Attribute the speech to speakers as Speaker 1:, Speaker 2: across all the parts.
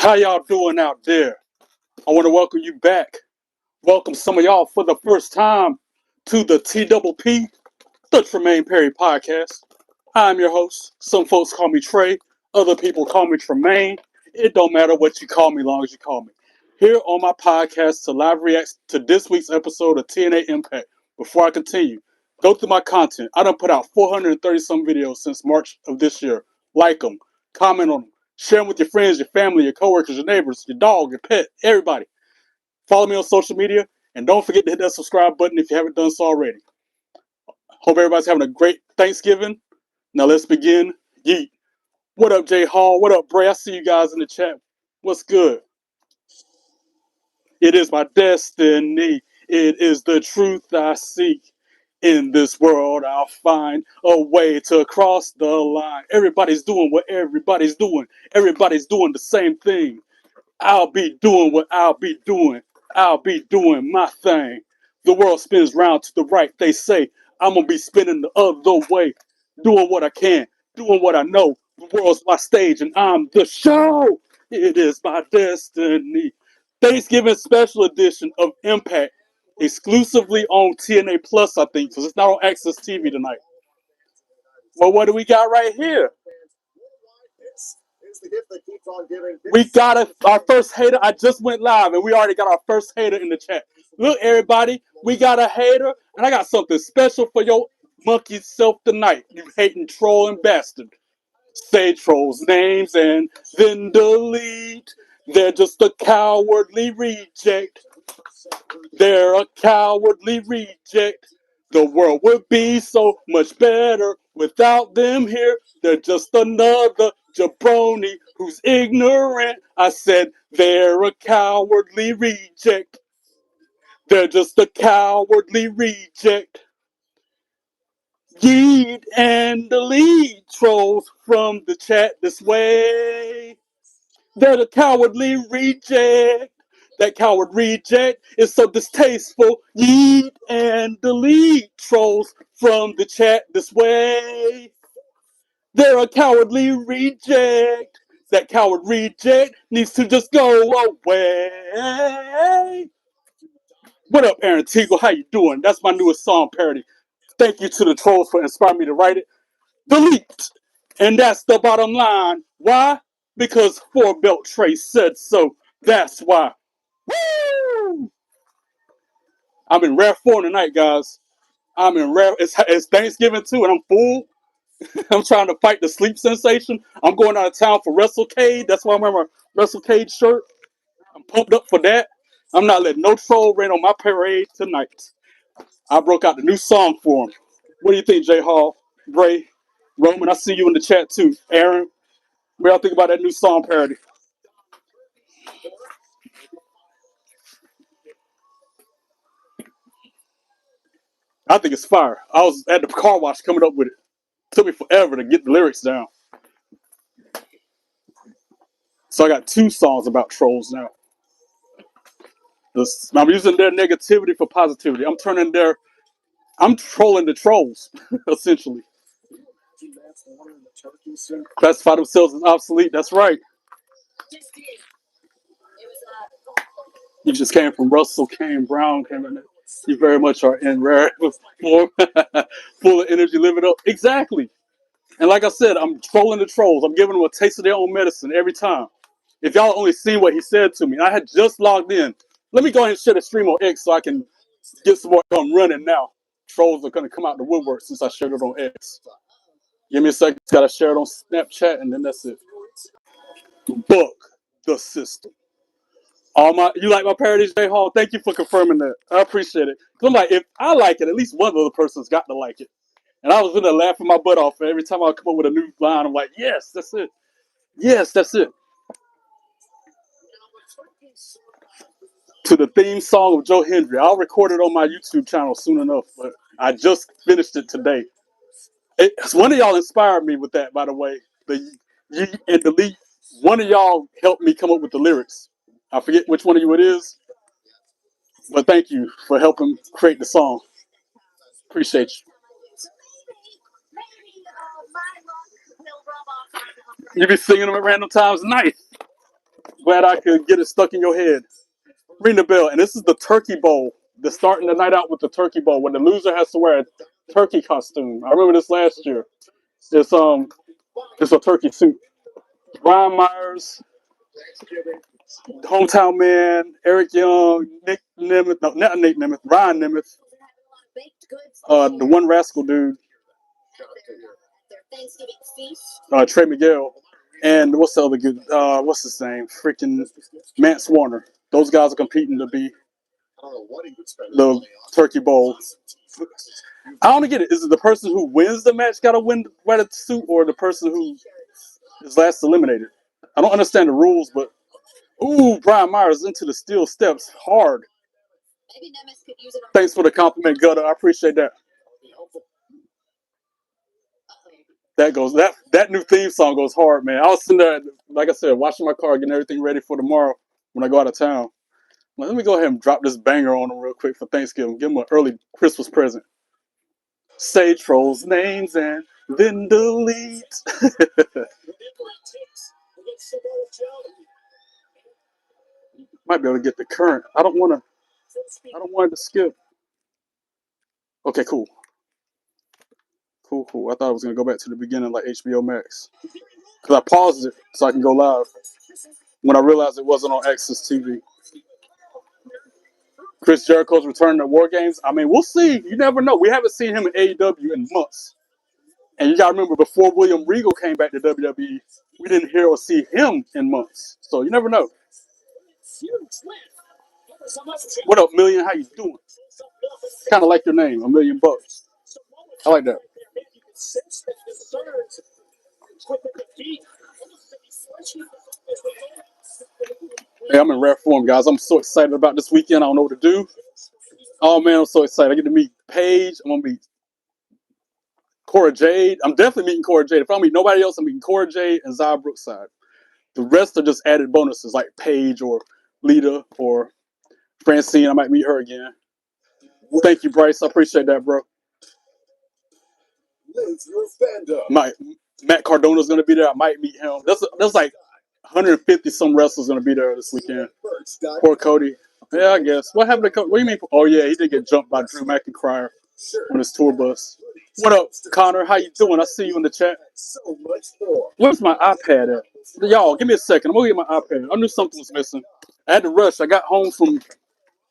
Speaker 1: How y'all doing out there? I want to welcome you back. Welcome some of y'all for the first time to the TPP, the Tremaine Perry Podcast. I'm your host. Some folks call me Trey. Other people call me Tremaine. It don't matter what you call me, long as you call me. Here on my podcast to live react to this week's episode of TNA iMPACT. Before I continue, go through my content. I done put out 430 some videos since March of this year. Like them, comment on them, share them with your friends, your family, your coworkers, your neighbors, your dog, your pet, everybody. Follow me on social media, and don't forget to hit that subscribe button if you haven't done so already. Hope everybody's having a great Thanksgiving. Now let's begin. Yeet. What up, Jay Hall? What up, Bray? I see you guys in the chat. What's good? It is my destiny. It is the truth I seek. In this world, I'll find a way to cross the line. Everybody's doing what everybody's doing. Everybody's doing the same thing. I'll be doing what I'll be doing. I'll be doing my thing. The world spins round to the right, they say. I'm going to be spinning the other way. Doing what I can. Doing what I know. The world's my stage and I'm the show. It is my destiny. Thanksgiving special edition of iMPACT. Exclusively on TNA Plus, I think, because it's not on Access TV tonight. Well, what do we got right here? We got our first hater. I just went live and we already got our first hater in the chat. Look, everybody, we got a hater, and I got something special for your monkey self tonight. You hating trolling bastard. Say trolls' names and then delete. They're just a cowardly reject. They're a cowardly reject. The world would be so much better without them here. They're just another jabroni who's ignorant. I said they're a cowardly reject. They're just a cowardly reject. Yeet and delete trolls from the chat this way. They're the cowardly reject. That coward reject is so distasteful. Yeet and delete trolls from the chat this way. They're a cowardly reject. That coward reject needs to just go away. What up, Aaron Teagle? How you doing? That's my newest song parody. Thank you to the trolls for inspiring me to write it. Delete. And that's the bottom line. Why? Because 4-Belt Trey said so. That's why. Woo! I'm in rare form tonight, guys. I'm in rare. It's Thanksgiving too, and I'm full. I'm trying to fight the sleep sensation. I'm going out of town for WrestleCade. That's why I'm wearing my WrestleCade shirt. I'm pumped up for that. I'm not letting no troll rain on my parade tonight. I broke out the new song for him. What do you think, Jay Hall, Bray, Roman? I see you in the chat too. Aaron, what y'all think about that new song parody? I think it's fire. I was at the car wash coming up with it. Took me forever to get the lyrics down. So I got 2 songs about trolls now. I'm using their negativity for positivity. I'm trolling the trolls, essentially. Classify themselves as obsolete. That's right. You just came from Russell, Kane, Brown, you very much are in rare form, full of energy, living up. Exactly. And like I said, I'm trolling the trolls. I'm giving them a taste of their own medicine every time. If y'all only seen what he said to me, I had just logged in. Let me go ahead and share the stream on X so I can get some more. I'm running now. Trolls are going to come out the woodwork since I shared it on X. Give me a second. Got to share it on Snapchat, and then that's it. Book the system. You like my parodies, Jay Hall? Thank you for confirming that. I appreciate it. Cause I'm like, if I like it, at least one other person's got to like it. And I was in there laughing my butt off. And every time I come up with a new line, I'm like, yes, that's it. Yes, that's it. To the theme song of Joe Hendry. I'll record it on my YouTube channel soon enough, but I just finished it today. One of y'all inspired me with that, by the way. The Yeet and Delete. One of y'all helped me come up with the lyrics. I forget which one of you it is, but thank you for helping create the song. Appreciate you. You be singing them at random times. Nice. Glad I could get it stuck in your head. Ring the bell. And this is the Turkey Bowl. They're starting the night out with the Turkey Bowl, when the loser has to wear a turkey costume. I remember this last year. It's a turkey suit. Brian Myers, Hometown Man, Eric Young, Nick Nemeth, no, not Nick Nemeth, Ryan Nemeth, the one rascal dude, Trey Miguel, and what's the other good? What's his name? Freaking Mance Warner. Those guys are competing to be the Turkey Bowl. I don't get it. Is it the person who wins the match got to wear the suit, or the person who is last eliminated? I don't understand the rules, but ooh, Brian Myers into the steel steps hard. Thanks for the compliment, Gutter. I appreciate that. That new theme song goes hard, man. I was sitting there, like I said, washing my car, getting everything ready for tomorrow when I go out of town. Let me go ahead and drop this banger on them real quick for Thanksgiving. Give them an early Christmas present. Say trolls' names and then delete. Might be able to get the current. I don't want to skip. Okay, cool. Cool. I thought I was gonna go back to the beginning like HBO Max, because I paused it so I can go live when I realized it wasn't on Access TV. Chris Jericho's returning to War Games. I mean, we'll see. You never know. We haven't seen him in AEW in months. And you got to remember, before William Regal came back to WWE, we didn't hear or see him in months. So you never know. What up, Million? How you doing? Kind of like your name, $1 million. I like that. Hey, I'm in rare form, guys. I'm so excited about this weekend. I don't know what to do. Oh, man, I'm so excited. I get to meet Paige. I'm going to meet Cora Jade. I'm definitely meeting Cora Jade. If I don't meet nobody else, I'm meeting Cora Jade and Zaya Brookside. The rest are just added bonuses, like Paige or Lita or Francine. I might meet her again. Thank you, Bryce. I appreciate that, bro. Matt Cardona's going to be there. I might meet him. There's like 150 some wrestlers going to be there this weekend. Poor Cody. Yeah, I guess. What happened to Cody? What do you mean? Oh, yeah, he did get jumped by Drew McIntyre on his tour bus. What up, Connor? How you doing? I see you in the chat. Where's my iPad at? Y'all, give me a second. I'm going to get my iPad. I knew something was missing. I had to rush. I got home from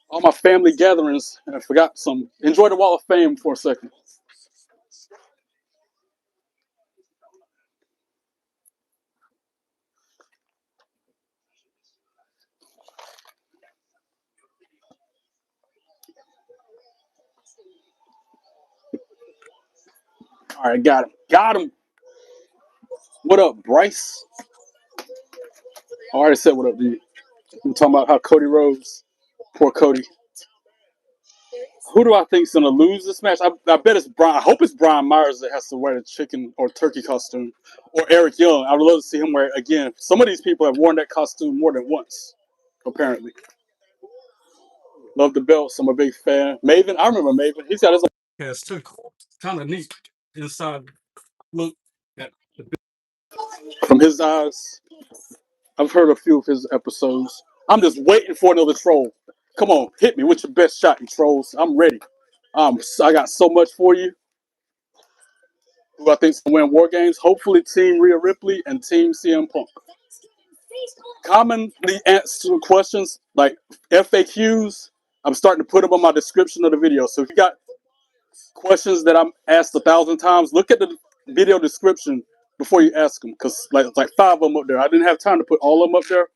Speaker 1: all my family gatherings and I forgot some. Enjoy the Wall of Fame for a second. All right, got him. Got him. What up, Bryce? I already said what up, dude. I'm talking about how Cody Rhodes. Poor Cody. Who do I think's gonna lose this match? I bet it's Brian. I hope it's Brian Myers that has to wear the chicken or turkey costume, or Eric Young. I would love to see him wear it again. Some of these people have worn that costume more than once, apparently. Love the belts. I'm a big fan. Maven, I remember Maven. He's got his own podcast too. Kind of neat inside look at from his eyes. I've heard a few of his episodes. I'm just waiting for another troll. Come on, hit me with your best shot, you trolls. I'm ready. I got so much for you. Who I think's gonna win War Games? Hopefully, Team Rhea Ripley and Team CM Punk. Commonly answered questions like FAQs. I'm starting to put them on my description of the video. So if you got questions that I'm asked 1,000 times, look at the video description before you ask them, because like 5 of them up there. I didn't have time to put all of them up there,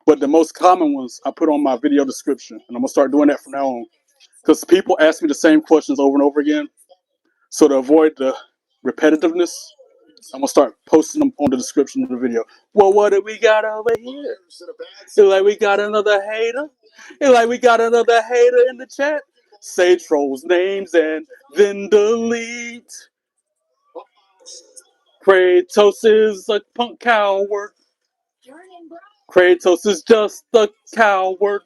Speaker 1: but the most common ones I put on my video description, and I'm gonna start doing that from now on, because people ask me the same questions over and over again. So to avoid the repetitiveness, I'm gonna start posting them on the description of the video. Well, what do we got over here? It's like we got another hater. It's like we got another hater in the chat. Say trolls' names and then delete. Kratos is a punk coward. Kratos is just a coward.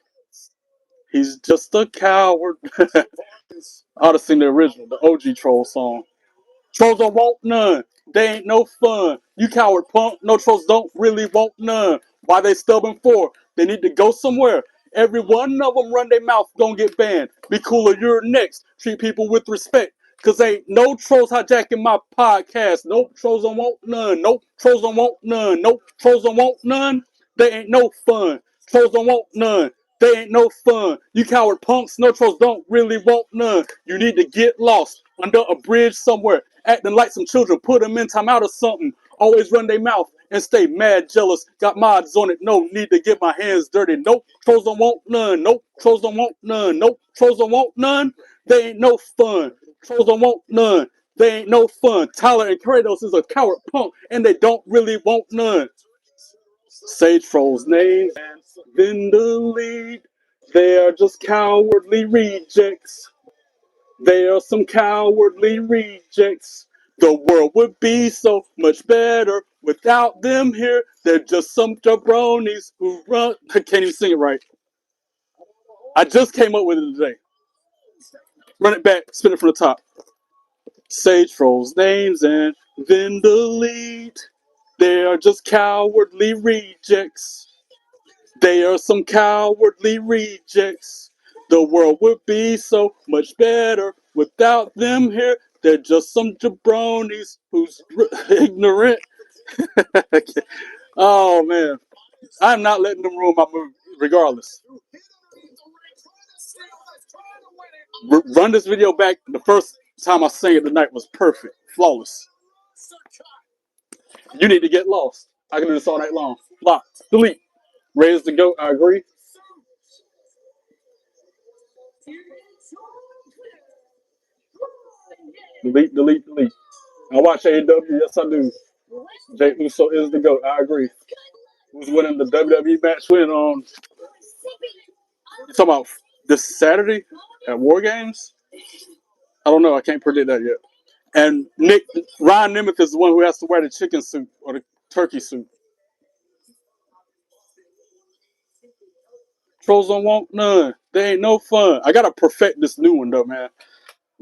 Speaker 1: He's just a coward. I ought to sing the original, the OG troll song. Trolls don't want none. They ain't no fun. You coward punk. No, trolls don't really want none. Why they stubborn for? They need to go somewhere. Every one of them run their mouth, gonna get banned. Be cooler, you're next. Treat people with respect. Cause ain't no trolls hijacking my podcast. Nope, trolls don't want none. Nope, trolls don't want none. Nope, trolls don't want none. They ain't no fun. Trolls don't want none. They ain't no fun. You coward punks, no trolls don't really want none. You need to get lost under a bridge somewhere, acting like some children. Put them in timeout or something. Always run their mouth and stay mad jealous. Got mods on it. No need to get my hands dirty. Nope, trolls don't want none. Nope, trolls don't want none. Nope, trolls don't want none. They ain't no fun. Trolls don't want none. They ain't no fun. Tyler and Kratos is a coward punk, and they don't really want none. Say trolls' names and then delete. They are just cowardly rejects. They are some cowardly rejects. The world would be so much better without them here. They're just some jabronis who run. I can't even sing it right. I just came up with it today. Run it back, spin it from the top. Say trolls' names and then delete. They are just cowardly rejects. They are some cowardly rejects. The world would be so much better without them here. They're just some jabronis who's ignorant. Oh man, I'm not letting them ruin my mood, regardless. Run this video back. The first time I sang it tonight was perfect, flawless. You need to get lost. I can do this all night long. Lock, delete, raise the goat. I agree. Delete, delete, delete. I watch AEW. Yes, I do. Jay Uso is the GOAT. I agree. Who's winning the WWE match win on? You talking about this Saturday at War Games? I don't know. I can't predict that yet. And Ryan Nemeth is the one who has to wear the chicken suit or the turkey suit. Trolls don't want none. They ain't no fun. I gotta perfect this new one though, man.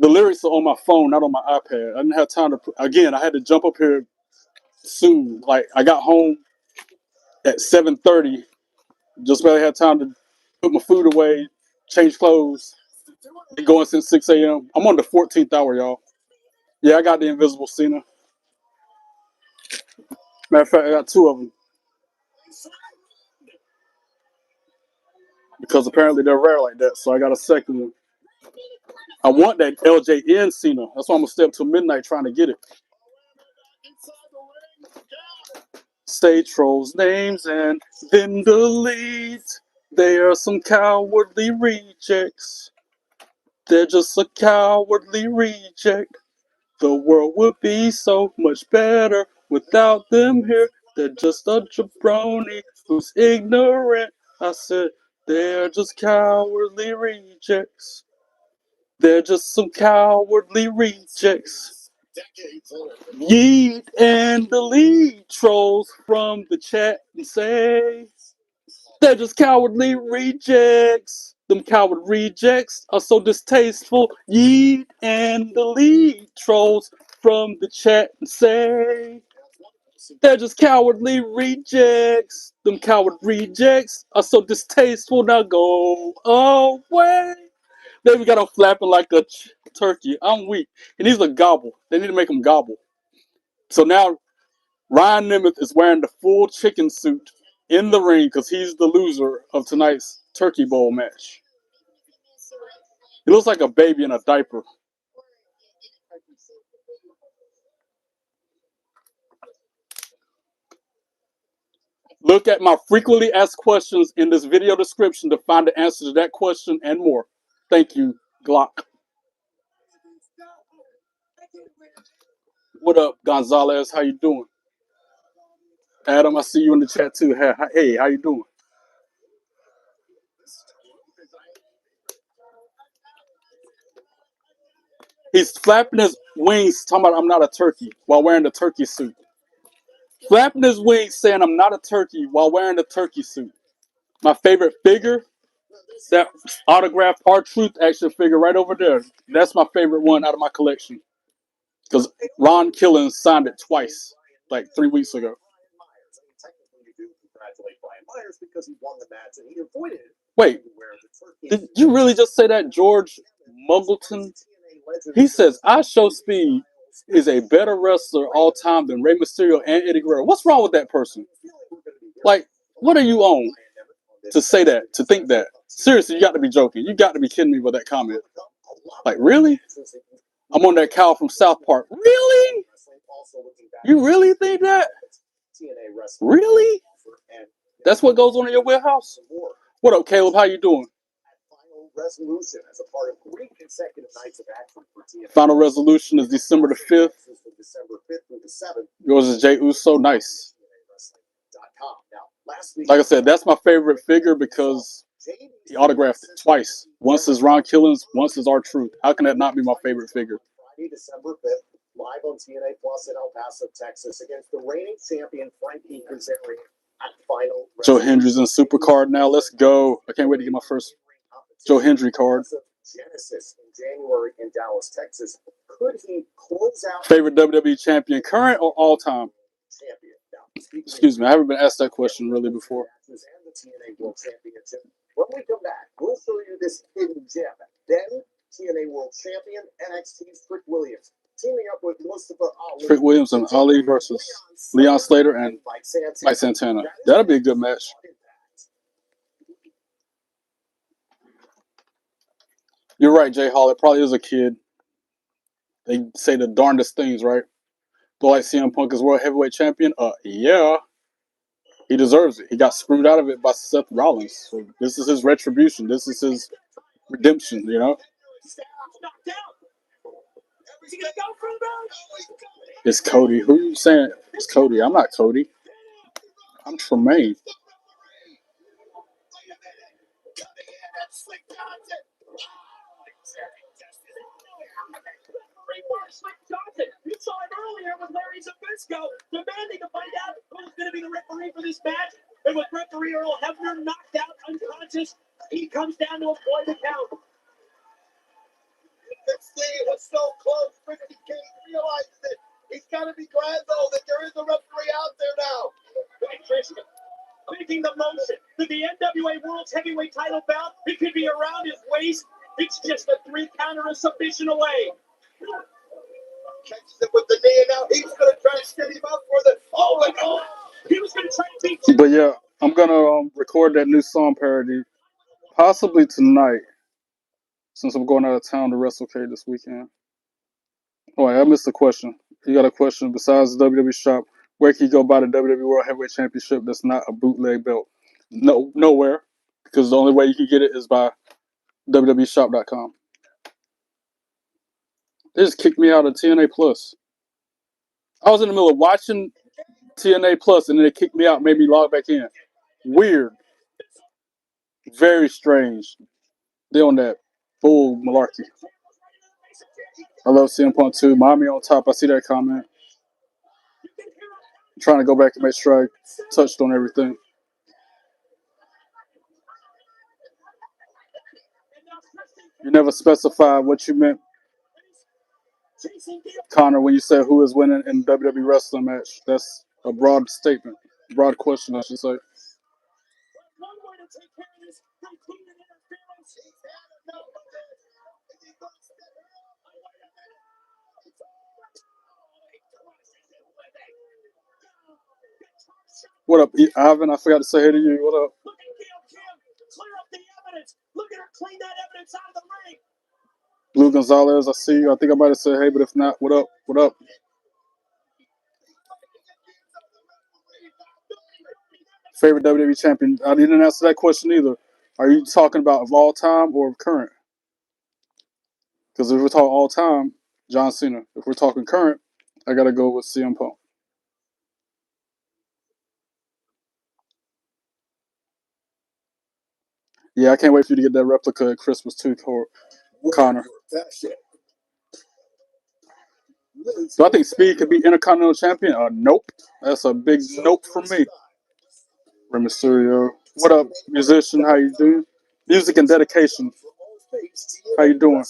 Speaker 1: The lyrics are on my phone, not on my iPad. I didn't have time to. Again, I had to jump up here soon. Like I got home at 7:30. Just barely had time to put my food away, change clothes. Been going since 6 a.m. I'm on the 14th hour, y'all. Yeah, I got the Invisible Cena. Matter of fact, I got two of them because apparently they're rare like that. So I got a second one. I want that LJN Cena. That's why I'm gonna stay up till midnight trying to get it. Say trolls' names and then delete. They are some cowardly rejects. They're just a cowardly reject. The world would be so much better without them here. They're just a jabroni who's ignorant. I said, they're just cowardly rejects. They're just some cowardly rejects. Yeet and delete trolls from the chat and say, they're just cowardly rejects. Them coward rejects are so distasteful. Yeet and delete trolls from the chat and say, they're just cowardly rejects. Them coward rejects are so distasteful. Now go away. Then we got him flapping like a turkey. I'm weak. He needs to gobble. They need to make him gobble. So now Ryan Nemeth is wearing the full chicken suit in the ring because he's the loser of tonight's Turkey Bowl match. He looks like a baby in a diaper. Look at my frequently asked questions in this video description to find the answer to that question and more. Thank you, Glock. What up, Gonzalez? How you doing? Adam, I see you in the chat too. Hey, how you doing? He's flapping his wings, talking about I'm not a turkey while wearing the turkey suit. Flapping his wings, saying I'm not a turkey while wearing the turkey suit. My favorite figure, that autographed R-Truth action figure right over there. That's my favorite one out of my collection. Because Ron Killen signed it twice, like 3 weeks ago. Wait, did you really just say that, George Muggleton? He says I Show Speed is a better wrestler all time than Rey Mysterio and Eddie Guerrero. What's wrong with that person? Like, what are you on to say that, to think that? Seriously, you got to be joking. You got to be kidding me with that comment. Like, really? I'm on that cow from South Park. Really? You really think that? Really? That's what goes on in your warehouse? What up, Caleb? How you doing? Final Resolution is December the 5th. Yours is Jay Uso. Nice. Like I said, that's my favorite figure because he autographed it twice. Once is Ron Killings, once is R-Truth. How can that not be my favorite figure? December 5th, live on TNA Plus in El Paso, Texas, against the reigning champion Frankie Kazarian at Final. Joe Hendry's in Supercard now. Let's go. I can't wait to get my first Joe Hendry card. Genesis in January in Dallas, Texas. Could he close out? Favorite WWE champion, current or all time? Champion. Excuse me, I haven't been asked that question really before. And the TNA World Championship. When we come back, we'll show you this hidden gem. Then TNA World Champion NXT's Trick Williams teaming up with Mustafa Ali. Trick Williams and Ali versus Leon Slater and Mike Santana. That'll be a good match. You're right, Jay Hall. It probably is a kid. They say the darndest things, right? Do I like CM Punk as World Heavyweight Champion? Yeah. He deserves it. He got screwed out of it by Seth Rollins. So this is his retribution. This is his redemption, you know? It's Cody. Who are you saying? It's Cody. I'm not Cody. I'm Tremaine. You saw it earlier with Larry Zbyszko demanding to find out who's going to be the referee for this match. And with referee Earl Hebner knocked out unconscious, he comes down to avoid the count. It was so close. Christy King realizes it. He's got to be glad, though, that there is a referee out there now. Christian making the motion to the NWA World's Heavyweight title bout. It could be around his waist. It's just a 3-counter of submission away. Catches him with the knee, and now he's going to try to set him up for the. Oh my God! He was going to try to beat you. But yeah, I'm going to record that new song parody possibly tonight since I'm going out of town to WrestleCade this weekend. Oh, I missed a question. You got a question besides the WWE shop? Where can you go buy the WWE World Heavyweight Championship that's not a bootleg belt? No, nowhere. Because the only way you can get it is by WWEshop.com. They just kicked me out of TNA Plus. I was in the middle of watching TNA Plus and then they kicked me out, made me log back in. Weird. Very strange. They on that full malarkey. I love CM Punk too. Miami on top. I see that comment. I'm trying to go back and make sure I touched on everything. You never specified what you meant, Connor, when you said who is winning in WWE wrestling match. That's a broad statement. Broad question, I should say. What up, Ivan? I forgot to say hey to you. What up? Blue Gonzalez, I see you. I think I might have said hey, but if not, what up? What up? Favorite WWE champion? I didn't answer that question either. Are you talking about of all time or current? Because if we're talking all time, John Cena. If we're talking current, I got to go with CM Punk. Yeah, I can't wait for you to get that replica at Christmas too, Connor. Do I think Speed could be Intercontinental Champion? Nope. That's a big nope from me. Rey Mysterio. What up, musician? How you doing? Music and dedication. How you doing?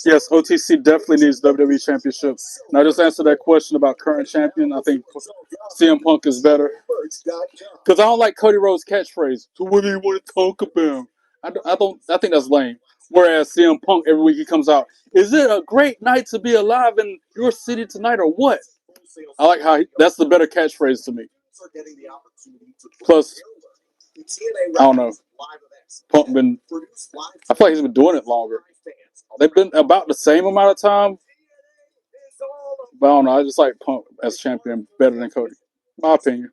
Speaker 1: Yes, OTC definitely needs WWE Championship. Now, just answer that question about current champion. I think CM Punk is better. Because I don't like Cody Rhodes' catchphrase. So what do you want to talk about? I think that's lame. Whereas CM Punk, every week he comes out, is it a great night to be alive in your city tonight or what? I like how that's the better catchphrase to me. Plus, I don't know. Punk I feel like he's been doing it longer. They've been about the same amount of time. But I don't know. I just like Punk as champion better than Cody. My opinion.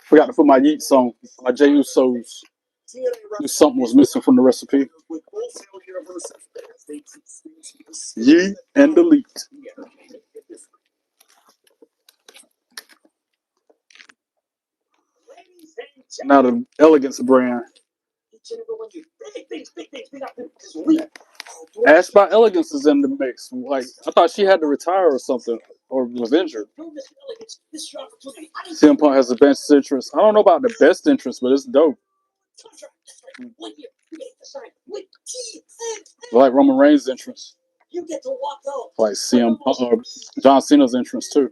Speaker 1: Forgot to put my Yeet song, my J Uso's. Something was missing from the recipe. Yeet and delete. Now the Elegance brand. Ash by Elegance is in the mix. Like I thought she had to retire or something, or was injured. CM Punk has the best interest. I don't know about the best interest, but it's dope. I like Roman Reigns' entrance. Like CM Punk, John Cena's entrance too.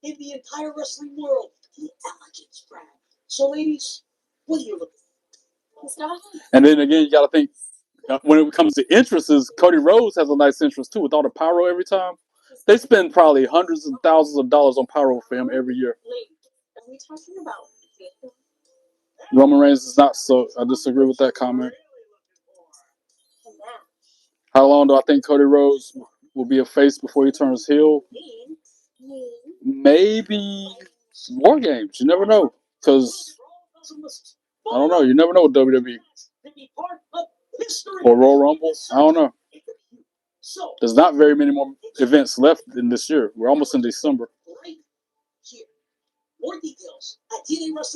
Speaker 1: In the entire wrestling world, the Elegance brand. So, ladies, what do you look for? And then again, you got to think when it comes to entrances, Cody Rhodes has a nice entrance too with all the pyro every time. They spend probably hundreds of thousands of dollars on pyro for him every year. Are we talking about Roman Reigns is not, so I disagree with that comment. How long do I think Cody Rhodes will be a face before he turns heel? Maybe War Games. You never know. Because, I don't know. You never know with WWE. Or Royal Rumble. I don't know. There's not very many more events left in this year. We're almost in December.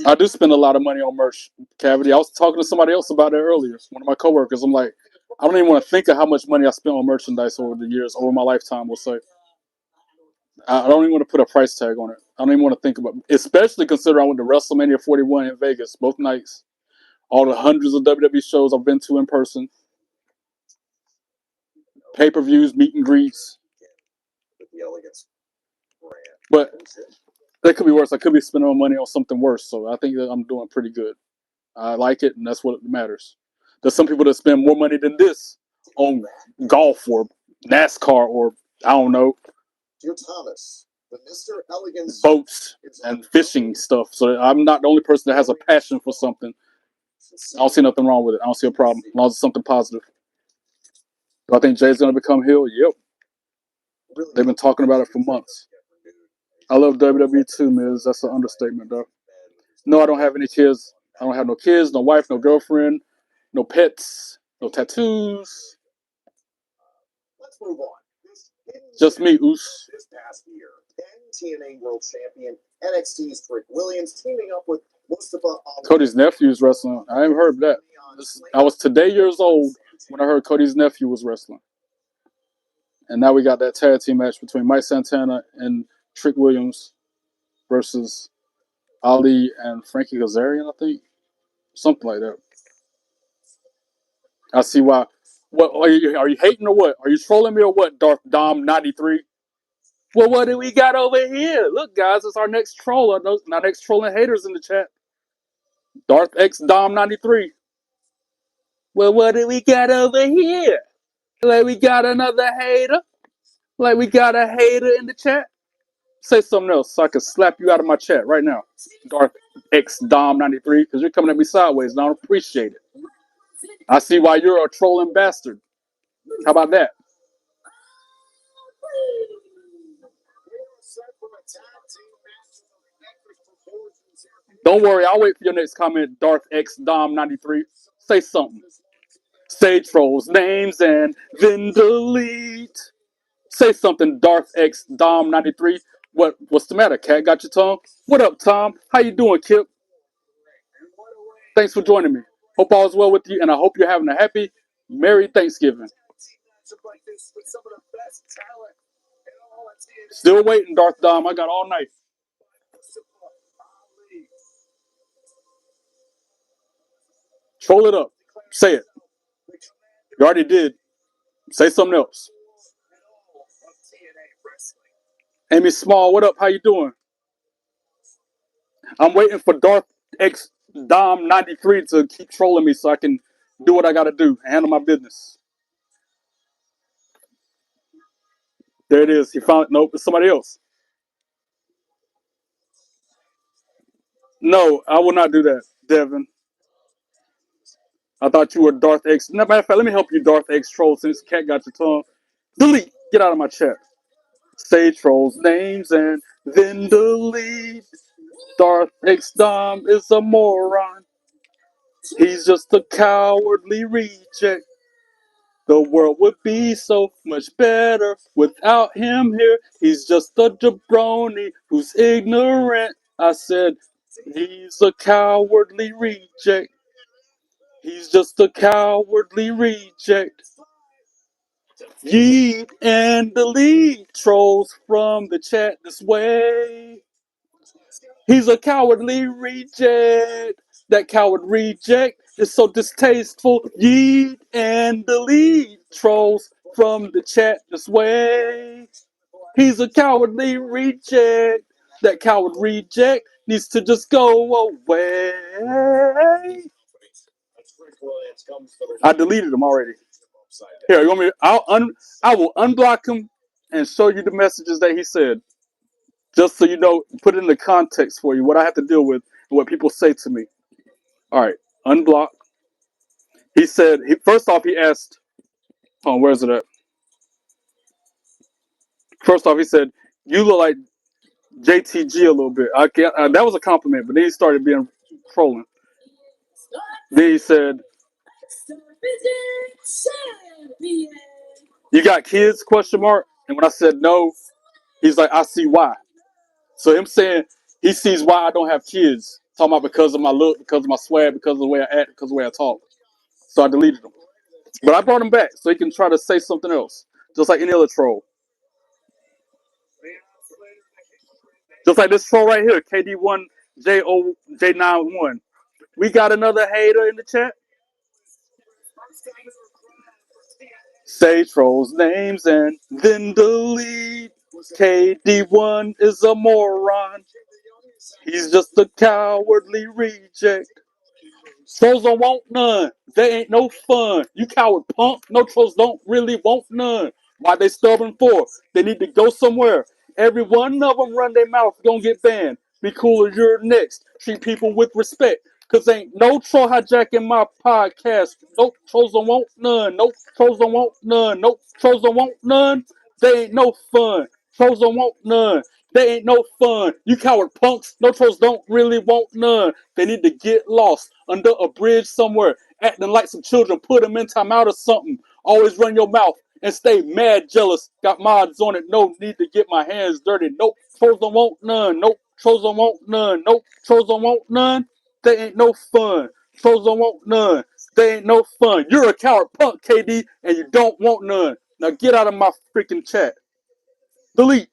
Speaker 1: I do spend a lot of money on merch, Cavity. I was talking to somebody else about it earlier. One of my coworkers. I'm like, I don't even want to think of how much money I spent on merchandise over the years, over my lifetime, we'll say. I don't even want to put a price tag on it. I don't even want to think about it. Especially considering I went to WrestleMania 41 in Vegas, both nights. All the hundreds of WWE shows I've been to in person. Pay-per-views, meet and greets. But that could be worse. I could be spending my money on something worse. So I think that I'm doing pretty good. I like it, and that's what matters. There's some people that spend more money than this on golf or NASCAR or, I don't know, boats and fishing stuff. So I'm not the only person that has a passion for something. I don't see nothing wrong with it. I don't see a problem as long as it's something positive. Do I think Jay's going to become heel? Yep. They've been talking about it for months. I love WWE too, Miz. That's an understatement, though. No, I don't have any kids. I don't have no kids, no wife, no girlfriend, no pets, no tattoos. Let's move on. Just me, Oos. This past year, TNA World Champion NXT's Trick Williams teaming up with Mustafa Ali. Cody's nephew's wrestling. I haven't heard that. I was today years old when I heard Cody's nephew was wrestling. And now we got that tag team match between Mike Santana and Trick Williams versus Ali and Frankie Kazarian, I think. Something like that. I see why. What are you hating or what? Are you trolling me or what, Darth Dom 93? Well, what do we got over here? Look, guys, it's our next troll. Our next trolling haters in the chat. Darth X Dom 93. Well, what do we got over here? Like we got another hater? Like we got a hater in the chat? Say something else so I can slap you out of my chat right now. Darth X Dom 93, because you're coming at me sideways and I don't appreciate it. I see why you're a trolling bastard. How about that? Don't worry, I'll wait for your next comment, Darth X Dom 93. Say something. Say trolls names and then delete. Say something, Darth X Dom 93. What's the matter, cat? Got your tongue? What up, Tom? How you doing, Kip? Thanks for joining me. Hope all is well with you, and I hope you're having a happy, Merry Thanksgiving. Still waiting, Darth Dom. I got all night. Troll it up. Say it. You already did. Say something else. Amy Small, what up? How you doing? I'm waiting for Darth X Dom 93 to keep trolling me so I can do what I gotta do and handle my business. There it is. He found it. Nope, it's somebody else. No, I will not do that, Devin. I thought you were Darth X. Matter of fact, let me help you, Darth X troll, since Cat got your tongue. Delete. Get out of my chat. Say trolls' names and then delete. Darth X Dom is a moron. He's just a cowardly reject. The world would be so much better without him here. He's just a jabroni who's ignorant. I said, he's a cowardly reject. He's just a cowardly reject. Yeet and delete trolls from the chat this way. He's a cowardly reject. That coward reject is so distasteful. Yeet and delete trolls from the chat this way. He's a cowardly reject. That coward reject needs to just go away. I deleted him already. Here, you want me? I will unblock him and show you the messages that he said, just so you know, put it in the context for you what I have to deal with and what people say to me. All right, unblock. He said, first off, he asked, oh, where's it at? First off, he said, you look like JTG a little bit. That was a compliment, but then he started being trolling. Then he said, you got kids, question mark? And when I said no, he's like, I see why. So him saying he sees why I don't have kids, talking about because of my look, because of my swag, because of the way I act, because of the way I talk. So I deleted him. But I brought him back so he can try to say something else, just like any other troll. Just like this troll right here, KD1JOJ91. We got another hater in the chat. Say trolls' names and then delete. KD1 is a moron. He's just a cowardly reject. Trolls don't want none. They ain't no fun. You coward punk. No trolls don't really want none. Why they stubborn for? They need to go somewhere. Every one of them run their mouth, gonna get banned. Be cool as you're next. Treat people with respect. Cause ain't no troll hijacking my podcast. Nope, trolls don't want none. Nope, trolls don't want none. Nope, trolls don't want none. They ain't no fun. Trolls don't want none. They ain't no fun. You coward punks. No trolls don't really want none. They need to get lost under a bridge somewhere, acting like some children. Put them in timeout or something. Always run your mouth and stay mad jealous. Got mods on it. No need to get my hands dirty. Nope, trolls don't want none. Nope, trolls don't want none. Nope, trolls don't want none. They ain't no fun. Trolls don't want none. They ain't no fun. You're a coward punk, KD, and you don't want none. Now get out of my freaking chat. Delete.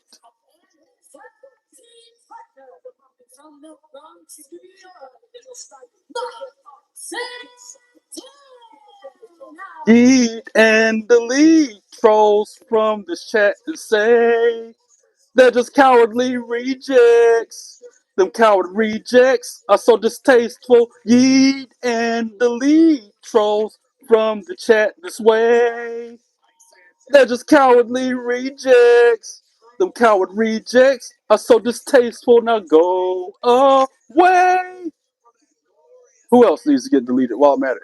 Speaker 1: Eat and delete trolls from the chat and say they're just cowardly rejects. Them coward rejects are so distasteful. Yeet and delete trolls from the chat this way. They're just cowardly rejects. Them coward rejects are so distasteful. Now go away. Who else needs to get deleted while I'm at it?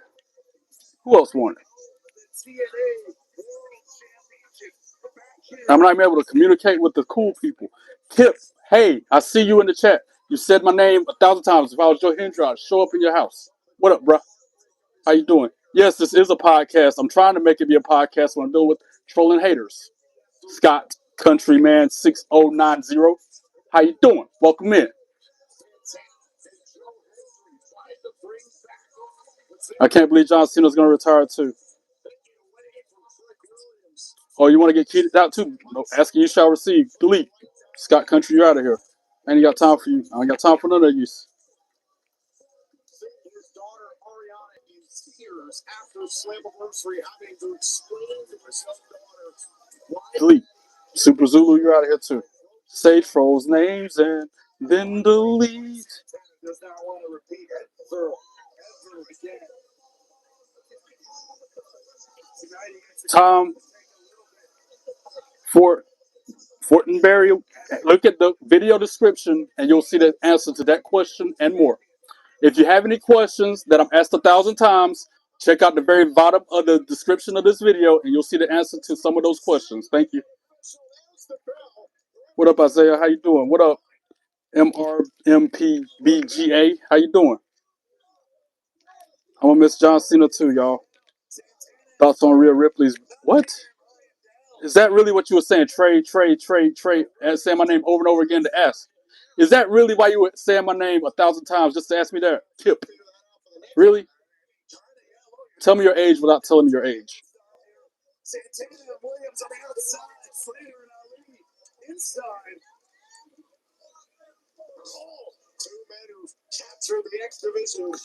Speaker 1: Who else wanted? I'm not even able to communicate with the cool people. Kip, hey, I see you in the chat. You said my name 1,000 times. If I was Joe Hendry, I'd show up in your house. What up, bro? How you doing? Yes, this is a podcast. I'm trying to make it be a podcast when I'm dealing with trolling haters. Scott Countryman 6090. How you doing? Welcome in. I can't believe John Cena's going to retire too. Oh, you want to get kicked out too? No, asking you shall receive. Delete. Scott Country, you're out of here. I ain't got time for you. I ain't got time for none of you. Delete. Super Zulu, you're out of here too. Say trolls' names and then delete. Tom Fort Fortenberry, look at the video description and you'll see the answer to that question and more. If you have any questions that I'm asked 1,000 times, check out the very bottom of the description of this video and you'll see the answer to some of those questions. Thank you. What up, Isaiah? How you doing? What up, MRMPBGA? How you doing? I'm gonna miss John Cena too, y'all. Thoughts on Rhea Ripley's what? Is that really what you were saying? Trade, and saying my name over and over again to ask. Is that really why you were saying my name 1,000 times just to ask me that? Tip. Really? Tell me your age without telling me your age.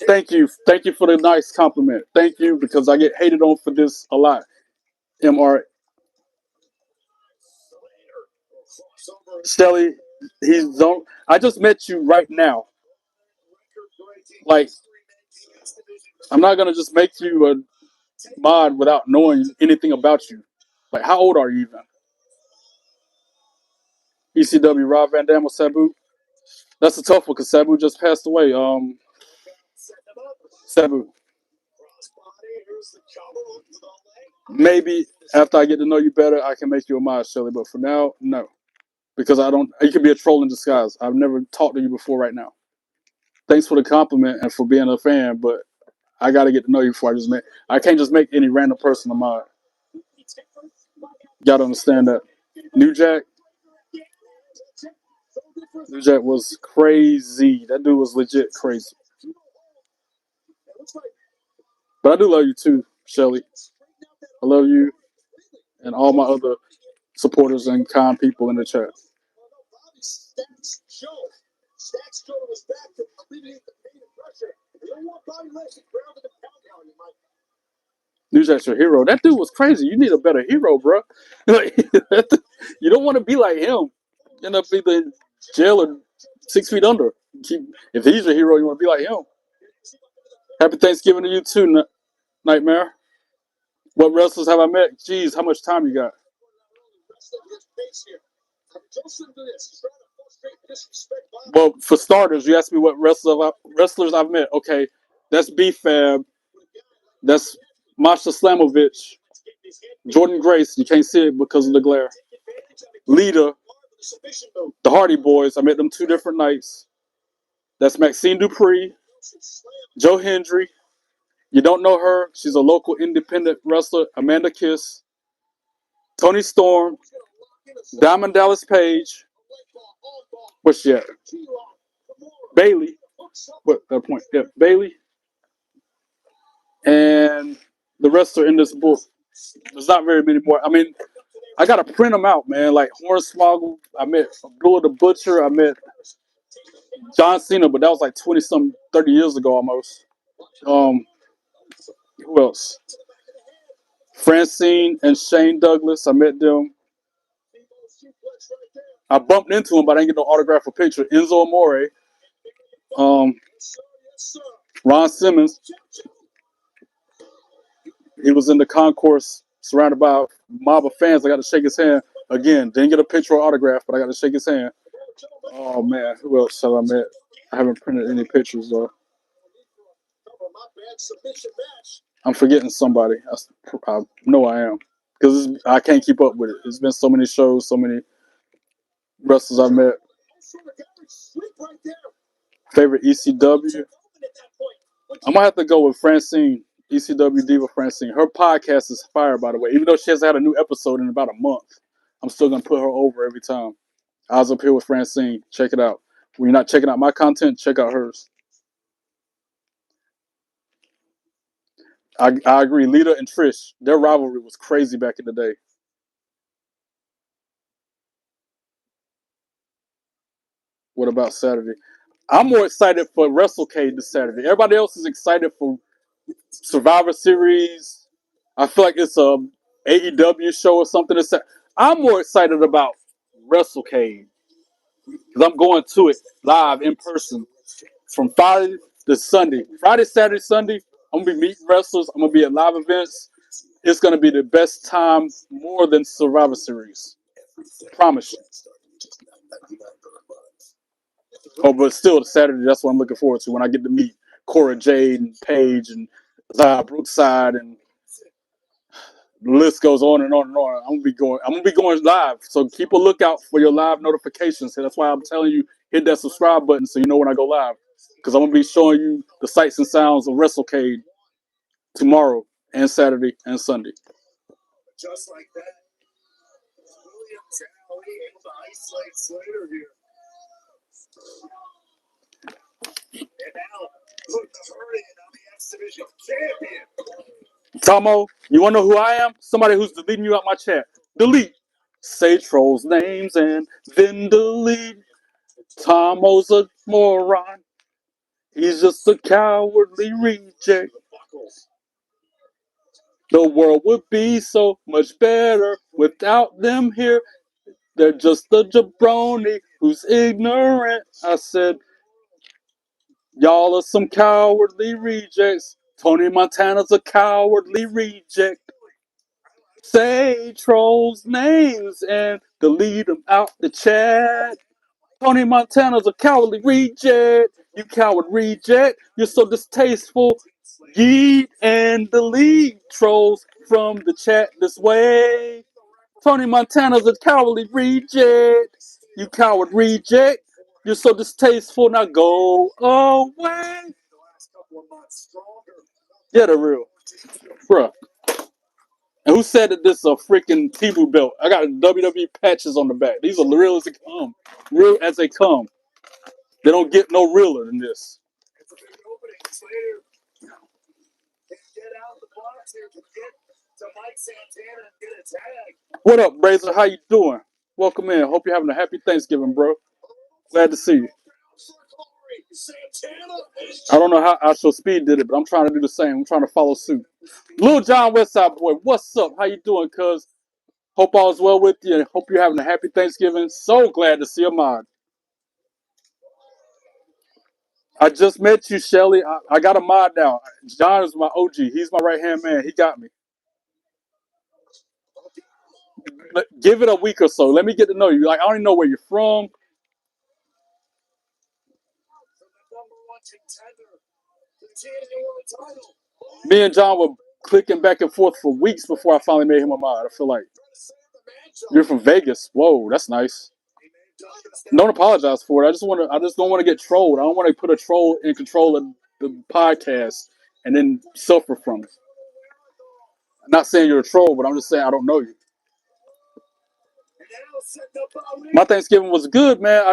Speaker 1: Thank you. Thank you for the nice compliment. Thank you because I get hated on for this a lot. MR Shelly, he's don't I just met you right now. Like I'm not gonna just make you a mod without knowing anything about you. Like how old are you even? ECW Rob Van Dam or Sabu? That's a tough one because Sabu just passed away. Sabu. Maybe after I get to know you better, I can make you a mod, Shelly. But for now, no, because I don't. You can be a troll in disguise. I've never talked to you before. Right now, thanks for the compliment and for being a fan. But I got to get to know you before I just make. I can't just make any random person a mod. Got to understand that. New Jack. New Jack was crazy. That dude was legit crazy. But I do love you too, Shelly. I love you and all my other supporters and kind people in the chat. New Jack's your hero. That dude was crazy. You need a better hero, bro. Like, you don't want to be like him. You end up either in jail or 6 feet under. If he's your hero, you want to be like him. Happy Thanksgiving to you too, Nightmare. What wrestlers have I met? Jeez, how much time you got? Well, for starters, you asked me what wrestlers I've met. Okay, that's B-Fab. That's Masha Slamovich. Jordan Grace. You can't see it because of the glare. Lita. The Hardy Boys. I met them 2 different nights. That's Maxine Dupree. Joe Hendry. You don't know her. She's a local independent wrestler. Amanda Kiss. Tony Storm. Diamond Dallas Page. What's she at? Bailey. What that point? Yeah, Bailey. And the rest are in this book. There's not very many more. I mean, I gotta print them out, man. Like Hornswoggle. I met Abdullah the Butcher. I met John Cena, but that was like 20 some 30 years ago almost. Who else? Francine and Shane Douglas. I met them. I bumped into him, but I didn't get no autograph or picture. Enzo Amore. Um, Ron Simmons. He was in the concourse surrounded by a mob of fans. I got to shake his hand. Again, didn't get a picture or autograph, but I got to shake his hand. Oh, man. Who else have I met? I haven't printed any pictures, though. I'm forgetting somebody. I know I am. Because I can't keep up with it. There's been so many shows, so many wrestlers I've met. Favorite ECW? I'm going to have to go with Francine. ECW Diva Francine. Her podcast is fire, by the way. Even though she hasn't had a new episode in about a month, I'm still going to put her over every time. I was up here with Francine. Check it out. When you're not checking out my content, check out hers. I agree. Lita and Trish, their rivalry was crazy back in the day. What about Saturday? I'm more excited for WrestleCade this Saturday. Everybody else is excited for Survivor Series. I feel like it's a AEW show or something. I'm more excited about WrestleCade because I'm going to it live in person from Friday to Sunday. Friday, Saturday, Sunday. I'm gonna be meeting wrestlers. I'm gonna be at live events. It's gonna be the best time, more than Survivor Series. Promise you. Oh, but still, Saturday. That's what I'm looking forward to when I get to meet Cora Jade and Paige and Zaya Brookside, and the list goes on and on and on. I'm gonna be going live. So keep a lookout for your live notifications. So that's why I'm telling you, hit that subscribe button so you know when I go live. Because I'm gonna be showing you the sights and sounds of WrestleCade tomorrow and Saturday and Sunday. Just like that, Williams able to isolate Slater here. And now put the hurt in on the X Division champion. Tomo, you wanna know who I am? Somebody who's deleting you out my chat. Delete. Say trolls' names and then delete. Tomo's a moron. He's just a cowardly reject. The world would be so much better without them here. They're just a jabroni who's ignorant. I said, y'all are some cowardly rejects. Tony Montana's a cowardly reject. Say trolls' names and delete them out the chat. Tony Montana's a cowardly reject. You coward reject. You're so distasteful. Yeet and delete trolls from the chat this way. Tony Montana's a cowardly reject. You coward reject. You're so distasteful. Now go away. Yeah, they're real. Bruh. And who said that this is a freaking Tibu belt? I got WWE patches on the back. These are real as they come. Real as they come. They don't get no realer than this. What up, Brazer? How you doing? Welcome in. Hope you're having a happy Thanksgiving, bro. Glad to see you. I don't know how Astro Speed did it, but I'm trying to do the same. I'm trying to follow suit. Lil John Westside Boy, what's up? How you doing, cuz? Hope all is well with you, and hope you're having a happy Thanksgiving. So glad to see a mod. I just met you, Shelly. I got a mod now. John is my OG. He's my right-hand man. He got me. Give it a week or so. Let me get to know you. Like, I don't even know where you're from. Me and John were clicking back and forth for weeks before I finally made him a mod. I feel like you're from Vegas. Whoa, that's nice. Don't apologize for it. I just don't want to get trolled. I don't want to put a troll in control of the podcast and then suffer from it. I'm not saying you're a troll, but I'm just saying I don't know you. My Thanksgiving was good, man.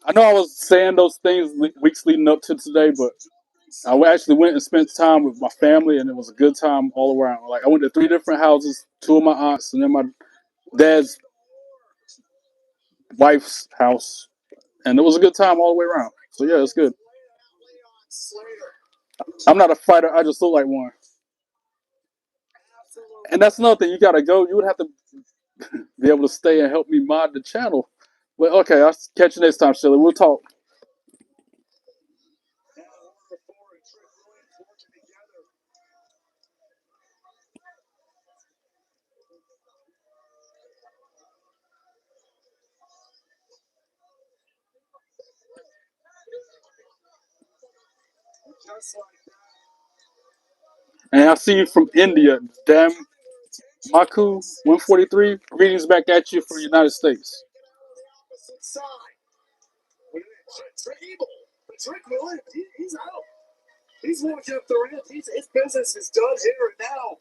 Speaker 1: I know I was saying those things weeks leading up to today, but I actually went and spent time with my family, and it was a good time all around. Like, I went to 3 different houses, 2 of my aunts, and then my dad's wife's house, and it was a good time all the way around. So yeah, it's good. I'm not a fighter. I just look like one. And that's another thing. You gotta go. You would have to be able to stay and help me mod the channel. But okay, I'll catch you next time, Shelly. We'll talk. And I see you from India. Damn, Maku 143. Greetings back at you from the United States. He's out. He's walking up the ramp. His business is done here and now.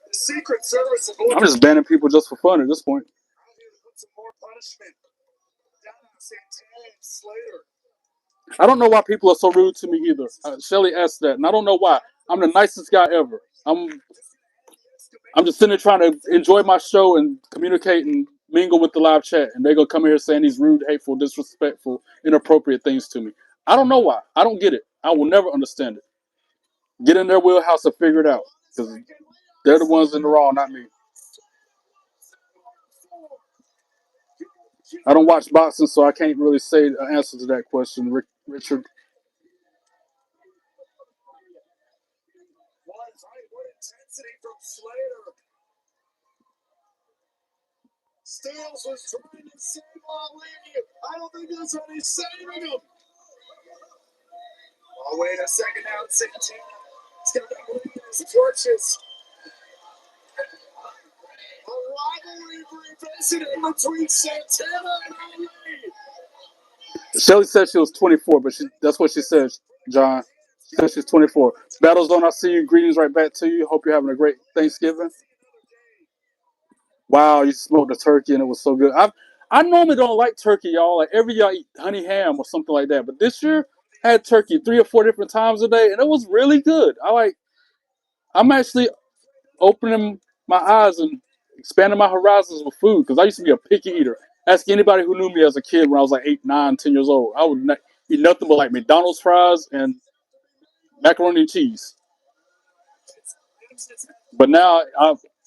Speaker 1: The Secret Service. I'm just banning people just for fun at this point. I don't know why people are so rude to me either. Shelly asked that, and I don't know why. I'm the nicest guy ever. I'm just sitting there trying to enjoy my show and communicate and mingle with the live chat, and they're gonna come here saying these rude, hateful, disrespectful, inappropriate things to me. I don't know why. I don't get it. I will never understand it. Get in their wheelhouse and figure it out. Because they're the ones in the wrong, not me. I don't watch boxing, so I can't really say an answer to that question, Richard. Shelly said she was 24, but that's what she said, John. She said she's 24. Battlezone, I see you. Greetings right back to you. Hope you're having a great Thanksgiving. Wow, you smoked the turkey and it was so good. I normally don't like turkey, y'all. Like every year I eat honey ham or something like that. But this year I had turkey 3 or 4 different times a day and it was really good. I'm actually opening my eyes and expanding my horizons with food because I used to be a picky eater. Ask anybody who knew me as a kid when I was like 8, 9, 10 years old. I would eat nothing but like McDonald's fries and macaroni and cheese. But now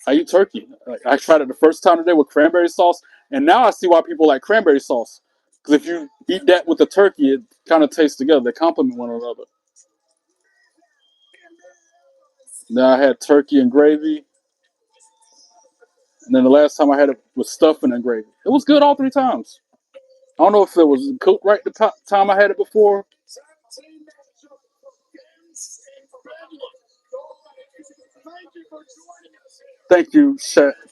Speaker 1: I eat turkey. Like, I tried it the first time today with cranberry sauce, and now I see why people like cranberry sauce. Because if you eat that with the turkey, it kind of tastes together. They complement one another. Now I had turkey and gravy, and then the last time I had it with stuffing and gravy. It was good all 3 times. I don't know if it was cooked right the time I had it before. Thank you,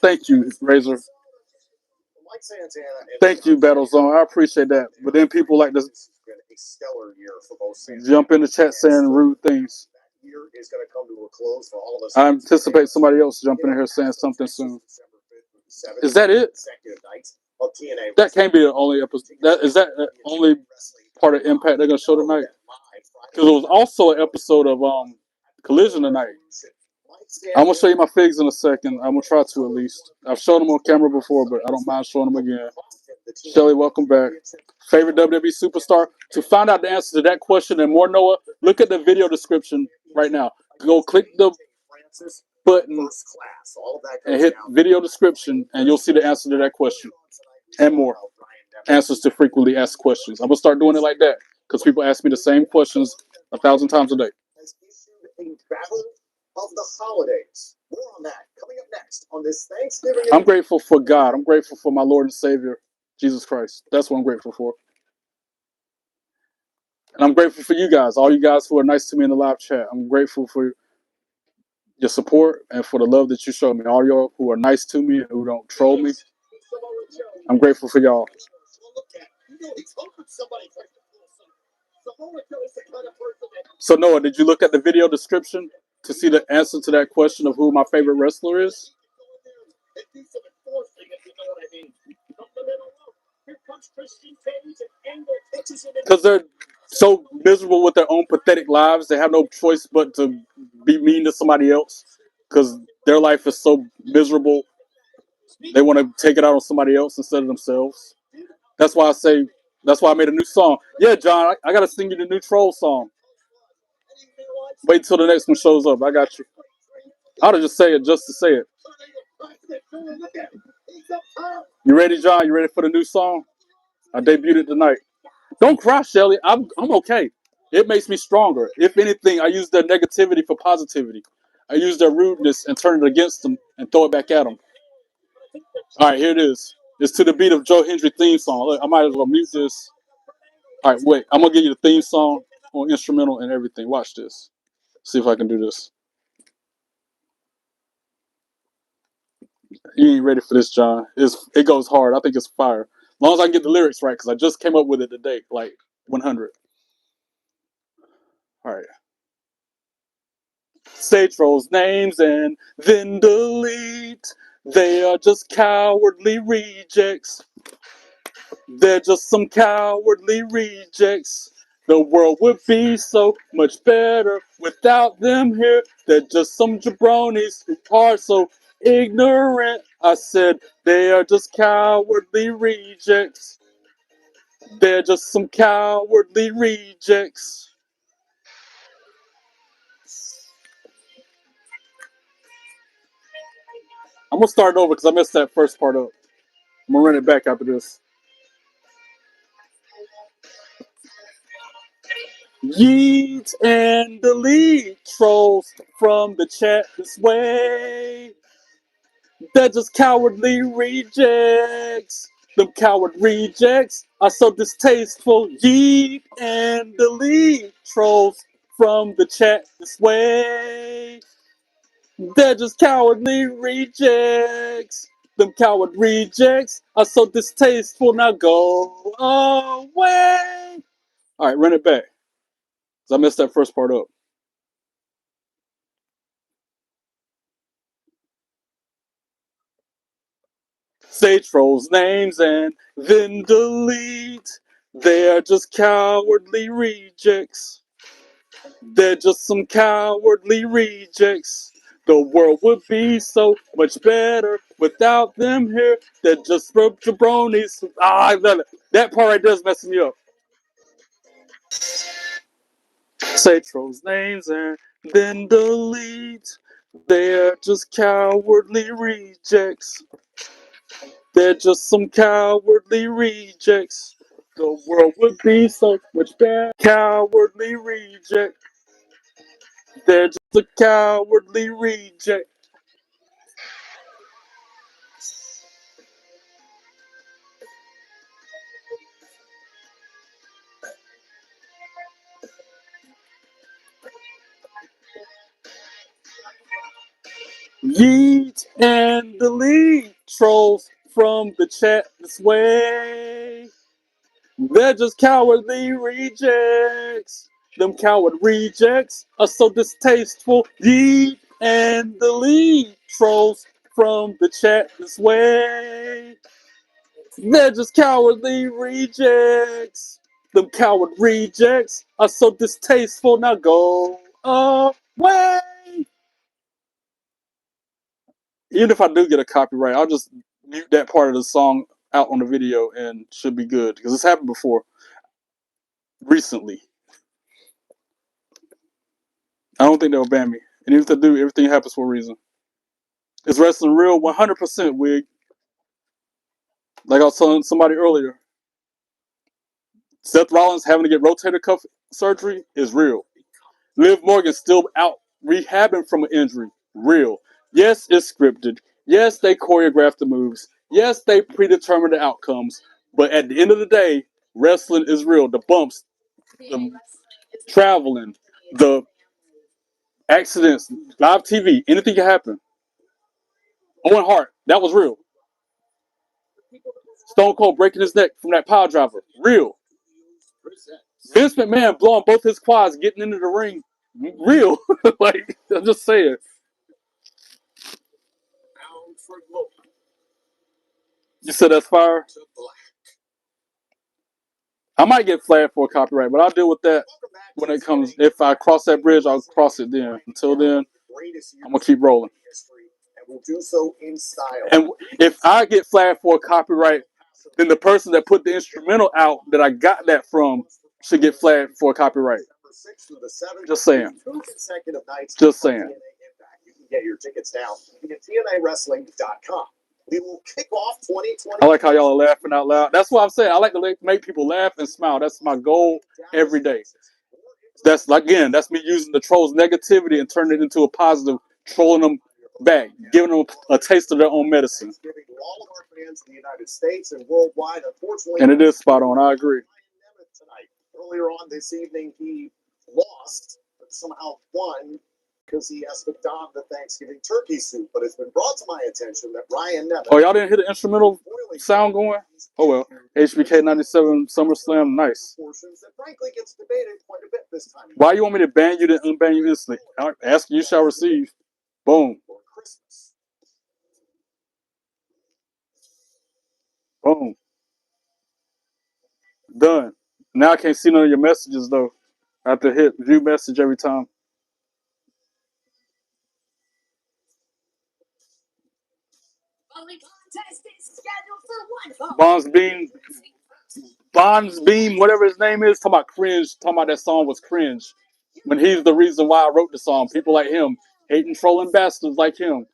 Speaker 1: Thank you, Razor. Thank you, Battlezone. I appreciate that. But then people like to jump in the chat saying rude things. I anticipate somebody else jumping in here saying something soon. Is that it? That can't be the only episode. Is that the only part of Impact they're gonna show tonight? Because it was also an episode of Collision tonight. I'm gonna show you my figs in a second. I'm gonna try to at least. I've shown them on camera before, but I don't mind showing them again. Shelly, welcome back. Favorite WWE superstar? To find out the answer to that question and more, Noah, look at the video description right now. Go click the button and hit video description, and you'll see the answer to that question and more. Answers to frequently asked questions. I'm gonna start doing it like that because people ask me the same questions 1,000 times a day. I'm grateful for God. I'm grateful for my Lord and Savior, Jesus Christ. That's what I'm grateful for. And I'm grateful for you guys, all you guys who are nice to me in the live chat. I'm grateful for your support and for the love that you show me. All y'all who are nice to me, who don't troll me. I'm grateful for y'all. So Noah, did you look at the video description to see the answer to that question of who my favorite wrestler is? Because they're so miserable with their own pathetic lives, they have no choice but to be mean to somebody else. Because their life is so miserable, they want to take it out on somebody else instead of themselves. That's why I made a new song. Yeah, John, I got to sing you the new troll song. Wait until the next one shows up. I got you. I'll just say it just to say it. You ready, John? You ready for the new song? I debuted it tonight. Don't cry, Shelly. I'm okay. It makes me stronger. If anything, I use their negativity for positivity. I use their rudeness and turn it against them and throw it back at them. All right, here it is. It's to the beat of Joe Hendry theme song. Look, I might as well mute this. All right, wait. I'm gonna give you the theme song on instrumental and everything. Watch this. See if I can do this. You ain't ready for this, John. It goes hard. I think it's fire. As long as I can get the lyrics right, because I just came up with it today, like 100. All right. Say trolls' names and then delete. They are just cowardly rejects. They're just some cowardly rejects. The world would be so much better without them here. They're just some jabronis who are so ignorant. I said they are just cowardly rejects. They're just some cowardly rejects. I'm gonna start it over because I messed that first part up. I'm gonna run it back after this. Yeet and delete trolls from the chat this way. They're just cowardly rejects. Them coward rejects are so distasteful. Yeet and delete trolls from the chat this way. They're just cowardly rejects. Them coward rejects are so distasteful. Now go away. All right, run it back. Because I messed that first part up. Say trolls' names and then delete. They're just cowardly rejects. They're just some cowardly rejects. The world would be so much better without them here. They're just jabronis. I love it. That part right there is messing me up. Say trolls' names and then delete. They're just cowardly rejects. They're just some cowardly rejects. The world would be so much better. Cowardly reject. They're just a cowardly reject. Yeet and delete trolls from the chat this way. They're just cowardly rejects. Them coward rejects are so distasteful. Yeet and delete trolls from the chat this way. They're just cowardly rejects. Them coward rejects are so distasteful. Now go away. Even if I do get a copyright, I'll just mute that part of the song out on the video and should be good because it's happened before recently. I don't think they'll ban me. And even if they do, everything happens for a reason. Is wrestling real? 100% wig. Like I was telling somebody earlier, Seth Rollins having to get rotator cuff surgery is real. Liv Morgan still out rehabbing from an injury. Real. Yes, it's scripted. Yes, they choreograph the moves. Yes, they predetermine the outcomes. But at the end of the day, wrestling is real. The bumps, the traveling, the accidents, live TV, anything can happen. Owen Hart, that was real. Stone Cold breaking his neck from that power driver, real. Vince McMahon blowing both his quads, getting into the ring, real. Like, I'm just saying. You said that's fire? I might get flagged for a copyright, but I'll deal with that when it comes. If I cross that bridge, I'll cross it then. Until then, I'm going to keep rolling. And if I get flagged for a copyright, then the person that put the instrumental out that I got that from should get flagged for a copyright. Just saying. Just saying. You can get your tickets now at TNAWrestling.com. We will kick off 2020. I like how y'all are laughing out loud. That's what I'm saying. I like to make people laugh and smile. That's my goal every day. That's again, that's me using the trolls' negativity and turning it into a positive, trolling them back, giving them a taste of their own medicine. All of our fans in the United States and worldwide, unfortunately, and it is spot on. I agree. Earlier on this evening, he lost, but somehow won because he has to don the Thanksgiving turkey suit. But it's been brought to my attention that Ryan Neville. Oh, y'all didn't hear the instrumental sound going? Oh well. HBK 97 SummerSlam, nice. That frankly gets debated quite a bit this time. Why you want me to ban you to unban you instantly? Ask, you shall receive. Boom. Boom. Done. Now I can't see none of your messages though. I have to hit view message every time. Bonds Beam, whatever his name is, talking about cringe, talking about that song was cringe. When he's the reason why I wrote the song. People like him, hating, trolling bastards like him.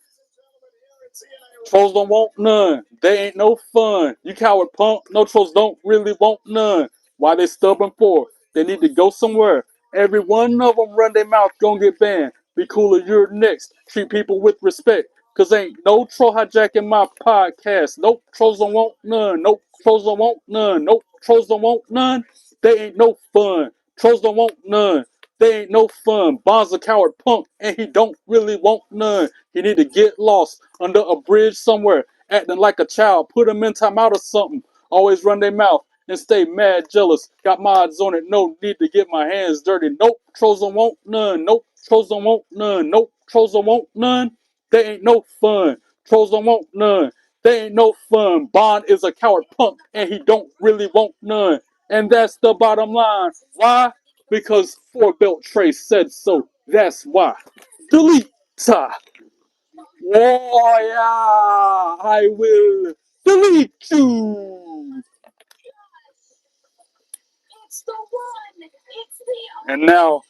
Speaker 1: Trolls don't want none. They ain't no fun. You coward punk. No trolls don't really want none. Why they stubborn for? They need to go somewhere. Every one of them run their mouth gonna get banned. Be cooler, you're next. Treat people with respect. Cause ain't no troll hijacking my podcast. Nope, trolls don't want none. Nope, trolls don't want none. Nope, trolls don't want none. They ain't no fun. Trolls don't want none. They ain't no fun. Bond's a coward punk, and he don't really want none. He need to get lost under a bridge somewhere, acting like a child. Put him in timeout or something. Always run their mouth and stay mad jealous. Got mods on it, no need to get my hands dirty. Nope, trolls don't want none. Nope, trolls don't want none. Nope, trolls don't want none. They ain't no fun. Trolls don't want none. They ain't no fun. Bond is a coward punk, and he don't really want none. And that's the bottom line. Why? Because Four Belt Trace said so. That's why. Delete. Warrior, I will delete you. And now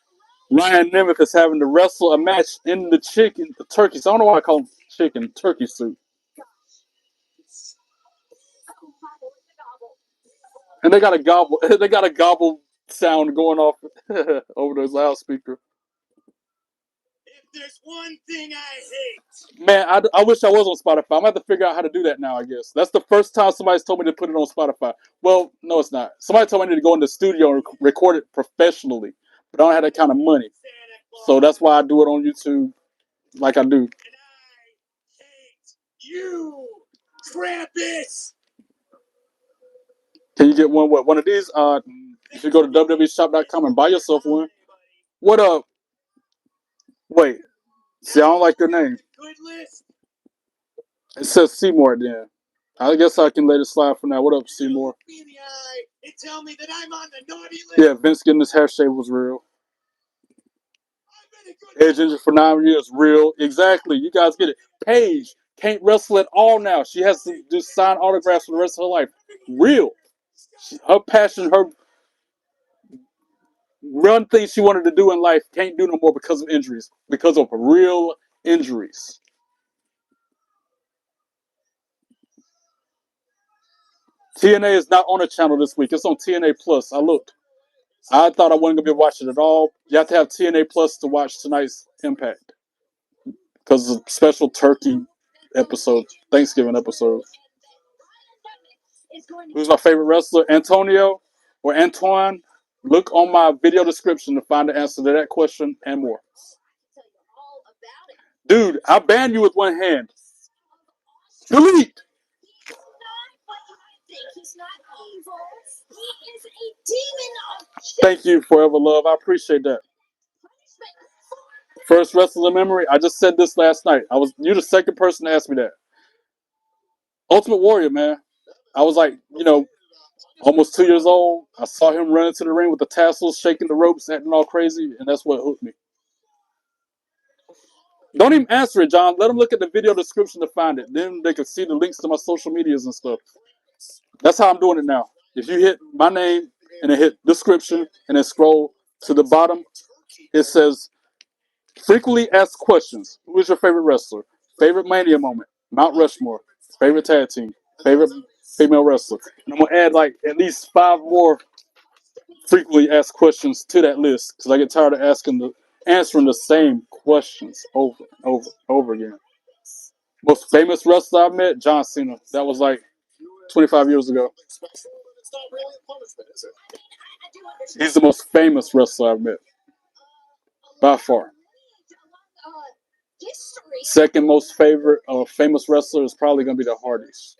Speaker 1: Ryan Nemeth is having to wrestle a match in the turkey. So I don't know why I call him chicken turkey suit. And they got a gobble. They got a gobble sound going off over the loudspeaker.
Speaker 2: If there's one thing I hate.
Speaker 1: Man, I wish I was on Spotify. I'm gonna have to figure out how to do that now, I guess. That's the first time somebody's told me to put it on Spotify. Well, no, it's not. Somebody told me I need to go in the studio and record it professionally. But I don't have that kind of money. So that's why I do it on YouTube like I do.
Speaker 2: And I hate you, Krampus!
Speaker 1: Can you get one of these? You should go to www.shop.com and buy yourself one. What up? Wait. See, I don't like your name. It says Seymour then. I guess I can let it slide for now. What up, Seymour?
Speaker 2: Tell me that I'm on the naughty list.
Speaker 1: Yeah, Vince getting his hair shaved was real. Edge injured for 9 years, real. Exactly. You guys get it. Paige can't wrestle at all now. She has to just sign autographs for the rest of her life. Real. Her passion, her run things she wanted to do in life can't do no more because of injuries. Because of real injuries. TNA is not on the channel this week. It's on TNA Plus. I looked. I thought I wasn't going to be watching it at all. You have to have TNA Plus to watch tonight's Impact. Because of special turkey episode, Thanksgiving episode. Who's my favorite wrestler? Antonio or Antoine? Look on my video description to find the answer to that question and more. Dude, I banned you with one hand. Delete! Thank you, Forever Love. I appreciate that. First wrestler memory. I just said this last night. You're the second person to ask me that. Ultimate Warrior, man. I was like, almost 2 years old. I saw him run into the ring with the tassels, shaking the ropes, acting all crazy, and that's what hooked me. Don't even answer it, John. Let them look at the video description to find it. Then they can see the links to my social medias and stuff. That's how I'm doing it now. If you hit my name and then hit description and then scroll to the bottom, it says frequently asked questions. Who is your favorite wrestler? Favorite Mania moment? Mount Rushmore. Favorite tag team? Favorite female wrestler? And I'm gonna add like at least 5 more frequently asked questions to that list because I get tired of answering the same questions over and over and over again. Most famous wrestler I met, John Cena. That was like 25 years ago. He's the most famous wrestler I've met. By far. Second most favorite famous wrestler is probably going to be the Hardys.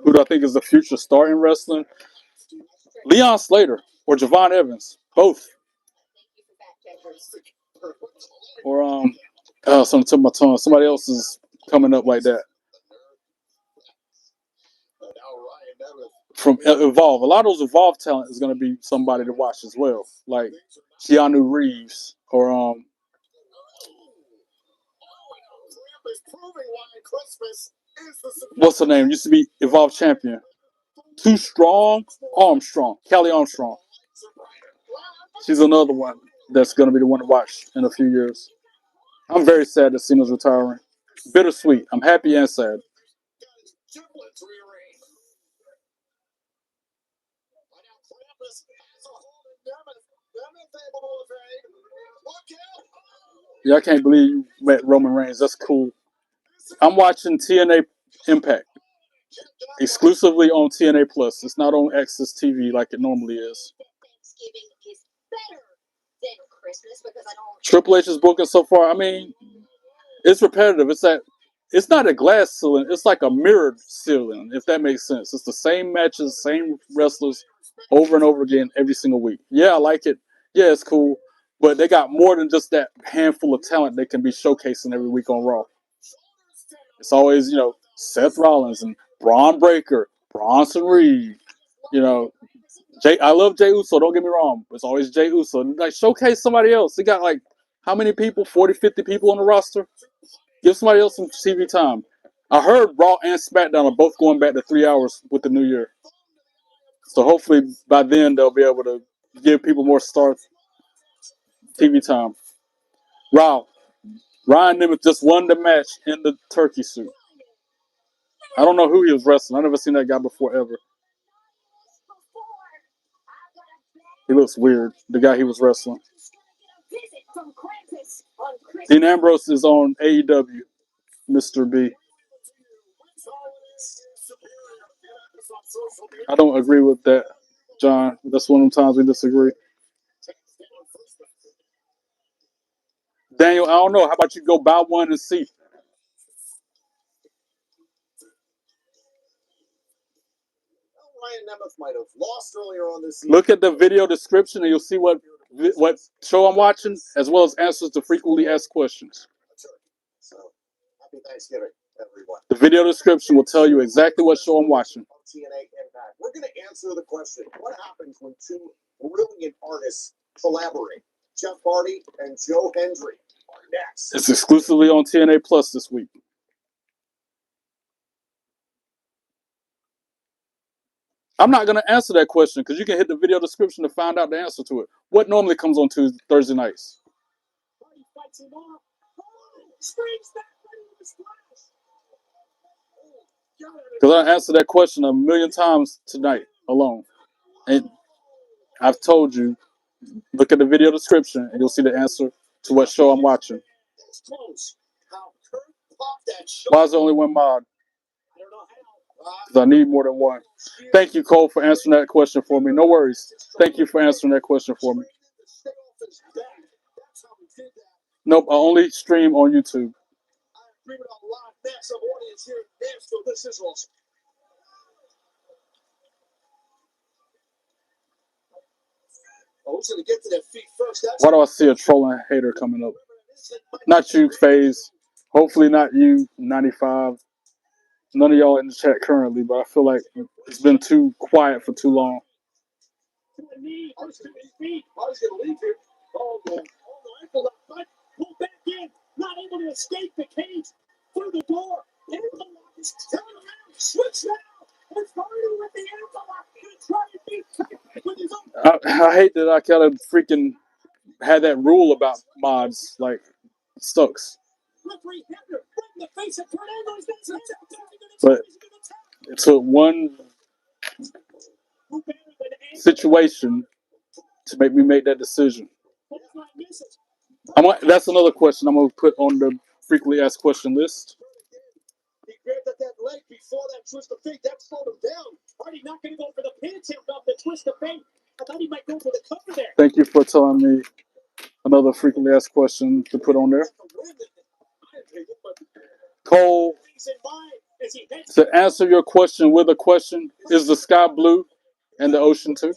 Speaker 1: Who do I think is the future star in wrestling? Leon Slater or Javon Evans. Both. Or something to my tongue. Somebody else is coming up like that. From Evolve. A lot of those Evolve talent is going to be somebody to watch as well. Like Keanu Reeves or what's her name? Used to be Evolve champion. Too Strong, Armstrong. Kelly Armstrong. She's another one that's going to be the one to watch in a few years. I'm very sad that Cena's retiring. Bittersweet. I'm happy and sad. Yeah, I can't believe you met Roman Reigns. That's cool. I'm watching TNA Impact exclusively on TNA Plus. It's not on Access TV like it normally is. Triple H's booking so far. I mean, it's repetitive. It's not a glass ceiling. It's like a mirrored ceiling, if that makes sense. It's the same matches, same wrestlers, over and over again every single week. Yeah, I like it. Yeah, it's cool. But they got more than just that handful of talent they can be showcasing every week on Raw. It's always, Seth Rollins and Braun Breaker, Bronson Reed. I love Jey Uso, don't get me wrong. It's always Jey Uso. Like, showcase somebody else. They got, like, how many people? 40, 50 people on the roster? Give somebody else some TV time. I heard Raw and SmackDown are both going back to 3 hours with the new year. So hopefully by then they'll be able to give people more star TV time. Wow. Ryan Nemeth just won the match in the turkey suit. I don't know who he was wrestling. I've never seen that guy before ever. He looks weird, the guy he was wrestling. Dean Ambrose is on AEW, Mr. B. I don't agree with that, John. That's one of the times we disagree. Daniel, I don't know. How about you go buy one and see?
Speaker 2: Ryan Nemeth might have lost earlier on this season.
Speaker 1: Look at the video description and you'll see what show I'm watching, as well as answers to frequently asked questions.
Speaker 2: So, happy Thanksgiving, everyone.
Speaker 1: The video description will tell you exactly what show I'm watching.
Speaker 2: TNA Impact. We're going to answer the question, what happens when two brilliant artists collaborate? Jeff Hardy and Joe Hendry are next.
Speaker 1: It's exclusively on TNA Plus this week. I'm not going to answer that question because you can hit the video description to find out the answer to it. What normally comes on Thursday nights? Because I answered that question a million times tonight alone. And I've told you, look at the video description and you'll see the answer to what show I'm watching. Why is there only one mod? Because I need more than one. Thank you, Cole, for answering that question for me. No worries. Thank you for answering that question for me. Nope, I only stream on YouTube. Why do I see a trolling hater coming up? Not you, FaZe. Hopefully not you, 95. None of y'all in the chat currently, but I feel like it's been too quiet for too long.
Speaker 2: Not able to escape the cage through the door. Turn around, switch now, and starting with the
Speaker 1: I hate that I kind of freaking had that rule about mods. Like, it sucks. But it took one situation to make me make that decision. That's another question I'm going to put on the frequently asked question list.
Speaker 2: He grabbed at that leg before that twist of fate. That slowed him down. Hardy not going to go for the pin attempt off the twist of fate. I thought he might go for the cover there.
Speaker 1: Thank you for telling me another frequently asked question to put on there. Cole, to answer your question with a question, is the sky blue and the ocean too?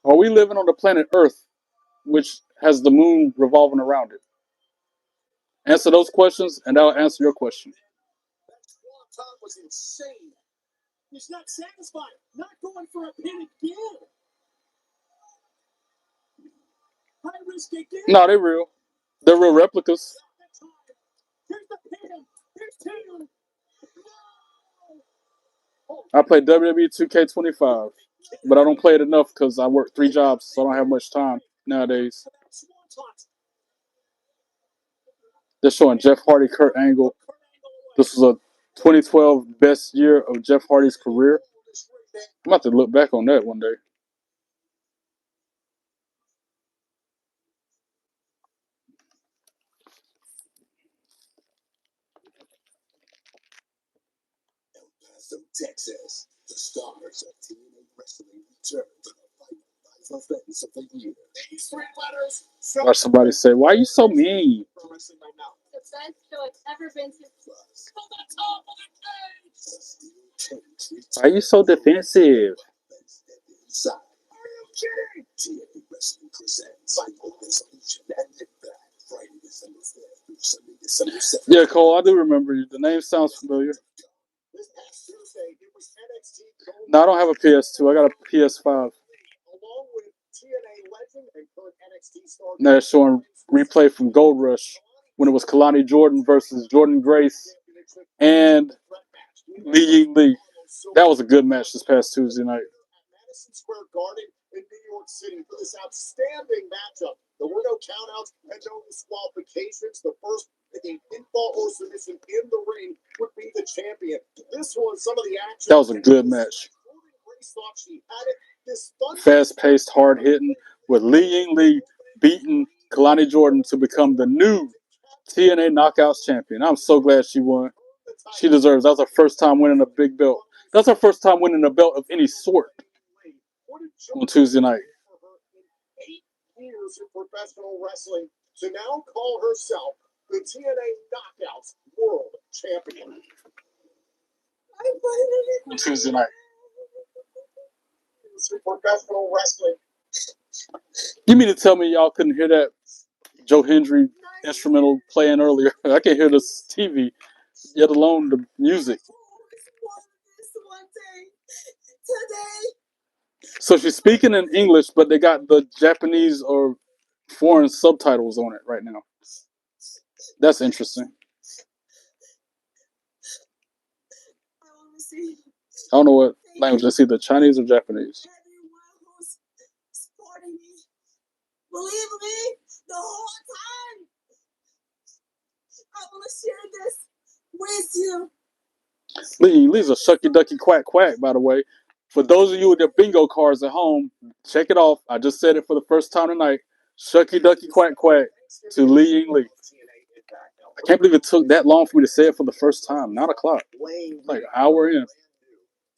Speaker 1: Are we living on the planet Earth, which has the moon revolving around it? Answer those questions, and I'll answer your question.
Speaker 2: That was insane. He's not satisfied. Not going for a pin again. High risk again.
Speaker 1: No, they're real. They're real replicas.
Speaker 2: Here's the pin. Here's two.
Speaker 1: I play WWE 2K25. but I don't play it enough because I work 3 jobs, so I don't have much time nowadays. They're showing Jeff Hardy, Kurt Angle. This was a 2012 best year of Jeff Hardy's career. I'm about to look back on that one day.
Speaker 2: Texas, the stars of TNA wrestling return to the final events of the year. These 3 letters.
Speaker 1: Watch somebody say, "Why are you so mean?"
Speaker 2: The best show I've ever been to. Plus, from the top of the cage.
Speaker 1: Why are you so defensive?
Speaker 2: Are you kidding? TNA Wrestling presents Final Resolution and Impact Friday, December 5th through Sunday, December 7th.
Speaker 1: Yeah, Cole, I do remember you. The name sounds familiar.
Speaker 2: This past Tuesday, it was NXT.
Speaker 1: No, I don't have a PS2. I got a PS5.
Speaker 2: Along with TNA legend and current NXT star.
Speaker 1: Now they're showing replay from Gold Rush when it was Kalani Jordan versus Jordan Grace and Lee Ying Lee. That was a good match this past Tuesday night.
Speaker 2: Madison Square Garden in New York City for this outstanding matchup. There were no countouts and no disqualifications. The first picking pinfall or submission in the ring would be the champion. This was some of the action.
Speaker 1: That was a good match. Fast-paced, hard-hitting, with Lee Ying Lee beating Kalani Jordan to become the new TNA Knockouts champion. I'm so glad she won. She deserves. That was her first time winning a big belt. That's her first time winning a belt of any sort on Tuesday night.
Speaker 2: 8 years in professional wrestling to now call herself the TNA Knockouts World Champion.
Speaker 1: On Tuesday night.
Speaker 2: Professional wrestling.
Speaker 1: You mean to tell me y'all couldn't hear that Joe Hendry instrumental playing earlier? I can hear this TV, yet alone the music. So she's speaking in English, but they got the Japanese or foreign subtitles on it right now. That's interesting. I don't know what language. It's either Chinese or Japanese.
Speaker 3: Believe me, the whole time. I want to share this with you.
Speaker 1: Lee's a shucky ducky quack quack, by the way. For those of you with their bingo cards at home, check it off. I just said it for the first time tonight. Shucky ducky quack quack to Lee Ying Lee. I can't believe it took that long for me to say it for the first time. 9 o'clock. Like an hour in.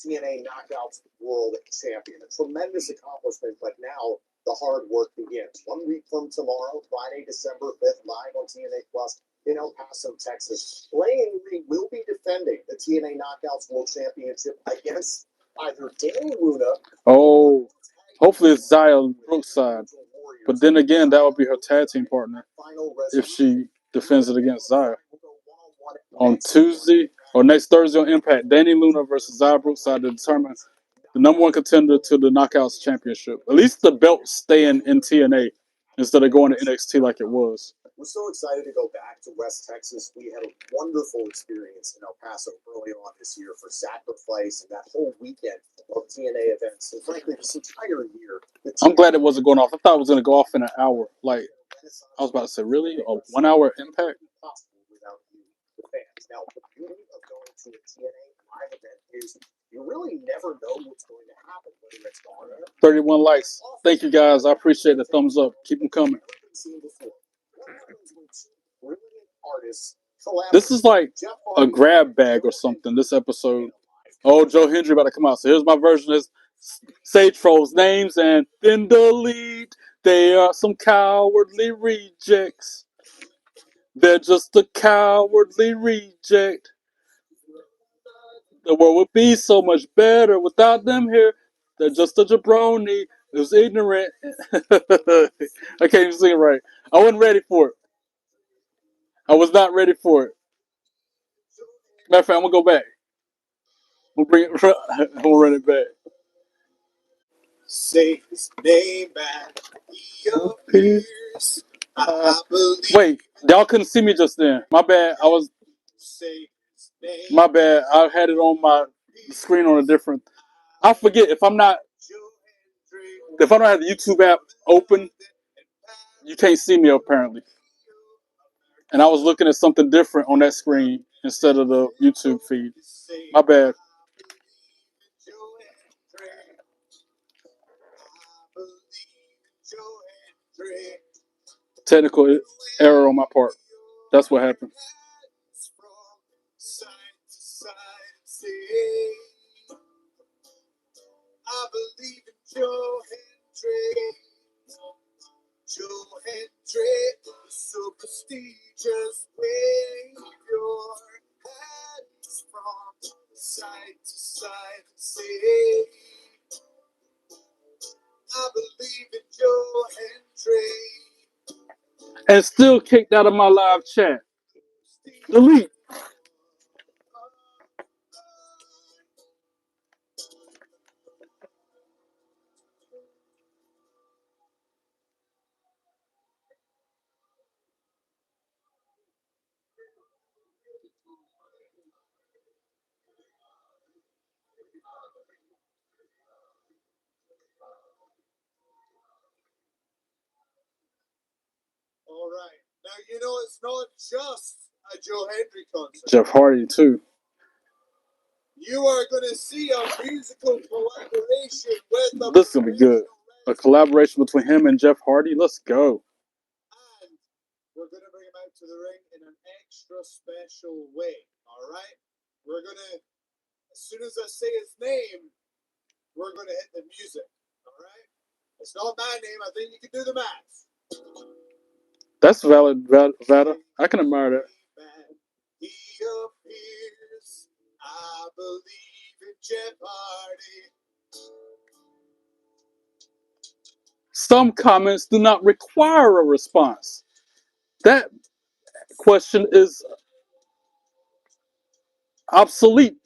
Speaker 2: TNA Knockouts World Champion. A tremendous accomplishment, but now the hard work begins. 1 week from tomorrow, Friday, December 5th, live on TNA Plus in El Paso, Texas. Laying Lee will be defending the TNA Knockouts World Championship against either Danny Luna.
Speaker 1: Oh, hopefully it's Zaya Brookside. But then again, that would be her tag team partner if she defends it against Zaya. On Tuesday, or next Thursday on Impact, Danny Luna versus Zaya Brookside to determine the number 1 contender to the Knockouts Championship. At least the belt staying in TNA instead of going to NXT like it was.
Speaker 2: We're so excited to go back to West Texas. We had a wonderful experience in El Paso early on this year for Sacrifice and that whole weekend of TNA events. And frankly, this entire year.
Speaker 1: I'm glad it wasn't going off. I thought it was going to go off in an hour. Like, I was about to say, really? A 1 hour Impact?
Speaker 2: Without you, the fans. Now, the beauty of going to a TNA live event is you really never know what's going to happen, whether it's on air.
Speaker 1: 31 likes. Thank you, guys. I appreciate the thumbs up. Keep them coming. This is like a grab bag or something, this episode. Oh, Joe Hendry about to come out. So here's my version of Sage Trolls names and then delete. They are some cowardly rejects. They're just a cowardly reject. The world would be so much better without them here. They're just a jabroni who's ignorant. I can't even sing it right. I wasn't ready for it. I was not ready for it. Matter of fact, I'm gonna go back. I'm gonna run it back.
Speaker 2: Say his name back. He appears. I believe.
Speaker 1: Wait, y'all couldn't see me just then. My bad. My bad. I had it on my screen on a different. I forget if I'm not if I don't have the YouTube app open, you can't see me apparently. And I was looking at something different on that screen instead of the YouTube feed. My bad. Technical error on my part. That's what happened.
Speaker 2: I believe in Joe Hendry. Joe Hendry, so prestigious. Wave your hands from side to side and say, I believe in Joe Hendry.
Speaker 1: And still kicked out of my live chat. Delete.
Speaker 2: All right. Now, you know, it's not just a Joe Hendry concert.
Speaker 1: Jeff Hardy, too.
Speaker 2: You are going to see a musical collaboration with the
Speaker 1: This is going to be good. A collaboration between him and Jeff Hardy. Let's go.
Speaker 2: And we're going to bring him out to the ring in an extra special way. All right? We're going to, as soon as I say his name, we're going to hit the music. All right? It's not my name. I think you can do the math.
Speaker 1: That's valid, Vada. I can admire that.
Speaker 2: He appears. I believe in Jeff Hardy.
Speaker 1: Some comments do not require a response. That question is obsolete.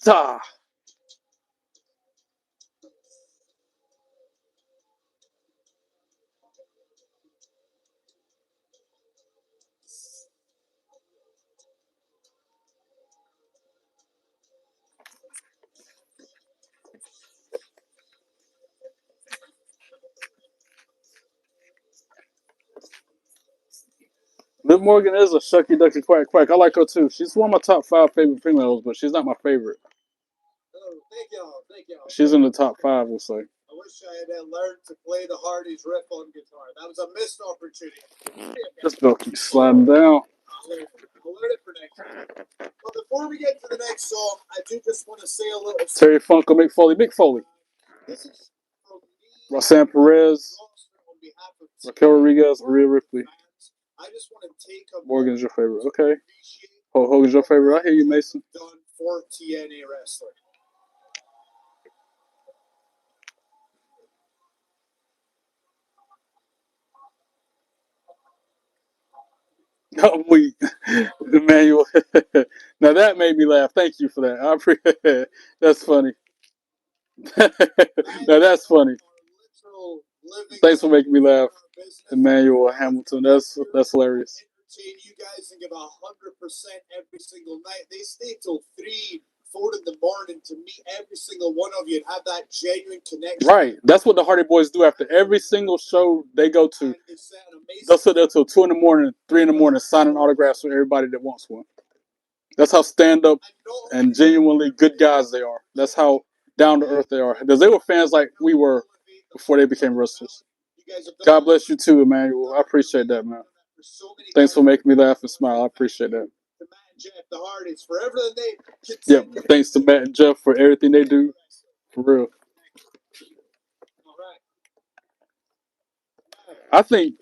Speaker 1: Liv Morgan is a shucky ducky quack quack. I like her too. She's one of my top 5 favorite females, but she's not my favorite.
Speaker 2: Oh, thank y'all.
Speaker 1: She's in the top 5, we'll say.
Speaker 2: I wish I had learned to play the Hardys riff on guitar. That was a missed opportunity.
Speaker 1: This belt keeps sliding down.
Speaker 2: I'll learn it for next time. But before we get to the next song, I do just want to say a little.
Speaker 1: Terry Funk or Mick Foley. Mick Foley.
Speaker 2: This is from me.
Speaker 1: Roxanne Perez.
Speaker 2: On behalf of
Speaker 1: Raquel Rodriguez. Rhea Ripley.
Speaker 2: I just want to take a
Speaker 1: Morgan's your favorite. Okay. Hogan's your favorite. I hear you, Mason.
Speaker 2: Done for TNA wrestling.
Speaker 1: I'm weak. Emmanuel. Now that made me laugh. Thank you for that. I appreciate it. That's funny. Now that's funny. Thanks for making me laugh. Emmanuel Hamilton. That's hilarious.
Speaker 2: You guys and give 100% every single night. They stay till 3, 4 in the morning to meet every single one of you and have that genuine connection.
Speaker 1: Right. That's what the Hardy Boys do after every single show they go to. They'll sit there till 2 in the morning, 3 in the morning, signing autographs for everybody that wants one. That's how stand-up and genuinely good guys they are. That's how down-to-earth they are. Because they were fans like we were before they became wrestlers. God bless you too, Emmanuel. I appreciate that, man. Thanks for making me laugh and smile. I appreciate that. Yep. Thanks to Matt and Jeff for everything they do. For real. I think,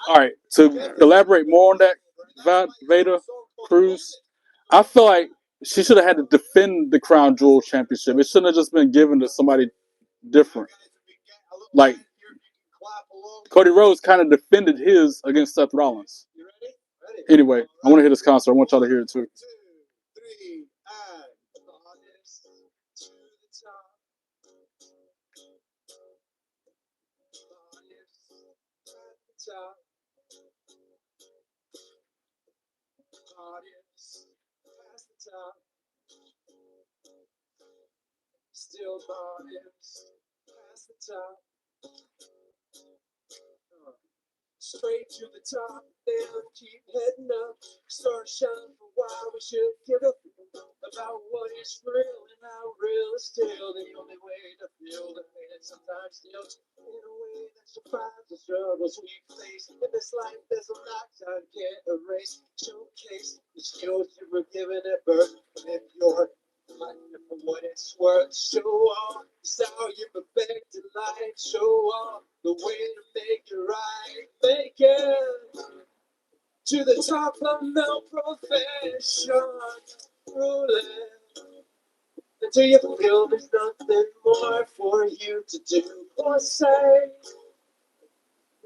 Speaker 1: all right, to elaborate more on that, Veda Cruz, I feel like she should have had to defend the Crown Jewel Championship. It shouldn't have just been given to somebody different. Like, Cody Rhodes kind of defended his against Seth Rollins. Anyway, I want to hear this concert. I want y'all to hear it too.
Speaker 2: Still bodies past the top.
Speaker 3: Straight to the top, then keep heading up. Start shining for a while, we should give a about what is real and how real is still the only way to feel the pain that sometimes feels in a way that surprises the struggles we face. In this life, there's a lot time can't erase. Showcase the skills you were given at birth. And if you're fighting for what it's worth, show off just how you perfected life. Show off the way to make it right. Make it to the top of the profession. Rolling until you feel there's nothing more for you to do or say.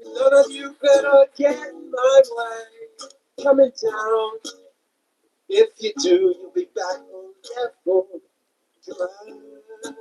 Speaker 3: None of you better get in my way. Coming down. If you do, you'll be back on level ground.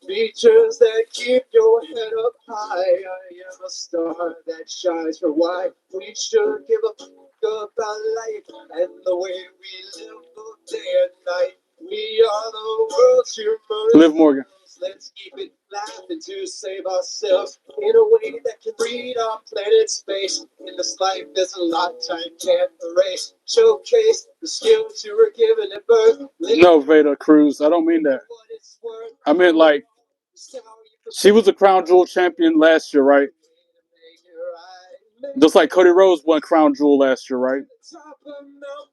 Speaker 3: Features that keep your head up high. I am a star that shines for why we should give a fuck about life and the way we live both day and night. We are the world's humorous.
Speaker 1: Liv Morgan.
Speaker 3: Let's keep it laughing to save ourselves in a way that can read our planet's space. In this life, there's a lot time can't erase. Showcase the skills you were given at birth.
Speaker 1: No, Veda Cruz. I don't mean that. I meant like she was a Crown Jewel champion last year, right? Just like Cody Rhodes won Crown Jewel last year, right?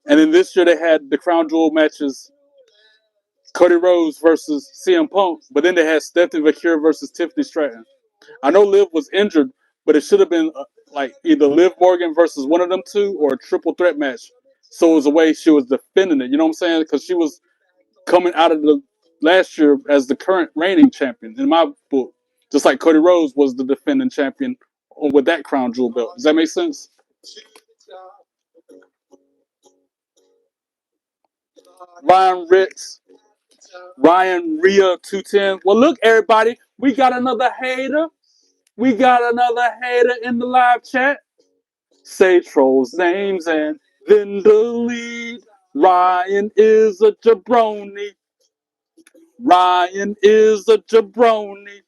Speaker 1: And then this year they had the Crown Jewel matches. Cody Rhodes versus CM Punk, but then they had Stephanie Vaquer versus Tiffany Stratton. I know Liv was injured, but it should have been like either Liv Morgan versus one of them two or a triple threat match. So it was a way she was defending it. You know what I'm saying? Because she was coming out of the last year as the current reigning champion in my book. Just like Cody Rhodes was the defending champion with that Crown Jewel belt. Does that make sense? Ryan Ricks. Ryan Rhea 210. Well, look, everybody, we got another hater. We got another hater in the live chat. Say trolls' names and then delete. Ryan is a jabroni. Ryan is a jabroni.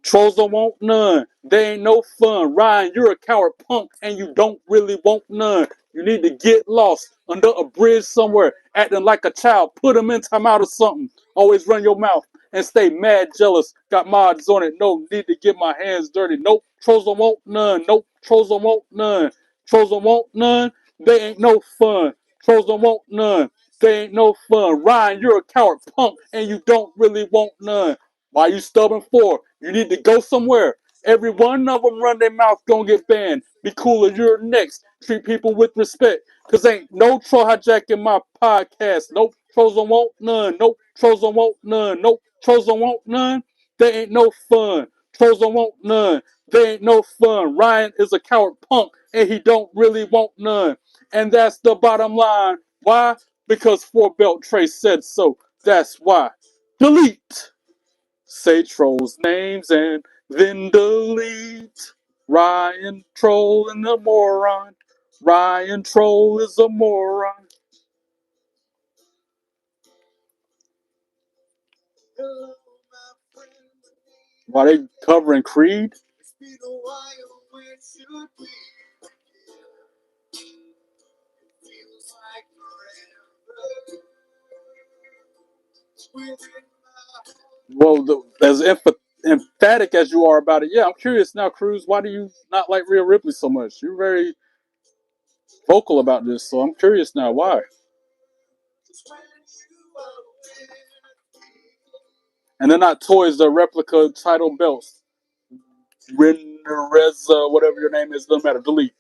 Speaker 1: Trolls don't want none. They ain't no fun. Ryan, you're a coward punk and you don't really want none. You need to get lost under a bridge somewhere, acting like a child. Put them in timeout or something. Always run your mouth and stay mad jealous. Got mods on it. No need to get my hands dirty. Nope. Trolls don't want none. Nope. Trolls don't want none. Trolls don't want none. They ain't no fun. Trolls don't want none. They ain't no fun. Ryan, you're a coward punk and you don't really want none. Why you stubborn for? You need to go somewhere. Every one of them run their mouth gonna get banned. Be cooler, you're next. Treat people with respect. Cause ain't no troll hijacking my podcast. Nope, trolls don't want none. Nope, trolls don't want none. Nope, trolls don't want none. They ain't no fun. Trolls don't want none. They ain't no fun. Ryan is a coward punk and he don't really want none. And that's the bottom line. Why? Because 4 Belt Trace said so. That's why. Delete. Say trolls' names and then delete. Ryan Troll and the moron. Ryan Troll is a moron. Why they covering Creed? Well, as emphatic as you are about it, yeah, I'm curious now, Cruz. Why do you not like Rhea Ripley so much? You're very vocal about this, so I'm curious now. Why? And they're not toys; they're replica title belts. Rennereza, whatever your name is, doesn't matter. Delete.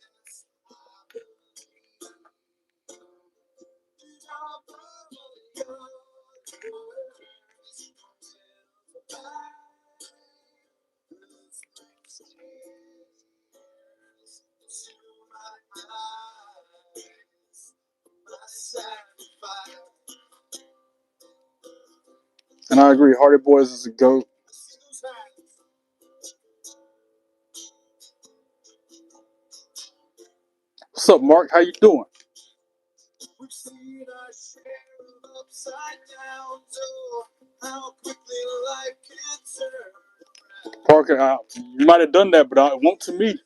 Speaker 1: And I agree, Hardy Boys is a goat. What's up, Mark? How you doing?
Speaker 3: how quickly life can turn.
Speaker 1: Parker, you might have done that, but it won't to me.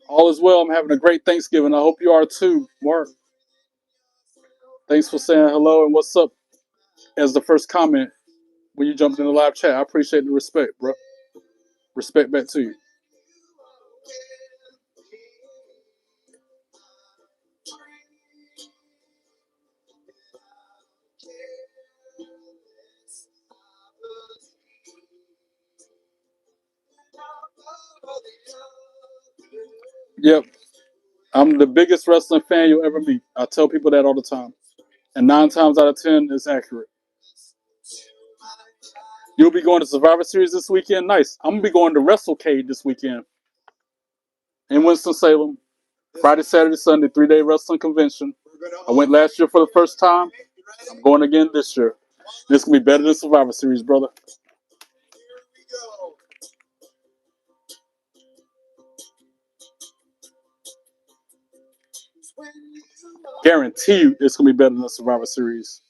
Speaker 1: All is well. I'm having a great Thanksgiving. I hope you are too, Mark. Thanks for saying hello and what's up as the first comment when you jumped in the live chat. I appreciate the respect, bro. Respect back to you. Yep. I'm the biggest wrestling fan you'll ever meet. I tell people that all the time. And 9 times out of 10, it's accurate. You'll be going to Survivor Series this weekend? Nice. I'm going to be going to WrestleCade this weekend in Winston-Salem. Friday, Saturday, Sunday, 3-day wrestling convention. I went last year for the first time. I'm going again this year. This can be better than Survivor Series, brother. Guarantee you it's going to be better than Survivor Series.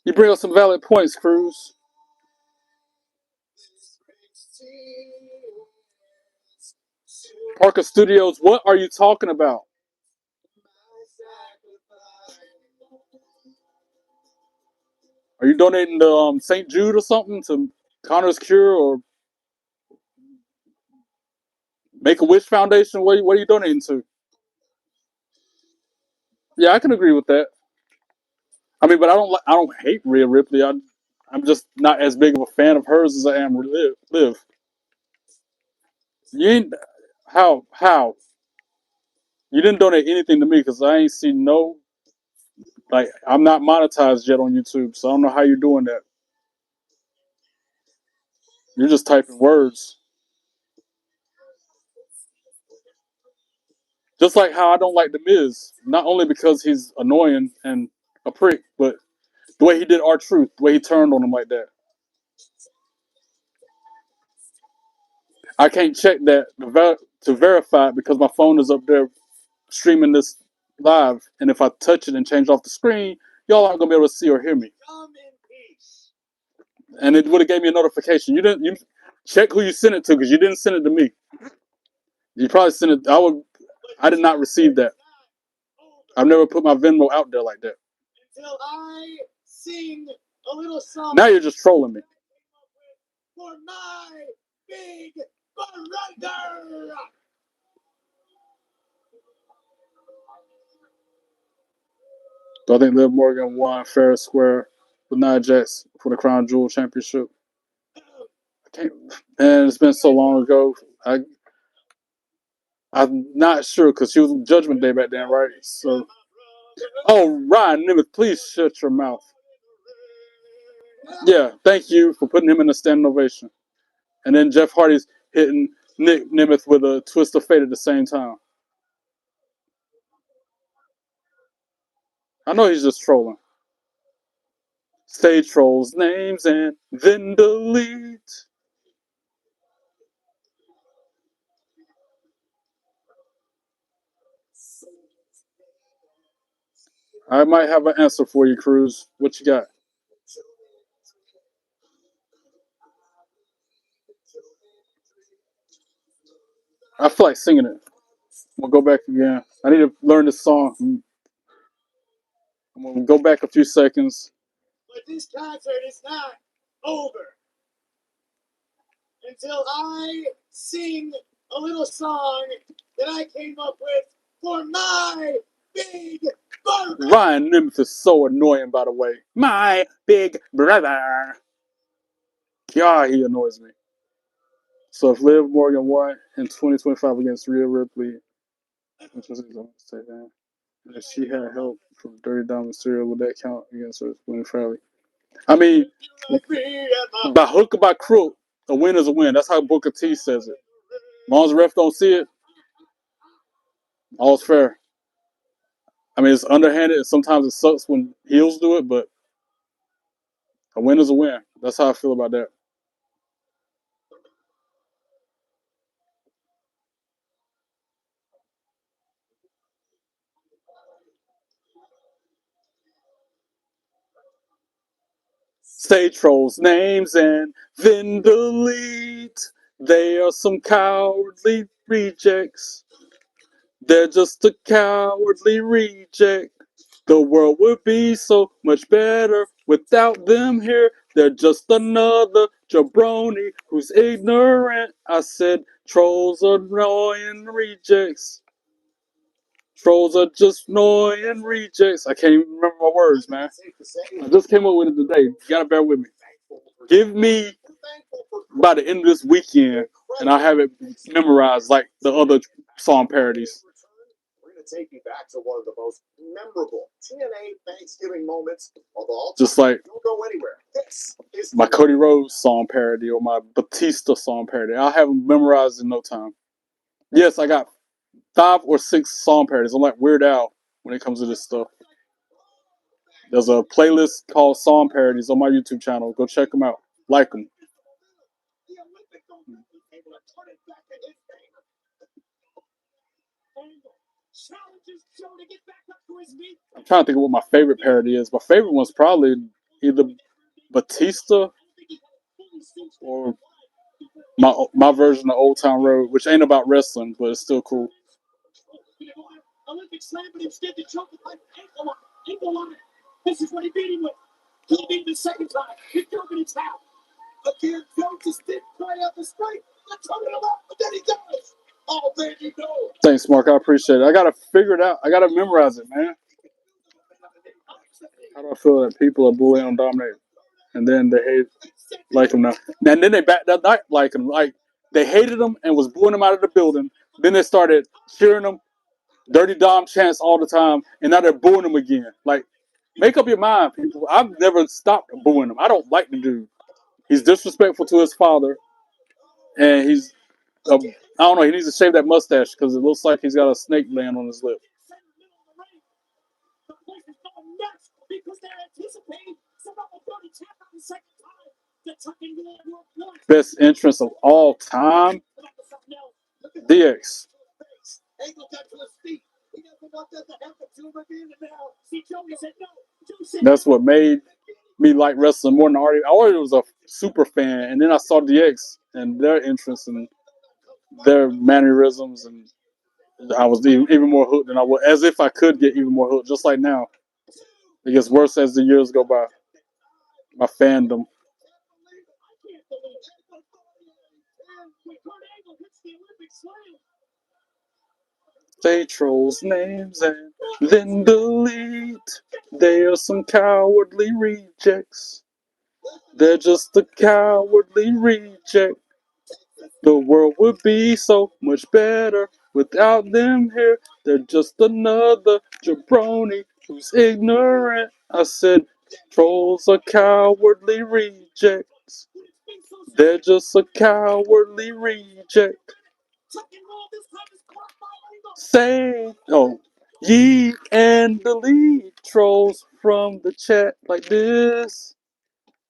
Speaker 1: You bring up some valid points, Cruz. Parker Studios, what are you talking about? Are you donating to St. Jude or something, to Connor's Cure or Make-A-Wish Foundation? What are you donating to? Yeah, I can agree with that. I mean, but I don't hate Rhea Ripley. I'm just not as big of a fan of hers as I am Liv. You ain't how you didn't donate anything to me because I ain't seen no, like, I'm not monetized yet on YouTube, so I don't know how you're doing that. You're just typing words. Just like how I don't like The Miz, not only because he's annoying and a prick, but the way he did R-Truth, the way he turned on him like that. I can't check that to verify it because my phone is up there streaming this live, and if I touch it and change off the screen, y'all aren't gonna be able to see or hear me. And it would have gave me a notification. You check who you sent it to because you didn't send it to me. You probably sent it. I did not receive that. I've never put my Venmo out there like that.
Speaker 3: Until I sing a little song.
Speaker 1: Now you're just trolling me.
Speaker 3: For my big brother.
Speaker 1: Do I think Liv Morgan won fair and square with Nia Jax for the Crown Jewel Championship? I can't. Man, it's been so long ago. I'm not sure because she was on Judgment Day back then, right? So, oh, Ryan Nemeth, please shut your mouth. Yeah, thank you for putting him in a standing ovation. And then Jeff Hardy's hitting Nick Nemeth with a twist of fate at the same time. I know he's just trolling. Stage trolls names and then delete. I might have an answer for you, Cruz. What you got? I feel like singing it. We'll go back again. I need to learn this song. I'm gonna go back a few seconds.
Speaker 3: But this concert is not over until I sing a little song that I came up with for my big brother.
Speaker 1: Ryan Nemeth is so annoying, by the way. My big brother. God, he annoys me. So if Liv Morgan won in 2025 against Rhea Ripley, which was and if she had help from Dirty Dom Mysterio, would that count against her winning fairly? I mean, by hook or by crook, a win is a win. That's how Booker T says it. As long as the ref don't see it, all's fair. I mean, it's underhanded. Sometimes it sucks when heels do it, but a win is a win. That's how I feel about that. Say trolls' names and then delete. They are some cowardly rejects. They're just a cowardly reject. The world would be so much better without them here. They're just another jabroni who's ignorant. I said trolls are annoying rejects. Trolls are just annoying rejects. I can't even remember my words, man. I just came up with it today. You gotta bear with me. Give me by the end of this weekend, and I have it memorized like the other song parodies.
Speaker 2: We're going to take you back to one of the most memorable TNA Thanksgiving moments of all time.
Speaker 1: Just like
Speaker 2: don't go anywhere. This is
Speaker 1: my Cody Rhodes song parody or my Batista song parody. I'll have them memorized in no time. Yes, I got 5 or 6 song parodies. I'm like Weird Al when it comes to this stuff. There's a playlist called Song Parodies on my YouTube channel. Go check them out. Like them. I'm trying to think of what my favorite parody is. My favorite one's probably either Batista or my version of Old Town Road, which ain't about wrestling, but it's still cool. This is what he beat him with. He beat him the second time. He threw him in his mouth. Again, Joe just didn't cry out the straight. Let's turn it up, but then he does. Oh, there you go. Thanks, Mark. I appreciate it. I gotta figure it out. I gotta memorize it, man. How do I feel that people are bullying on Dominate, and then they hate like him now? And then they that night like him. Like they hated him and was booing him out of the building. Then they started cheering him, Dirty Dom chants all the time, and now they're booing him again. Like, make up your mind, people. I've never stopped booing him. I don't like the dude. He's disrespectful to his father, and he's I don't know. He needs to shave that mustache because it looks like he's got a snake land on his lip. Best entrance of all time, DX. That's what made me like wrestling more than Artie. I already was a super fan, and then I saw DX and their entrance and their mannerisms, and I was even more hooked than I was, as if I could get even more hooked, just like now. It gets worse as the years go by. My fandom. Say trolls' names and then delete. They are some cowardly rejects. They're just a cowardly reject. The world would be so much better without them here. They're just another jabroni who's ignorant. I said, trolls are cowardly rejects. They're just a cowardly reject. Say, oh, ye and delete trolls from the chat like this.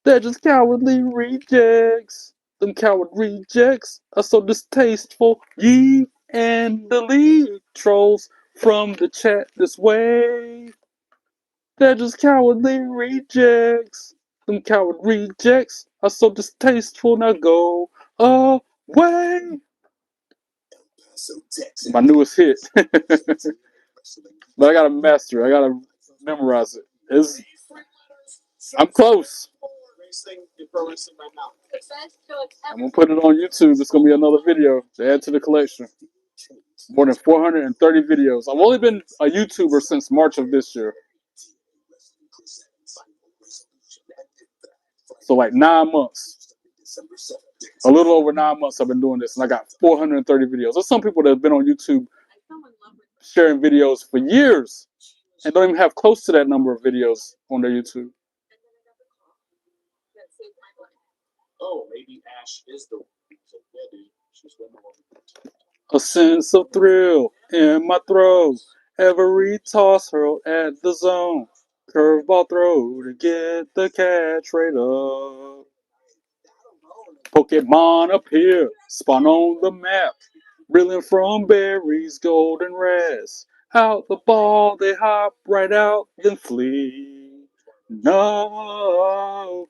Speaker 1: They're just cowardly rejects. Them coward rejects are so distasteful. Ye and delete trolls from the chat this way. They're just cowardly rejects. Them coward rejects are so distasteful. Now go away. My newest hit. But I gotta master it. I gotta memorize it. I'm close. I'm gonna put it on YouTube. It's gonna be another video to add to the collection. More than 430 videos. I've only been a YouTuber since March of this year. So like 9 months. A little over 9 months I've been doing this, and I got 430 videos. There's some people that have been on YouTube sharing videos for years and don't even have close to that number of videos on their YouTube. Oh, maybe Ash is the one. A sense of thrill in my throat Every toss hurled at the zone. Curveball throw to get the catch rate up. Pokemon appear, spawn on the map. Reeling from berries, golden raz. Out the ball, they hop right out, then flee. No,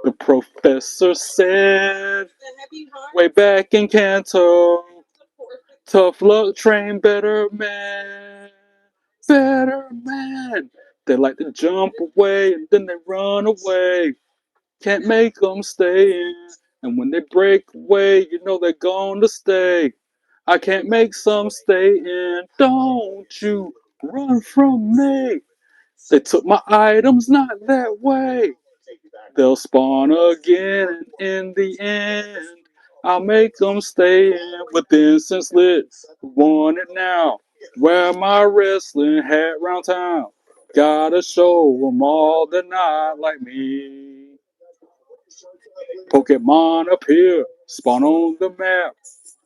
Speaker 1: the professor said, way back in Kanto. Tough luck, train better man. Better man. They like to jump away and then they run away. Can't make them stay in. And when they break away, you know they're going to stay. I can't make some stay in. Don't you run from me. They took my items, not that way. They'll spawn again, and in the end, I'll make them stay in with incense lit. Want it now? Wear my wrestling hat round town. Gotta show them all they're not like me. Pokemon appear, spawn on the map.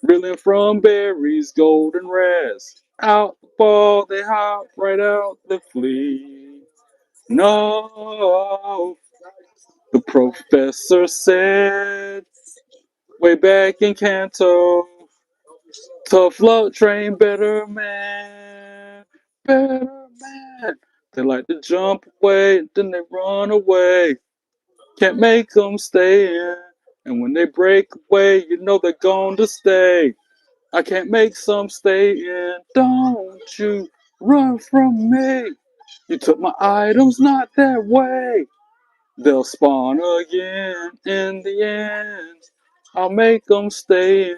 Speaker 1: Reeling from berries, golden raz. Out the ball, they hop right out the flee. No, the professor said, way back in Kanto. Tough luck, train better man. Better man. They like to jump away, then they run away. Can't make them stay in. And when they break away, you know they're going to stay. I can't make some stay in. Don't you run from me. You took my items, not that way. They'll spawn again in the end. I'll make them stay in.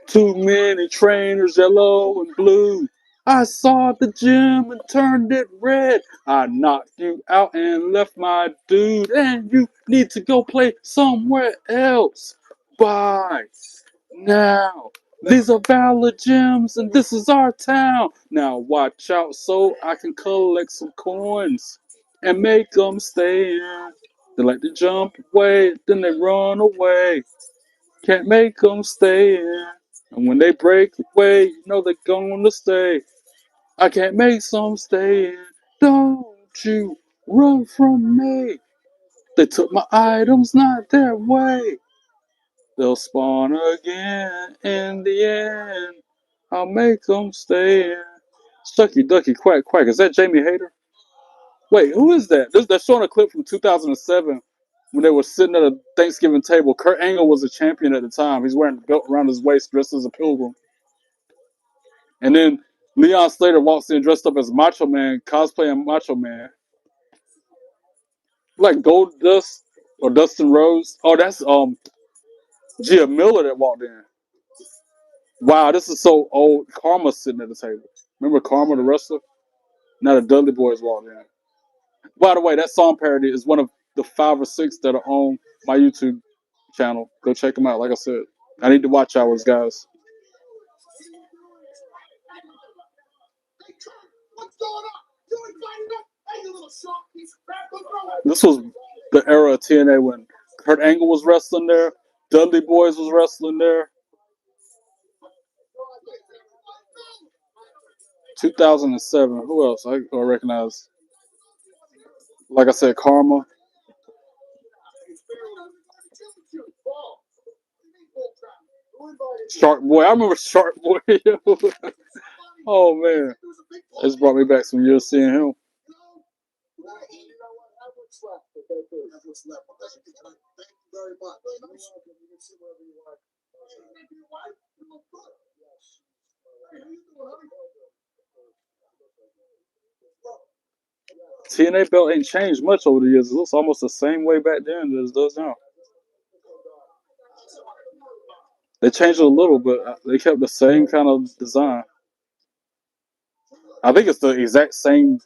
Speaker 1: Too many trainers, yellow and blue. I saw the gym and turned it red. I knocked you out and left my dude. And you need to go play somewhere else. Bye. Now, these are valid gems and this is our town. Now watch out so I can collect some coins and make them stay in. They like to jump away, then they run away. Can't make them stay in. And when they break away, you know they're gonna stay. I can't make some stay in. Don't you run from me. They took my items, not their way. They'll spawn again in the end. I'll make them stay in. Sucky Ducky Quack Quack. Is that Jamie Hayter? Wait, who is that? They're showing a clip from 2007 when they were sitting at a Thanksgiving table. Kurt Angle was a champion at the time. He's wearing a belt around his waist, dressed as a pilgrim. And then Leon Slater walks in dressed up as Macho Man, cosplaying Macho Man. Like Gold Dust or Dustin Rose. Oh, that's Gia Miller that walked in. Wow, this is so old. Karma's sitting at the table. Remember Karma, the wrestler? Now the Dudley Boys walked in. By the way, that song parody is one of the 5 or 6 that are on my YouTube channel. Go check them out. Like I said, I need to watch ours, guys. This was the era of TNA when Kurt Angle was wrestling there, Dudley Boys was wrestling there. 2007. Who else I recognize? Like I said, Karma. Shark Boy. I remember Shark Boy. Oh man, it's brought me back some years seeing him. TNA belt ain't changed much over the years. It looks almost the same way back then as it does now. They changed it a little, but they kept the same kind of design. I think it's the exact same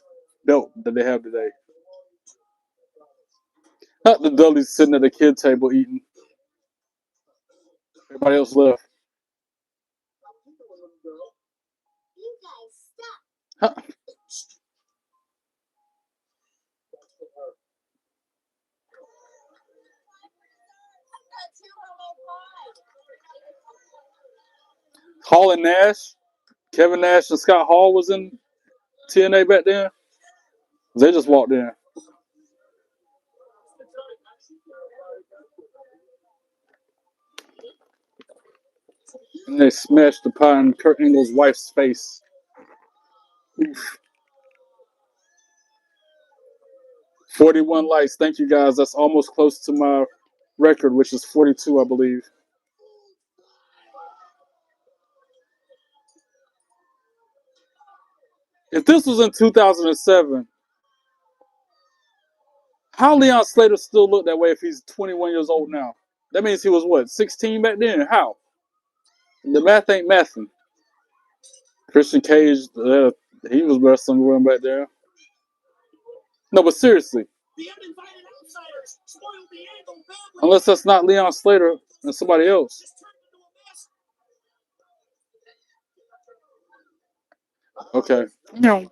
Speaker 1: belt that they have today. Not the Dudleys sitting at the kid table eating. Everybody else left. Huh. Hall and Nash Kevin Nash and Scott Hall was in TNA back then. They just walked in. And they smashed the pie in Kurt Angle's wife's face. Oof. 41 likes. Thank you guys. That's almost close to my record, which is 42, I believe. If this was in 2007, how Leon Slater still look that way if he's 21 years old now? That means he was what, 16 back then? How? The math ain't mathing. Christian Cage, he was wrestling with him back there. No, but seriously. Unless that's not Leon Slater and somebody else. Okay. No.
Speaker 2: Around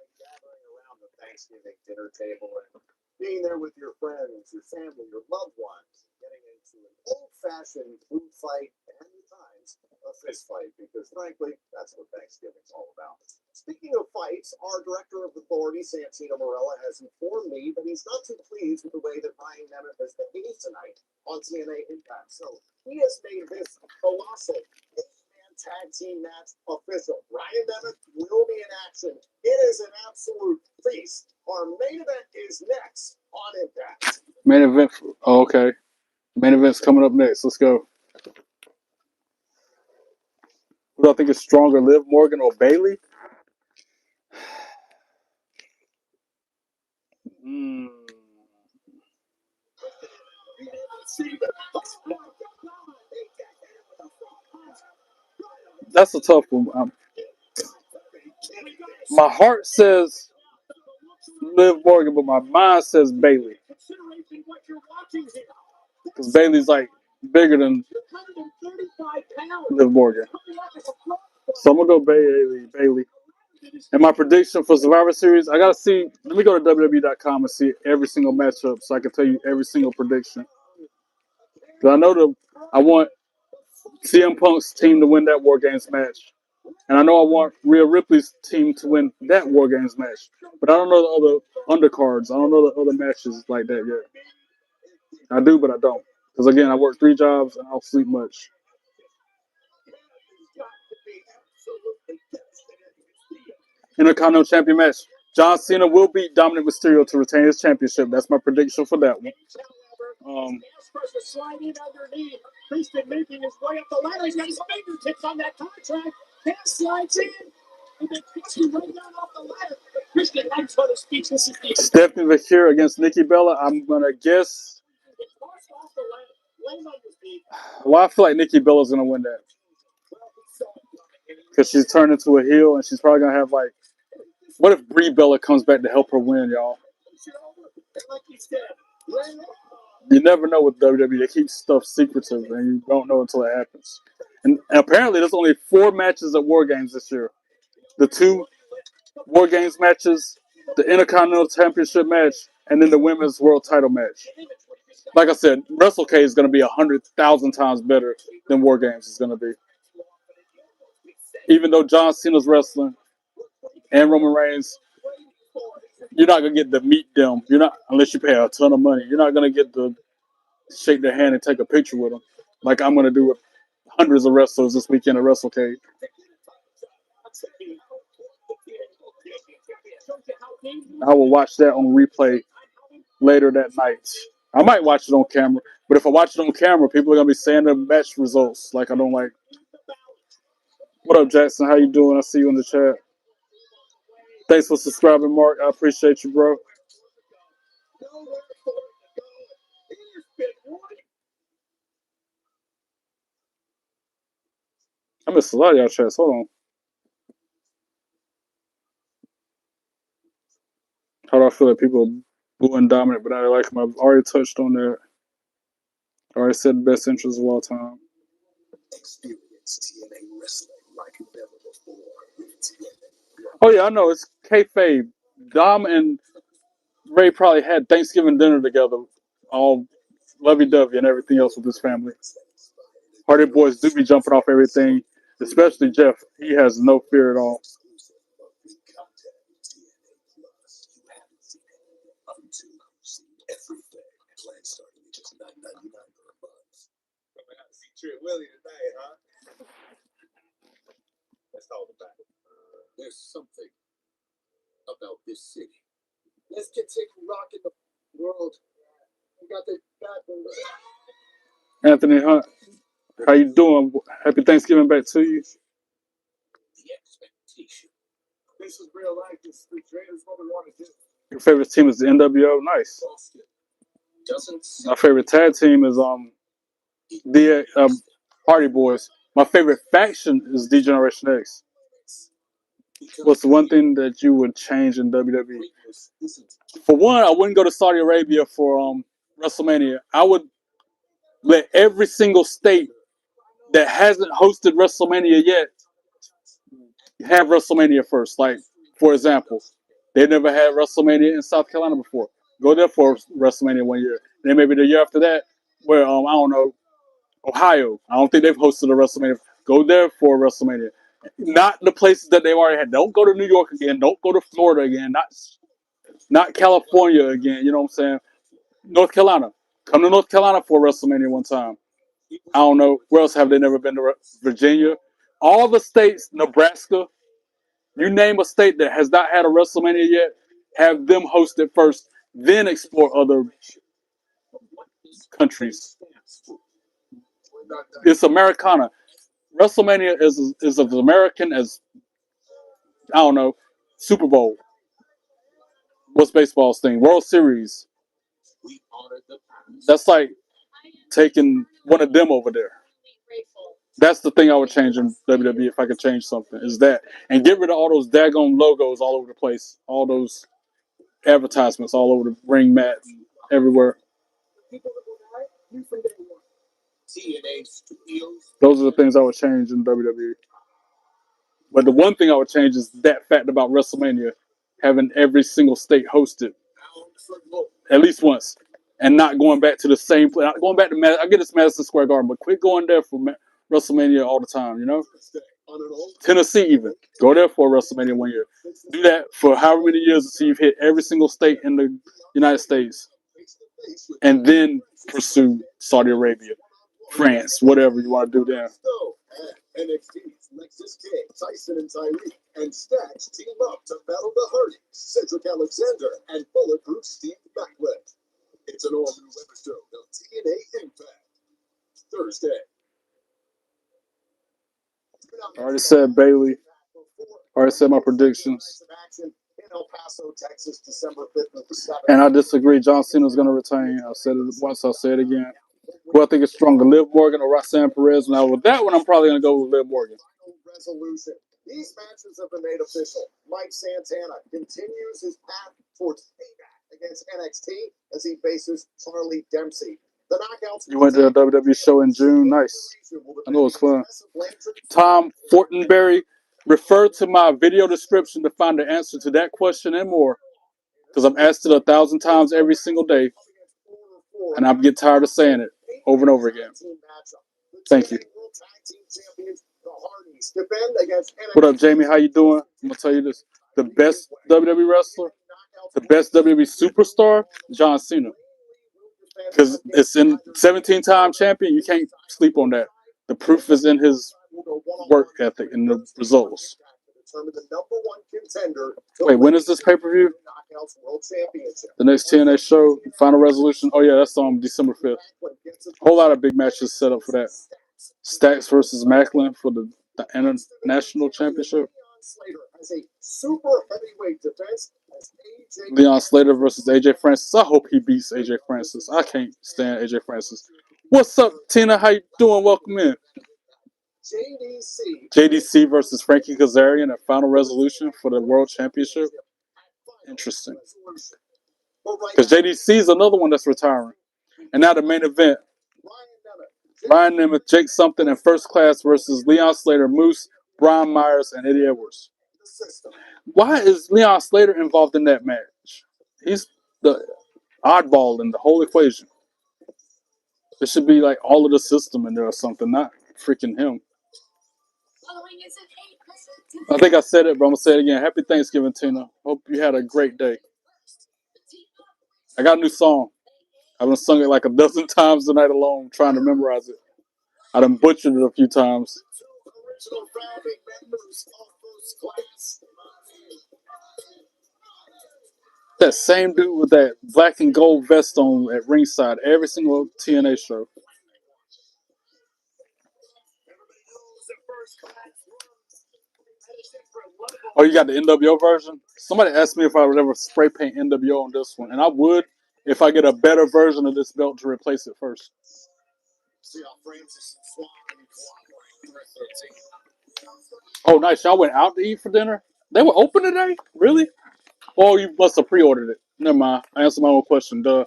Speaker 2: the Thanksgiving dinner table and being there with your friends, your family, your loved ones, getting into an old-fashioned food fight and at times a fist fight, because frankly, that's what Thanksgiving's all about. Speaking of fights, our director of authority, Santino Marella, has informed me that he's not too pleased with the way that Ryan Nemeth has behaved tonight on TNA Impact. So he has made this colossal tag team match official. Ryan Nemeth will be in action. It is an absolute feast. Our main event is next on Impact.
Speaker 1: Main event. Oh, okay. Main event's coming up next. Let's go. Who do I think is stronger, Liv Morgan or Bayley? That's a tough one. My heart says Liv Morgan, but my mind says Bayley. Because Bayley's like bigger than Liv Morgan. So I'm going to go Bayley. And my prediction for Survivor Series, I got to see. Let me go to WWE.com and see every single matchup so I can tell you every single prediction. Because I know I want CM Punk's team to win that War Games match. And I know I want Rhea Ripley's team to win that War Games match. But I don't know the other undercards. I don't know the other matches like that yet. I do, but I don't. Because, again, I work 3 jobs and I don't sleep much. Intercontinental Champion match. John Cena will beat Dominic Mysterio to retain his championship. That's my prediction for that one.
Speaker 3: Christian making his way up the ladder. He's got his fingertips on that contract. Cass slides in. And then Christian right down off the ladder. Christian likes what his speech. This is the
Speaker 1: Stephanie McCure against Nikki Bella. I'm going to guess. Well, I feel like Nikki Bella's going to win that. Because she's turned into a heel and she's probably going to have like. What if Brie Bella comes back to help her win, y'all? You never know with WWE. They keep stuff secretive and you don't know until it happens. And apparently there's only 4 matches at War Games this year. The 2 War Games matches, the Intercontinental Championship match, and then the Women's World Title match. Like I said, WrestleK is going to be 100,000 times better than War Games is going to be. Even though John Cena's wrestling and Roman Reigns, you're not going to get to meet them. You're not, unless you pay a ton of money. You're not going to get to shake their hand and take a picture with them, like I'm going to do with hundreds of wrestlers this weekend at WrestleK. I will watch that on replay later that night. I might watch it on camera, but if I watch it on camera, people are going to be saying the match results like I don't like. What up, Jackson? How you doing? I see you in the chat. Thanks for subscribing, Mark. I appreciate you, bro. I missed a lot of y'all chats. Hold on. How do I feel that people booing Dominant, but I like him? I've already touched on that. I already said best interest of all time. Experience TNA wrestling like never before. Oh yeah, I know. It's kayfabe. Dom and Ray probably had Thanksgiving dinner together, all lovey-dovey and everything else with his family. Hardy Boys do be jumping off everything. Especially Jeff. He has no fear at all.
Speaker 3: Willie tonight, huh? Let's talk about it. There's something about this city. Let's continue rocking the world. We got the back.
Speaker 1: Anthony Hunt, how you doing? Happy Thanksgiving back to you.
Speaker 3: The expectation. This is real life. This is what we want to do.
Speaker 1: Your favorite team is the NWO. Nice. My favorite tag team is the Hardy Boys. My favorite faction is D-Generation X. What's the one thing that you would change in WWE? For one, I wouldn't go to Saudi Arabia for WrestleMania. I would let every single state that hasn't hosted WrestleMania yet have WrestleMania first. Like, for example, they never had WrestleMania in South Carolina before. Go there for WrestleMania one year. Then maybe the year after that, where I don't know, Ohio. I don't think they've hosted a WrestleMania. Go there for WrestleMania. Not the places that they've already had. Don't go to New York again. Don't go to Florida again. Not California again. You know what I'm saying? North Carolina. Come to North Carolina for WrestleMania one time. I don't know. Where else have they never been to? Virginia. All the states, Nebraska. You name a state that has not had a WrestleMania yet, have them host it first, then explore other countries. It's Americana. WrestleMania is as American as, I don't know, Super Bowl. What's baseball's thing? World Series. That's like taking one of them over there. That's the thing I would change in WWE if I could change something, is that. And get rid of all those daggone logos all over the place. All those advertisements all over the ring mat, everywhere.
Speaker 3: TNA Studios.
Speaker 1: Those are the things I would change in WWE. But the one thing I would change is that fact about WrestleMania having every single state hosted at least once, and not going back to the same place. Not going back to I get it's Madison Square Garden, but quit going there for WrestleMania all the time. You know, Tennessee even go there for WrestleMania one year. Do that for however many years until you've hit every single state in the United States, and then pursue Saudi Arabia, France, whatever you want to do there.
Speaker 2: NXT's Lexus King, Tyson and Tyreek, and Stacks team up to battle the Hardys, Cedric Alexander, and Bulletproof Steve Macklin. It's an all-new episode of TNA Impact. Thursday.
Speaker 1: I already said Bailey. I already said my predictions. And I disagree. John Cena's going to retain. I said it once. I'll say it again. Who I think is stronger, Liv Morgan or Roxanne Perez? Now, with that one, I'm probably going to go with Liv Morgan.
Speaker 2: Resolution. These matches have been made official. Mike Santana continues his path towards payback against NXT as he faces Charlie Dempsey. The knockouts.
Speaker 1: You went to a WWE show in June. Nice. I know it was fun. Tom Fortenberry, refer to my video description to find the answer to that question and more, because I'm asked it 1,000 times every single day, and I get tired of saying it over and over again. Thank you. What up, Jamie? How you doing? I'm going to tell you this. The best WWE wrestler, the best WWE superstar, John Cena. Because it's in 17-time champion. You can't sleep on that. The proof is in his work ethic and the results. Wait, when is this pay-per-view? The next TNA show, Final Resolution. Oh, yeah, that's on December 5th. Whole lot of big matches set up for that. Stacks versus Macklin for the International Championship. Leon Slater versus AJ Francis. I hope he beats AJ Francis. I can't stand AJ Francis. What's up, Tina? How you doing? Welcome in. JDC versus Frankie Kazarian at Final Resolution for the World Championship. Interesting. Because JDC is another one that's retiring. And now the main event. Ryan Nemeth, Jake Something, and First Class versus Leon Slater, Moose, Brian Myers, and Eddie Edwards. Why is Leon Slater involved in that match? He's the oddball in the whole equation. It should be like all of the system in there or something, not freaking him. I think I said it, but I'm gonna say it again. Happy Thanksgiving, Tina. Hope you had a great day. I got a new song. I've been sung it like a dozen times tonight alone, trying to memorize it. I done butchered it a few times.
Speaker 2: Original founding members of First Class.
Speaker 1: That same dude with that black and gold vest on at ringside every single TNA show. Oh, you got the NWO version? Somebody asked me if I would ever spray paint NWO on this one, and I would if I get a better version of this belt to replace it first. Oh, nice. Y'all went out to eat for dinner? They were open today? Really? Oh, you must have pre-ordered it. Never mind. I answered my own question. Duh.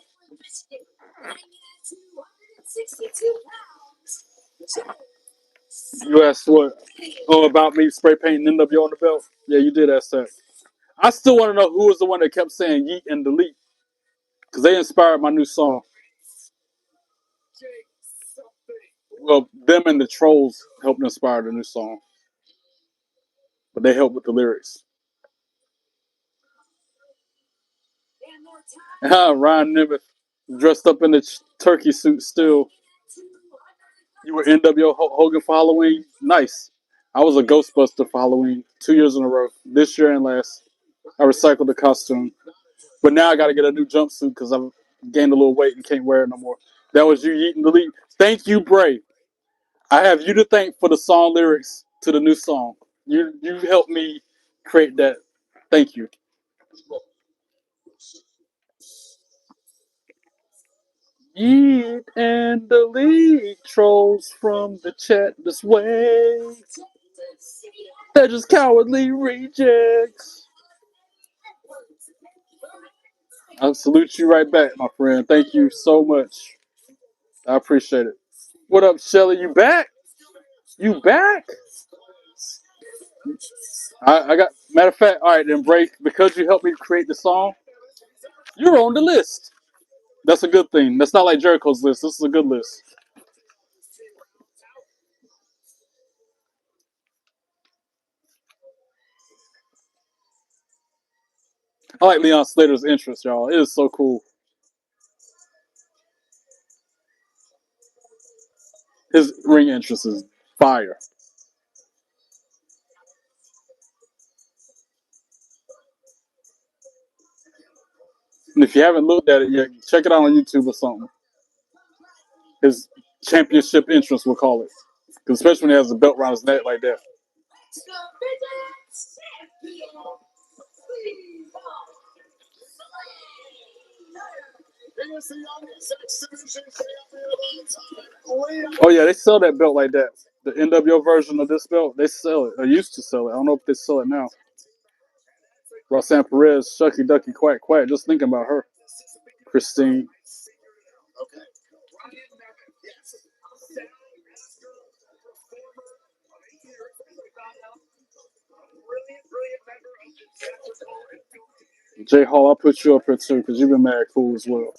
Speaker 1: You asked what? Oh, about me spray painting NWO on the belt? Yeah, you did ask that. I still want to know who was the one that kept saying yeet and delete. Because they inspired my new song. Well, them and the Trolls helped inspire the new song. But they helped with the lyrics. Ryan Nemeth dressed up in the turkey suit still. You were NWO Hogan for Halloween? Nice. I was a Ghostbuster for Halloween 2 years in a row. This year and last. I recycled the costume. But now I got to get a new jumpsuit because I've gained a little weight and can't wear it no more. That was you eating the lead. Thank you, Bray. I have you to thank for the song lyrics to the new song. You helped me create that. Thank you. Yeet and delete trolls from the chat this way. They're just cowardly rejects. I'll salute you right back, my friend. Thank you so much. I appreciate it. What up, Shelly? You back? You back? I got, matter of fact, all right, then, Bray, because you helped me create the song, you're on the list. That's a good thing. That's not like Jericho's list. This is a good list. I like Leon Slater's interest, y'all. It is so cool. His ring interest is fire. And if you haven't looked at it yet, check it out on YouTube or something. His championship interest, we'll call it. Because especially when he has a belt around his neck like that. Oh yeah, they sell that belt like that. The NWO version of this belt, they sell it. They used to sell it. I don't know if they sell it now. Roxanne Perez, Shucky Ducky Quack Quack. Just thinking about her. Christine. Jay Hall, I'll put you up here too because you've been mad cool as well.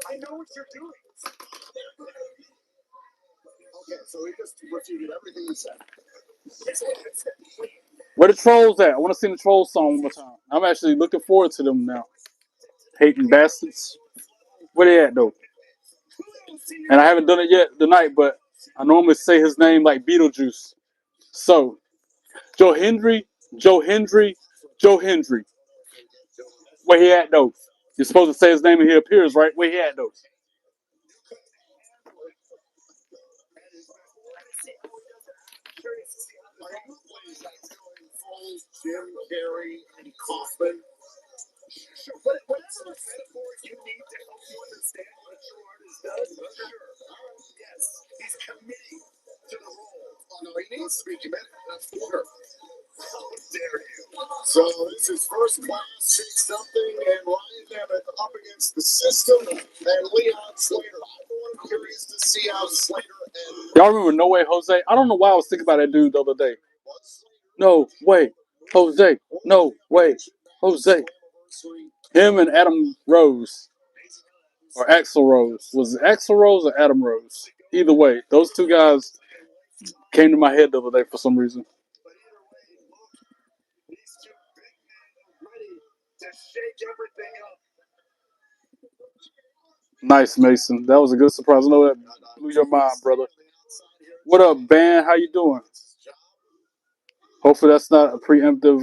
Speaker 2: I know what you're doing. Okay, so he just refuted everything you said.
Speaker 1: Where the Trolls at? I want to sing the Trolls song one more time. I'm actually looking forward to them now. Hating bastards. Where they at though? And I haven't done it yet tonight, but I normally say his name like Beetlejuice. So, Joe Hendry, Joe Hendry, Joe Hendry. Where he at though? You're supposed to say his name and he appears, right? Where he at though?
Speaker 2: Jim Carrey and Kaufman. Whatever metaphor you need to help you understand what a true artist does, sure. Yes, he's committing to the role. Oh, no, he needs to be committed. That's for sure. How dare you? So this is First Class, Shake Something, and Ryan Nemeth up against the System and Leon Slater. I'm curious to see how Slater and...
Speaker 1: Y'all remember No Way Jose? I don't know why I was thinking about that dude the other day. No way, Jose. No way, Jose. Him and Adam Rose. Or Axl Rose. Was it Axl Rose or Adam Rose? either way, those two guys came to my head the other day for some reason.
Speaker 3: But either way, look, these two big men are ready to shake everything up.
Speaker 1: Nice, Mason. That was a good surprise. I know that blew your mind, brother. What up, Ban? How you doing? Hopefully that's not a preemptive.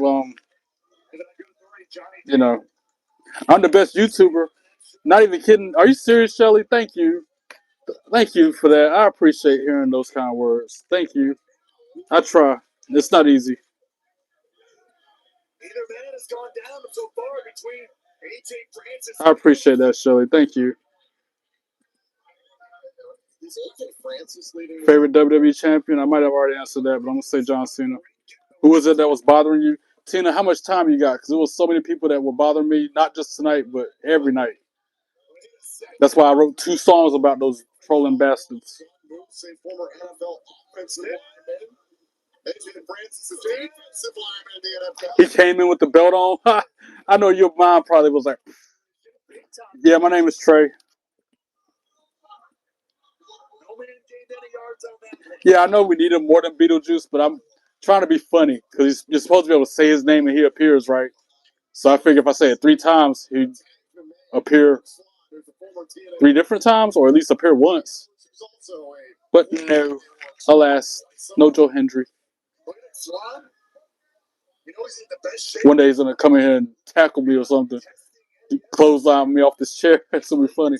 Speaker 1: You know, I'm the best YouTuber. Not even kidding. Are you serious, Shelly? Thank you. Thank you for that. I appreciate hearing those kind of words. Thank you. I try. It's not easy.
Speaker 3: Neither man has gone down so far between AJ Francis.
Speaker 1: I appreciate that, Shelly. Thank you.
Speaker 3: Is AJ Francis leading?
Speaker 1: Favorite WWE champion? I might have already answered that, but I'm gonna say John Cena. Who was it that was bothering you, Tina? How much time you got? Because there was so many people that were bothering me, not just tonight, but every night. That's why I wrote 2 songs about those trolling bastards.
Speaker 3: Former NFL offensive lineman. AJ Francis is the defensive lineman in the NFL.
Speaker 1: He came in with the belt on. I know your mom probably was like, "Yeah, my name is Trey." Yeah, I know we need him more than Beetlejuice, but I'm trying to be funny because you're supposed to be able to say his name and he appears, right? So I figure if I say it 3 times, he'd appear 3 different times, or at least appear once. But no, alas, no Joe Hendry. One day he's gonna come in here and tackle me or something, clothesline me off this chair. It's gonna be funny.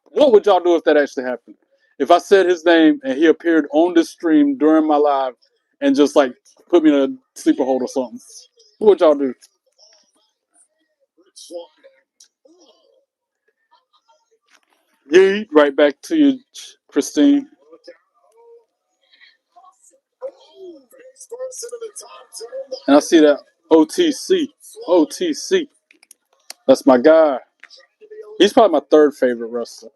Speaker 1: What would y'all do if that actually happened? If I said his name and he appeared on the stream during my live and just like put me in a sleeper hold or something, what would y'all do? Yeet, right back to you, Christine. And I see that OTC. OTC. That's my guy. He's probably my 3rd favorite wrestler.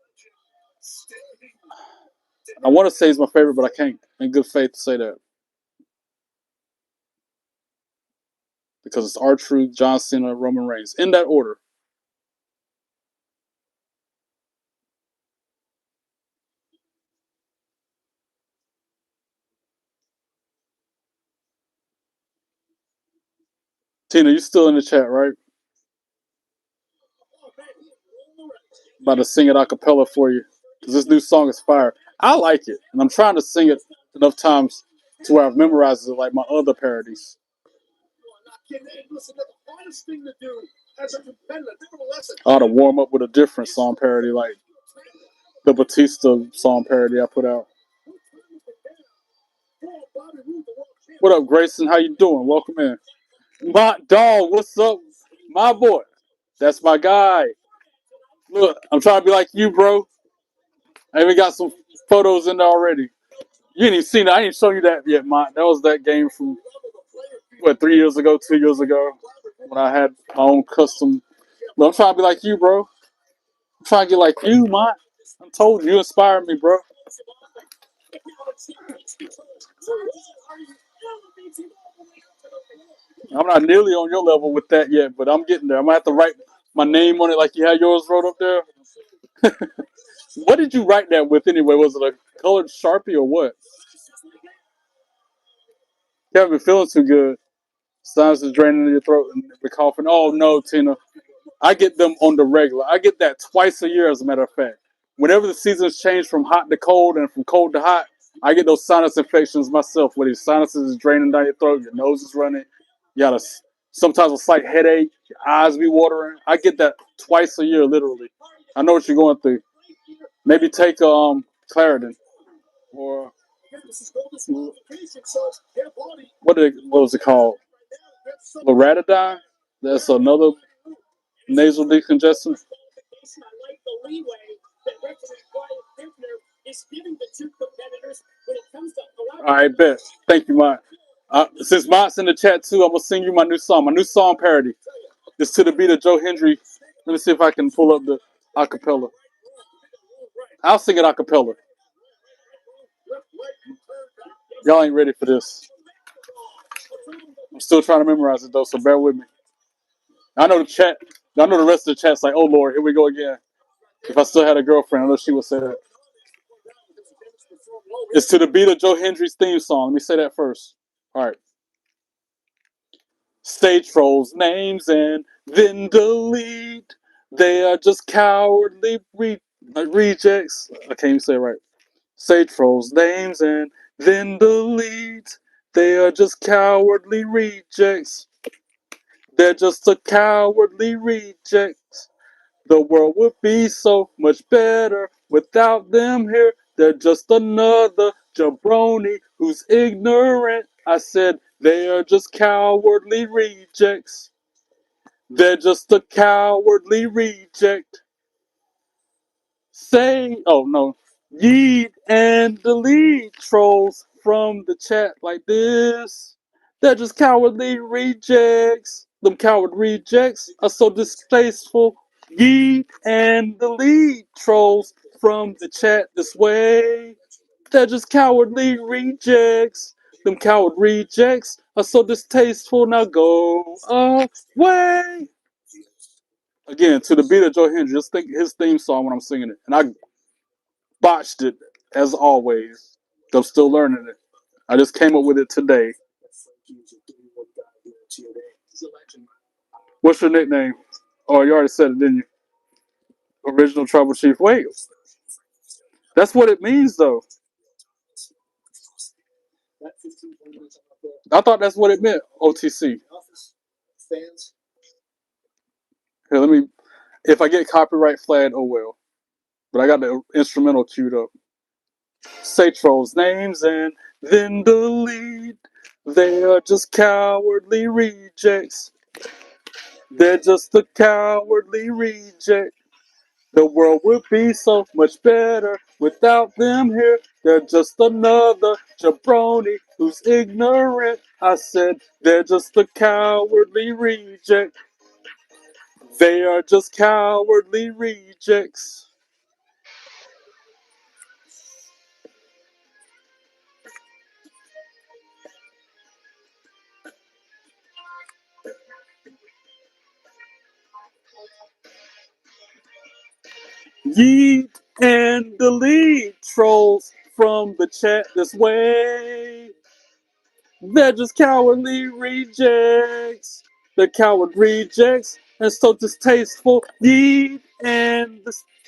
Speaker 1: I want to say he's my favorite, but I can't in good faith say that. Because it's R-Truth, John Cena, Roman Reigns. In that order. Tina, you still in the chat, right? About to sing it a cappella for you. Because this new song is fire. I like it. And I'm trying to sing it enough times to where I've memorized it like my other parodies. I ought to warm up with a different song parody, like the Batista song parody I put out. What up, Grayson? How you doing? Welcome in. My dog, what's up? My boy. That's my guy. Look, I'm trying to be like you, bro. I even got some photos in there already. You ain't even seen it. I ain't shown you that yet, Mont. That was that game from, 3 years ago, 2 years ago, when I had my own custom. Look, I'm trying to be like you, bro. I'm trying to get like you, Mont. I told you, you inspired me, bro. I'm not nearly on your level with that yet, but I'm getting there. I'm going to have to write my name on it like you had yours wrote up there. What did you write that with anyway? Was it a colored Sharpie or what? You haven't been feeling too good. Sinus is draining in your throat and you're coughing. Oh, no, Tina. I get them on the regular. I get that twice a year, as a matter of fact. Whenever the seasons change from hot to cold and from cold to hot, I get those sinus infections myself, where your sinuses is draining down your throat, your nose is running, you got sometimes a slight headache, your eyes be watering. I get that twice a year, literally. I know what you're going through. Maybe take Claritin or what was it called? Loratadine. That's another nasal decongestant. All right, bet. Thank you, Mike. Since Mike's in the chat too, I'm gonna sing you my new song parody. It's to the beat of Joe Hendry. Let me see if I can pull up the acapella. I'll sing it acapella. Y'all ain't ready for this. I'm still trying to memorize it though, so bear with me. I know the chat. I know the rest of the chat's like, oh Lord, here we go again. If I still had a girlfriend, I know she would say that. It's to the beat of Joe Hendry's theme song. Let me say that first. All right. Say trolls' names and then delete. They are just cowardly rejects. I can't even say it right. Say trolls' names and then delete. They are just cowardly rejects. They're just a cowardly rejects. The world would be so much better without them here. They're just another jabroni who's ignorant. I said they are just cowardly rejects. They're just a cowardly reject. Say, oh no, yeet and delete trolls from the chat like this. They're just cowardly rejects. Them coward rejects are so distasteful. Yeet and delete trolls from the chat this way. They're just cowardly rejects. Them coward rejects are so distasteful. Now go away. Again, to the beat of Joe Hendry, just think his theme song when I'm singing it. And I botched it, as always. I'm still learning it. I just came up with it today. What's your nickname? Oh, you already said it, didn't you? Original Tribal Chief. Wait, that's what it means, though. I thought that's what it meant, OTC. Here, let me. If I get copyright flagged, oh well. But I got the instrumental queued up. Say trolls' names and then delete. They are just cowardly rejects. They're just a cowardly reject. The world would be so much better without them here. They're just another jabroni who's ignorant. I said they're just a cowardly reject. They are just cowardly rejects. Yeet and delete trolls from the chat this way. They're just cowardly rejects. The coward rejects and so distasteful. Yeet and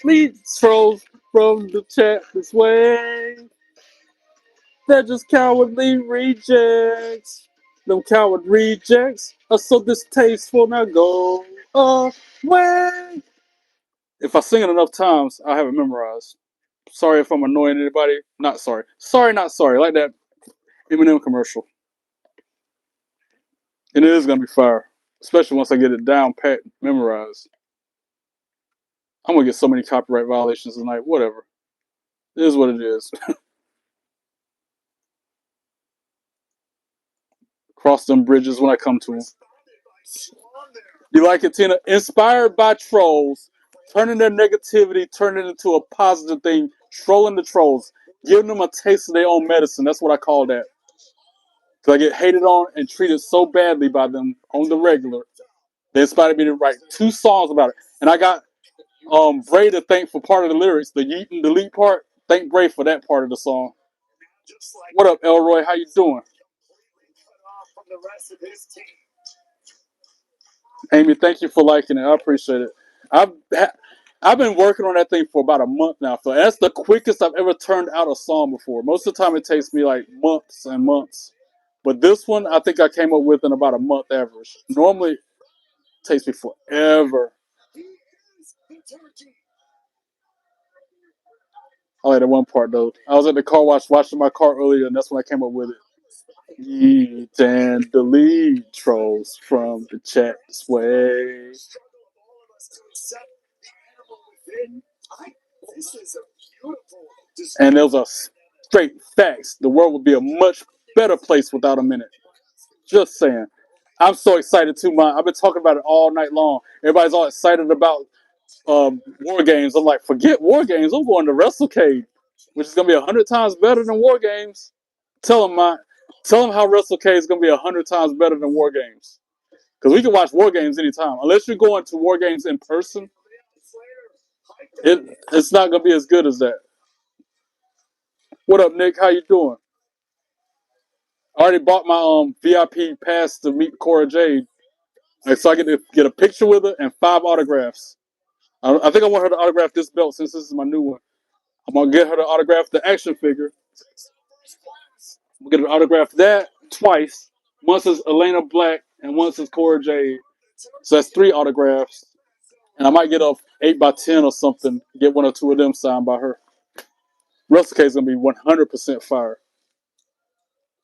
Speaker 1: delete trolls from the chat this way. They're just cowardly rejects. Them coward rejects are so distasteful. Now go away. If I sing it enough times, I have it memorized. Sorry if I'm annoying anybody. Not sorry. Sorry, not sorry. Like that Eminem commercial. And it is going to be fire. Especially once I get it down pat, memorized. I'm going to get so many copyright violations tonight. Whatever. It is what it is. Cross them bridges when I come to them. You like it, Tina? Inspired by trolls. Turning their negativity, turning it into a positive thing. Trolling the trolls. Giving them a taste of their own medicine. That's what I call that. Because I get hated on and treated so badly by them on the regular. They inspired me to write 2 songs about it. And I got Bray to thank for part of the lyrics. The yeet and delete part. Thank Bray for that part of the song. What up, Elroy? How you doing? Amy, thank you for liking it. I appreciate it. I've been working on that thing for about a month now. So that's the quickest I've ever turned out a song before. Most of the time it takes me like months and months. But this one I think I came up with in about a month average. Normally it takes me forever. I like that one part though. I was at the car wash washing my car earlier and that's when I came up with it. Yeet and delete trolls from the chat this way. And those are straight facts. The world would be a much better place without a minute. Just saying. I'm so excited too, man. I've been talking about it all night long. Everybody's all excited about War Games. I'm like, forget War Games. I'm going to WrestleCade, which is going to be 100 times better than War Games. Tell them how WrestleCade is going to be 100 times better than War Games. Because we can watch War Games anytime. Unless you're going to War Games in person, it's not going to be as good as that. What up, Nick? How you doing? I already bought my VIP pass to meet Cora Jade, so I get to get a picture with her and 5 autographs. I think I want her to autograph this belt since this is my new one. I'm gonna get her to autograph the action figure. I'm gonna autograph that twice. Once is Elena Black and once is Cora Jade. So that's 3 autographs. And I might get a 8x10 or something. Get 1 or 2 of them signed by her. WrestleCade is gonna be 100% fire.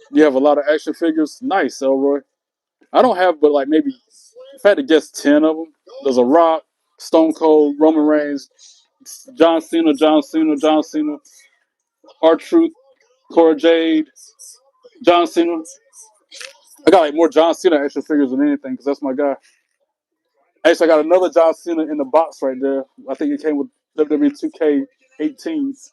Speaker 1: You have a lot of action figures. Nice, Elroy. I don't have, but like maybe if I had to guess 10 of them. There's a Rock, Stone Cold, Roman Reigns, John Cena, R-Truth, Cora Jade, John Cena. I got like more John Cena action figures than anything because that's my guy. Actually, I got another John Cena in the box right there. I think it came with WWE 2K18.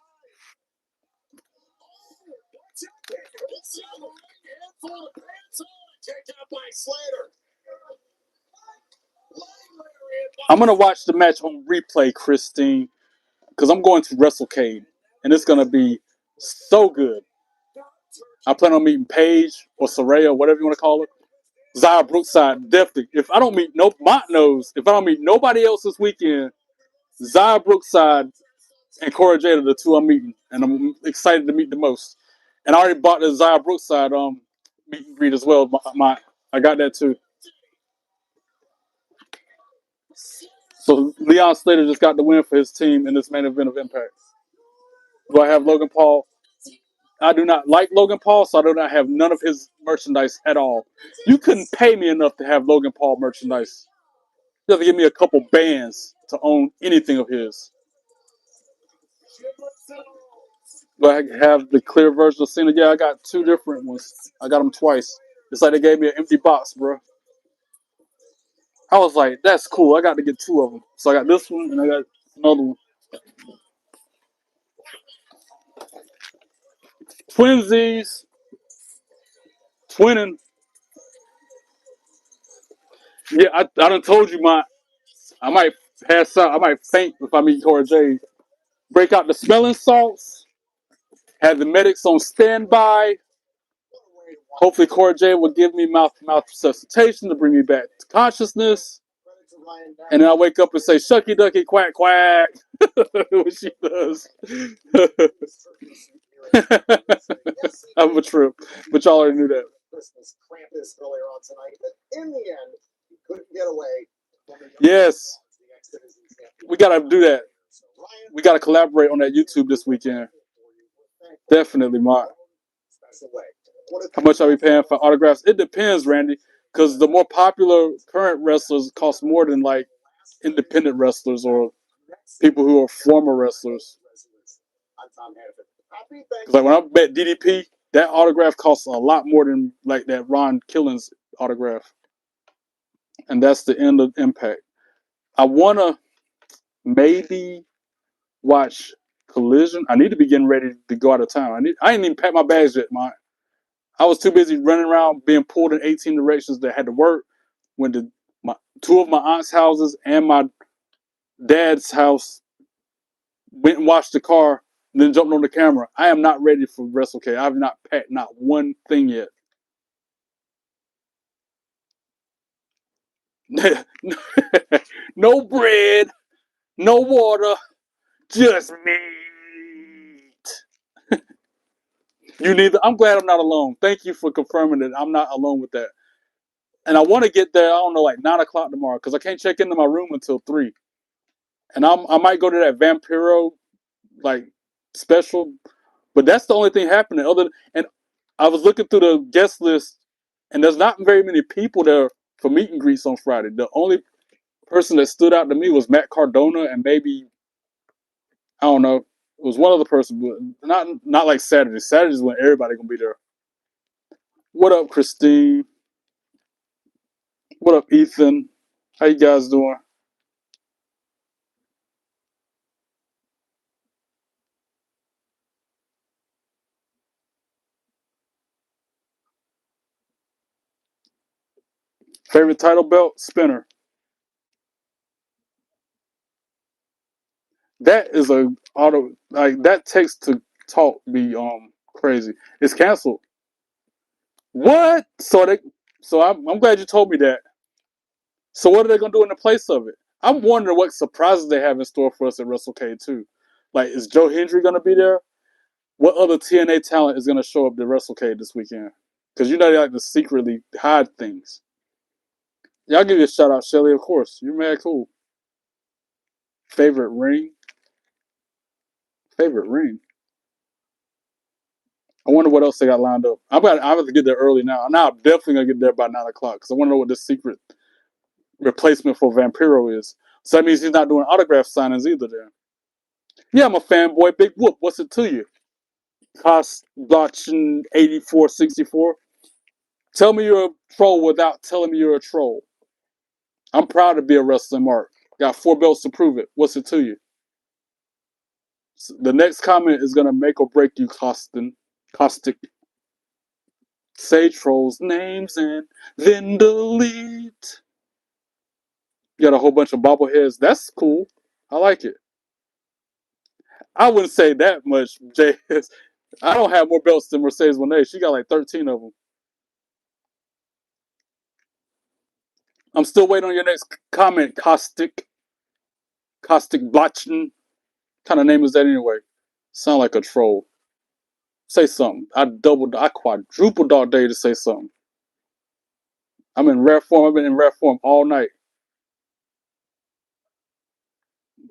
Speaker 1: I'm gonna watch the match on replay, Christine, because I'm going to WrestleCade, and it's gonna be so good. I plan on meeting Paige or Saraya, whatever you want to call it. Zaya Brookside, definitely. If I don't meet Mott knows, if I don't meet nobody else this weekend, Zaya Brookside and Cora Jade are the 2 I'm meeting, and I'm excited to meet the most. And I already bought the Zaya Brookside meet and greet as well. I got that too. So Leon Slater just got the win for his team in this main event of Impact. Do I have Logan Paul? I do not like Logan Paul, so I do not have none of his merchandise at all. You couldn't pay me enough to have Logan Paul merchandise. You have to give me a couple bands to own anything of his. Do I have the clear version of Cena? Yeah, I got 2 different ones. I got them twice. It's like they gave me an empty box, bro. I was like, that's cool. I got to get 2 of them. So I got this one and I got another one. Twinsies. Twinning. Yeah, I done told you I might pass out. I might faint if I meet Cora Jade. Break out the smelling salts. Have the medics on standby. Hopefully Cora Jade will give me mouth resuscitation to bring me back to consciousness. And then I wake up and say, shucky ducky quack quack. What she does. I'm a trip. But y'all already knew that.
Speaker 2: Christmas Krampus earlier on tonight, but in the end, he couldn't get away.
Speaker 1: Yes. We got to do that. We got to collaborate on that YouTube this weekend. Definitely, Mark. How much are we paying for autographs? It depends, Randy, because the more popular current wrestlers cost more than like independent wrestlers or people who are former wrestlers. Because like when I met DDP, that autograph costs a lot more than like that Ron Killings autograph. And that's the end of Impact. I want to maybe watch Collision. I need to be getting ready to go out of town. I ain't even packed my bags yet, man. I was too busy running around being pulled in 18 directions that had to work. Went to 2 of my aunt's houses and my dad's house. Went and washed the car, and then jumped on the camera. I am not ready for WrestleCade. I've not packed not one thing yet. No bread, no water, just meat. You neither. I'm glad I'm not alone. Thank you for confirming that I'm not alone with that. And I want to get there, I don't know, like 9 o'clock tomorrow, because I can't check into my room until 3. And I might go to that Vampiro like special, but that's the only thing happening. And I was looking through the guest list, and there's not very many people there for meet and greets on Friday. The only person that stood out to me was Matt Cardona, and maybe I don't know, it was one other person, but not like Saturday. Saturday's when everybody gonna be there. What up, Christine? What up, Ethan? How you guys doing? Favorite title belt? Spinner. That is a auto, like that takes to talk be crazy. It's canceled. What? So I'm glad you told me that. So what are they gonna do in the place of it? I'm wondering what surprises they have in store for us at WrestleK too. Like, is Joe Hendry gonna be there? What other TNA talent is gonna show up to WrestleK this weekend? Because you know they like to secretly hide things. Yeah, I'll give you a shout out, Shelly. Of course, you're mad cool. Favorite ring? Favorite ring? I wonder what else they got lined up. I'm have to get there early now. Now I'm definitely gonna get there by 9 o'clock because I want to know what this secret replacement for Vampiro is. So that means he's not doing autograph signings either. Then, yeah, I'm a fanboy. Big whoop. What's it to you? Cost Blotchin 8464. Tell me you're a troll without telling me you're a troll. I'm proud to be a wrestling mark. Got 4 belts to prove it. What's it to you? The next comment is gonna make or break you, Caustic. Say trolls' names and then delete. You got a whole bunch of bobbleheads. That's cool. I like it. I wouldn't say that much, Jay. I don't have more belts than Mercedes Moné. She got like 13 of them. I'm still waiting on your next comment, Caustic. Caustic Blotchen. Kind of name is that anyway? Sound like a troll. Say something. I quadruple dog dare you to say something. I'm in rare form. I've been in rare form all night.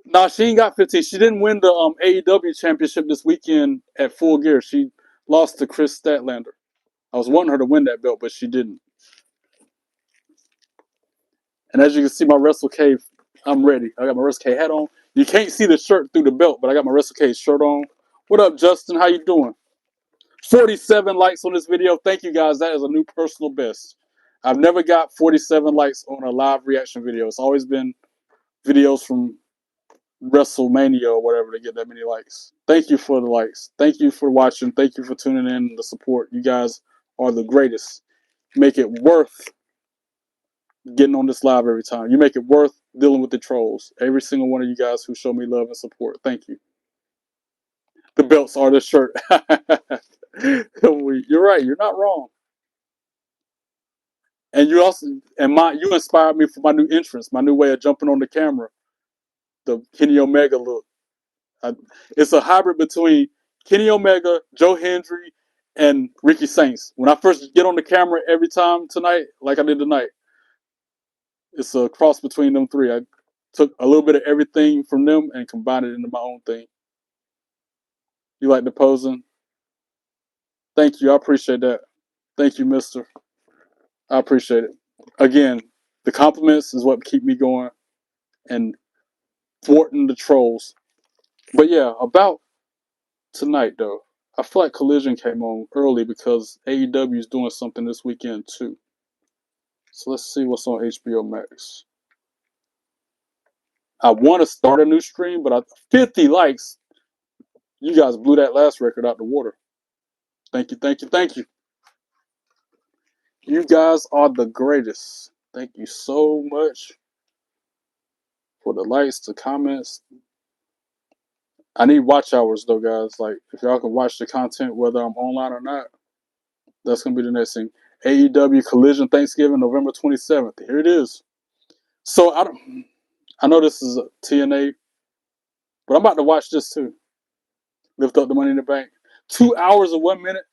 Speaker 1: Nah, she ain't got 15. She didn't win the AEW championship this weekend at Full Gear. She lost to Chris Statlander. I was wanting her to win that belt, but she didn't. And as you can see, my WrestleK, I'm ready. I got my WrestleK hat on. You can't see the shirt through the belt, but I got my WrestleK shirt on. What up, Justin? How you doing? 47 likes on this video. Thank you, guys. That is a new personal best. I've never got 47 likes on a live reaction video. It's always been videos from WrestleMania or whatever to get that many likes. Thank you for the likes. Thank you for watching. Thank you for tuning in and the support. You guys are the greatest. Make it worth getting on this live every time. You make it worth dealing with the trolls. Every single one of you guys who show me love and support. Thank you. The belts are the shirt. You're right. You're not wrong. And you inspired me for my new entrance, my new way of jumping on the camera. The Kenny Omega look. It's a hybrid between Kenny Omega, Joe Hendry, and Ricky Saints. When I first get on the camera every time tonight, like I did tonight, it's a cross between them three. I took a little bit of everything from them and combined it into my own thing. You like the posing? Thank you. I appreciate that. Thank you, mister. I appreciate it. Again, the compliments is what keep me going and thwarting the trolls. But yeah, about tonight though, I feel like Collision came on early because AEW is doing something this weekend too. So let's see what's on HBO Max. I want to start a new stream, but 50 likes. You guys blew that last record out the water. Thank you, thank you, thank you. You guys are the greatest. Thank you so much for the likes, the comments. I need watch hours though, guys. Like, if y'all can watch the content whether I'm online or not, that's gonna be the next thing. AEW Collision Thanksgiving, November 27th. Here it is. So I know this is a TNA, but I'm about to watch this too. Lift up the Money in the Bank. 2 hours and 1 minute.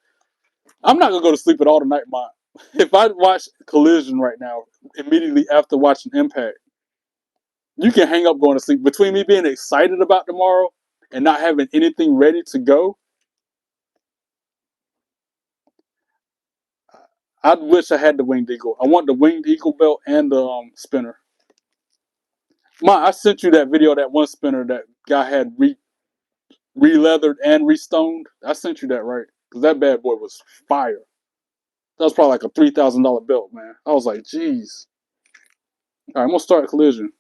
Speaker 1: I'm not gonna go to sleep at all tonight, man. If I watch Collision right now, immediately after watching Impact, you can hang up going to sleep. Between me being excited about tomorrow and not having anything ready to go, I wish I had the Winged Eagle. I want the Winged Eagle belt and the spinner. I sent you that video of that one spinner that guy had re-leathered and re-stoned. I sent you that, right? Because that bad boy was fire. That was probably like a $3,000 belt, man. I was like, geez. All right, I'm going to start Collision.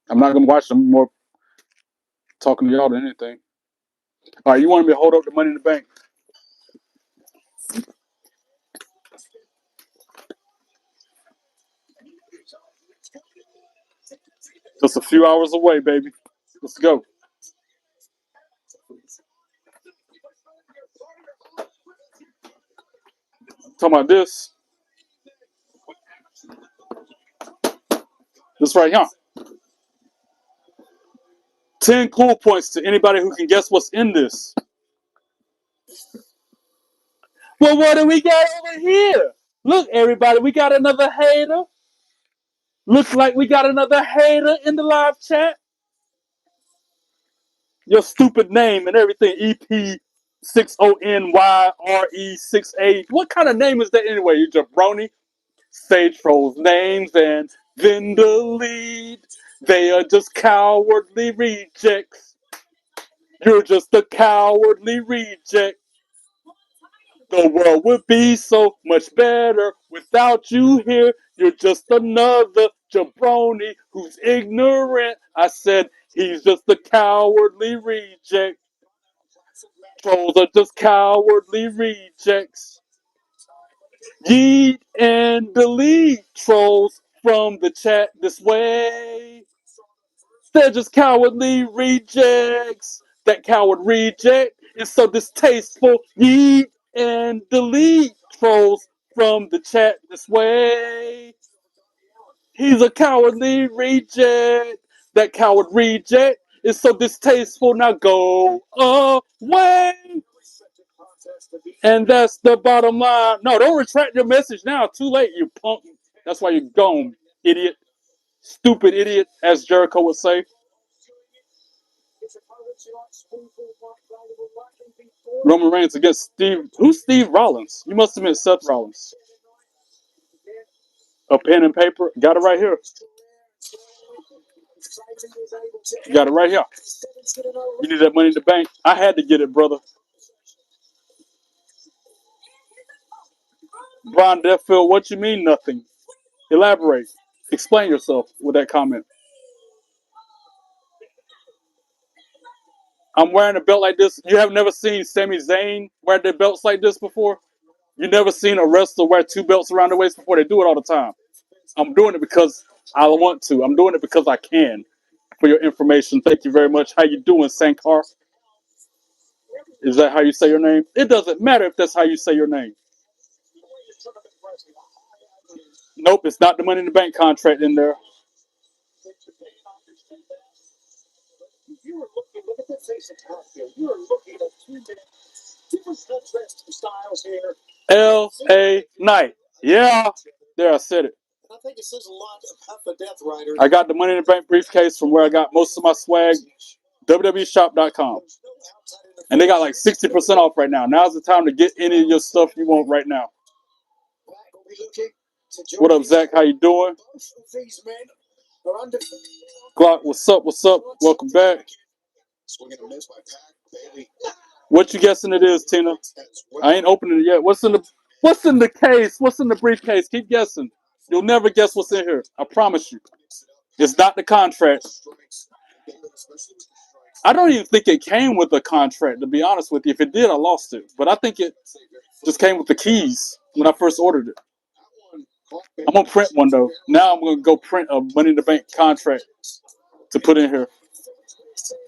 Speaker 1: I'm not going to watch them more talking to y'all than anything. All right, you wanted me to hold up the Money in the Bank? Just a few hours away, baby. Let's go. talking about this. This right here. 10 cool points to anybody who can guess what's in this. Well, what do we got over here? Look, everybody, we got another hater. Looks like we got another hater in the live chat. Your stupid name and everything. EP60NYRE6A. What kind of name is that anyway? You jabroni? Sage trolls names and then delete. They are just cowardly rejects. You're just a cowardly reject. The world would be so much better without you here. You're just another jabroni who's ignorant. I said he's just a cowardly reject. Trolls are just cowardly rejects. Yeet and delete trolls from the chat this way. They're just cowardly rejects. That coward reject is so distasteful. Yeet and delete trolls from the chat this way. He's a cowardly reject. That coward reject is so distasteful. Now go away. And that's the bottom line. No, don't retract your message now. Too late, you punk. That's why you're gone, idiot. Stupid idiot, as Jericho would say. Roman Reigns against Steve. Who's Steve Rollins? You must have meant Seth Rollins. A pen and paper. Got it right here. Got it right here. You need that money in the bank. I had to get it, brother. Brian Deathfield, what you mean nothing? Elaborate. Explain yourself with that comment. I'm wearing a belt like this. You have never seen Sami Zayn wear their belts like this before? You never seen a wrestler wear two belts around their waist before? They do it all the time. I'm doing it because I want to. I'm doing it because I can. For your information, thank you very much. How you doing, Sankar? Is that how you say your name? It doesn't matter if that's how you say your name. Nope, it's not the Money in the Bank contract in there.
Speaker 2: Look at the face of Tokyo. You are looking at 2 different contrasting styles here.
Speaker 1: L.A. Knight. Yeah. There, I said it.
Speaker 2: I think it says a lot about the Death Rider.
Speaker 1: I got the Money in the Bank briefcase from where I got most of my swag. WWEshop.com. And they got like 60% off right now. Now's the time to get any of your stuff you want right now. What up, Zach? How you doing? Glock, what's up? What's up? Welcome back. What you guessing it is, Tina? I ain't opening it yet. What's in the case? What's in the briefcase? Keep guessing. You'll never guess what's in here. I promise you. It's not the contract. I don't even think it came with a contract, to be honest with you. If it did, I lost it. But I think it just came with the keys when I first ordered it. I'm going to print one, though. Now I'm going to go print a Money in the Bank contract to put in here.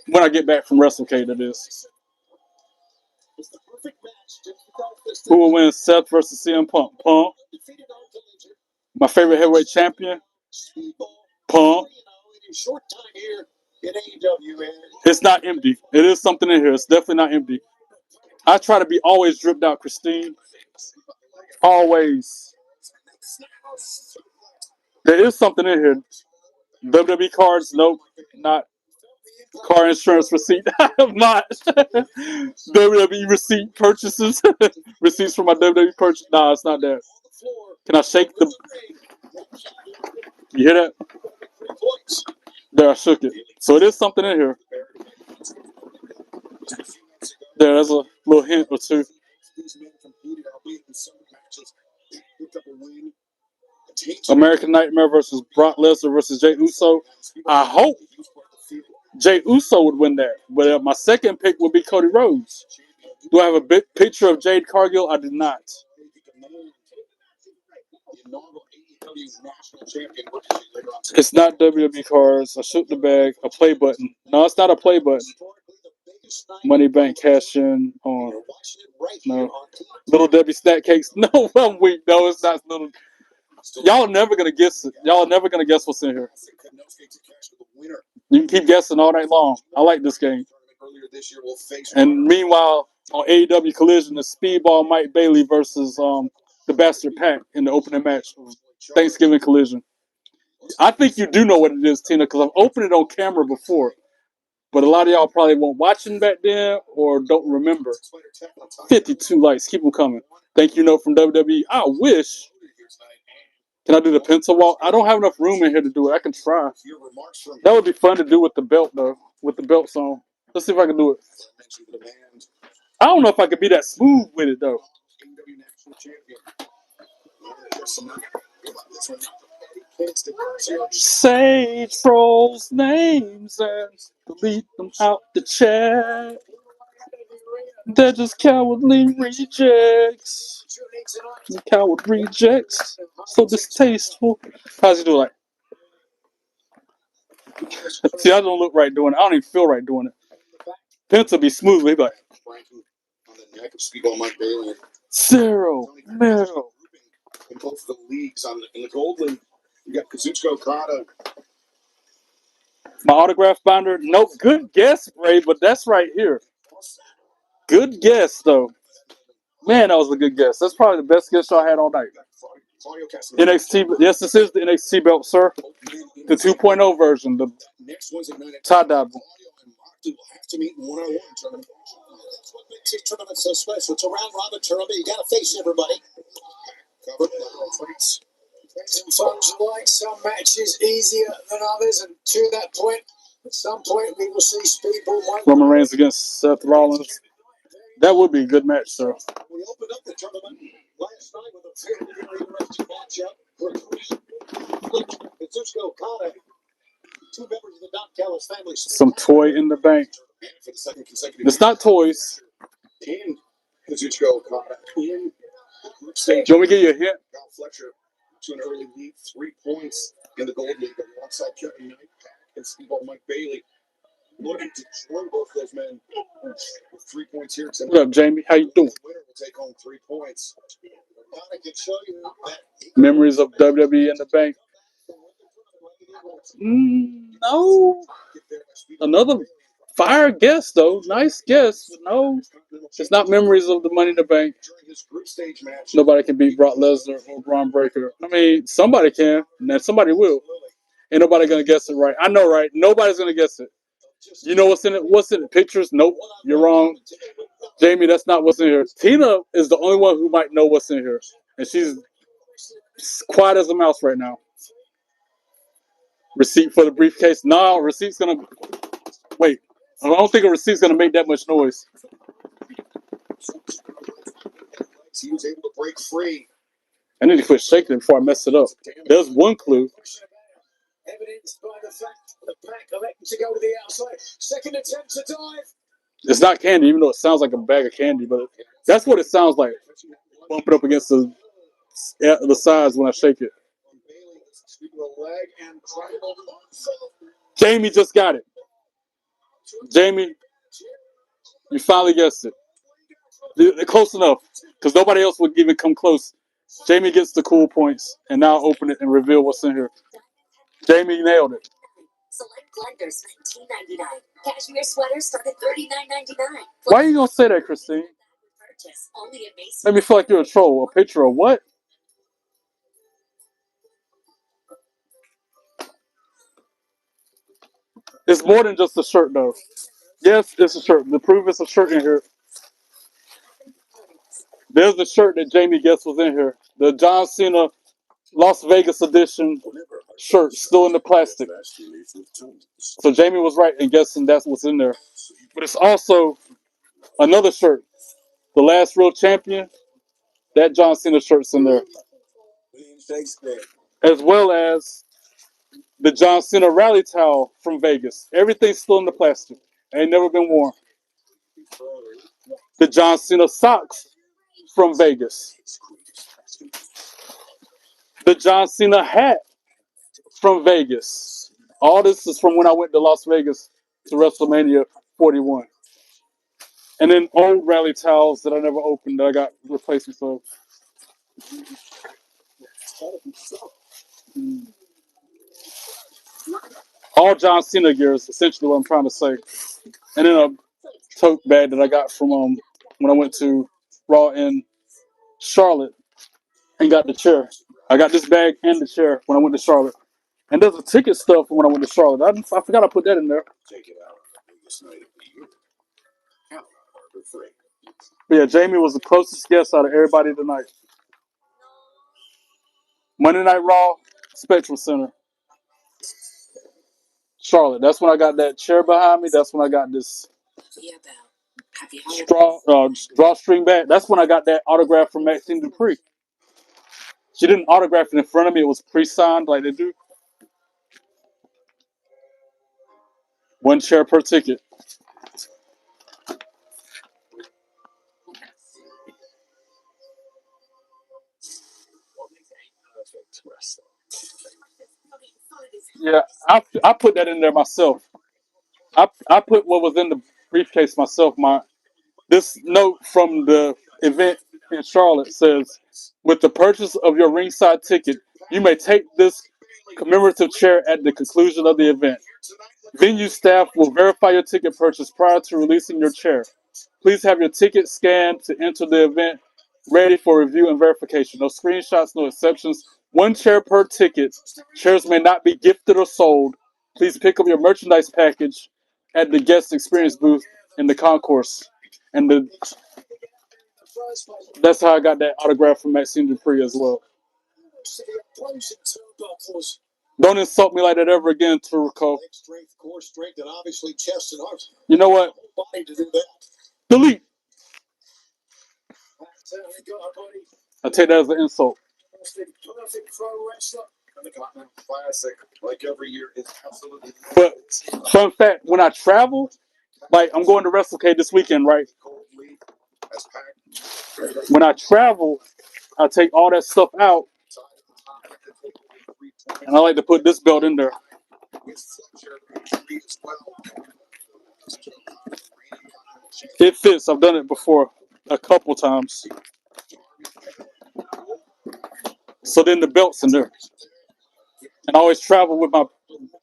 Speaker 1: When I get back from WrestleCade, that is. Who will win, Seth versus CM Punk? Punk. My favorite heavyweight champion? Punk. It's not empty. It is something in here. It's definitely not empty. I try to be always dripped out, Christine. Always. There is something in here. WWE cards? Nope. Not. Car insurance receipt? I have not. WWE receipt purchases? Receipts for my WWE purchase? Nah, it's not that. Can I shake the... You hear that? There, I shook it. So it is something in here. There's a little hint or two. American Nightmare versus Brock Lesnar versus Jey Uso. I hope Jey Uso would win that. But my second pick would be Cody Rhodes. Do I have a big picture of Jade Cargill? I do not. It's not WWE cards. I shook the bag. A play button. No, it's not a play button. Money Bank cash in on
Speaker 2: right
Speaker 1: No.
Speaker 2: here on TNA.
Speaker 1: Little Debbie snack cakes. No, I'm weak. No, it's not little. Y'all never gonna guess it. Y'all never gonna guess what's in here. You can keep guessing all night long. I like this game. And meanwhile, on AEW Collision, the Speedball Mike Bailey versus the Bastard Pack in the opening match of Thanksgiving Collision. I think you do know what it is, Tina, because I've opened it on camera before. But a lot of y'all probably weren't watching back then or don't remember. 52 likes. Keep them coming. Thank you, note from WWE. I wish. Can I do the pencil walk? I don't have enough room in here to do it. I can try. That would be fun to do with the belt, though. With the belts on. Let's see if I can do it. I don't know if I could be that smooth with it, though. Say trolls' names and delete them out the chat. They're just cowardly rejects. Coward rejects. So distasteful. How's he do like? See, I don't look right doing it. I don't even feel right doing it. Pencil be smooth. He be like, Zero, Mero.
Speaker 2: In both the leagues, in the Gold League, you got Kazuchika Okada.
Speaker 1: My autograph binder. Nope. Good guess, Ray, but that's right here. Good guess, though. Man, that was a good guess. That's probably the best guess I had all night. NXT. Yes, this is the NXT belt, sir. The 2.0 version. The tie-dye.
Speaker 2: Have to meet one-on-one tournament. That's what makes this tournament so special. It's a round-robin tournament. You got to face everybody. Covered fights. Sometimes like some matches easier than others, and to that point, at some point we will see people.
Speaker 1: Roman Reigns against Seth Rollins. That would be a good match, sir.
Speaker 2: We opened up the tournament last night with a very interesting matchup. Kazuchika Okada, two members of the Don Callis family.
Speaker 1: Some toy in the bank.
Speaker 2: For the second consecutive.
Speaker 1: It's not toys.
Speaker 2: And Kazuchika Okada in group stage.
Speaker 1: Do you want me to give you a hint?
Speaker 2: Kyle Fletcher to an early lead, 3 points in the Gold League alongside Kevin Knight and Speedball Mike Bailey. Looking to join both those men with 3 points here tonight.
Speaker 1: What up, Jamie? How you doing?
Speaker 2: The winner will take home 3 points. Okada can show you that
Speaker 1: Memories of WWE in the bank. No. Another fire guess, though. Nice guess. But no. It's not memories of the Money in the Bank. Nobody can beat Brock Lesnar or Braun Breaker. I mean, somebody can, and somebody will. Ain't nobody gonna guess it right. I know, right? Nobody's gonna guess it. You know what's in it? What's in the pictures? Nope, you're wrong. Jamie, that's not what's in here. Tina is the only one who might know what's in here, and she's quiet as a mouse right now. Receipt for the briefcase. No, receipt's gonna wait. I don't think a receipt's gonna make that much noise.
Speaker 2: he was able to break free.
Speaker 1: I need to quit shaking it before I mess it up. There's one clue.
Speaker 2: Evidenced by the fact the pack elected to go to the outside. Second attempt to dive.
Speaker 1: It's not candy, even though it sounds like a bag of candy, but that's what it sounds like. Bump it up against the sides when I shake it. Jamie just got it. Jamie, you finally guessed it. They're close enough, because nobody else would even come close. Jamie gets the cool points, and now I'll open it and reveal what's in here. Jamie nailed it.
Speaker 4: Select blenders, $19.99. Cashmere sweaters start at $39.99.
Speaker 1: Why are you gonna say that, Christine?
Speaker 4: Purchase only at Macy's.
Speaker 1: Make me feel like you're a troll. A picture of what? It's more than just a shirt, though. Yes, it's a shirt. The proof it's a shirt in here. There's the shirt that Jamie guessed was in here. The John Cena Las Vegas edition shirt, still in the plastic. So Jamie was right in guessing that's what's in there. But it's also another shirt. The Last Real Champion. That John Cena shirt's in there. As well as the John Cena rally towel from Vegas. Everything's still in the plastic. Ain't never been worn. The John Cena socks from Vegas. The John Cena hat from Vegas. All this is from when I went to Las Vegas to WrestleMania 41. And then old rally towels that I never opened that I got replacements of. All John Cena gear is essentially what I'm trying to say. And then a tote bag that I got from when I went to Raw in Charlotte and got the chair. I got this bag and the chair when I went to Charlotte. And there's a ticket stuff when I went to Charlotte. I forgot I put that in there. But yeah, Jamie was the closest guest out of everybody tonight. Monday Night Raw, Spectrum Center, Charlotte. That's when I got that chair behind me. That's when I got this drawstring bag. That's when I got that autograph from Maxine Dupree. She didn't autograph it in front of me. It was pre-signed like they do. One chair per ticket. Yeah, I put that in there myself. I put what was in the briefcase myself. This note from the event in Charlotte says, with the purchase of your ringside ticket, you may take this commemorative chair at the conclusion of the event. Venue staff will verify your ticket purchase prior to releasing your chair. Please have your ticket scanned to enter the event ready for review and verification. No screenshots, no exceptions. One chair per ticket. Chairs may not be gifted or sold. Please pick up your merchandise package at the guest experience booth in the concourse. And that's how I got that autograph from Maxine Dupree as well. Don't insult me like that ever again, Turco. You know what? Delete. I take that as an insult. But fun fact, when I travel, like I'm going to WrestleCade this weekend, right? When I travel, I take all that stuff out, and I like to put this belt in there. It fits. I've done it before a couple times. So then the belt's in there. And I always travel with my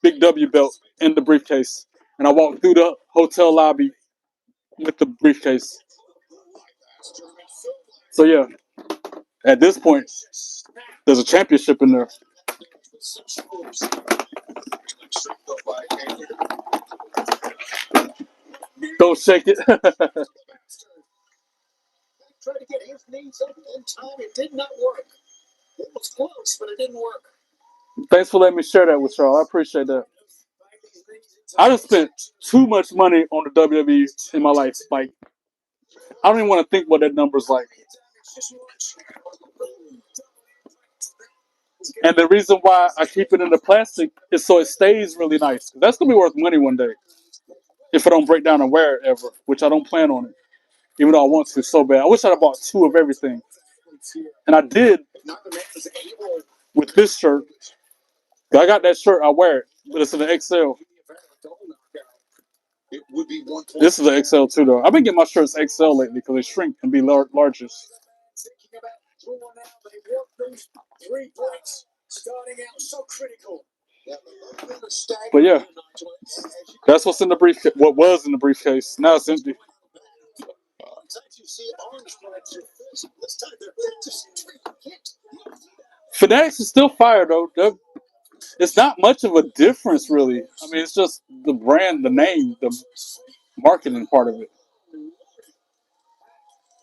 Speaker 1: big W belt in the briefcase. And I walk through the hotel lobby with the briefcase. So yeah, at this point, there's a championship in there. Don't shake it.
Speaker 2: Tried to get his knees up in time. It did not work. It was close, but it didn't work.
Speaker 1: Thanks for letting me share that with y'all. I appreciate that. I just spent too much money on the WWE in my life. Like, I don't even want to think what that number's like. And the reason why I keep it in the plastic is so it stays really nice. That's going to be worth money one day. If I don't break down and wear it ever, which I don't plan on it. Even though I want to so bad. I wish I'd have bought two of everything. And I did with this shirt. I got that shirt, I wear it. But it's an XL. This is an XL too, though. I've been getting my shirts XL lately because they shrink and be larger. But yeah, that's what's in the briefcase. What was in the briefcase. Now it's empty. Fanatics is still fire, though. It's not much of a difference, really. I mean, it's just the brand, the name, the marketing part of it.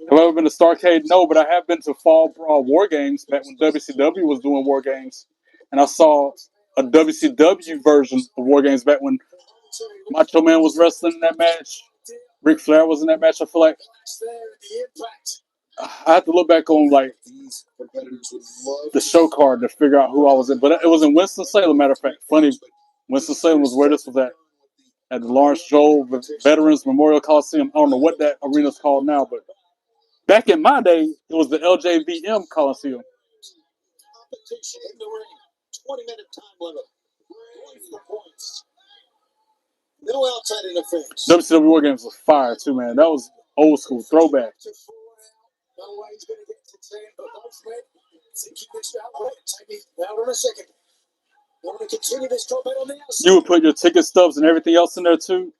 Speaker 1: Have I ever been to Starcade? No, but I have been to Fall Brawl War Games back when WCW was doing War Games. And I saw a WCW version of War Games back when Macho Man was wrestling in that match. Ric Flair was in that match. I feel like I have to look back on like the show card to figure out who I was in. But it was in Winston-Salem, matter of fact. Funny, Winston-Salem was where this was at the Lawrence Joel Veterans Memorial Coliseum. I don't know what that arena's called now, but back in my day, it was the LJVM Coliseum.
Speaker 2: 20-minute time limit. No outside interference.
Speaker 1: WCW War Games was fire too, man. That was Old school, throwback. You would put your ticket stubs and everything else in there too.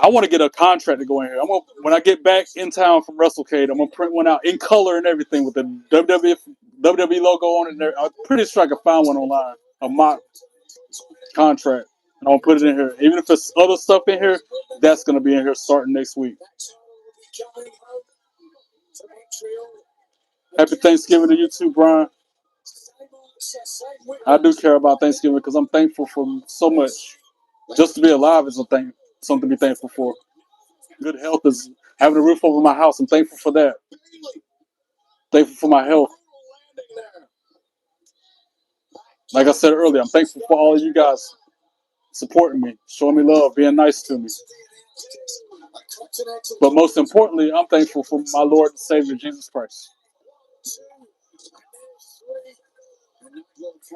Speaker 1: I want to get a contract to go in here. When I get back in town from WrestleCade, I'm gonna print one out in color and everything with the WWE logo on it. There, I'm pretty sure I can find one online, a mock contract, and I'll put it in here. Even if there's other stuff in here, that's gonna be in here starting next week. Happy Thanksgiving to you too, Brian. I do care about Thanksgiving because I'm thankful for so much. Just to be alive is something to be thankful for. Good health is having a roof over my house. I'm thankful for that. Thankful for my health. Like I said earlier, I'm thankful for all of you guys supporting me, showing me love, being nice to me. But most importantly, I'm thankful for my Lord and Savior, Jesus Christ.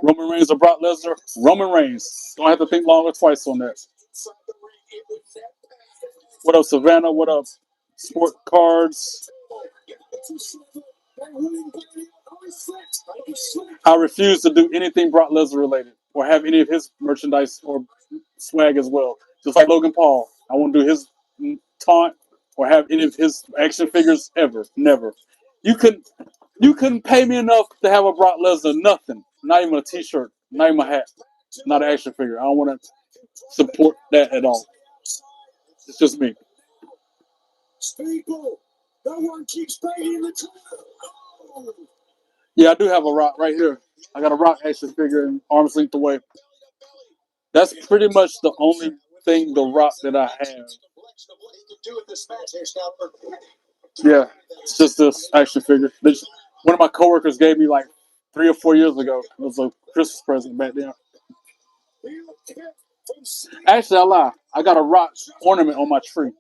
Speaker 1: Roman Reigns or Brock Lesnar? Roman Reigns. Don't have to think long or twice on that. What up, Savannah? What up, Sport Cards? I refuse to do anything Brock Lesnar related or have any of his merchandise or swag as well. Just like Logan Paul. I won't do his taunt or have any of his action figures ever. Never. You couldn't pay me enough to have a Brock Lesnar. Nothing. Not even a t-shirt. Not even a hat. Not an action figure. I don't want to support that at all. It's just me. Yeah, I do have a Rock right here. I got a Rock action figure in arm's length away. That's pretty much the only thing the Rock that I have. Yeah, it's just this action figure. One of my coworkers gave me like 3 or 4 years ago. It was a Christmas present back then. Actually, I lie. I got a Rock ornament on my tree.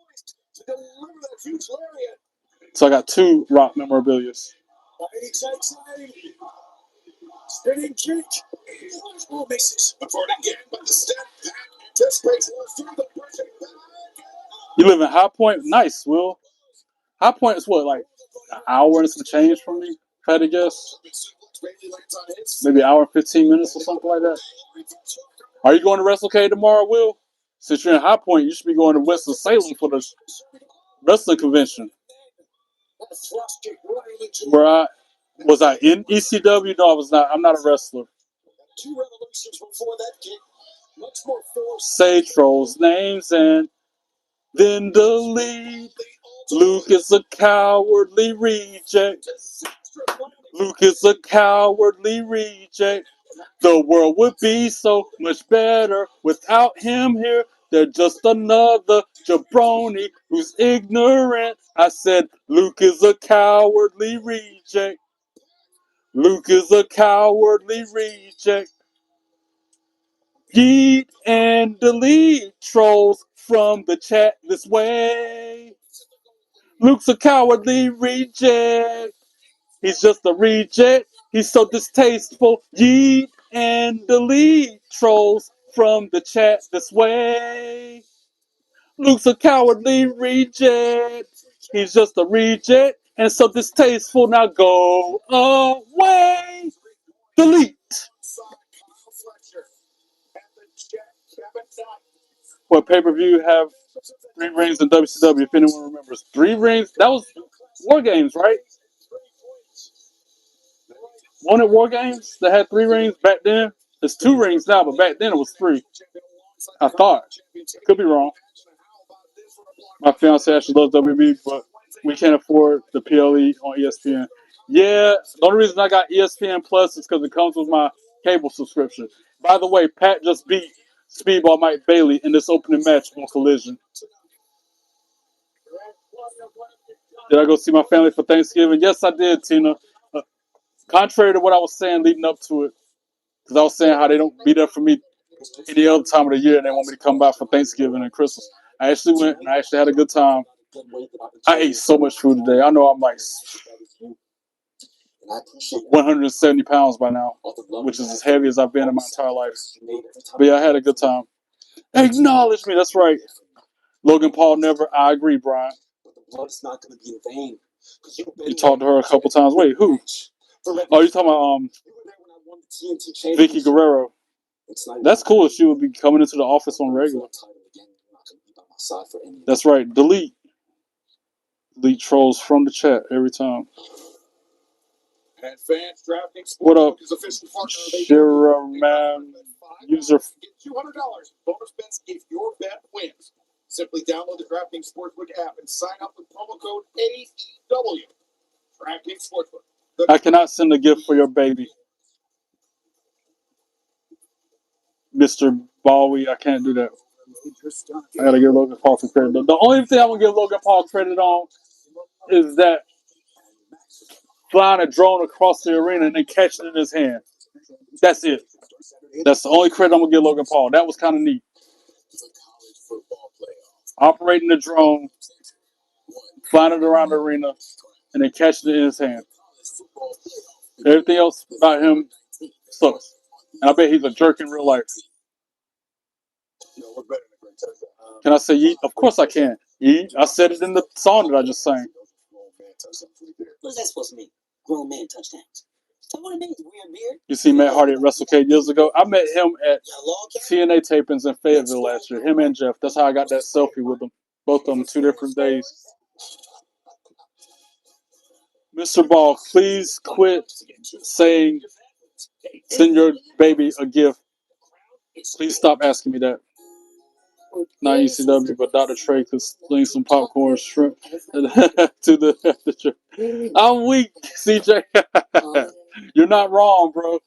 Speaker 1: So I got 2 Rock memorabilia. You live in High Point? Nice, Will. High Point is what, like an hour and some change from me, if I had to guess? Maybe an hour and 15 minutes or something like that. Are you going to WrestleCade tomorrow, Will? Since you're in High Point, you should be going to Western Salem for the wrestling convention. Was I in ECW? No, I was not. I'm not a wrestler. Say trolls' names and then delete. Luke is a cowardly reject. Luke is a cowardly reject. The world would be so much better without him here. They're just another jabroni who's ignorant. I said, Luke is a cowardly reject. Luke is a cowardly reject. Yeet and delete trolls from the chat this way. Luke's a cowardly reject. He's just a reject. He's so distasteful. Yeet and delete trolls from the chat this way. Luke's a cowardly reject. He's just a reject and so distasteful. Now go away. Delete. What pay-per-view have 3 rings in WCW, if anyone remembers? 3 rings? That was War Games, right? Wasn't it War Games that had 3 rings back then? It's 2 rings now, but back then it was 3. I thought. Could be wrong. My fiance actually loves WB, but we can't afford the PLE on ESPN. Yeah, the only reason I got ESPN Plus is because it comes with my cable subscription. By the way, Pat just beat Speedball Mike Bailey in this opening match on Collision. Did I go see my family for Thanksgiving? Yes, I did, Tina. Contrary to what I was saying leading up to it, because I was saying how they don't be there for me any other time of the year and they want me to come by for Thanksgiving and Christmas. I actually went and I actually had a good time. I ate so much food today. I know I'm like 170 pounds by now, which is as heavy as I've been in my entire life. But yeah, I had a good time. Acknowledge me. That's right. Logan Paul never. I agree, Brian.
Speaker 3: But the blood's not going to be in vain.
Speaker 1: You talked to her a couple times. Wait, who? Oh, you talking about
Speaker 3: You were there when I won the TNT championship.
Speaker 1: Vicky Guerrero. That's cool if she would be coming into the office on regular. That's right. Delete trolls from the chat every time.
Speaker 3: And fans, DraftKings
Speaker 1: What up,
Speaker 3: is official partner of
Speaker 1: Shiraman user?
Speaker 3: Get $200 bonus bets if your bet wins. Simply download the DraftKings Sportsbook app and sign up with promo code AEW. DraftKings Sportsbook.
Speaker 1: I cannot send a gift for your baby, Mr. Bowie. I can't do that. I gotta give Logan Paul some credit. The only thing I'm gonna give Logan Paul credit on is that flying a drone across the arena and then catching it in his hand. That's it. That's the only credit I'm gonna give Logan Paul. That was kind of neat. Operating the drone, flying it around the arena, and then catching it in his hand. Everything else about him sucks. And I bet he's a jerk in real life. Can I say yeet? Of course I can. Yeet. I said it in the song that I just sang.
Speaker 4: What's that supposed to mean? Grown man touchdowns. So what it means? Weird beard?
Speaker 1: You see Matt Hardy at WrestleCade years ago. I met him at TNA tapings in Fayetteville last year. Him and Jeff. That's how I got that selfie with them. Both of them 2 different days. Mr. Ball, please quit saying send your baby a gift. Please stop asking me that. Not ECW, but Dr. Trey could sling some popcorn shrimp to the I'm weak, CJ. You're not wrong, bro.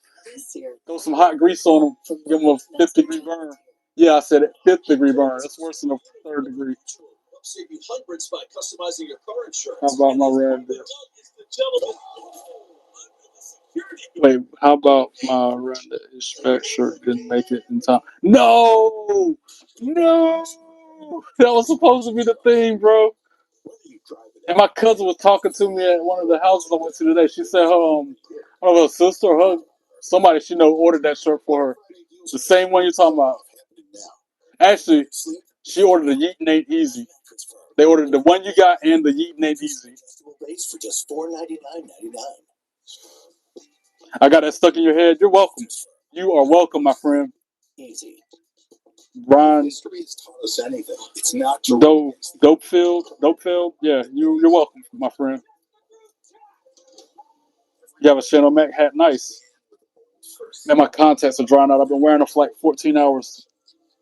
Speaker 1: Throw some hot grease on them. Give them a 5th degree burn. Yeah, I said it. 5th degree burn. That's worse than a 3rd degree.
Speaker 3: Save you hundreds by customizing your car insurance.
Speaker 1: How about my red deal? Wait, how about my Randa Ishbek shirt didn't make it in time? No! That was supposed to be the thing, bro. And my cousin was talking to me at one of the houses I went to today. She said her sister or somebody she know ordered that shirt for her. The same one you're talking about. Actually, she ordered the Yeetin' Ain't Easy. They ordered the one you got and the Yeetin' Ain't Easy.
Speaker 3: For just $4.99.99.
Speaker 1: I got that stuck in your head. You're welcome. You are welcome, my friend.
Speaker 3: Easy.
Speaker 1: Brian.
Speaker 3: History has taught us anything. It's not
Speaker 1: Dopefield. Yeah, you're welcome, my friend. You have a Chanel Mac hat, nice. Man, my contacts are drying out. I've been wearing them for like 14 hours.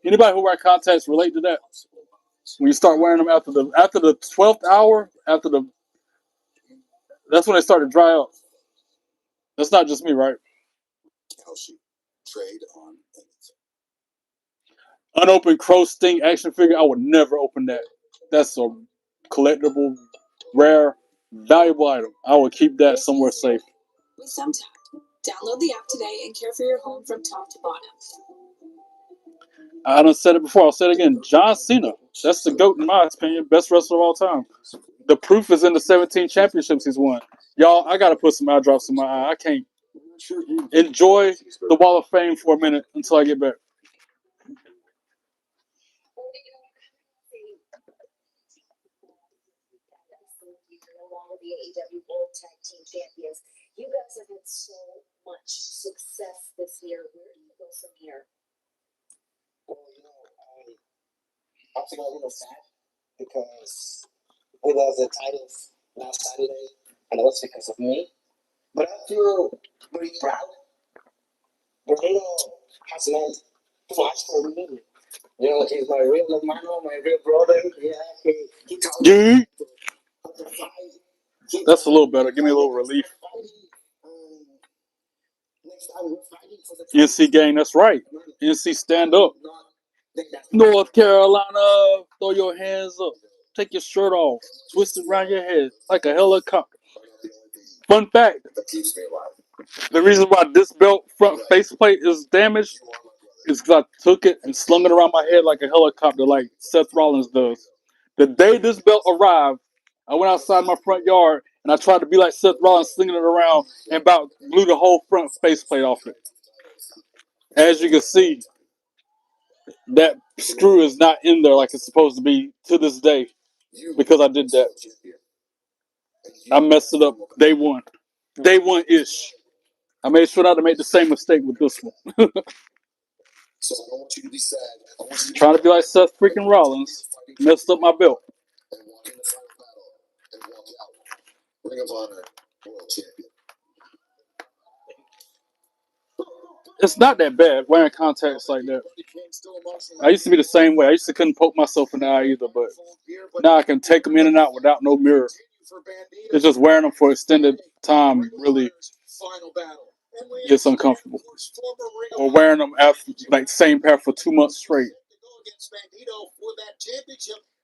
Speaker 1: Anybody who wear contacts relate to that? When you start wearing them after the 12th hour, that's when they start to dry up. That's not just me, right?
Speaker 3: Trade on
Speaker 1: Unopened Crow Sting action figure. I would never open that. That's a collectible, rare, valuable item. I would keep that somewhere safe.
Speaker 5: With SumTap, download the app today and care for your home from top to bottom.
Speaker 1: I done said it before. I'll say it again. John Cena. That's the GOAT in my opinion. Best wrestler of all time. The proof is in the 17 championships he's won. Y'all, I got to put some eye drops in my eye. I can't enjoy the Wall of Fame for a minute until I get back.
Speaker 4: The AEW World Tag Team Champions. You guys have had so much success this year. Where do you go from here?
Speaker 2: Well, I'm feeling a little sad because we lost the titles last Saturday, and it was because of me. But I feel very proud. Guerrero has meant too much for me. He's my real hermano, my real brother. Yeah, he told me to fight.
Speaker 1: That's a little better. Give me a little relief. NC gang, that's right. NC stand up. North Carolina, throw your hands up. Take your shirt off. Twist it around your head like a helicopter. Fun fact. The reason why this belt front faceplate is damaged is because I took it and slung it around my head like a helicopter like Seth Rollins does. The day this belt arrived, I went outside my front yard and I tried to be like Seth Rollins, slinging it around, and about blew the whole front faceplate off it. As you can see, that screw is not in there like it's supposed to be to this day because I did that. I messed it up day one. Day one-ish. I made sure not to make the same mistake with this one.
Speaker 2: So I don't want you to be sad. I want you to
Speaker 1: Trying to be like Seth freaking Rollins. Messed up my belt.
Speaker 2: and walk in the final battle and walk out. Ring of Honor World Champion.
Speaker 1: It's not that bad wearing contacts like that. I used to be the same way. I used to couldn't poke myself in the eye either, but now I can take them in and out without no mirror. It's just wearing them for extended time really gets uncomfortable. Or wearing them after like same pair for 2 months straight.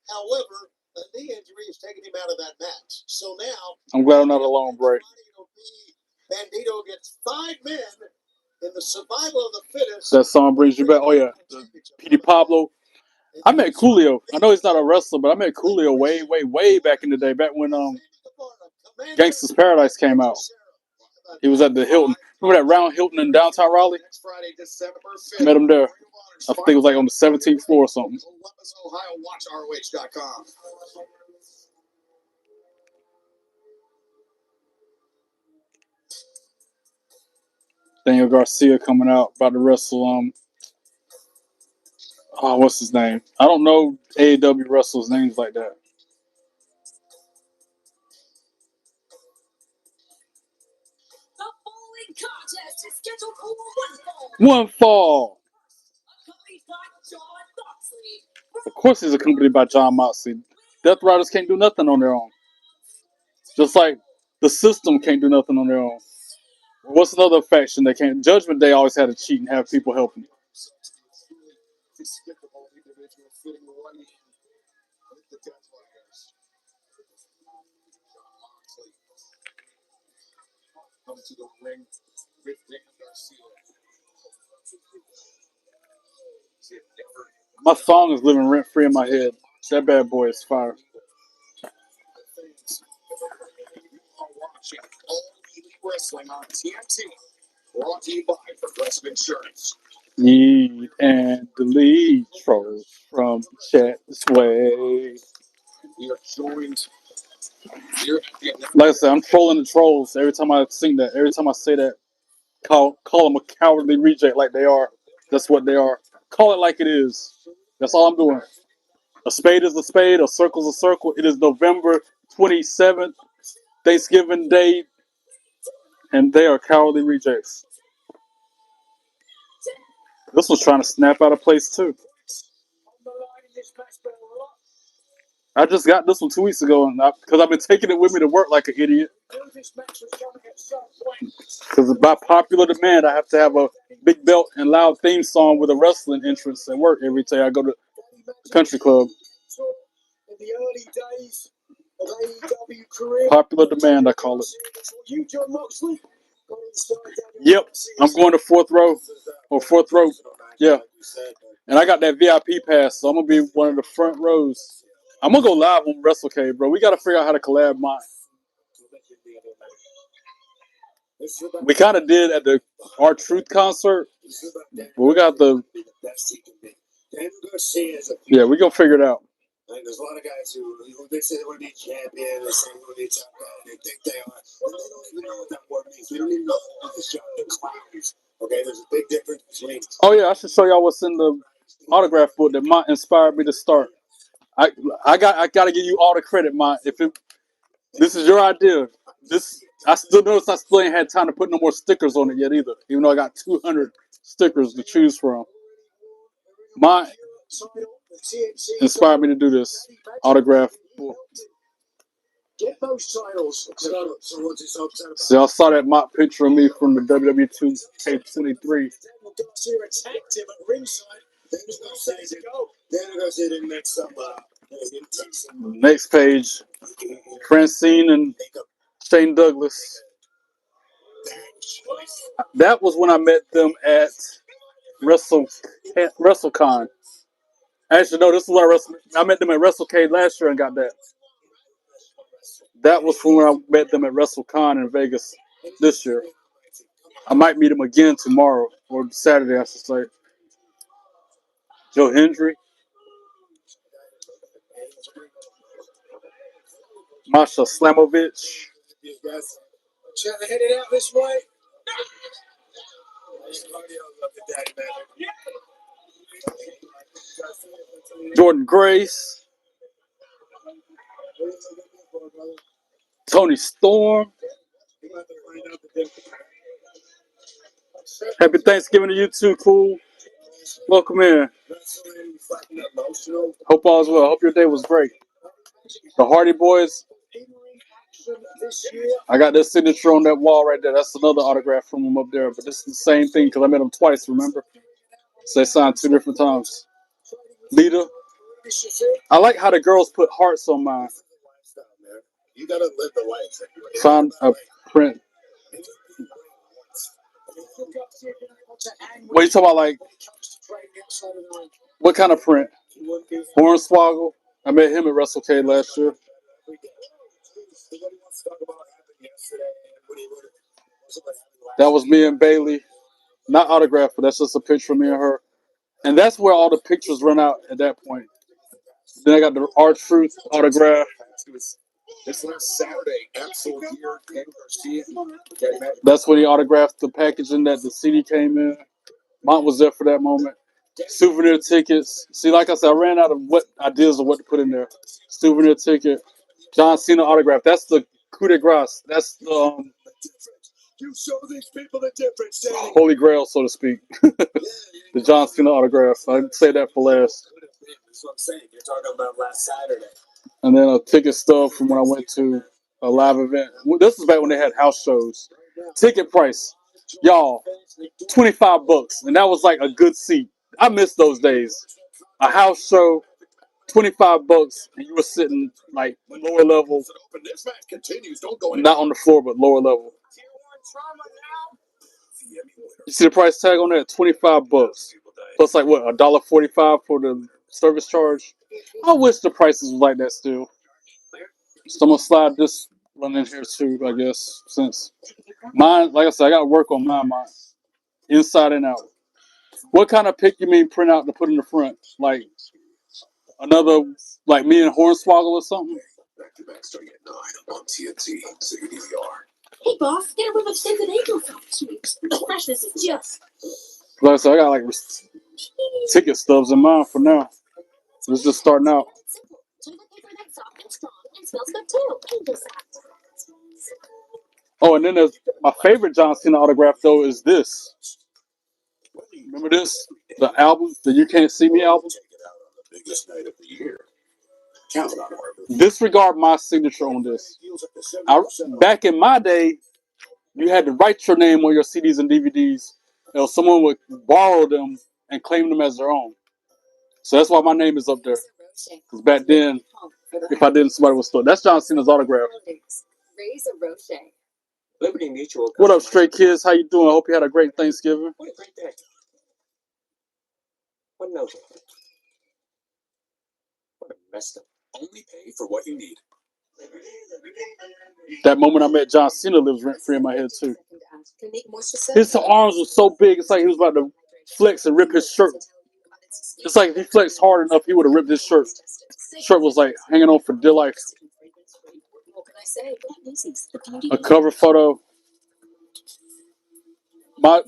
Speaker 2: However, a knee injury has taken him out of that match. So now
Speaker 1: I'm glad I'm not alone, Bray.
Speaker 2: Bandito gets 5 men in the survival of the fittest.
Speaker 1: That song brings you back. Oh yeah, Petey Pablo. I met Coolio. I know he's not a wrestler, but I met Coolio way back in the day. Back when Gangsta's Paradise came out. He was at the Hilton. Remember that round Hilton in downtown Raleigh? Met him there. I think it was like on the 17th floor or something. Daniel Garcia coming out, about to wrestle. What's his name? I don't know AEW wrestlers' names like that.
Speaker 5: The following contest is scheduled for one fall. Accompanied by John Moxley.
Speaker 1: Of course, he's accompanied by John Moxley. Death Riders can't do nothing on their own. Just like the System can't do nothing on their own. What's another faction that can't? Judgment Day always had to cheat and have people helping.
Speaker 2: To the ring with Daniel Garcia.
Speaker 1: My song is living rent free in my head. That bad boy is fire.
Speaker 2: You are watching All Elite Wrestling on TNT, brought to you by Progressive Insurance.
Speaker 1: Need and delete trolls from chat's way.
Speaker 2: We are joined here at the
Speaker 1: Like I said, I'm trolling the trolls every time I sing that. Every time I say that, call them a cowardly reject like they are. That's what they are. Call it like it is. That's all I'm doing. A spade is a spade. A circle is a circle. It is November 27th, Thanksgiving Day, and they are cowardly rejects. This was trying to snap out of place too. I just got this one 2 weeks ago, and because I've been taking it with me to work like an idiot. Because by popular demand, I have to have a big belt and loud theme song with a wrestling entrance at work every day I go to the country club.
Speaker 3: In the early days of AEW career.
Speaker 1: Popular demand, I call it.
Speaker 3: You, John Moxley?
Speaker 1: Yep, I'm going to fourth row or fourth row. Yeah, and I got that VIP pass, so I'm gonna be one of the front rows. I'm gonna go live on WrestleCade, bro. We gotta figure out how to collab mine. We kind of did at the R Truth concert, but we got the we're gonna figure it out.
Speaker 2: Like, there's a lot of guys who they say they want to be champion, they say they want to be top guy, and they think they are, and they don't even know what that word means. They don't even know what this job is. Okay, there's a big difference between.
Speaker 1: Oh yeah, I should show y'all what's in the autograph book that Mont inspired me to start. I gotta give you all the credit, Mont. This is your idea. I still notice I still ain't had time to put no more stickers on it yet either, even though I got 200 stickers to choose from. Mont inspired me to do this autograph book.
Speaker 3: Get those titles.
Speaker 1: See, I saw that mock picture of me from the WWE 2K23.
Speaker 3: Garcia attacked him at ringside.
Speaker 1: Next page, Francine and Shane Douglas. That was when I met them at WrestleCon. Actually, no, this is when I met them at WrestleCade last year and got that. That was when I met them at WrestleCon in Vegas this year. I might meet them again tomorrow or Saturday, I should say. Joe Hendry, Masha Slamovich,
Speaker 3: Headed out this way.
Speaker 1: Jordan Grace, Tony Storm. Happy Thanksgiving to you too, cool. Welcome in. Hope all's well. Hope your day was great. The Hardy Boys. I got their signature on that wall right there. That's another autograph from them up there. But this is the same thing because I met them twice, remember? So they signed 2 different times. Lita. I like how the girls put hearts on mine.
Speaker 2: You gotta live the life.
Speaker 1: Found a print. What are you talking about? Like, what kind of print? Hornswoggle. I met him at WrestleCade last year. That was me and Bailey. Not autographed, but that's just a picture of me and her. And that's where all the pictures run out at that point. Then I got the R-Truth autograph.
Speaker 2: This last Saturday, Absol here,
Speaker 1: That's when he autographed the packaging that the CD came in. Mont was there for that moment. Souvenir tickets. See, like I said, I ran out of what ideas of what to put in there. Souvenir ticket. John Cena autograph. That's the coup de grace. That's the
Speaker 2: you show these people the difference.
Speaker 1: Holy Grail, so to speak. The John Cena autograph. I'd say that for last.
Speaker 2: That's what I'm saying. You're talking about last Saturday.
Speaker 1: And then a ticket stub from when I went to a live event. This was back when they had house shows. Ticket price, y'all, $25, and that was like a good seat. I miss those days. A house show, $25, and you were sitting like lower level,
Speaker 2: This match continues. Don't go
Speaker 1: not on the floor, but lower level. You see the price tag on that? $25 plus like what, $1.45 for the service charge. I wish the prices was like that still. So I'm gonna slide this one in here too, I guess, since mine, like I said, I gotta work on mine inside and out. What kind of pic you mean print out to put in the front? Like another, like me and Hornswoggle or something?
Speaker 2: Back to back starting at 9 on TNT. So you DVR.
Speaker 4: Hey, boss, get a whip of Stinson Angel sauce. The freshness is just.
Speaker 1: Like I said, I got like ticket stubs in mine for now. So it's just starting out.
Speaker 4: Toilet paper that's soft and strong and smells good too. Angel sauce.
Speaker 1: Oh, and then there's my favorite John Cena autograph though is this. Remember this? The album, the You Can't See Me album?
Speaker 2: Take it out on the biggest night of the year. Count on our
Speaker 1: Disregard my signature on this. Back in my day, you had to write your name on your CDs and DVDs. You know, someone would borrow them and claim them as their own. So that's why my name is up there. Because back then, if I didn't, somebody would steal. That's John Cena's autograph.
Speaker 3: Liberty Mutual.
Speaker 1: What up, Stray Kids? How you doing? I hope you had a great Thanksgiving.
Speaker 3: What a great day. What a note. What a messed up.
Speaker 2: only pay for what you need.
Speaker 1: That moment I met John Cena lives rent free in my head too. His arms were so big, it's like he was about to flex and rip his shirt. It's like if he flexed hard enough, he would have ripped his shirt. Shirt was like hanging on for dear life. A cover photo. My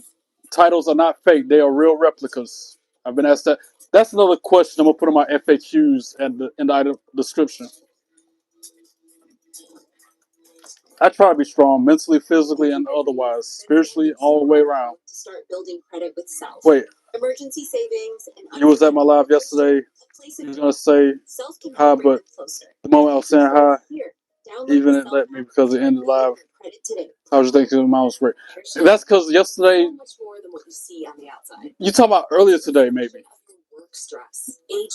Speaker 1: titles are not fake; they are real replicas. I've been asked that. That's another question I'm gonna put in my FAQs and in the item description. I try to be strong mentally, physically, and otherwise, spiritually, all the way around.
Speaker 4: Start building credit with self.
Speaker 1: Wait,
Speaker 4: Emergency savings and
Speaker 1: you was at my live yesterday. You was gonna say hi, but the moment I was saying hi, even it let me because it ended live. I was just thinking mine was great. And that's because yesterday. You talking about earlier today, maybe?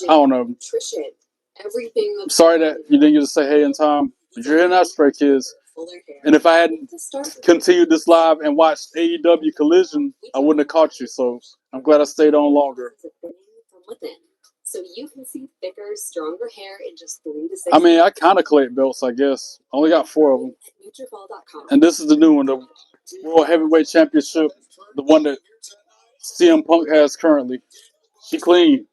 Speaker 1: I don't know. I'm sorry that you didn't get to say hey in time. But you're here now, Stray Kids. And if I hadn't continued this live and watched AEW Collision, I wouldn't have caught you. So I'm glad I stayed on longer.
Speaker 4: So you can see thicker, stronger hair in just 3 to 6
Speaker 1: I mean, I kind of collect belts, I guess. I only got 4 of them. And this is the new one, the World Heavyweight Championship, the one that CM Punk has currently. She clean.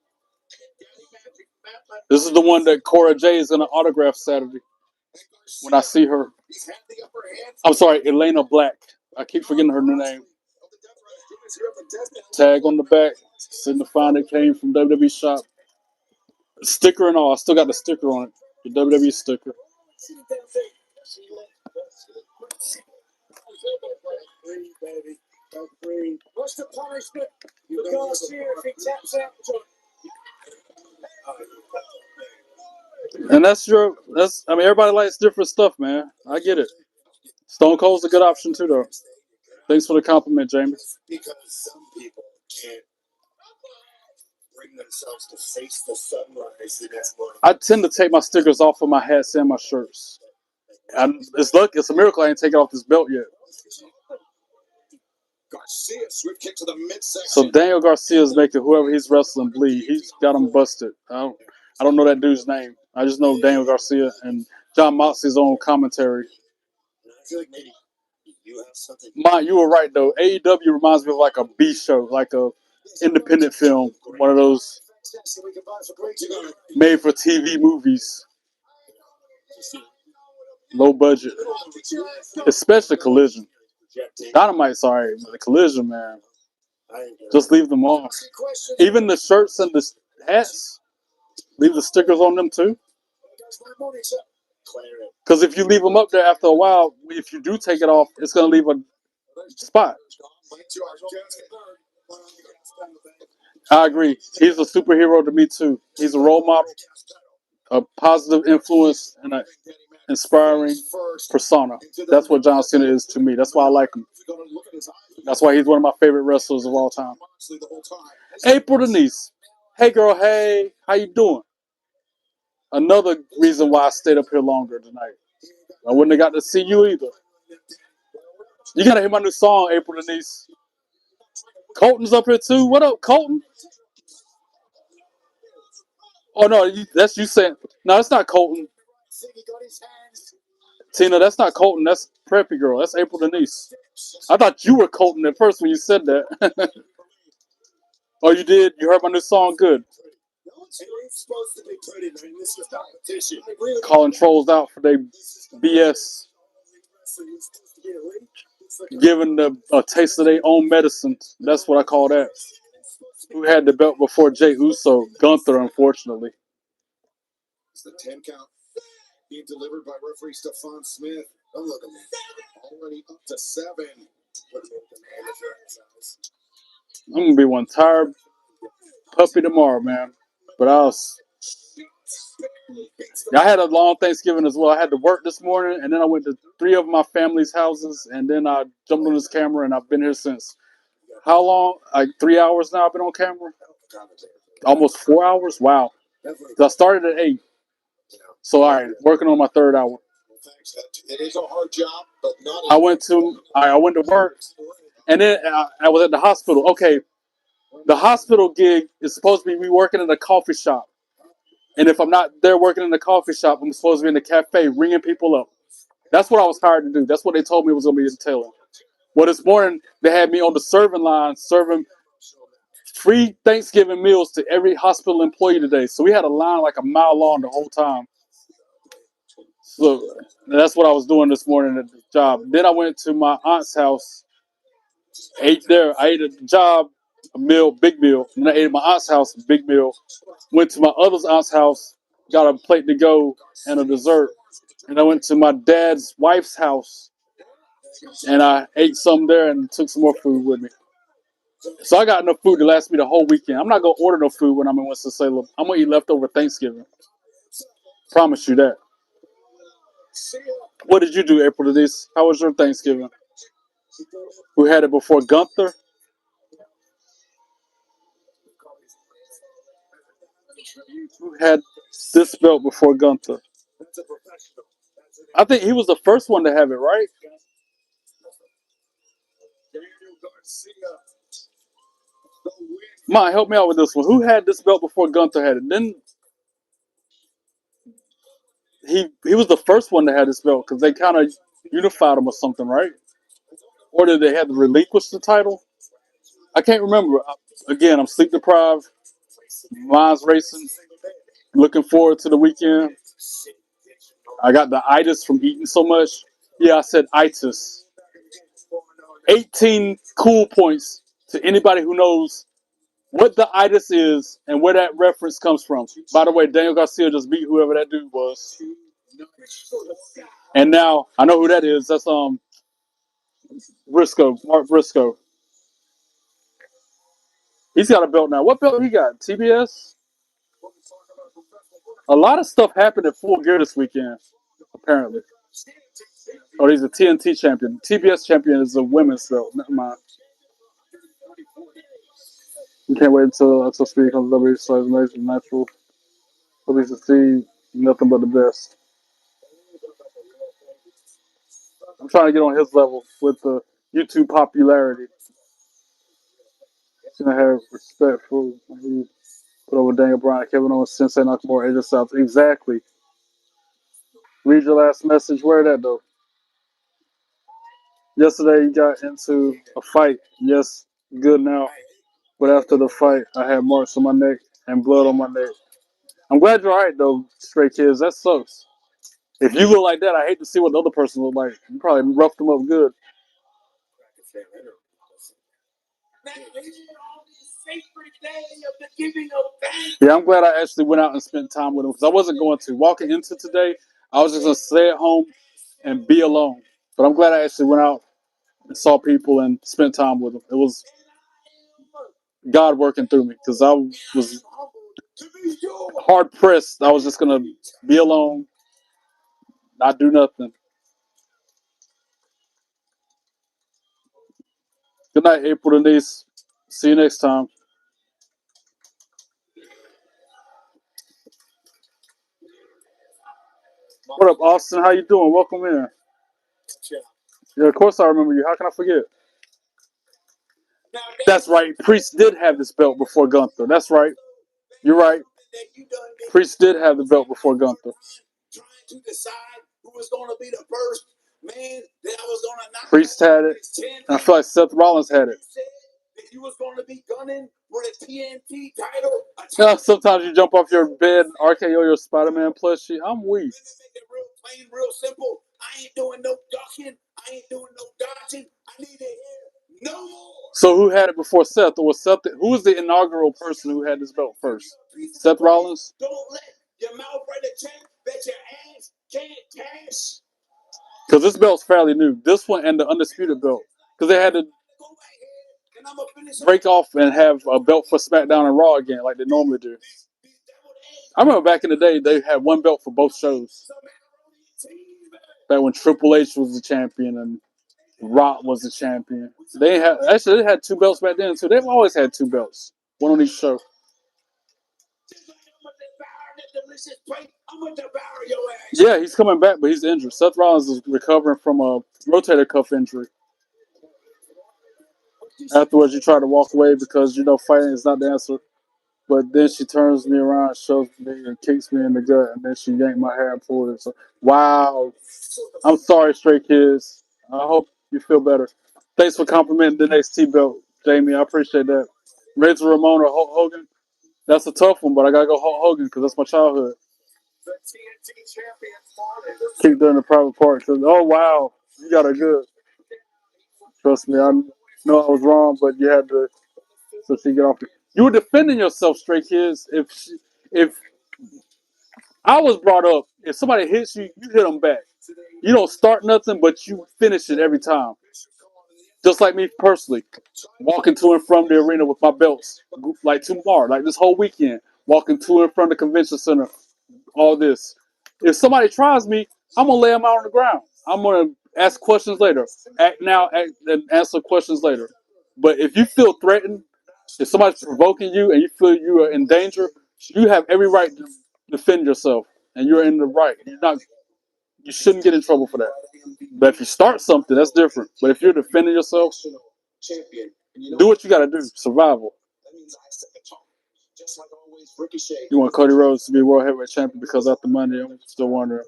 Speaker 1: This is the one that Cora J is going to autograph Saturday when I see her. I'm sorry, Elena Black. I keep forgetting her new name. Tag on the back. Signifying it came from WWE shop. Sticker and all. I still got the sticker on it. The WWE sticker.
Speaker 3: What's the punishment for Garcia if he taps out?
Speaker 1: And I mean, everybody likes different stuff, man. I get it. Stone Cold's a good option too, though. Thanks for the compliment, Jamie.
Speaker 2: Because some people can't bring themselves to face the sunrise the next morning.
Speaker 1: I tend to take my stickers off of my hats and my shirts. It's a miracle I ain't taken off this belt yet.
Speaker 2: Garcia, swift kick to the midsection.
Speaker 1: So Daniel Garcia's making whoever he's wrestling bleed. He's got him busted. I don't know that dude's name. I just know Daniel Garcia and John Moxley's own commentary.
Speaker 2: I feel like maybe you have something.
Speaker 1: You were right though. AEW reminds me of like a B show, like a independent film, one of those made for TV movies. Low budget, especially Collision. Dynamite's alright, but the Collision, man, just leave them on. Even the shirts and the hats, leave the stickers on them too. Because if you leave them up there after a while, if you do take it off, it's gonna leave a spot. I agree. He's a superhero to me too. He's a role model, a positive influence, and an inspiring persona. That's what John Cena is to me. That's why I like him. That's why he's one of my favorite wrestlers of all time. April Denise. Hey girl, hey, how you doing? Another reason why I stayed up here longer tonight. I wouldn't have got to see you either. You gotta hear my new song, April Denise. Colton's up here too. What up, Colton? Oh no, that's you saying. No, that's not Colton. Tina, that's not Colton. That's Preppy Girl. That's April Denise. I thought you were Colton at first when you said that. Oh, you did? You heard my new song? Good. Calling trolls out for their BS. Giving a taste of their own medicine. That's what I call that. Who had the belt before Jey Uso? Gunther, unfortunately.
Speaker 2: It's the 10 count being delivered by referee Stephon Smith. Oh, look at that. Already up to 7.
Speaker 1: I'm going to be one tired puppy tomorrow, man. But I had a long Thanksgiving as well. I had to work this morning, and then I went to 3 of my family's houses, and then I jumped on this camera, and I've been here since. How long? Like 3 hours now I've been on camera? Almost 4 hours? Wow. I started at 8. So, all right, working on my 3rd hour.
Speaker 2: It is a hard job, but not.
Speaker 1: I went to work, and then I was at the hospital. Okay, the hospital gig is supposed to be me working in a coffee shop. And if I'm not there working in the coffee shop, I'm supposed to be in the cafe ringing people up. That's what I was hired to do. That's what they told me it was going to be entailing. Well, this morning, they had me on the serving line serving free Thanksgiving meals to every hospital employee today. So we had a line like a mile long the whole time. So that's what I was doing this morning at the job. Then I went to my aunt's house, ate there. I ate at the job, a meal, big meal. And I ate at my aunt's house, a big meal. Went to my other aunt's house, got a plate to go and a dessert. And I went to my dad's wife's house, and I ate some there and took some more food with me. So I got enough food to last me the whole weekend. I'm not going to order no food when I'm in Winston-Salem. I'm going to eat leftover Thanksgiving. Promise you that. What did you do, April, to this? How was your Thanksgiving? Who had it before Gunther? Who had this belt before Gunther? I think he was the first one to have it, right? Ma, help me out with this one. Who had this belt before Gunther had it? Then he was the first one to have this belt because they kind of unified him or something, right? Or did they have to relinquish the title? I can't remember. Again, I'm sleep deprived. Mind's racing. Looking forward to the weekend. I got the itis from eating so much. Yeah, I said itis. 18 cool points to anybody who knows what the itis is and where that reference comes from. By the way, Daniel Garcia just beat whoever that dude was. And now I know who that is. That's Briscoe, Mark Briscoe. He's got a belt now. What belt he got? TBS? A lot of stuff happened at Full Gear this weekend, apparently. Oh, he's a TNT champion. TBS champion is a women's belt. Never mind. You can't wait until speed comes WWE starts amazing natural. Police to see nothing but the best. I'm trying to get on his level with the YouTube popularity. He's gonna have respect for he put over Daniel Bryan, Kevin Owens, Sensei Nakamura, AJ Styles. Exactly. Read your last message. Where that though? Yesterday you got into a fight. Yes, good now. But after the fight, I had marks on my neck and blood on my neck. I'm glad you're alright though, Stray Kids. That sucks. If you look like that, I hate to see what the other person look like. You probably roughed them up good. Yeah, I'm glad I actually went out and spent time with him because I wasn't going to. Walking into today, I was just going to stay at home and be alone. But I'm glad I actually went out and saw people and spent time with them. It was God working through me because I was hard pressed. I was just going to be alone, not do nothing. Good night, April Denise. See you next time. What up, Austin? How you doing? Welcome in. Yeah, of course I remember you. How can I forget? That's right. Priest did have this belt before Gunther. That's right. You're right. Priest did have the belt before Gunther. Priest had it. And I feel like Seth Rollins had it. You was going to be gunning for the TNT title. Yeah, sometimes you jump off your bed, RKO your Spider-Man plushie. I'm weak. Real plain, real simple. I ain't doing no ducking. I ain't doing no dodging. I need to hear no more. So who had it before Seth? Or was Seth? Who was the inaugural person who had this belt first? Seth Rollins. Don't let your mouth write a check that your ass can't cash. Because this belt's fairly new. This one and the undisputed belt. Because they had to break off and have a belt for SmackDown and Raw again, like they normally do. I remember back in the day, they had one belt for both shows. Back when Triple H was the champion and Rock was the champion. They had two belts back then too. They've always had two belts, one on each show. Yeah, he's coming back, but he's injured. Seth Rollins is recovering from a rotator cuff injury. Afterwards, you try to walk away because fighting is not the answer. But then she turns me around, shoves me, and kicks me in the gut, and then she yanked my hair and pulled it. So, wow. I'm sorry, Stray Kids. I hope you feel better. Thanks for complimenting the next T-belt, Jamie. I appreciate that. Razor Ramon or Hulk Hogan? That's a tough one, but I got to go Hulk Hogan because that's my childhood. Kicked her in the private part. Oh, wow. You got her good. Trust me, I know I was wrong, but you had to, so she get off it. You were defending yourself, Stray Kids. If I was brought up, if somebody hits you, you hit them back. You don't start nothing, but you finish it every time. Just like me personally, walking to and from the arena with my belts, like tomorrow, like this whole weekend, walking to and from the convention center, all this. If somebody tries me, I'm gonna lay them out on the ground. I'm gonna ask questions later. Act now, and answer questions later. But if you feel threatened, if somebody's provoking you and you feel you are in danger, you have every right to defend yourself, and you're in the right. You shouldn't get in trouble for that. But if you start something, that's different. But if you're defending yourself, do what you got to do. Survival. You want Cody Rhodes to be World Heavyweight Champion because after Monday, I'm still wondering,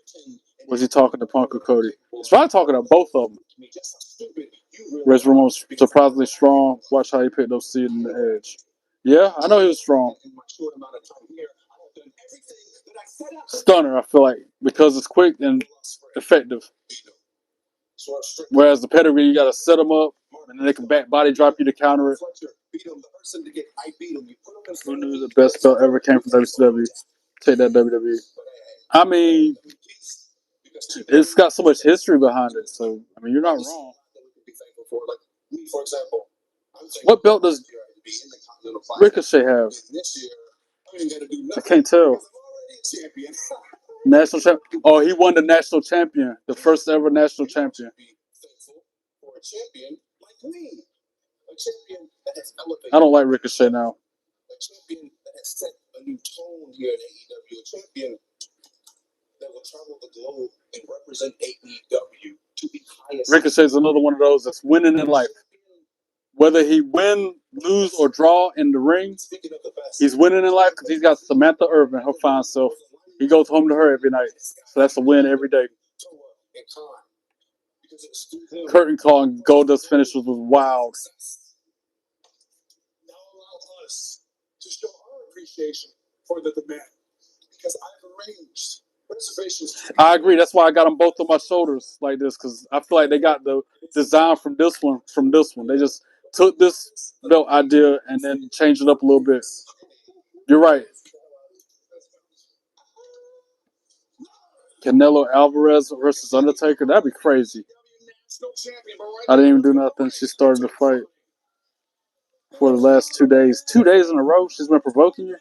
Speaker 1: was he talking to Punk or Cody? He's probably talking to both of them. Razor Ramon's surprisingly strong. Watch how he picked up Seed in the Edge. Yeah, I know he was strong. stunner, I feel like, because it's quick and effective. Whereas the pedigree, you got to set them up, and then they can back body drop you to counter it. Who knew the best belt ever came from WCW? Take that WWE. I mean, it's got so much history behind it. So, I mean, you're not wrong. What belt does Ricochet have? I can't tell. National champ. Oh, he won the national champion, the first ever national champion. I don't like Ricochet now. Ricochet's another one of those that's winning in life. Whether he win, lose, or draw in the ring, he's winning in life because he's got Samantha Irvin, her fine self. He goes home to her every night. So that's a win every day. Curtain call and Goldust finishes was wild.
Speaker 3: To show our appreciation for the demand, because I've arranged reservations.
Speaker 1: I agree. That's why I got them both on my shoulders like this, because I feel like they got the design from this one. They just took this belt idea and then changed it up a little bit. You're right. Canelo Alvarez versus Undertaker. That'd be crazy. I didn't even do nothing. She started the fight for the last 2 days. 2 days in a row, she's been provoking you.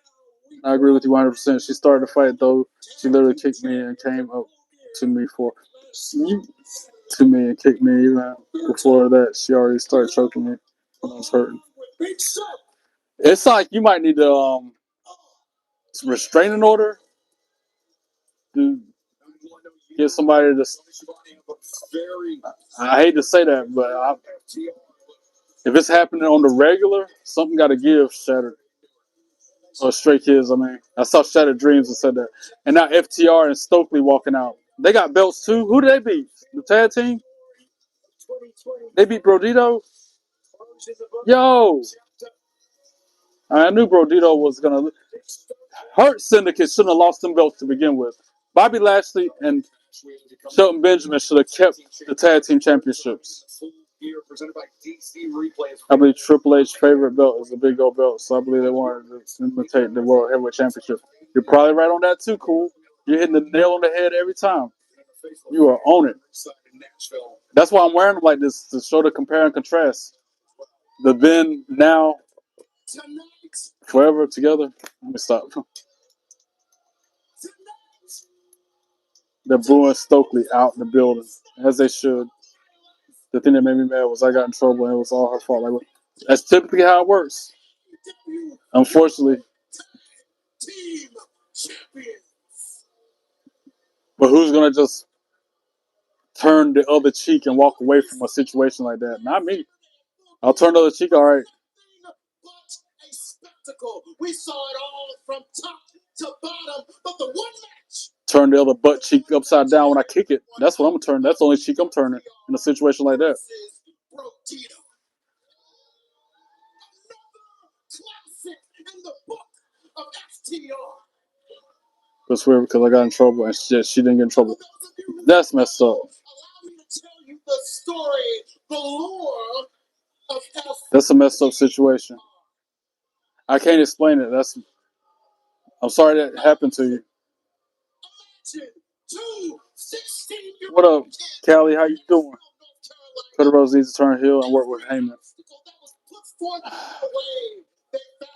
Speaker 1: I agree with you 100%. She started the fight, though. She literally kicked me and came up to me and kicked me. Even before that, she already started choking me when I was hurting. It's like you might need a restraining order. Dude, get somebody to. I hate to say that, but if it's happening on the regular, something got to give. Shattered. Or Stray Kids, I mean. I saw Shattered Dreams and said that. And now FTR and Stokely walking out. They got belts too. Who did they beat? The tag team? They beat Brodito? Yo! I knew Brodito was going to... Hurt Syndicate shouldn't have lost them belts to begin with. Bobby Lashley and Shelton Benjamin should have kept the tag team championships. I believe Triple H's favorite belt is the Big O belt, so I believe they wanted to imitate the World Heavyweight Championship. You're probably right on that too, Cool. You're hitting the nail on the head every time. You are on it. That's why I'm wearing them like this, to show the compare and contrast. The then, now, forever together. Let me stop. They're booing Stokely out in the building, as they should. The thing that made me mad was I got in trouble and it was all her fault. Like, that's typically how it works. Unfortunately. But who's going to just turn the other cheek and walk away from a situation like that? Not me. I'll turn the other cheek, all right.
Speaker 3: We saw it all from top to bottom, but the one match.
Speaker 1: Turn the other butt cheek upside down when I kick it. That's what I'm going to turn. That's the only cheek I'm turning in a situation like that.
Speaker 3: Classic in the book of FTR.
Speaker 1: That's weird because I got in trouble and she didn't get in trouble. That's messed up.
Speaker 3: Allow me to tell you the story, the lore of FTR.
Speaker 1: That's a messed up situation. I can't explain it. I'm sorry that happened to you. What up, Callie? How you doing? Cody Rhodes needs to turn heel and work with Heyman.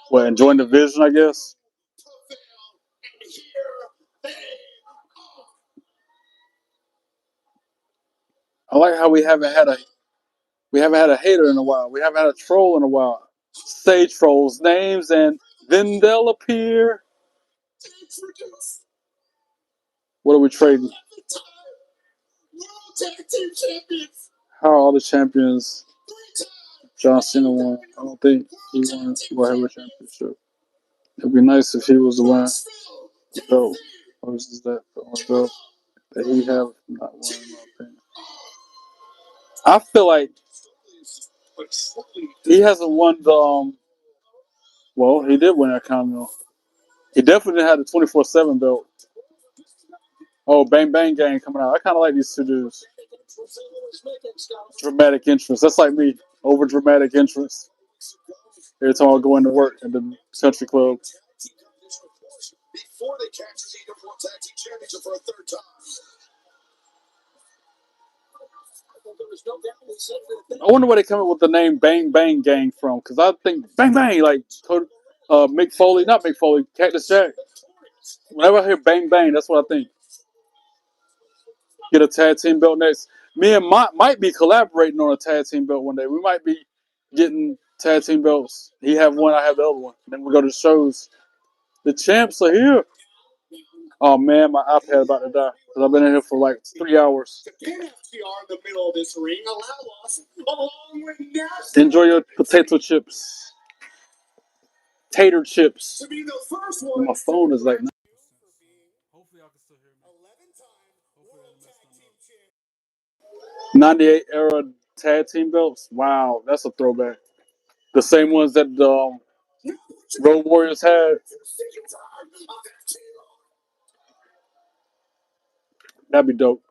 Speaker 1: What, and join the Vision, I guess? I like how we haven't had a hater in a while. We haven't had a troll in a while. Say trolls' names and then they'll appear. What are we trading? How are all the champions? John Cena won. I don't think he won the World Heavyweight Championship. It'd be nice if he was the winner. So, what is that? Belt that he have not won, in my opinion. I feel like he hasn't won the. Well, he did win that Continental. He definitely had the 24/7 belt. Oh, Bang Bang Gang coming out. I kind of like these two dudes. Dramatic entrance. That's like me. Over dramatic entrance. Every time I go into work at the country club.
Speaker 2: Before they catch the Singapore Tag Team Championship for a third time.
Speaker 1: I wonder where they come up with the name Bang Bang Gang from. Because I think Bang Bang, like Mick Foley, not Mick Foley, Cactus Jack. Whenever I hear Bang Bang, that's what I think. Get a tag team belt next. Me and Mott might be collaborating on a tag team belt one day. We might be getting tag team belts. He have one, I have the other one. Then we go to shows. The champs are here. Oh man, my iPad about to die because I've been in here for like 3 hours.
Speaker 2: To pin FTR in the middle of this ring, allow us, along with
Speaker 1: Enjoy your potato chips, tater chips.
Speaker 2: to be the first one.
Speaker 1: My phone is like. Hopefully, I can still hear me. 98 era tag team belts. Wow, that's a throwback. The same ones that the Road Warriors had. That'd be dope.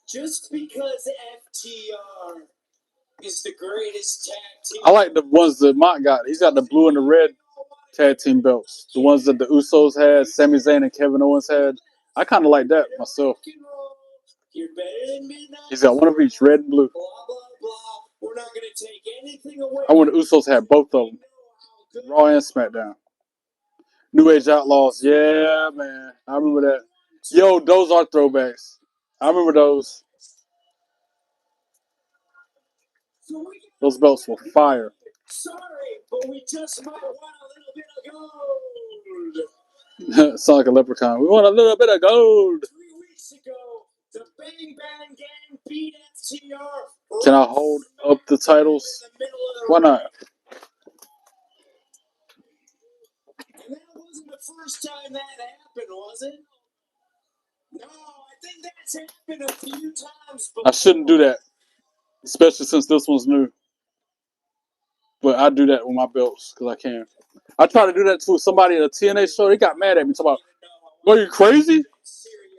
Speaker 3: Just because FTR is the greatest tag team.
Speaker 1: I like the ones that Mott got. He's got the blue and the red tag team belts. The ones that the Usos had, Sami Zayn and Kevin Owens had. I kind of like that myself.
Speaker 3: You're better than midnight.
Speaker 1: He's got one of each, red and blue.
Speaker 3: Blah, blah, blah. We're not going to take anything away.
Speaker 1: I want the Usos had both of them. Raw and SmackDown. New Age Outlaws. Yeah, man. I remember that. Yo, those are throwbacks. I remember those. Those belts were fire.
Speaker 3: Sorry, but we just might want a little bit of gold.
Speaker 1: Sound like a leprechaun. We want a little bit of gold.
Speaker 3: 3 weeks ago, the Bang Bang Gang beat FTR.
Speaker 1: Can I hold up the titles? Why not?
Speaker 3: And that wasn't the first time that happened, was it? No, I think that's happened a few times before.
Speaker 1: I shouldn't do that, especially since this one's new. But I do that with my belts because I can. I tried to do that to somebody at a TNA show. They got mad at me. Talking about, are you crazy?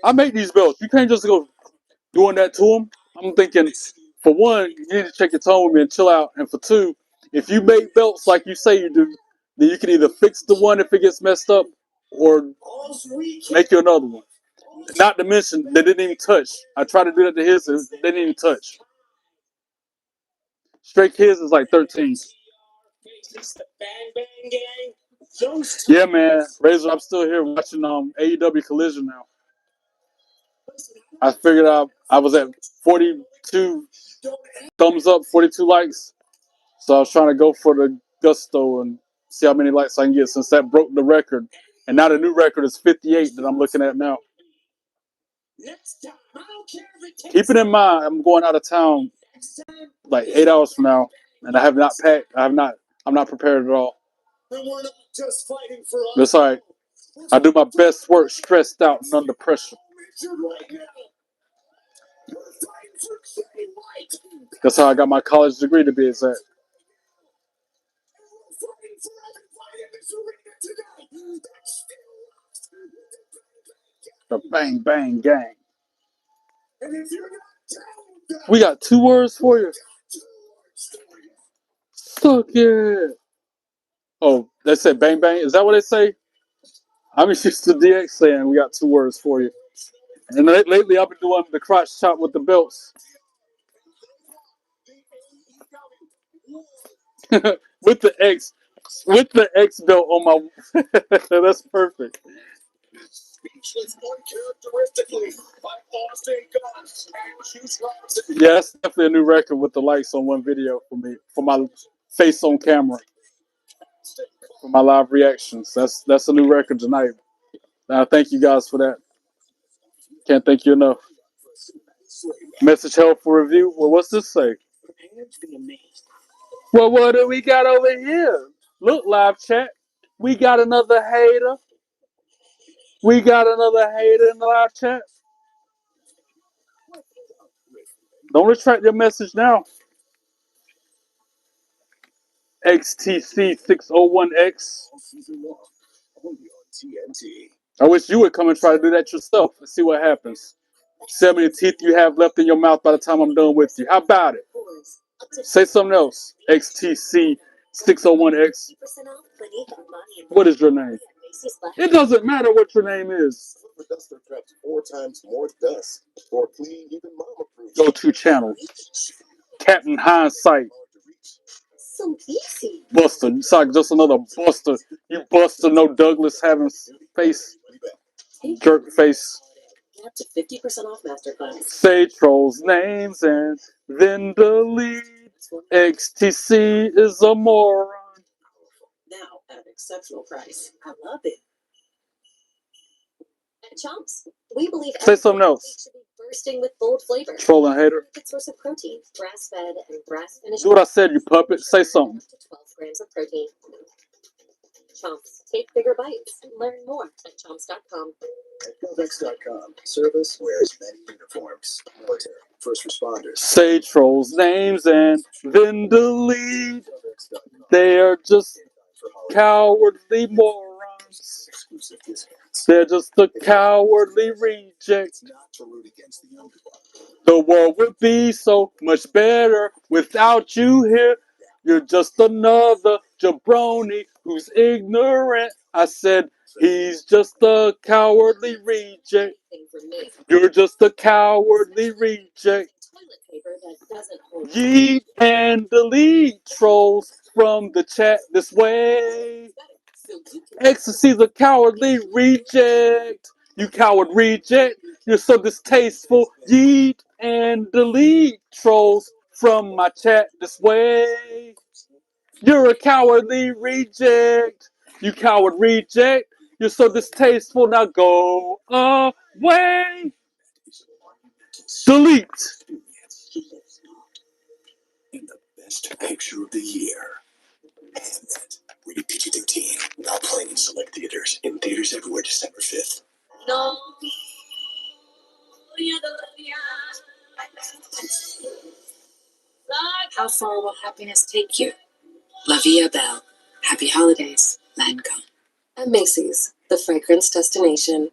Speaker 1: I make these belts. You can't just go doing that to them. I'm thinking, for one, you need to check your tone with me and chill out. And for two, if you make belts like you say you do, then you can either fix the one if it gets messed up or make you another one. Not to mention, they didn't even touch. I tried to do that to his, and they didn't even touch. Straight Kids is like 13. Yeah, man. Razor, I'm still here watching AEW Collision now. I figured out I was at 42 thumbs up, 42 likes. So I was trying to go for the gusto and see how many likes I can get since that broke the record. And now the new record is 58 that I'm looking at now. Keep it in mind, I'm going out of town like 8 hours from now, and I have not packed. I'm not prepared at all. That's all right. I do my best work stressed out and under pressure. That's how I got my college degree, to be exact. The Bang Bang Gang. We got 2 words for you. Suck it. Oh, they said bang bang. Is that what they say? I'm used to DX saying we got 2 words for you. And lately I've been doing the crotch chop with the belts. with the X belt on my. That's perfect. Yeah, that's definitely a new record with the likes on one video for me, for my face on camera, for my live reactions. That's a new record tonight. And I thank you guys for that. Can't thank you enough. Message helpful review. Well, what's this say? Well, what do we got over here? Look, live chat. We got another hater. We got another hater in the live chat. Don't retract your message now. XTC601X. I wish you would come and try to do that yourself and see what happens. See how many teeth you have left in your mouth by the time I'm done with you. How about it? Say something else. XTC 601X. What is your name? It doesn't matter what your name is.
Speaker 2: The duster traps 4 times more dust. More clean, even mama proof.
Speaker 1: Go to channel. Captain Hindsight.
Speaker 4: So easy.
Speaker 1: Buster. You sound like just another Buster. You Buster, no Douglas having face. Jerk face.
Speaker 4: Up to 50% off Masterclass.
Speaker 1: Say trolls' names and then delete. XTC is a moron.
Speaker 4: Now at an exceptional price. I love it. At Chomps, we believe
Speaker 1: Say something else.
Speaker 4: should be bursting with bold flavor.
Speaker 1: Trolling hater.
Speaker 4: Good source of protein, grass-fed and grass-finished.
Speaker 1: Do what I said, you puppet. Say something.
Speaker 4: Up to 12 grams of protein. Chomps, take bigger bites and learn more at chomps.com.
Speaker 2: At GovX.com, service wears many uniforms. Military, first responders.
Speaker 1: Say trolls' names and then delete.
Speaker 2: GovX.com.
Speaker 1: They are just cowardly morons.
Speaker 2: Exclusive discounts.
Speaker 1: They're just a cowardly reject.
Speaker 2: Not to root against the underdog.
Speaker 1: The world would be so much better without you here. You're just another jabroni who's ignorant. I said, he's just a cowardly reject.
Speaker 4: Thing for me.
Speaker 1: You're just a cowardly reject.
Speaker 4: Toilet paper that doesn't hold.
Speaker 1: Yeet and delete trolls from the chat this way.
Speaker 4: So you can
Speaker 1: Ecstasy's a cowardly reject. You coward reject. You're so distasteful. Yeet and delete trolls from my chat this way. You're a cowardly reject. You coward reject. You're so distasteful. Now go away. Delete.
Speaker 2: In the best picture of the year. Rated PG-13. Now playing in select theaters. In theaters everywhere December 5th.
Speaker 4: no.
Speaker 5: How far will happiness take you? La Via Belle. Happy holidays, Lancome.
Speaker 4: At Macy's, the fragrance destination.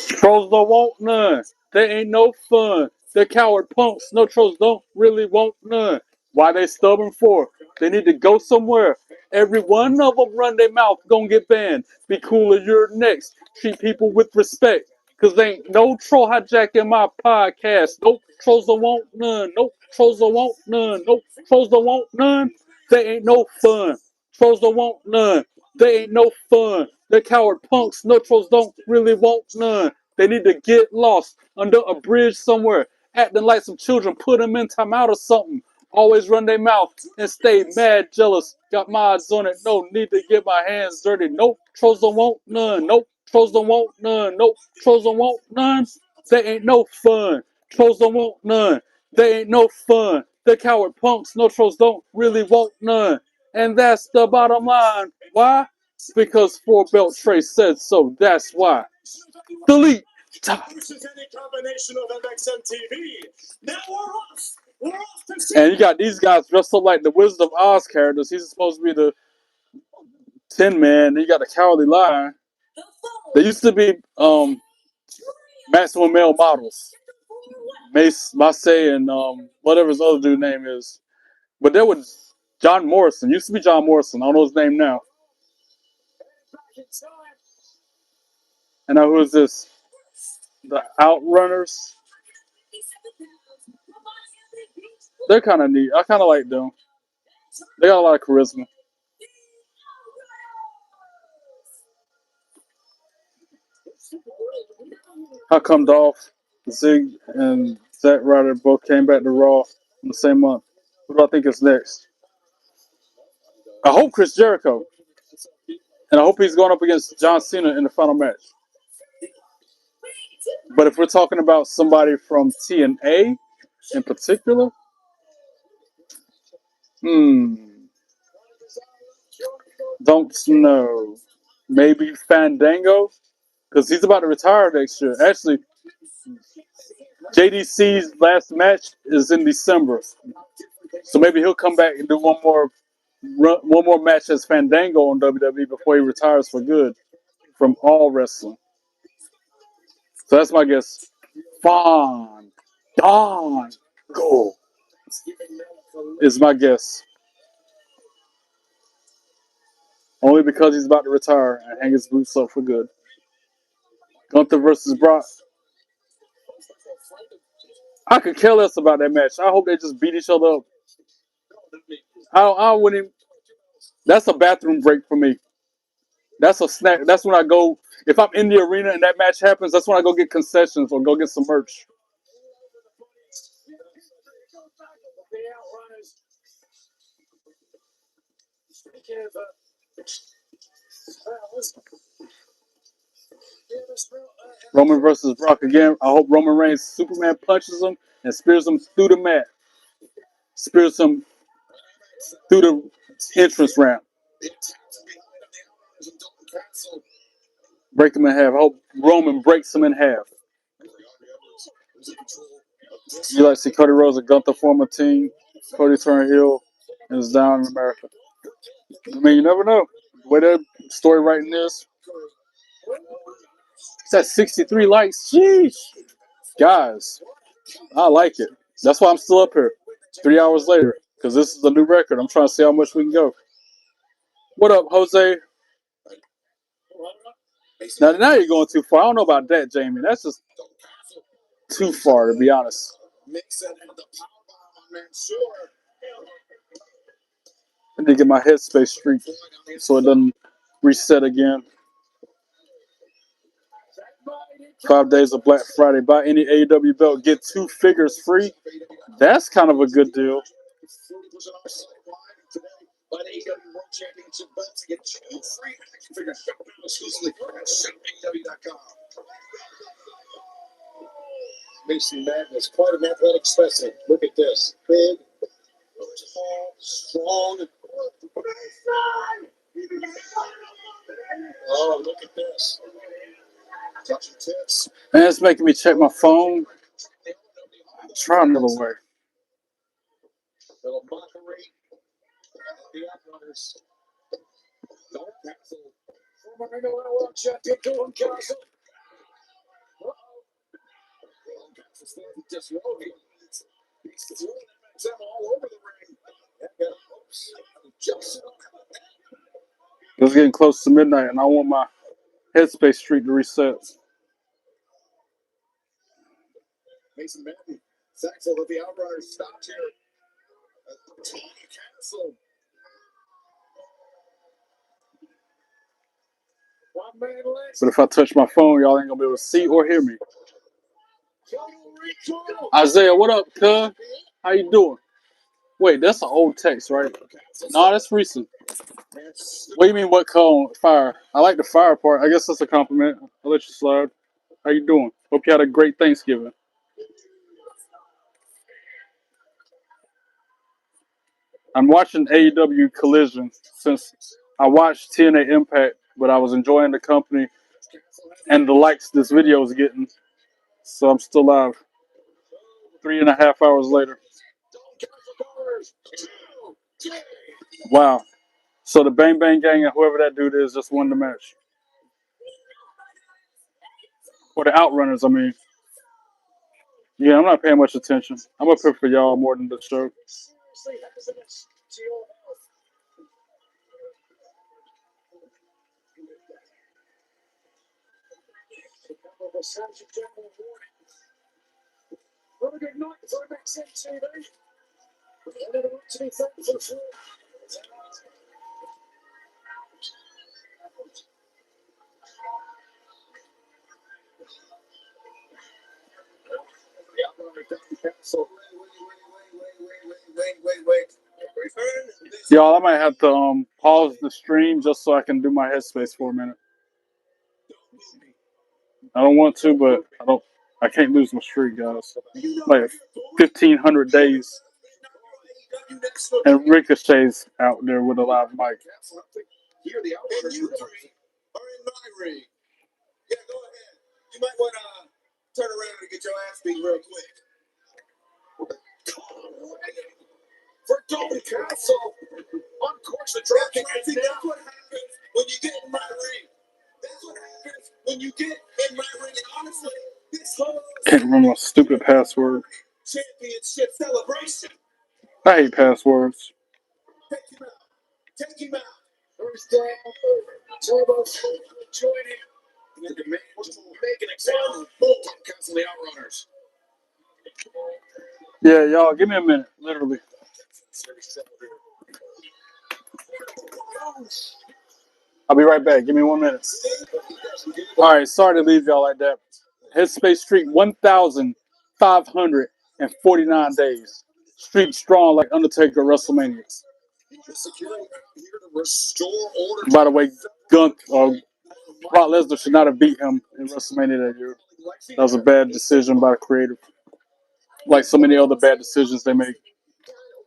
Speaker 1: Trolls don't want none. They ain't no fun. They're coward punks. No trolls don't really want none. Why they stubborn for? They need to go somewhere. Every one of them run their mouth, gonna get banned. Be cooler, you're next. Treat people with respect. Cause there ain't no troll hijacking my podcast. Nope, trolls don't want none. Nope, trolls don't want none. Nope, trolls don't want none. They ain't no fun. Trolls don't want none. They ain't no fun. They're coward punks. No trolls don't really want none. They need to get lost under a bridge somewhere, acting like some children. Put them in timeout or something. Always run their mouth and stay mad jealous. Got my eyes on it. No need to get my hands dirty. Nope, trolls don't want none. Nope, trolls don't want none. Nope, trolls don't want none. They ain't no fun. Trolls don't want none. They ain't no fun. They're coward punks. No trolls don't really want none. And that's the bottom line. Why? Because Four Belt Trace said so. That's why. Delete.
Speaker 2: This is any combination of MXM TV. Now we're off. We're off to see.
Speaker 1: And you got these guys dressed up like the Wizard of Oz characters. He's supposed to be the Tin Man. Then you got the Cowardly Lion. They used to be maximum male models. Mace, Massey, and whatever his other dude name is. But there was John Morrison. Used to be John Morrison. I don't know his name now. And now who is this? The Outrunners. They're kind of neat. I kind of like them. They got a lot of charisma. How come Dolph, Zig, and Zack Ryder both came back to Raw in the same month? What do I think is next? I hope Chris Jericho. And I hope he's going up against John Cena in the final match. But if we're talking about somebody from TNA in particular, don't know. Maybe Fandango? Because he's about to retire next year. Actually, JDC's last match is in December. So maybe he'll come back and do one more match as Fandango on WWE before he retires for good. from All Wrestling. So that's my guess. Fandango is my guess. Only because he's about to retire and hang his boots up for good. Gunther versus Brock. I could care less about that match. I hope they just beat each other up. I wouldn't even, that's a bathroom break for me. That's a snack. That's when I go. If I'm in the arena and that match happens, that's when I go get concessions or go get some merch. Roman versus Brock again. I hope Roman Reigns Superman punches him and spears him through the mat. Spears him through the entrance ramp. Break him in half. I hope Roman breaks him in half. You like to see Cody Rhodes and Gunther form a team. Cody turned heel and is down in America. I mean, you never know. The way that story writing is. It's at 63 likes. Sheesh. Guys, I like it. That's why I'm still up here 3 hours later, because this is a new record. I'm trying to see how much we can go. What up, Jose? Now you're going too far. I don't know about that, Jamie. That's just too far, to be honest. I need to get my headspace straight so it doesn't reset again. 5 days of Black Friday. Buy any AEW belt, get 2 figures free. That's kind of a good deal.
Speaker 2: Buy the AEW World Championship belts to get 2 free action figures. Shop now exclusively at shopaew.com. Mason Madness, quite an athletic specimen. Look at this. Big, tall, strong. Oh, look at this. Touching tips.
Speaker 1: Man, it's making me check my phone. Try another way.
Speaker 2: Little mockery. The outrunners. Don't cancel. Former world champion Dylan Castle. Just rolling. He's throwing them all over the ring.
Speaker 1: It's getting close to midnight, and I want my headspace streak to reset.
Speaker 2: Mason Madden. Saxel with the outrunners stopped here. Tony Castle.
Speaker 1: But if I touch my phone, y'all ain't gonna be able to see or hear me. Isaiah, what up, cuz? How you doing? Wait, that's an old text, right? No, that's recent. What do you mean, what cone? Fire. I like the fire part. I guess that's a compliment. I'll let you slide. How you doing? Hope you had a great Thanksgiving. I'm watching AEW Collision since I watched TNA Impact, but I was enjoying the company and the likes this video is getting. So I'm still live. 3.5 hours later. Wow. So the Bang Bang Gang and whoever that dude is just won the match. Or the Outrunners, I mean. Yeah, I'm not paying much attention. I'm up here for y'all more than the show. Y'all, I might have to pause the stream just so I can do my headspace for a minute. I don't want to, but I can't lose my streak, guys. Like 1,500 days. And Ricochet's out there with a live mic.
Speaker 2: Here the outrunners are in my ring. Yeah, go ahead. You might want to turn around and get your ass beat real quick. For Tony Castle, on course the track. That's what happens when you get in my ring. That's what happens.
Speaker 3: when you get in my ring. And honestly, this whole
Speaker 1: Can't remember my stupid password.
Speaker 3: championship celebration.
Speaker 1: I hate passwords.
Speaker 3: Take him out. Take him out. First down, Turbo joining. And the man will make an example of both Tomcats and the Outrunners.
Speaker 1: Yeah, y'all, give me a minute, literally. I'll be right back. Give me 1 minute. All right, sorry to leave y'all like that. Headspace Streak 1,549 days. Streak strong like Undertaker WrestleMania. By the way, Brock Lesnar should not have beat him in WrestleMania that year. That was a bad decision by the creative. Like so many other bad decisions they make.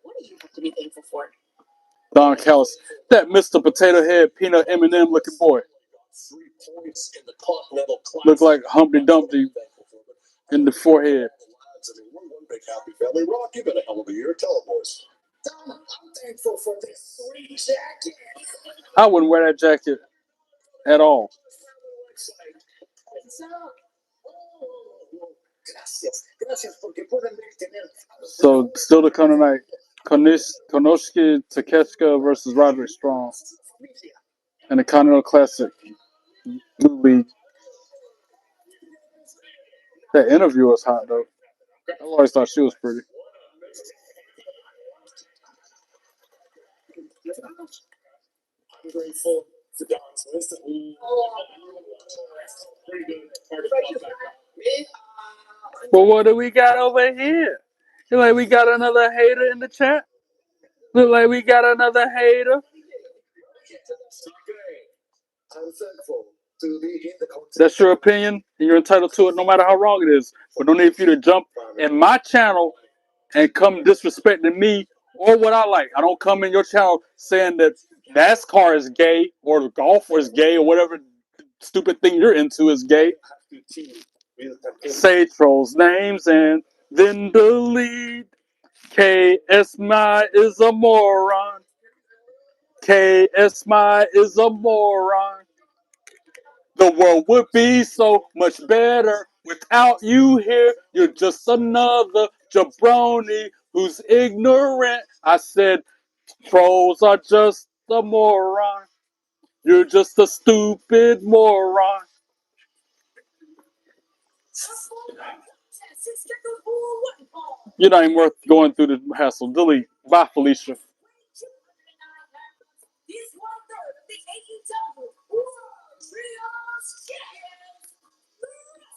Speaker 5: What do you have to be thankful for?
Speaker 1: Don Callis. That Mr. Potato Head, Peanut M&M looking boy. Look like Humpty Dumpty in the forehead.
Speaker 2: One big happy family. Rock, you've been a hell of a year. Tell them, boys.
Speaker 4: I'm thankful for this sweet jacket.
Speaker 1: I wouldn't wear that jacket at all. So still to come tonight. Konosuke Takeshita versus Roderick Strong in the Continental Classic Blue League. That interview was hot though. I always thought she was pretty.
Speaker 3: I'm grateful for Don's wisdom. Pretty good. Hard to follow back up.
Speaker 1: Well, what do we got over here? Look like we got another hater in the chat. Look like we got another hater.
Speaker 2: I'm thankful to be in the
Speaker 1: That's your opinion, and you're entitled to it no matter how wrong it is. But don't need for you to jump in my channel and come disrespecting me or what I like. I don't come in your channel saying that NASCAR is gay or golf is gay or whatever stupid thing you're into is gay. Say trolls' names and then delete. KS My is a moron. KS My is a moron. The world would be so much better without you here. You're just another jabroni who's ignorant. I said trolls are just a moron. You're just a stupid moron. You're not even worth going through the hassle. Delete. Bye, Felicia.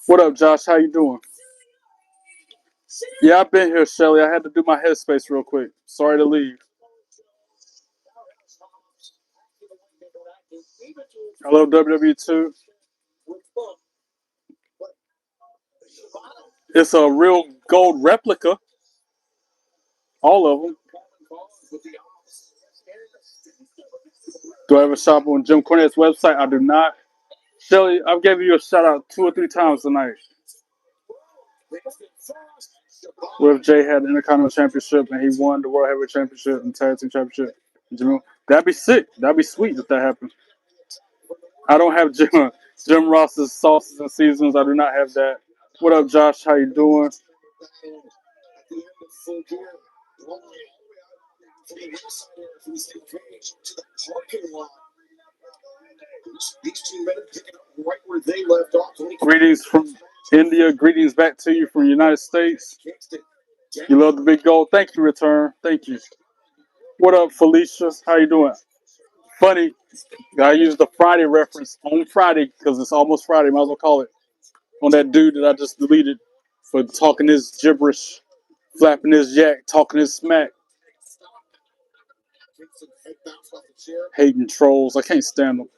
Speaker 1: What up, Josh? How you doing? Yeah, I've been here, Shelly. I had to do my headspace real quick. Sorry to leave. I love WWE too. It's a real gold replica. All of them. Do I ever shop on Jim Cornette's website? I do not. Shelly, I've given you a shout out 2 or 3 times tonight. What if Jay had the Intercontinental Championship and he won the World Heavyweight Championship and Tag Team Championship? That'd be sick. That'd be sweet if that happened. I don't have Jim Ross's sauces and seasons. I do not have that. What up, Josh? How you doing? Greetings from India. Greetings back to you from the United States. You love the big gold. Thank you, return. Thank you. What up, Felicia? How you doing? Funny, I used the Friday reference on Friday because it's almost Friday. Might as well call it on that dude that I just deleted for talking his gibberish, flapping his yak, talking his smack. Hating trolls. I can't stand them.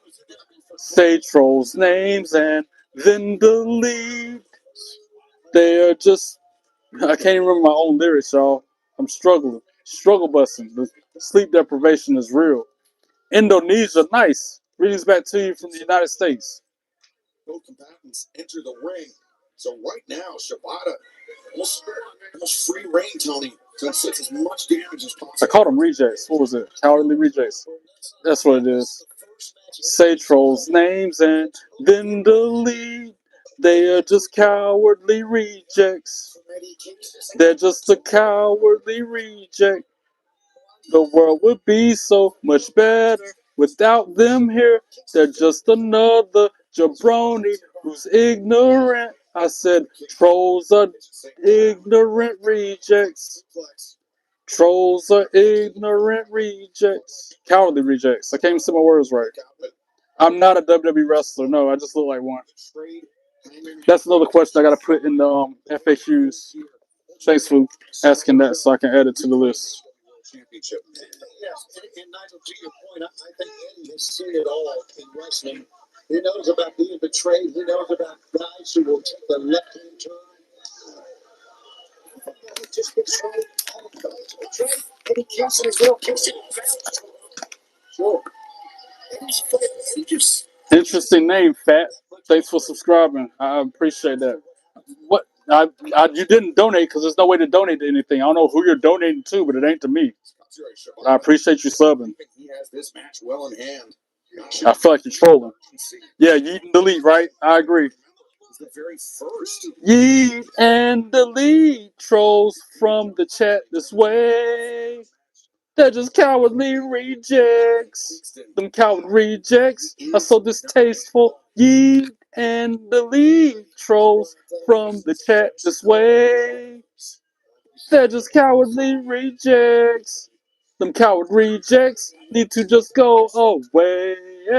Speaker 1: Say trolls' names and then delete. They're just... I can't even remember my own lyrics, y'all. I'm struggling. Struggle busting. The sleep deprivation is real. Indonesia, nice. Greetings back to you from the United States.
Speaker 2: Both combatants enter the ring. So right now, Shibata almost free reign, Tony, to inflict as much damage as possible.
Speaker 1: I called them rejects. What was it? Cowardly rejects. That's what it is. say trolls' names and then delete. They are just cowardly rejects. They're just a cowardly reject. The world would be so much better without them here. They're just another jabroni who's ignorant. I said trolls are ignorant rejects. Trolls are ignorant rejects. Cowardly rejects. I can't even say my words right. I'm not a WWE wrestler. No, I just look like one. That's another question I got to put in the FAQs. Thanks for asking that so I can add it to the list.
Speaker 2: Championship. Yes, and Nigel, to your point, I think Eddie has seen it all in wrestling. He knows about being betrayed. He knows about guys who will take the left-hand turn. Just betrayed. All guys betrayed. Eddie Kingston is real Kingston. Sure.
Speaker 1: Interesting name, Fat. Thanks for subscribing. I appreciate that. What? You didn't donate because there's no way to donate to anything. I don't know who you're donating to, but it ain't to me. I appreciate you subbing.
Speaker 2: He has this match well in hand.
Speaker 1: I feel like you're trolling. Yeah, yeet and delete, right? I agree.
Speaker 2: The very first.
Speaker 1: Yeet and delete trolls from the chat this way. They're just cowardly rejects. Them coward rejects are so distasteful. Yeet and delete trolls from the chat this way. They're just cowardly rejects. Them coward rejects need to just go away.
Speaker 2: You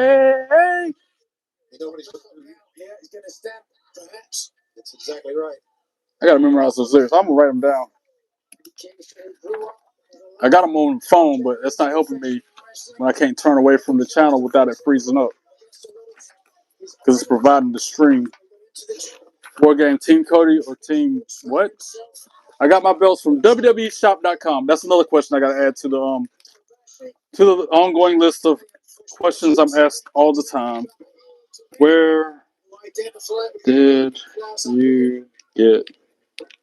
Speaker 2: know what he's going to do? Yeah, he's going to step. Perhaps. That's exactly right.
Speaker 1: I gotta memorize those lyrics. I'm gonna write them down. I got them on the phone, but that's not helping me when I can't turn away from the channel without it freezing up. Because it's providing the stream. War game Team Cody or Team what? I got my belts from WWEshop.com. That's another question I gotta add to the ongoing list of questions I'm asked all the time. Where did you get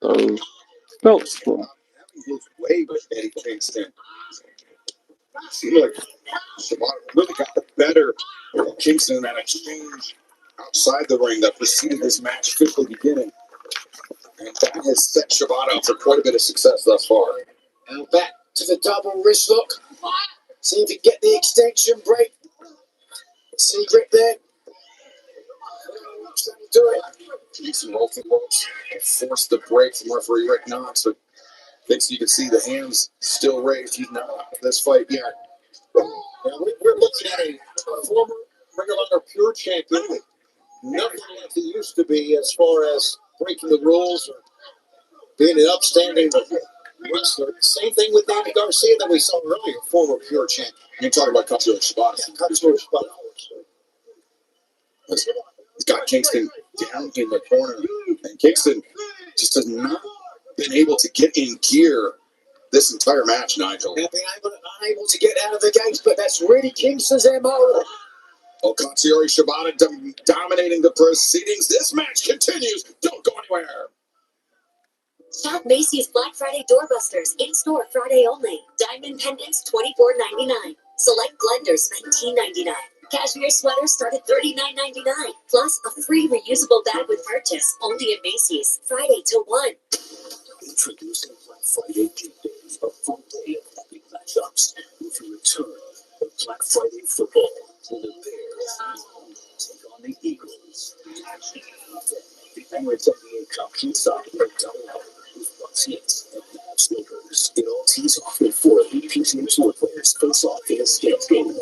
Speaker 1: those belts from?
Speaker 2: Way with Eddie Kingston. See, look, Shibata really got the better of Kingston in that exchange outside the ring that preceded this match quickly beginning. And that has set Shibata up for quite a bit of success thus far. Now back to the double wrist look. See if you get the extension break. Secret there. Do it. Kingston rolled the ropes and forced the break from referee Rick Knox, but thanks, you can see the hands still raised. He's not out of this fight yet. Now, we're looking at a former Ring of Honor Pure champion. Nothing like he used to be as far as breaking the rules or being an upstanding wrestler. Same thing with Danny Garcia that we saw earlier, former Pure champion. You're talking about Katsuya Shibata. Katsuya Shibata. He's got Kingston down in the corner, and Kingston just has not been able to get in gear this entire match, Nigel. They've been unable to get out of the gates, but that's really Kingston's MO. Oh, Katsuyori Shibata dominating the proceedings. This match continues. Don't go anywhere.
Speaker 4: Shop Macy's Black Friday doorbusters in store Friday only. Diamond pendants $24.99. Select blenders $19.99. Cashmere sweaters start at $39.99. Plus a free reusable bag with purchase only at Macy's. Friday till 1.
Speaker 2: Introducing Black Friday Gift Days, a full day of happy matchups with a return of Black Friday football. For the Bears take on the Eagles. The Emirates NBA Cup kicks off at double with Bucks and Mavs sneakers. It all tees off with 4 BP Team Tour players face off in a skills game.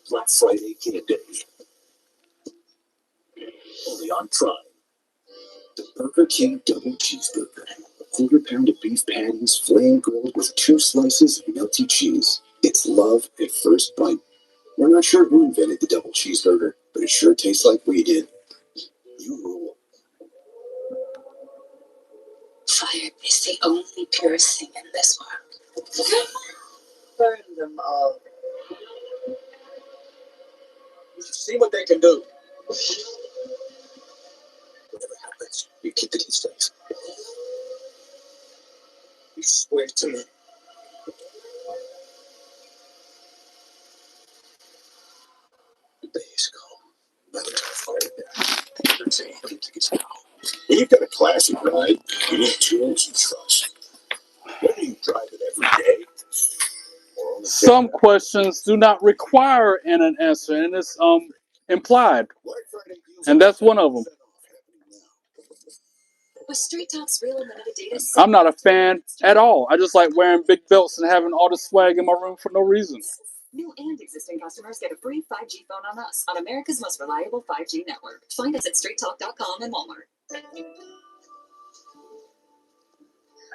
Speaker 2: Black Friday Gift Day. Only on Prime. The Burger King Double Cheeseburger. A quarter-pound of beef patties, flame grilled with 2 slices of melty cheese. It's love at first bite. We're not sure who invented the double cheeseburger, but it sure tastes like we did. You rule.
Speaker 5: Fire is the only purest thing in this world.
Speaker 2: Burn them all. You should see what they can do. Whatever happens, you keep the distance. You swear to me. days ago. By the time I did say tickets now. When you've got a classic ride, you need tools and trust. Whether you drive it every day or only
Speaker 1: Some questions do not require an answer, and it's implied,
Speaker 2: Black Friday deals
Speaker 1: and that's one of them.
Speaker 4: With Street Talk's real and limited data,
Speaker 1: I'm not a fan at all. I just like wearing big belts and having all the swag in my room for no reason.
Speaker 4: new and existing customers get a free 5G phone on us on America's most reliable 5G network. Find us at StreetTalk.com and Walmart.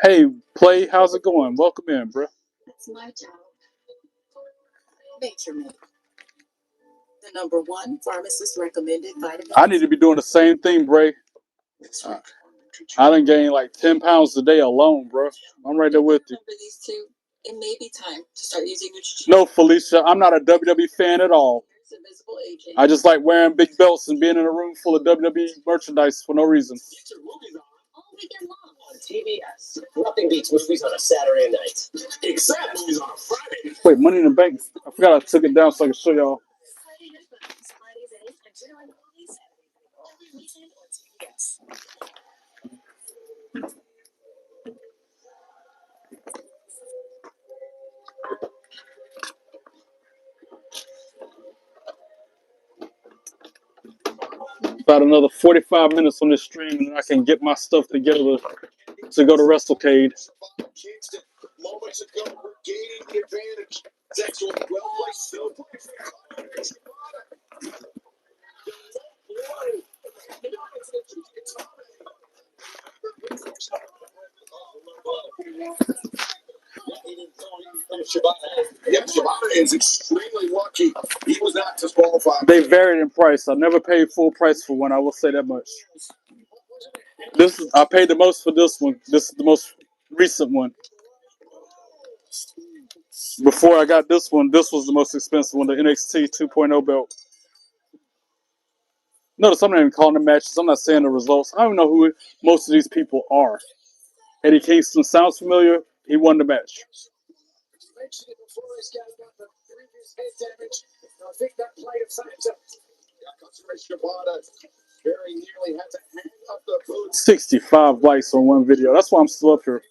Speaker 1: Hey, Play, how's it going? Welcome in, bro.
Speaker 5: That's my job. Nature Made. The #1 pharmacist recommended vitamin.
Speaker 1: I need to be doing the same thing, Bray. I done gained like 10 pounds a day alone, bro. I'm right there with you.
Speaker 5: Remember these two? It may be time to start using Neutrogena.
Speaker 1: No, Felicia, I'm not a WWE fan at all.
Speaker 5: Invisible aging.
Speaker 1: I just like wearing big belts and being in a room full of WWE merchandise for no reason.
Speaker 4: All weekend long.
Speaker 2: on TBS. Nothing beats movies on a Saturday night. Except movies on a Friday.
Speaker 1: Wait, Money in the Bank. I forgot I took it down so I can show y'all.
Speaker 4: Fridays at 8 and generally only Saturday. All weekend on TBS.
Speaker 1: About another 45 minutes on this stream, and I can get my stuff together to go to WrestleCade.
Speaker 2: Kingston, moments ago, we're gaining the advantage. Sexual well placed still Yep, Shibata is extremely lucky. He was not disqualified.
Speaker 1: They varied in price. I never paid full price for one. I will say that much. I paid the most for this one. This is the most recent one. Before I got this one, this was the most expensive one, the NXT 2.0 belt. Notice I'm not even calling the matches. I'm not saying the results. I don't know who most of these people are. Eddie Kingston sounds familiar. He won the match.
Speaker 2: I think that played a factor. Shibata very nearly had to hang up the boots.
Speaker 1: 65 likes on one video. That's why I'm still up here.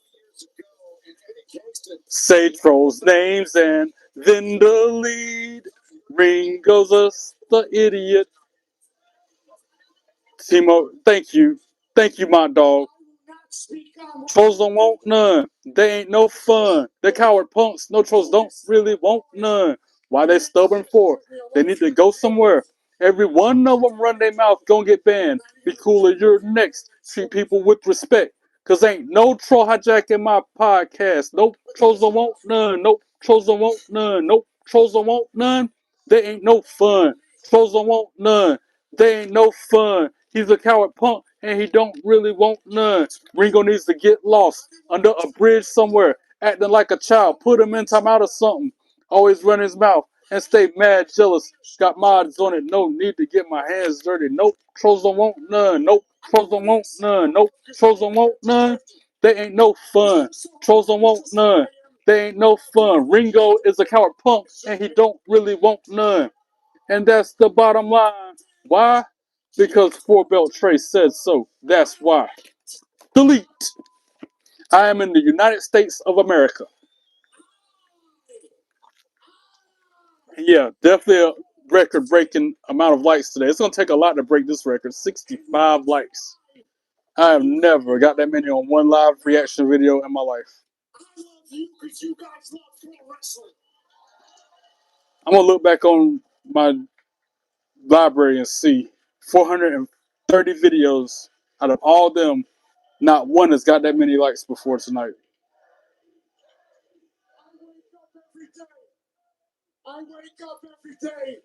Speaker 1: Say trolls names and then the lead. Ring goes us, the idiot. Timo, thank you. Thank you, my dog. Trolls don't want none. They ain't no fun. They're coward punks. No trolls don't really want none. Why they stubborn for? They need to go somewhere. Every one of them run their mouth, gonna get banned. Be cooler, you're next. Treat people with respect. Cause ain't no troll hijacking my podcast. Nope, trolls don't want none. Nope, trolls don't want none. Nope, trolls don't want none. They ain't no fun. Trolls don't want none. They ain't no fun. He's a coward punk and he don't really want none. Ringo needs to get lost under a bridge somewhere, acting like a child. Put him in timeout or something. Always run his mouth and stay mad jealous. Got mods on it. No need to get my hands dirty. Nope, trolls don't want none. Nope, trolls don't want none. Nope, trolls don't want none. They ain't no fun. Trolls don't want none. They ain't no fun. Ringo is a coward punk and he don't really want none. And that's the bottom line. Why? Because 4-Belt Trey said so. That's why. Delete. I am in the United States of America. Yeah, definitely a record-breaking amount of likes today. It's going to take a lot to break this record. 65 likes. I have never got that many on one live reaction video in my life. I'm going to look back on my library and see 430 videos. Out of all them, not one has got that many likes before tonight.
Speaker 2: I wake up every day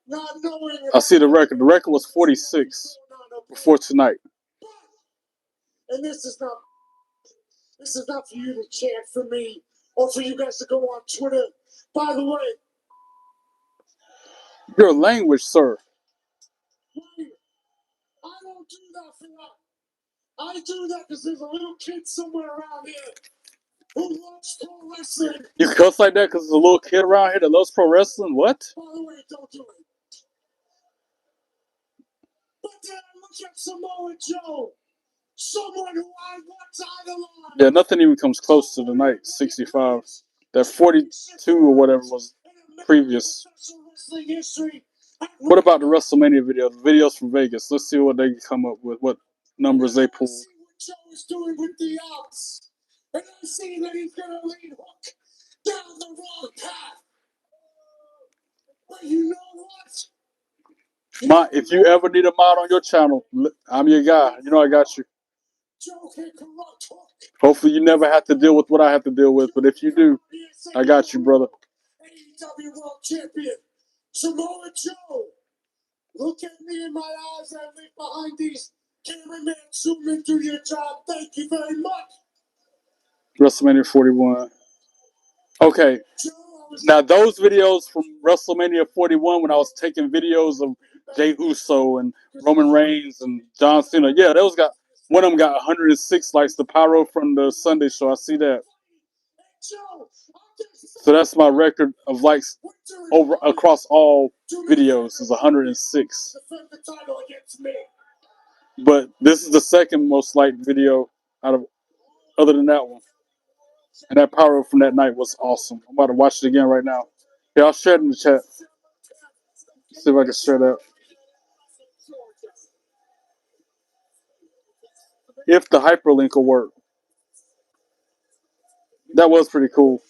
Speaker 2: not knowing.
Speaker 1: I see the record. The record was 46 before tonight.
Speaker 2: And this is not for you to chant for me or for you guys to go on Twitter. By the way,
Speaker 1: Your language, sir.
Speaker 2: I don't do that for that. I do that because there's a little kid somewhere around here who loves pro wrestling.
Speaker 1: You cuss like that because there's a little kid around here that loves pro wrestling? What?
Speaker 2: By the way, don't do it.
Speaker 3: damn, look at Samoa Joe. Someone who I once idolized.
Speaker 1: Yeah, nothing even comes close to the night 65. That 42 or whatever was previous. What about the WrestleMania video? The videos from Vegas. Let's see what they come up with. What numbers they pull.
Speaker 3: See what Joe is doing with the odds. And I see that he's going to lead Hook down the wrong path. But you know what?
Speaker 1: If you ever need a mod on your channel, I'm your guy. You know I got you.
Speaker 3: Joe can corrupt Hook.
Speaker 1: Hopefully you never have to deal with what I have to deal with, but if you do, I got you, brother.
Speaker 3: AEW World Champion, Samoa Joe. Look at me in my eyes. I live behind these. Cameraman, zoom in, do your job. Thank you very much.
Speaker 1: WrestleMania 41. Okay. Now, those videos from WrestleMania 41, when I was taking videos of Jey Uso and Roman Reigns and John Cena, yeah, those got, one of them got 106 likes, the pyro from the Sunday show. I see that. So that's my record of likes over across all videos is 106. But this is the second most liked video out of other than that one. And that pyro from that night was awesome. I'm about to watch it again right now. Yeah, I'll share it in the chat. See if I can share that. If the hyperlink will work. That was pretty cool.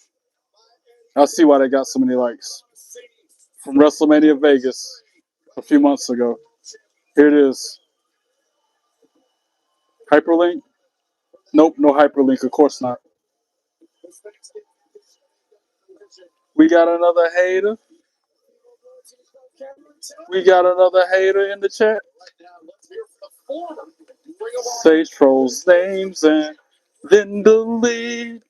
Speaker 1: I see why they got so many likes. From WrestleMania Vegas a few months ago. Here it is. Hyperlink? Nope, no hyperlink. Of course not. We got another hater. We got another hater in the chat. Say trolls' names and then delete.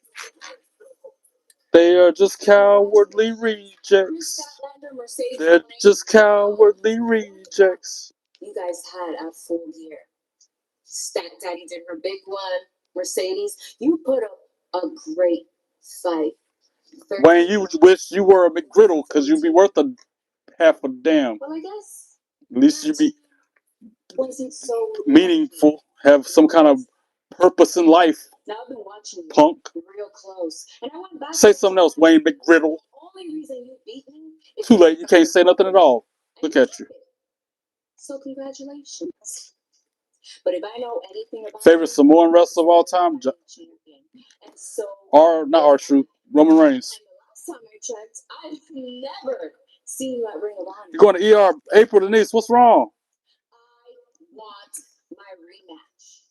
Speaker 1: They are just cowardly rejects. They're just cowardly rejects.
Speaker 4: You guys had a full year. Stack Daddy did her big one. Mercedes, you put up a great fight.
Speaker 1: Wayne, you wish you were a McGriddle because you'd be worth a half a damn.
Speaker 4: Well, I guess.
Speaker 1: At least you'd be
Speaker 4: Wasn't so
Speaker 1: meaningful, have some kind of purpose in life.
Speaker 4: Now I've been watching you
Speaker 1: Punk.
Speaker 4: real close, and I went back.
Speaker 1: Say something else, Wayne McGriddle.
Speaker 4: The only reason you beat me is
Speaker 1: Too late. You can't say nothing at all. Look at you.
Speaker 4: So congratulations. But if I know anything about
Speaker 1: Favorite Samoan wrestler of all time?
Speaker 4: and so
Speaker 1: Or not R-Truth, Roman Reigns.
Speaker 4: and the last time I checked, I've never seen you at Ring of Honor.
Speaker 1: You're going to ER, April Denise. What's wrong?
Speaker 4: I want my rematch.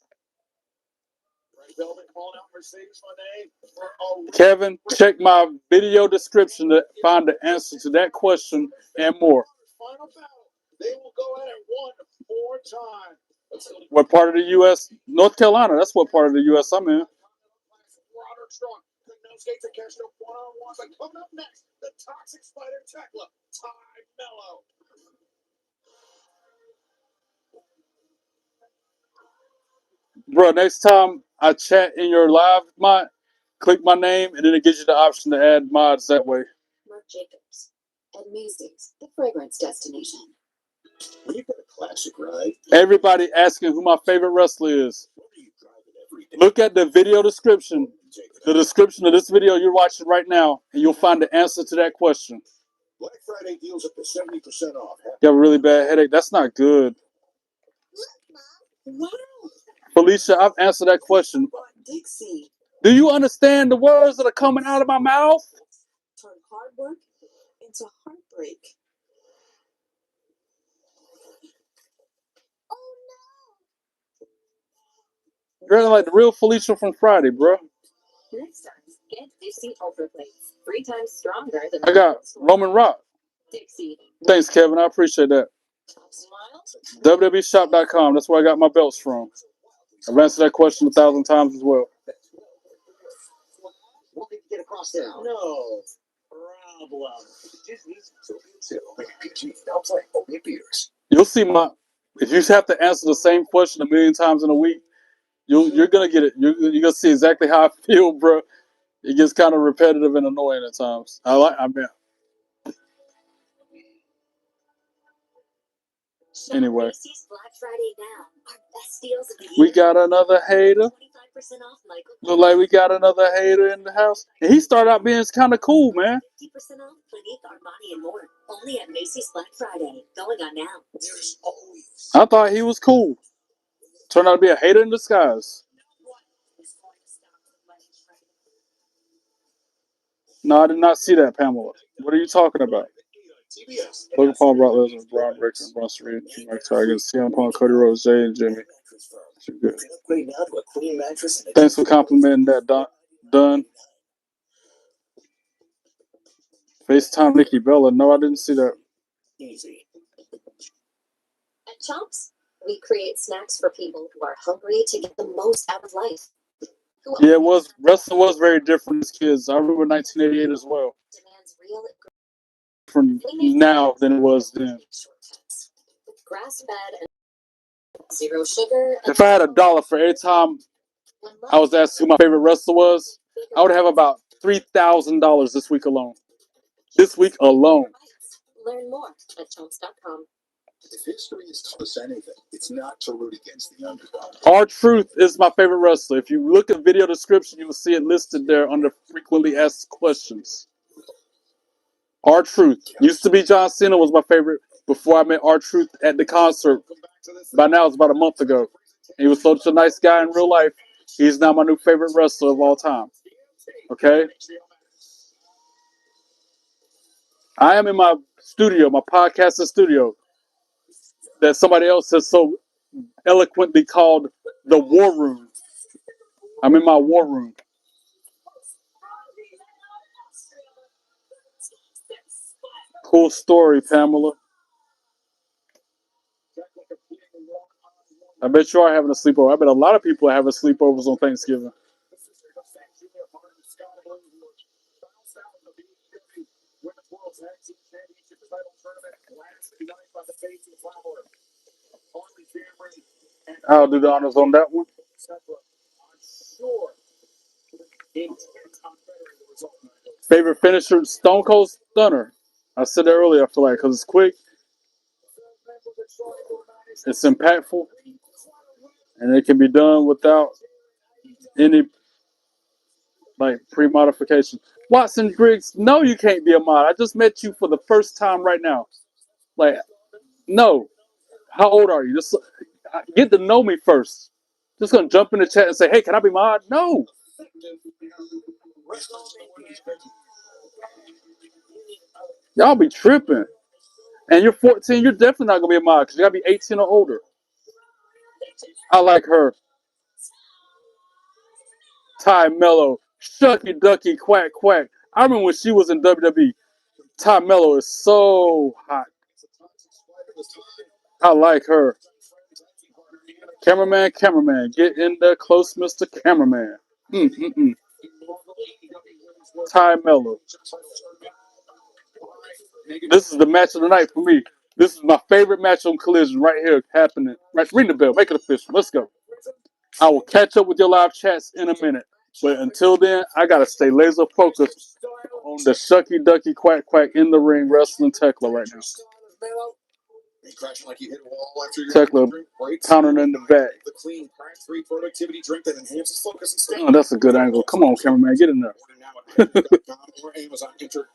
Speaker 1: Kevin, check my video description to find the answer to that question and more.
Speaker 3: They will go at it one more time.
Speaker 1: What part of the U.S.? North Carolina. That's what part of the U.S. I'm in.
Speaker 3: Coming up next, the Toxic Spider Tackler, Ty Mello.
Speaker 1: Bro, next time I chat in your live mod, click my name and then it gives you the option to add mods that way.
Speaker 4: Mark Jacobs at Macy's, the fragrance destination.
Speaker 3: We've got a classic, right?
Speaker 1: Everybody asking who my favorite wrestler is. Look at the video description. The description of this video you're watching right now, and you'll find the answer to that question.
Speaker 3: Black Friday deals up to 70% off.
Speaker 1: You have a really bad headache? That's not good.
Speaker 4: Wow.
Speaker 1: Felicia, I've answered that question.
Speaker 4: Dixie.
Speaker 1: Do you understand the words that are coming out of my mouth?
Speaker 4: Turn hard work into heartbreak.
Speaker 1: You're like the real Felicia from Friday, bro.
Speaker 4: Next time, get Dixie Ultra Plates. 3 times stronger than
Speaker 1: I got Roman Rock.
Speaker 4: Dixie.
Speaker 1: Thanks, Kevin. I appreciate that.
Speaker 4: Smile.
Speaker 1: WWEshop.com. That's where I got my belts from. I've answered that question 1,000 times as well.
Speaker 2: What did you get across now?
Speaker 3: No problem.
Speaker 1: You'll see my. If you have to answer the same question 1,000,000 times in a week, you're gonna get it. You're gonna see exactly how I feel, bro. It gets kind of repetitive and annoying at times. I mean, Anyway,
Speaker 4: Macy's Black Friday now. Our best deals of the year.
Speaker 1: we got another hater.
Speaker 4: 25% off Michael.
Speaker 1: Look like we got another hater in the house. And he started out being kind of cool, man.
Speaker 4: 50% off Clinique, Armani, and more. Only at Macy's Black Friday. Going on now.
Speaker 2: There's always
Speaker 1: I thought he was cool. Turned out to be a hater in disguise. No, I did not see that, Pamela. What are you talking about?
Speaker 2: TBS.
Speaker 1: Logan Paul, Brock Lesnar, Braun Breaker, Bronson Reed, Mike Tigers, CM Punk, Cody Rhodes, Jay, and Jimmy. Too good.
Speaker 2: Upgrade now to a queen mattress.
Speaker 1: Thanks for complimenting that, Done. FaceTime Nikki Bella. No, I didn't see that.
Speaker 2: Easy.
Speaker 4: At Chops, we create snacks for people who are hungry to get the most out of life.
Speaker 1: Yeah, it was. Wrestling was very different as kids. I remember 1988 as well.
Speaker 4: Demands real
Speaker 1: From now than it was then.
Speaker 4: with grass-fed and zero sugar.
Speaker 1: If I had $1 for every time I was asked who my favorite wrestler was, I would have about $3,000 this week alone. This week alone.
Speaker 4: Learn more at chomps.com.
Speaker 2: If history has taught us anything, it's not to root against the underdog.
Speaker 1: R-Truth is my favorite wrestler. If you look at video description, you will see it listed there under frequently asked questions. R-Truth. Used to be John Cena was my favorite before I met R-Truth at the concert. By now, it's about a month ago. He was such a nice guy in real life. He's now my new favorite wrestler of all time. Okay? I am in my studio, my podcasting studio, that somebody else has so eloquently called the War Room. I'm in my War Room. Cool story, Pamela. I bet you are having a sleepover. I bet a lot of people are having sleepovers on Thanksgiving. I'll do the honors on that one. Favorite finisher, Stone Cold Stunner. I said that earlier, I feel like, because it's quick, it's impactful, and it can be done without any pre-modification. Watson Griggs, no, you can't be a mod. I just met you for the first time right now. No. How old are you? Just get to know me first. Just gonna jump in the chat and say, "Hey, can I be mod?" No. Y'all be tripping. And you're 14. You're definitely not gonna be a mod because you gotta be 18 or older. I like her. Ty Mello, shucky ducky quack quack. I remember when she was in WWE. Ty Mello is so hot. I like her. Cameraman, get in there close, Mr. Cameraman. Ty Mello. This is the match of the night for me. This is my favorite match on Collision right here happening. Right, ring the bell, make it official. Let's go. I will catch up with your live chats in a minute. But until then, I gotta stay laser focused on the shucky ducky quack quack in the ring wrestling Tekla right now. Tekla pounding in the back. Oh, that's a good angle. Come on, cameraman, get in there.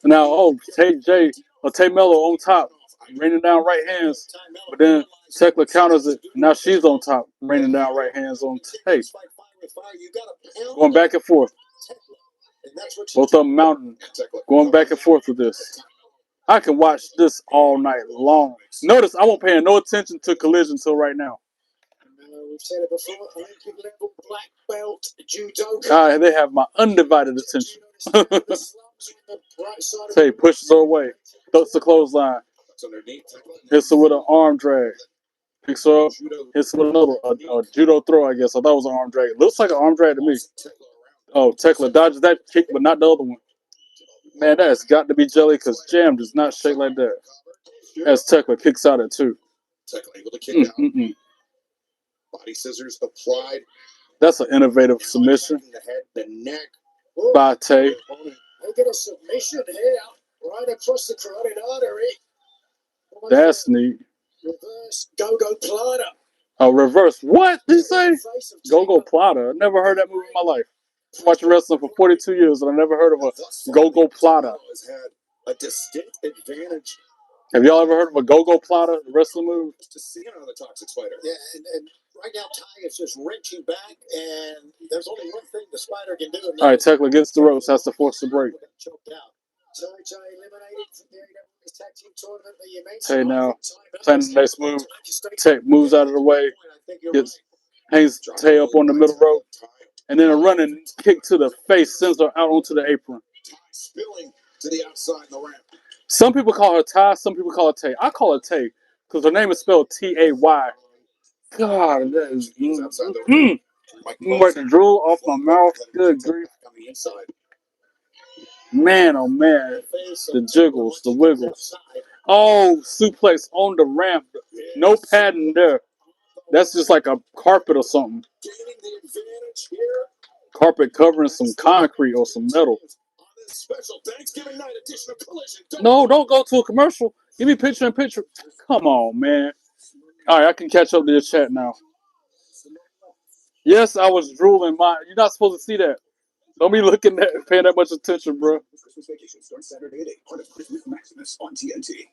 Speaker 1: Now, Tay Mello on top, raining down right hands. But then Tekla counters it. Now she's on top, raining down right hands on Tay. Going back and forth. Both of them mounting. Going back and forth with this. I can watch this all night long. Notice I won't pay no attention to Collision until right now.
Speaker 2: We've said it before, Olympic level black belt judo.
Speaker 1: They have my undivided attention. Tay pushes her away. Ducks the clothesline. Hits her with an arm drag. Picks her up. Hits her with another a judo throw, I guess. I thought it was an arm drag. It looks like an arm drag to me. Oh, Tekla dodges that kick, but not the other one. Man, that has got to be jelly because Jam does not shake like that. As Tekla kicks out at 2.
Speaker 2: Body scissors applied.
Speaker 1: That's an innovative submission.
Speaker 2: The neck.
Speaker 1: By Tay.
Speaker 2: They get a submission here, right across the carotid artery.
Speaker 1: That's neat.
Speaker 2: Reverse Go-Go Plata.
Speaker 1: Oh, reverse. What did you say? Go-Go Plata. I never heard that movie in my life. I've been watching wrestling for 42 years, and I never heard of a Go-Go Plata.
Speaker 2: Has had a distinct advantage.
Speaker 1: Have y'all ever heard of a Go-Go Plata, the wrestling move?
Speaker 2: To see another Toxic Spider. Yeah, and right now Ty is just wrenching back, and there's only one thing the Spider can do.
Speaker 1: All right, Tekla gets the ropes, has to force the break.
Speaker 2: Choked out. Ty eliminated from the AEW tag team tournament.
Speaker 1: Tay now planning the next move. Tay moves out of the way, hangs Tay up on the middle rope, and then a running kick to the face sends her out onto the apron.
Speaker 2: Spilling to the outside in the ramp.
Speaker 1: Some people call her Ty, some people call her Tay. I call her Tay because her name is spelled T-A-Y. God, that is I'm ready to drool off my mouth. Good grief. Man, oh man. The jiggles, the wiggles. Oh, suplex on the ramp. No padding there. That's just like a carpet or something. Carpet covering some concrete or some metal. No, don't go to a commercial. Give me picture in picture. Come on, man. All right, I can catch up to your chat now. Yes, I was drooling. You're not supposed to see that. Don't be looking at paying that much attention, bro.
Speaker 2: Christmas vacation starts Saturday at 8. Part of Christmas Maximus on TNT.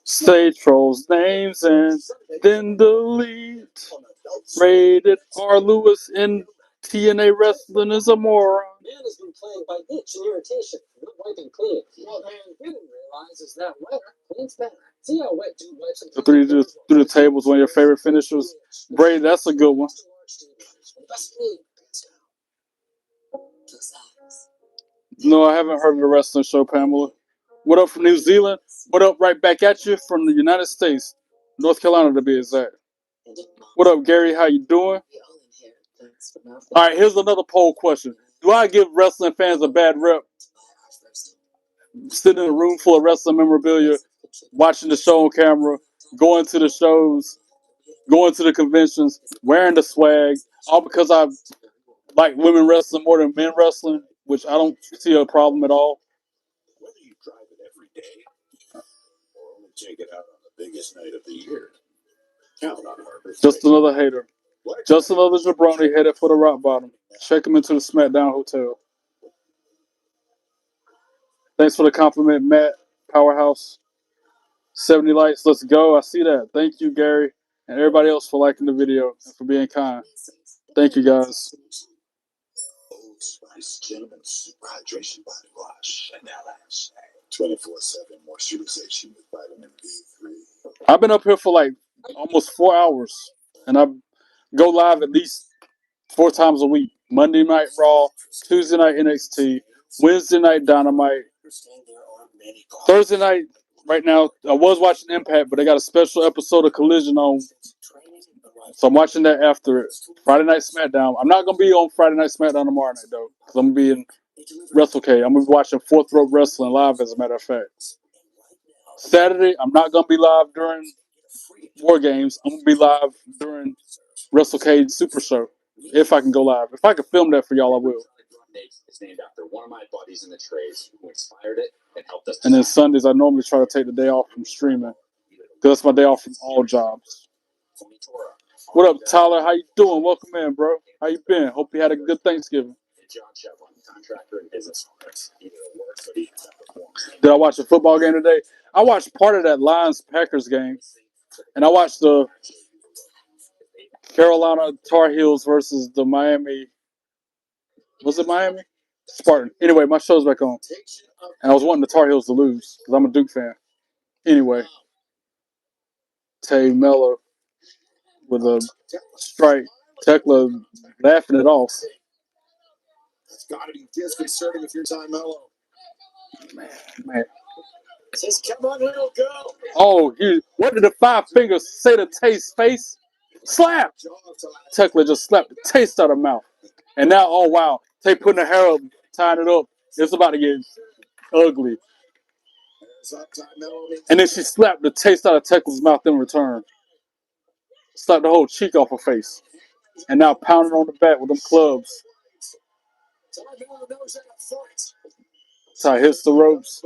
Speaker 1: Say trolls names and then delete. Rated R. Lewis in TNA wrestling is a moron.
Speaker 3: Man has been plagued by itch and irritation. Not wiping clean. What man didn't realize is that wetter cleans better. See how wet dude wipes and
Speaker 1: through the tables, one of your favorite finishers. Bray, that's a good one. No, I haven't heard of the wrestling show, Pamela. What up from New Zealand? What up right back at you from the United States? North Carolina to be exact. What up, Gary? How you doing? All right, here's another poll question. Do I give wrestling fans a bad rep? Sitting in a room full of wrestling memorabilia, watching the show on camera, going to the shows, going to the conventions, wearing the swag, all because I like women wrestling more than men wrestling, which I don't see a problem at all.
Speaker 2: Whether you drive it every day or only take it out on the biggest night of the year, count on Harper's.
Speaker 1: Just another hater. Just another jabroni headed for the rock bottom. Check him into the SmackDown Hotel. Thanks for the compliment, Matt. Powerhouse. 70 likes. Let's go. I see that. Thank you, Gary. And everybody else for liking the video and for being kind. Thank you, guys.
Speaker 2: Old Spice Gentleman Super Hydration Body Wash and LS. 24/7 moisturization with vitamin D3.
Speaker 1: I've been up here for like almost 4 hours. And I go live at least 4 times a week. Monday night Raw, Tuesday night NXT, Wednesday night Dynamite, Thursday night. Right now, I was watching Impact, but they got a special episode of Collision on, so I'm watching that after it. Friday Night SmackDown. I'm not gonna be on Friday Night SmackDown tomorrow night though, because I'm gonna be in WrestleK. I'm gonna be watching Fourth Row Wrestling live, as a matter of fact. Saturday, I'm not gonna be live during War Games. I'm gonna be live during WrestleK Super Show, if I can go live. If I can film that for y'all, I will.
Speaker 3: It's named after one of my buddies in the trades who inspired it and helped us.
Speaker 1: And then Sundays, I normally try to take the day off from streaming, because that's my day off from all jobs. What up, Tyler? How you doing? Welcome in, bro. How you been? Hope you had a good Thanksgiving. Did I watch a football game today? I watched part of that Lions-Packers game, and I watched the Carolina Tar Heels versus the Miami. Was it Miami? Spartan. Anyway, my show's back on. And I was wanting the Tar Heels to lose because I'm a Duke fan. Anyway, Tay Mello with a strike. Tekla laughing it off.
Speaker 2: It's got to be disconcerting if you're Ty Mello.
Speaker 1: Man.
Speaker 2: Says, come on, little girl.
Speaker 1: Oh, what did the 5 fingers say to Tay's face? Slap! Tekla just slapped the taste out of her mouth. And now, oh wow, Tay putting her hair up, tying it up. It's about to get ugly. And then she slapped the taste out of Tekla's mouth in return. Slapped the whole cheek off her face. And now pounding on the back with them clubs. Ty hits the ropes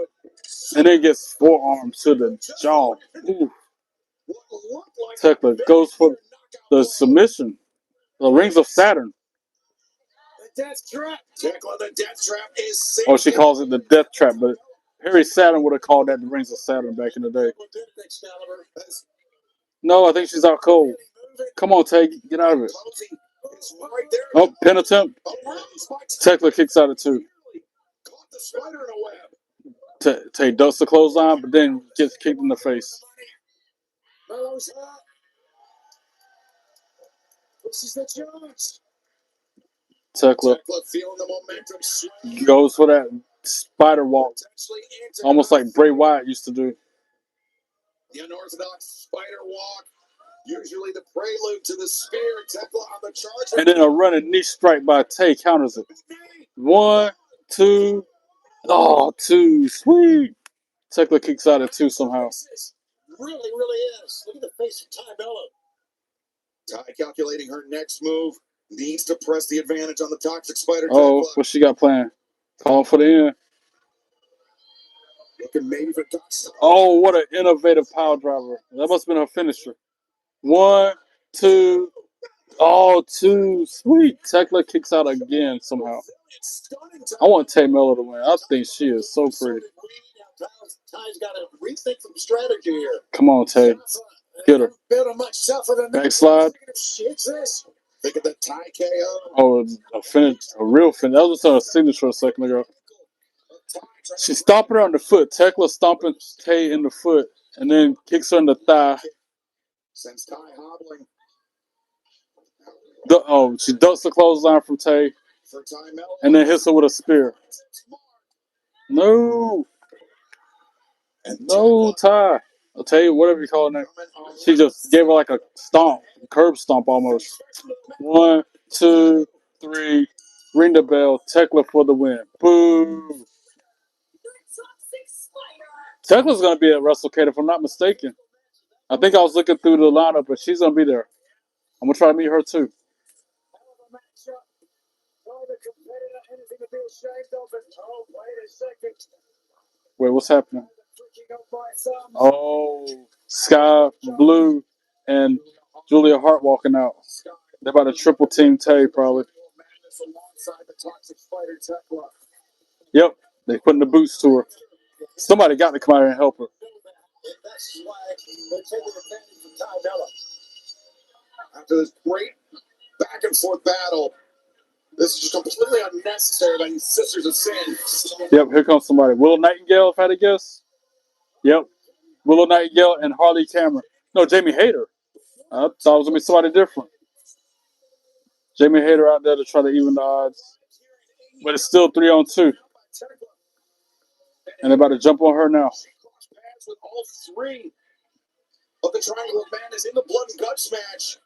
Speaker 1: and then gets forearm to the jaw. Ooh. Tekla goes for the submission. The Rings of Saturn.
Speaker 2: Death Trap. Tekla, the Death Trap is
Speaker 1: Oh, she calls it the Death Trap, but Harry Saturn would have called that the Rings of Saturn back in the day. No, I think she's out cold. Come on, Tay, get out of it. Oh, pin attempt. Tekla kicks out at 2. Tay ducks the clothesline, but then gets kicked in the face. Tekla goes for that spider walk, almost like Bray Wyatt used to do.
Speaker 2: The unorthodox spider walk, usually the prelude to the spear. Tekla on the charge.
Speaker 1: And then a running knee strike by Tay counters it. 1, 2. Oh, 2. Sweet. Tekla kicks out at 2 somehow.
Speaker 2: Really is. Look at the face of Ty Bella. Ty calculating her next move. Needs to press the advantage on the toxic spider.
Speaker 1: Oh, what she got planned? Calling for the end.
Speaker 2: Looking maybe for Dust.
Speaker 1: Oh, what an innovative power driver. That must have been her finisher. 1, 2. Oh, 2. Sweet. Tekla kicks out again somehow. I want Tay Miller to win. I think she is so pretty.
Speaker 2: Ty's got to rethink some strategy here.
Speaker 1: Come on, Tay. Get her. Backslide.
Speaker 2: Think of the Ty KO.
Speaker 1: Oh, a finish, a real finish. That was her signature a second ago. She's stomping her on the foot. Tekla stomping Tay in the foot, and then kicks her in the thigh.
Speaker 2: Sends Ty hobbling.
Speaker 1: She ducks the clothesline from Tay, and then hits her with a spear. No, Ty. I'll tell you, whatever you call it now. She just gave her like a stomp, a curb stomp almost. 1, 2, 3. Ring the bell. Tekla for the win. Boo. Tekla's going to be at WrestleCade if I'm not mistaken. I think I was looking through the lineup, but she's going to be there. I'm going to try to meet her too. Wait, what's happening? Oh, Sky, Blue, and Julia Hart walking out. They're about to triple team Tay, probably. Yep, they putting the boots to her. Somebody got to come out here and help her.
Speaker 2: After this great back and forth battle, this is just completely unnecessary by these Sisters of Sin.
Speaker 1: Yep, here comes somebody. Willow Nightingale, if I had to guess. Yep, Willow Nightingale and Harley Cameron. No, Jamie Hayter. I thought it was going to be somebody different. Jamie Hayter out there to try to even the odds. But it's still 3-on-2. And they're about to jump on her now.
Speaker 2: With all 3 of the Triangle of Madness in the blood and guts match.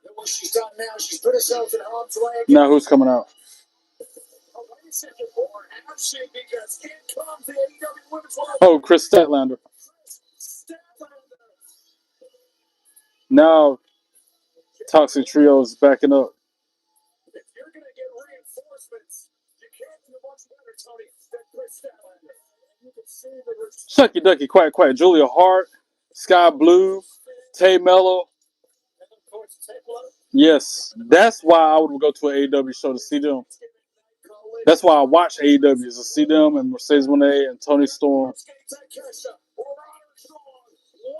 Speaker 2: And what she's done now, she's put herself in harm's way.
Speaker 1: Now who's coming out? Oh, Chris Statlander. Now Toxic Trio is backing up.
Speaker 2: If you're going to get reinforcements, you can't do much better, Tony, than Chris Statlander. You can see the
Speaker 1: Shucky Ducky, quiet. Julia Hart, Sky Blue, Tay Mello. Yes, that's why I would go to an AEW show to see them. That's why I watch AEW, is to see them and Mercedes Moné and Tony Storm.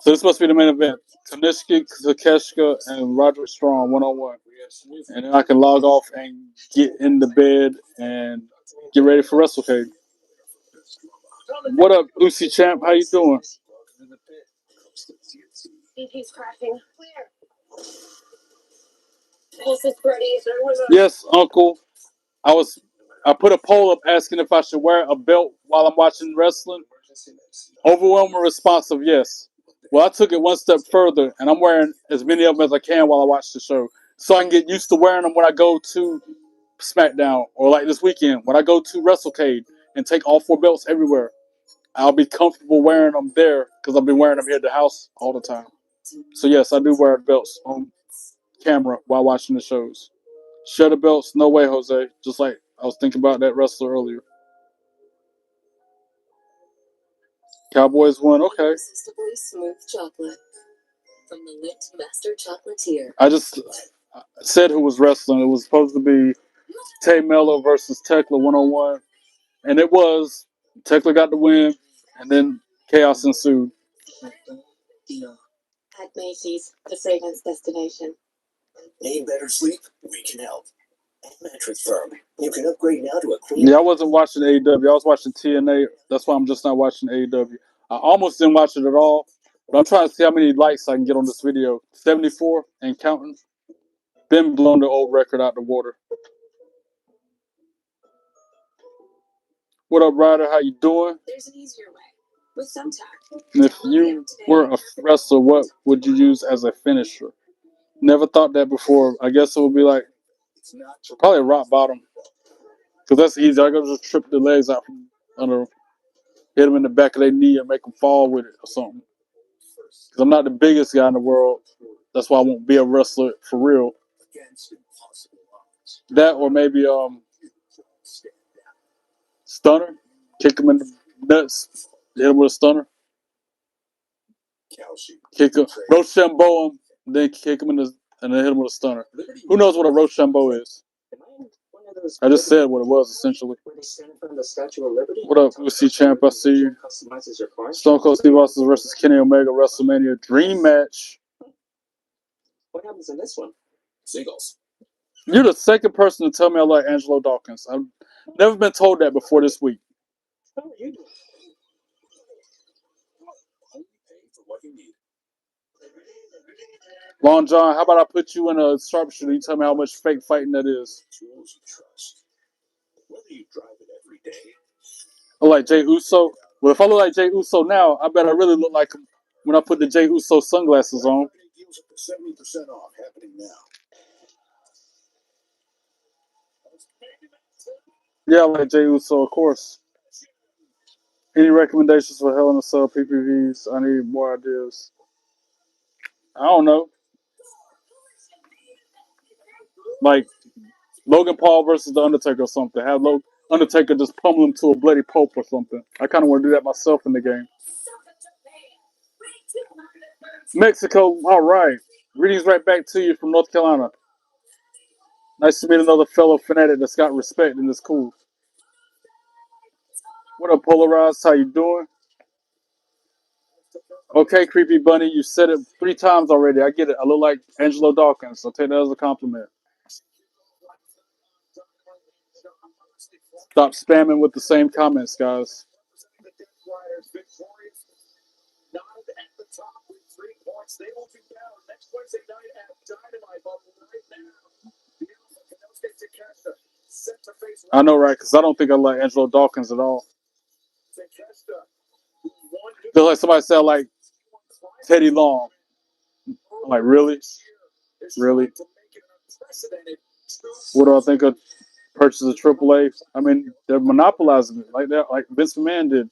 Speaker 1: So this must be the main event. Kanishka, Takeshita, and Roderick Strong 1-on-1. And then I can log off and get in the bed and get ready for WrestleCade. What up, Lucy Champ? How you doing?
Speaker 6: BP's crashing. Clear. This is Freddie.
Speaker 1: Yes, Uncle. I put a poll up asking if I should wear a belt while I'm watching wrestling. Overwhelming response of yes. Well, I took it one step further, and I'm wearing as many of them as I can while I watch the show, so I can get used to wearing them when I go to SmackDown or like this weekend when I go to WrestleCade and take all 4 belts everywhere. I'll be comfortable wearing them there because I've been wearing them here at the house all the time. So yes, I do wear belts on camera while watching the shows. Share the belts, no way, Jose. Just like I was thinking about that wrestler earlier. Cowboys won. Okay.
Speaker 4: Irresistibly smooth chocolate from the Lindt Master Chocolatier.
Speaker 1: I just said who was wrestling. It was supposed to be Tay Mello versus Tekla 101. And it was. Tekla got the win. And then chaos ensued.
Speaker 6: At Macy's, the savings destination.
Speaker 2: Need better sleep? We can help. At Mattress Firm, you can upgrade now to a queen.
Speaker 1: Yeah, I wasn't watching AEW. I was watching TNA. That's why I'm just not watching AEW. I almost didn't watch it at all. But I'm trying to see how many likes I can get on this video. 74 and counting. Been blown the old record out the water. What up, Ryder? How you doing?
Speaker 6: There's an easier way. With Thumbtack.
Speaker 1: And if you were a wrestler, what would you use as a finisher? Never thought that before. I guess it would be like probably a rock bottom. Because that's easy. I could just trip the legs out from under them, hit them in the back of their knee and make them fall with it or something. Because I'm not the biggest guy in the world. That's why I won't be a wrestler for real. That or maybe stunner. Kick him in the nuts. Hit him with a stunner. Kick him. Rochambeau him. Then kick him in the and then hit him with a stunner. Who knows what a Rochambeau is? I just said what it was, essentially. What up, UC Champ? I see you. Stone Cold Steve Austin versus Kenny Omega WrestleMania Dream Match.
Speaker 3: What happens in this one? Seagulls.
Speaker 1: You're the second person to tell me I like Angelo Dawkins. I've never been told that before this week.
Speaker 3: How are you doing?
Speaker 1: Long John, how about I put you in a sharpshooter? You tell me how much fake fighting that is.
Speaker 2: Tools you trust. Whether you drive it every day.
Speaker 1: I like Jay Uso. Well, if I look like Jay Uso now, I bet I really look like him when I put the Jay Uso sunglasses on.
Speaker 2: Deals up to 70% off happening now.
Speaker 1: Yeah, I like Jay Uso, of course. Any recommendations for Hell in a Cell PPVs? I need more ideas. I don't know. Like Logan Paul versus The Undertaker or something. Have Undertaker just pummel him to a bloody pulp or something. I kind of want to do that myself in the game. Mexico, all right. Greetings right back to you from North Carolina. Nice to meet another fellow fanatic that's got respect and is cool. What up, Polarized? How you doing? Okay, Creepy Bunny, you said it 3 times already. I get it. I look like Angelo Dawkins. I'll take that as a compliment. Stop spamming with the same comments, guys. I know, right? Because I don't think I like Angelo Dawkins at all. Feel like somebody said like Teddy Long. I'm like, really? Really? What do I think of purchase of AAA? I mean, they're monopolizing it like that, like Vince McMahon did.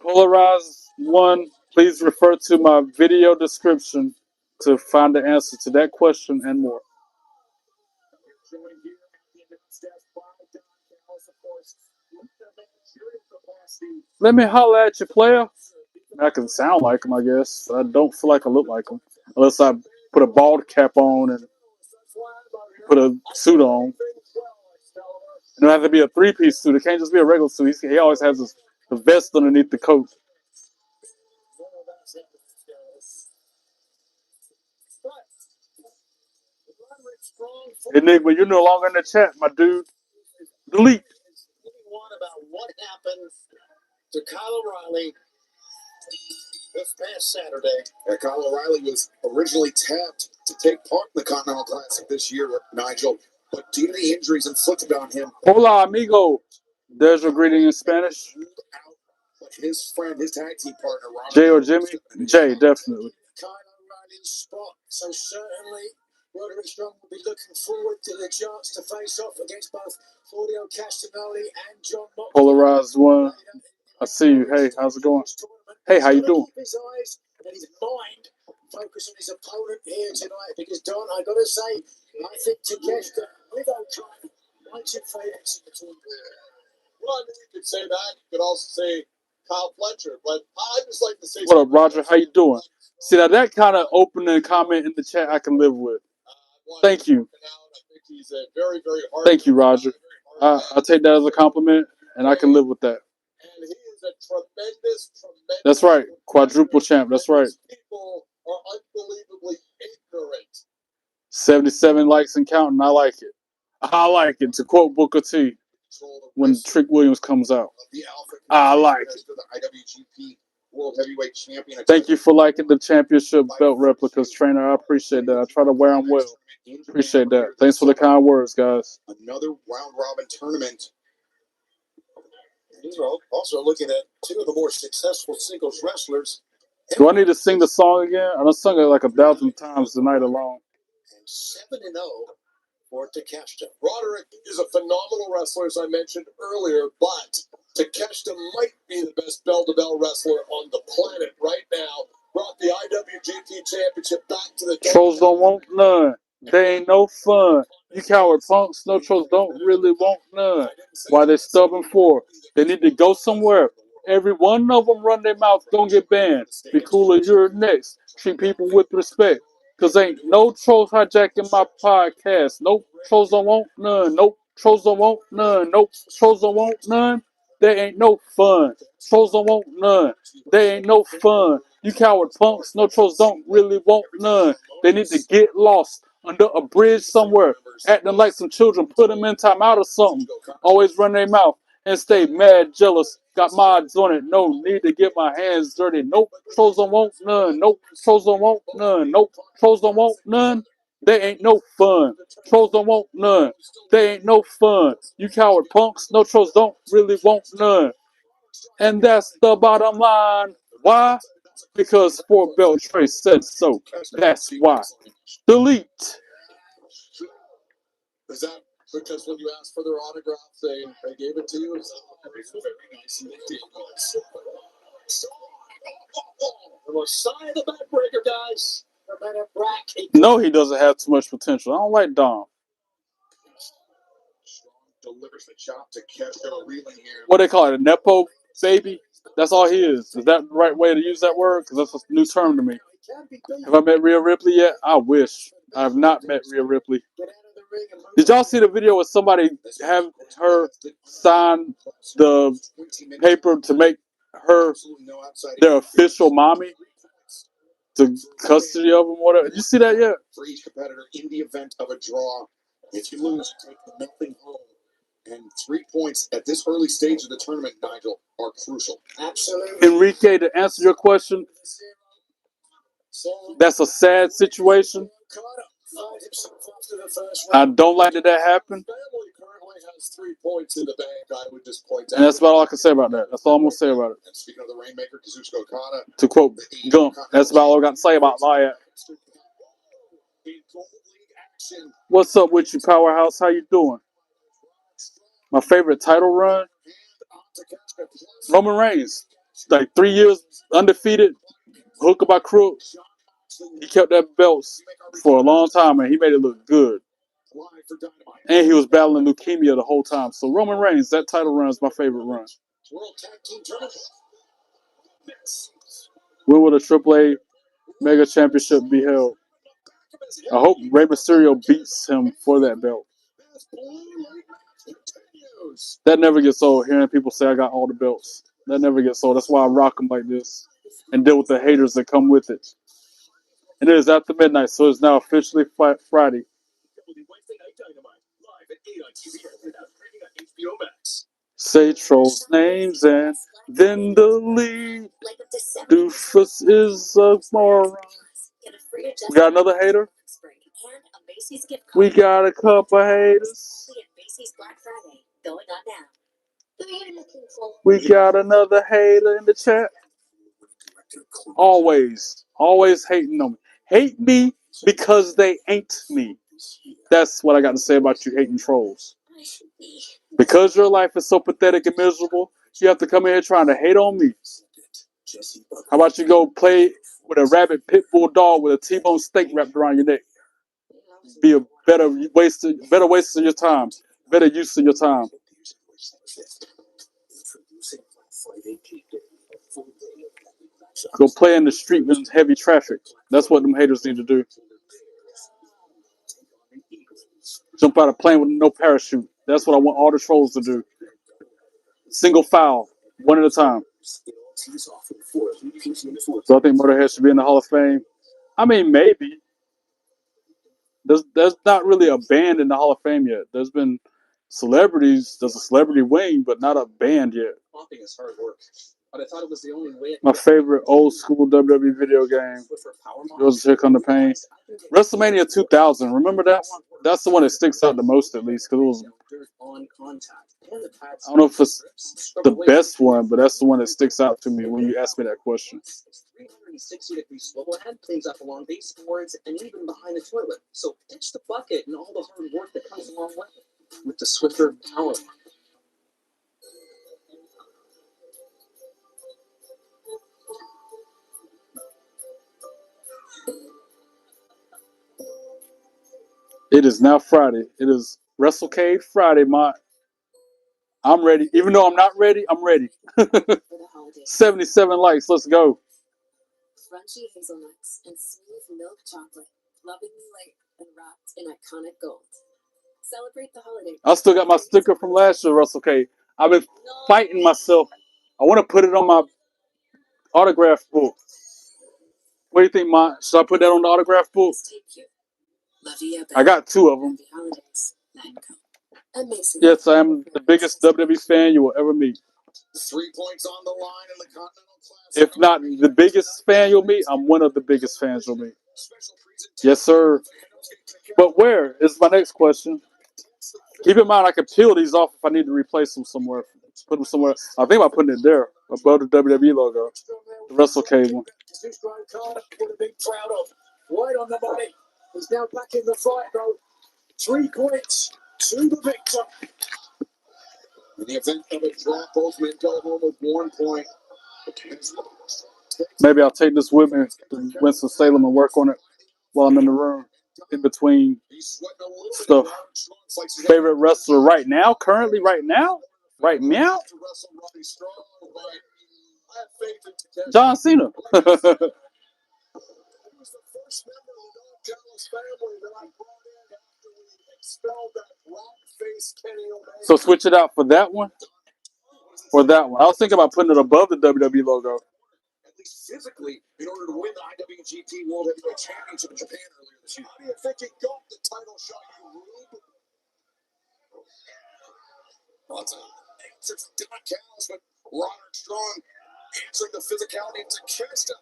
Speaker 1: Polarized one. Please refer to my video description to find the answer to that question and more. Let me holler at you, player. I can sound like him, I guess. But I don't feel like I look like him. Unless I put a bald cap on and put a suit on. It don't have to be a 3-piece suit. It can't just be a regular suit. He always has the vest underneath the coat. Enigma, you're no longer in the chat, my dude. Delete.
Speaker 2: About what happened to Kyle O'Reilly this past Saturday. Kyle O'Reilly was originally tapped to take part in the Continental Classic this year, Nigel, but due to the injuries inflicted on him.
Speaker 1: Hola, amigo. There's your greeting in Spanish.
Speaker 2: But his friend, his tag team partner, Robert.
Speaker 1: Jay or Jimmy? Jay, definitely.
Speaker 2: Kyle O'Reilly's spot, so certainly Roderick Strong will be looking forward to the chance to face off against both Claudio Castagnoli and John Moxley.
Speaker 1: Polarized one. I see you. Hey, how's it going? Hey, how you doing?
Speaker 2: His eyes and his mind focus on his opponent here tonight because Don, I gotta say, I think Takeshita with O'Connor Well, I mean, you could say that. You could also say Kyle Fletcher, but I just like to say.
Speaker 1: What up, Roger? How you doing? See, now that kind of opening comment in the chat I can live with. Thank you.
Speaker 2: I think he's a very, very hard.
Speaker 1: Thank you, Roger. I take that as a compliment, and I can live with that.
Speaker 2: And he is a tremendous.
Speaker 1: That's right. Quadruple champ. That's right.
Speaker 2: People are unbelievably ignorant.
Speaker 1: 77 likes and counting. I like it. I like it. To quote Booker T when Trick Williams comes out. I like it.
Speaker 2: The IWGP World Heavyweight Champion.
Speaker 1: Thank you for liking the championship belt replicas, trainer. I appreciate that. I try to wear them well. Appreciate that. Thanks for the kind words, guys.
Speaker 2: Another round robin tournament. Also looking at two of the more successful singles wrestlers.
Speaker 1: Do I need to sing the song again? I done sung it like 1,000 times tonight alone.
Speaker 2: 7-0 for Takeshita. Roderick is a phenomenal wrestler, as I mentioned earlier, but Takeshita might be the best bell-to-bell wrestler on the planet right now. Brought the IWGP Championship back to the
Speaker 1: Trolls don't want none. They ain't no fun. You coward punks. No trolls don't really want none. Why they stubborn for? They need to go somewhere. Every one of them run their mouth, don't get banned. Be cooler, you're next. Treat people with respect. Cause ain't no trolls hijacking my podcast. Nope, trolls don't want none. Nope, trolls don't want none. Nope, trolls don't want none. They ain't no fun. Trolls don't want none. They ain't no fun. You coward punks. No trolls don't really want none. They need to get lost under a bridge somewhere. Acting like some children. Put them in time out or something. Always run their mouth and stay mad jealous. Got mods on it. No need to get my hands dirty. Nope. Trolls don't want none. Nope. Trolls don't want none. Nope. Trolls don't want none. They ain't no fun. Trolls don't want none. They ain't no fun. You coward punks. No trolls don't really want none. And that's the bottom line. Why? Because Sport Belt Trey said so. That's why. Delete.
Speaker 2: Is that because when you asked for their autograph, they gave it to you? Very nice. The Messiah, the backbreaker, guys.
Speaker 1: No, he doesn't have too much potential. I don't like Dom.
Speaker 2: Delivers the chop to Kesha, reeling here.
Speaker 1: What they call it, a Nepo baby? That's all he is. Is that the right way to use that word? Because that's a new term to me. Have I met Rhea Ripley yet? I wish. I have not met Rhea Ripley. Did y'all see the video where somebody have her sign the paper to make her their official mommy? To custody of them, whatever. You see that yet?
Speaker 2: For each competitor in the event of a draw, if you lose, you take nothing home. And 3 points at this early stage of the tournament, Nigel, are crucial. Absolutely.
Speaker 1: Enrique, to answer your question, that's a sad situation. I don't like that happened.
Speaker 2: Has 3 points in the bank. I would just point out.
Speaker 1: And that's about all I can say about that. That's all I'm going to say about it.
Speaker 2: And speaking of the Rainmaker, Kazuchika Okada.
Speaker 1: To quote Gump, that's about all I got to say about that. What's up with you, Powerhouse? How you doing? My favorite title run? Roman Reigns. Like 3 years undefeated, hook by crook. He kept that belt for a long time, and he made it look good. And he was battling leukemia the whole time. So Roman Reigns, that title run is my favorite run. When will the AAA Mega Championship be held? I hope Rey Mysterio beats him for that belt. That never gets old, hearing people say I got all the belts. That never gets old. That's why I rock them like this and deal with the haters that come with it. And it is after midnight, so it's now officially Friday. Say trolls' names and then delete. Doofus is a moron. We got another hater? We got a couple haters. We got another hater in the chat. Always hating on me. Hate me because they ain't me. That's what I got to say about you hating trolls. Because your life is so pathetic and miserable, you have to come in here trying to hate on me. How about you go play with a rabid pit bull dog with a T-bone steak wrapped around your neck? Be a better waste of your time. better use of your time. Go play in the street with heavy traffic. That's what them haters need to do. Jump out of a plane with no parachute. That's what I want all the trolls to do. Single file, one at a time. So I think Motorhead should be in the Hall of Fame. I mean, maybe. There's not really a band in the Hall of Fame yet. There's been celebrities. There's a celebrity wing, but not a band yet. My favorite old school WWE video game was Here Come the Pain. WrestleMania 2000. Remember that one? That's the one that sticks out the most, at least, because it was. I don't know if it's the best one, but that's the one that sticks out to me when you ask me that question.
Speaker 2: 360-degree swivel and things up along baseboards and even behind the toilet. So ditch the bucket and all the hard work that comes along with the Swiffer power.
Speaker 1: It is now Friday. It is WrestleCade Friday, I'm ready. Even though I'm not ready, I'm ready. 77 likes. Let's go.
Speaker 4: Crunchy hazelnuts and smooth milk chocolate, lovingly layered and wrapped in iconic gold. Celebrate the holiday.
Speaker 1: I still got my sticker from last year, WrestleCade. I've been fighting myself. I want to put it on my autograph book. What do you think, Ma? Should I put that on the autograph book? I got 2 of them. Yes, I am the biggest WWE fan you will ever meet.
Speaker 2: 3 points on the line in the Continental Classic.
Speaker 1: If not the biggest fan you'll meet, I'm one of the biggest fans you'll meet. Yes, sir. But where is my next question? Keep in mind, I can peel these off if I need to replace them somewhere. Put them somewhere. I think about putting it there above the WWE logo, the WrestleCade one.
Speaker 3: Right on the money. He's now back in the fight, though. 3 points to the victor.
Speaker 2: In the event of a draw, both men go home with 1 point.
Speaker 1: Maybe I'll take this with me to Winston-Salem and work on it while I'm in the room, in between stuff. Favorite wrestler right now? Currently right now? Right now? John Cena. So switch it out for that one or that one. I was thinking about putting it above the WWE logo.
Speaker 2: At least physically, in order to win the IWGP World Heavyweight Championship in Japan earlier this year. How do you think he got the title shot, you rube? Lots of answers from Don Callis, but Roderick Strong answering the physicality of Takeshita.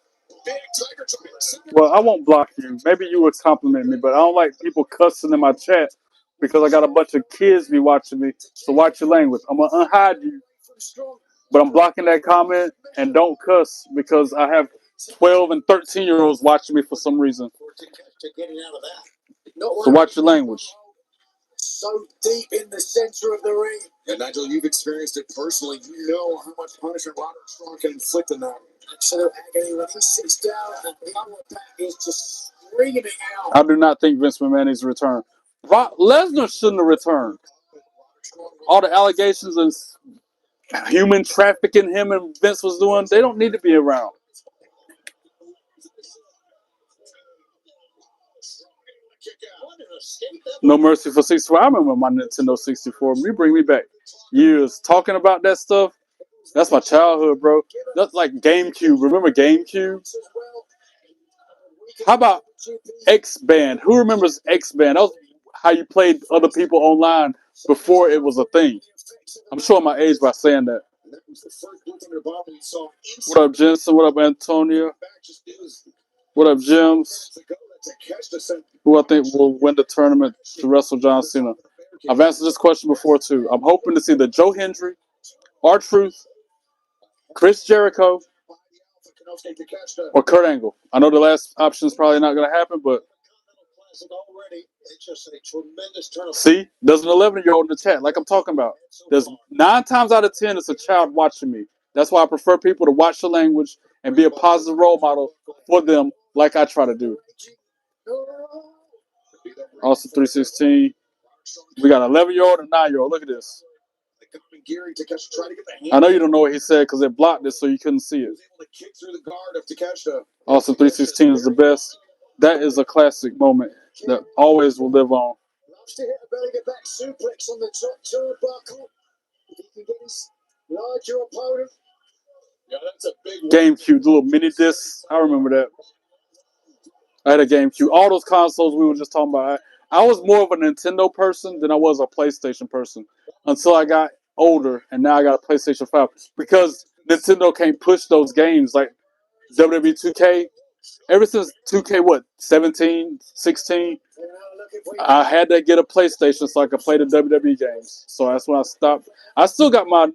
Speaker 2: Big Tiger Giant.
Speaker 1: Well, I won't block you. Maybe you would compliment me, but I don't like people cussing in my chat because I got a bunch of kids be watching me. So watch your language. I'm going to unhide you, but I'm blocking that comment and don't cuss because I have 12 and 13-year-olds watching me for some reason. So watch your language.
Speaker 3: So deep in the center of the ring.
Speaker 2: And Nigel, you've experienced it personally. You know how much punishment Roderick Strong can inflict in that.
Speaker 3: Absolute agony when he sits down and the lower back is just screaming out.
Speaker 1: I do not think Vince McMahon needs to return. Brock Lesnar shouldn't have returned. All the allegations and human trafficking him and Vince was doing, they don't need to be around. No Mercy for 64. I remember my Nintendo 64. You bring me back years talking about that stuff. That's my childhood, bro. That's like GameCube. Remember GameCube? How about X-Band? Who remembers X-Band? That was how you played other people online before it was a thing. I'm showing my age by saying that. What up, Jensen? What up, Antonia? What up, Jims? Who I think will win the tournament to wrestle John Cena? I've answered this question before, too. I'm hoping to see the Joe Hendry, R-Truth, Chris Jericho, or Kurt Angle. I know the last option is probably not going to happen, but see, there's an 11-year-old in the chat, like I'm talking about. There's 9 times out of 10, it's a child watching me. That's why I prefer people to watch the language and be a positive role model for them, like I try to do. Also 316. We got an 11-year-old and a 9-year-old. Look at this. I know you don't know what he said because they blocked it so you couldn't see it. Austin 316 is the best. That is a classic moment that always will live on. GameCube, the little mini disc. I remember that. I had a GameCube. All those consoles we were just talking about. I was more of a Nintendo person than I was a PlayStation person until I got older, and now I got a PlayStation 5 because Nintendo can't push those games like WWE 2K. Ever since 2K, 17, 16, I had to get a PlayStation so I could play the WWE games. So that's when I stopped. I still got my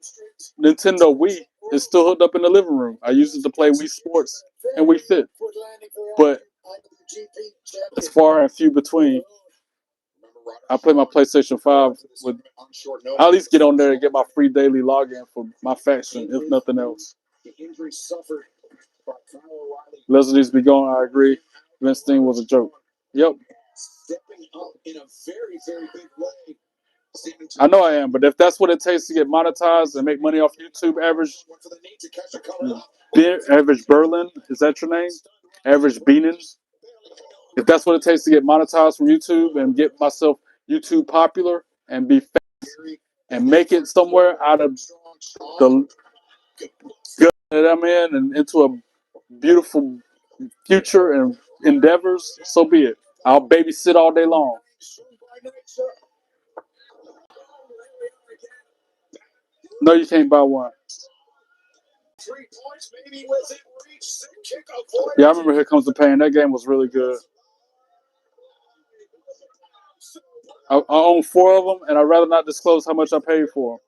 Speaker 1: Nintendo Wii. It's still hooked up in the living room. I use it to play Wii Sports and Wii Fit. But it's far and few between. I play my PlayStation 5 with. I at least get on there and get my free daily login for my faction, if nothing else. Leslie needs to be gone. I agree. Vince thing was a joke. Yep. I know I am, but if that's what it takes to get monetized and make money off YouTube, average Berlin, is that your name? Average Beanin. If that's what it takes to get monetized from YouTube and get myself YouTube popular and be famous and make it somewhere out of the good that I'm in and into a beautiful future and endeavors, so be it. I'll babysit all day long. No, you can't buy one. Yeah, I remember Here Comes the Pain. That game was really good. I own 4 of them, and I'd rather not disclose how much I paid for them.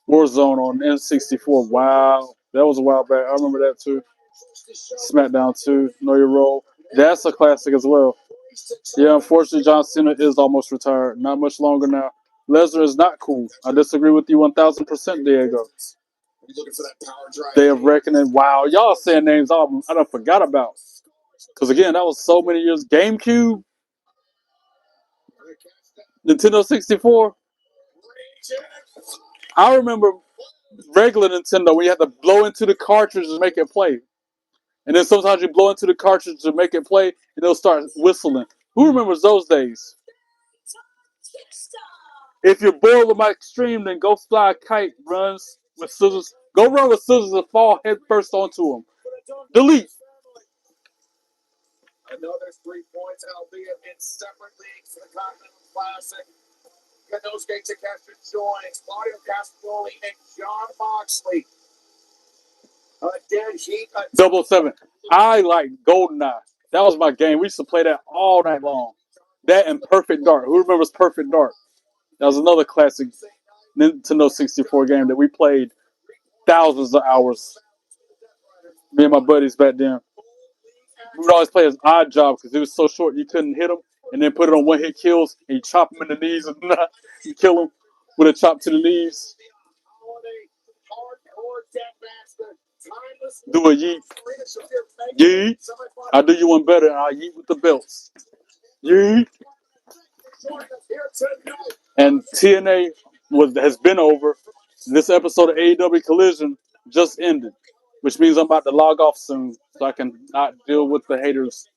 Speaker 1: Warzone on N64. Wow. That was a while back. I remember that too. SmackDown 2, Know Your Role. That's a classic as well. Yeah, unfortunately, John Cena is almost retired. Not much longer now. Lesnar is not cool. I disagree with you 1,000%, Diego. Day of Reckoning. Wow. Y'all saying names I done forgot about. Because again, that was so many years. GameCube. Nintendo 64. I remember regular Nintendo when you had to blow into the cartridge to make it play. And then sometimes you blow into the cartridge to make it play and it'll start whistling. Who remembers those days? If you're bored with my extreme, then go fly a kite, runs with scissors. Go run with scissors and fall head first onto them. Delete.
Speaker 2: Another 3 points, albeit in separate leagues for the Continental Classic. Kanosuke Takeshita joins Claudio Castagnoli and John Moxley. Dead Heat.
Speaker 1: 007. I like GoldenEye. That was my game. We used to play that all night long. That and Perfect Dark. Who remembers Perfect Dark? That was another classic Nintendo 64 game that we played thousands of hours. Me and my buddies back then. We would always play as Odd Job because it was so short you couldn't hit them, and then put it on one-hit kills and you chop them in the knees and you kill them with a chop to the knees. Do a yeet. Yeet. I'll do you one better and I'll yeet with the belts. Yeet. And TNA has been over. This episode of AEW Collision just ended, which means I'm about to log off soon so I can not deal with the haters.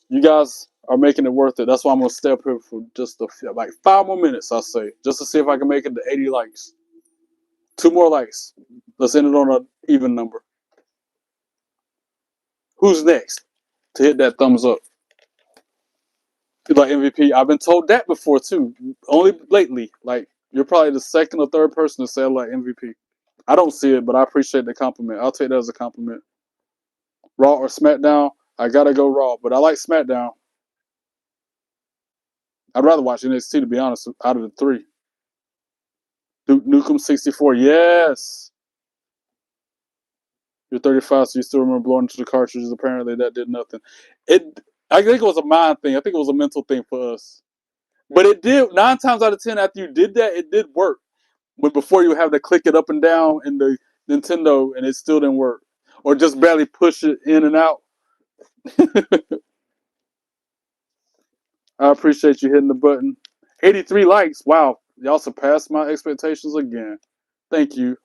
Speaker 1: You guys are making it worth it. That's why I'm going to stay up here for just like 5 more minutes, I'll say, just to see if I can make it to 80 likes. 2 more likes. Let's end it on an even number. Who's next to hit that thumbs up? Like MVP, I've been told that before too. Only lately. Like, you're probably the second or third person to say I like MVP. I don't see it, but I appreciate the compliment. I'll take that as a compliment. Raw or SmackDown? I gotta go Raw, but I like SmackDown. I'd rather watch NXT, to be honest, out of the 3. Duke Nukem 64, yes. You're 35, so you still remember blowing into the cartridges. Apparently, that did nothing. I think it was a mind thing. I think it was a mental thing for us. But it did, 9 times out of 10, after you did that, it did work. But before you have to click it up and down in the Nintendo, and it still didn't work. Or just barely push it in and out. I appreciate you hitting the button. 83 likes. Wow. Y'all surpassed my expectations again. Thank you.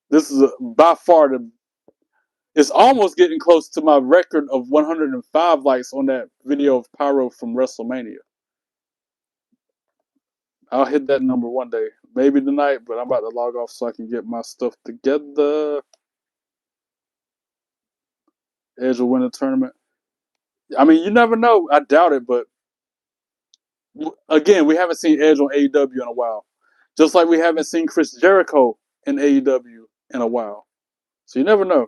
Speaker 1: This is by far it's almost getting close to my record of 105 likes on that video of Pyro from WrestleMania. I'll hit that number one day. Maybe tonight, but I'm about to log off so I can get my stuff together. Edge will win the tournament. I mean, you never know. I doubt it, but again, we haven't seen Edge on AEW in a while. Just like we haven't seen Chris Jericho in AEW in a while. So you never know.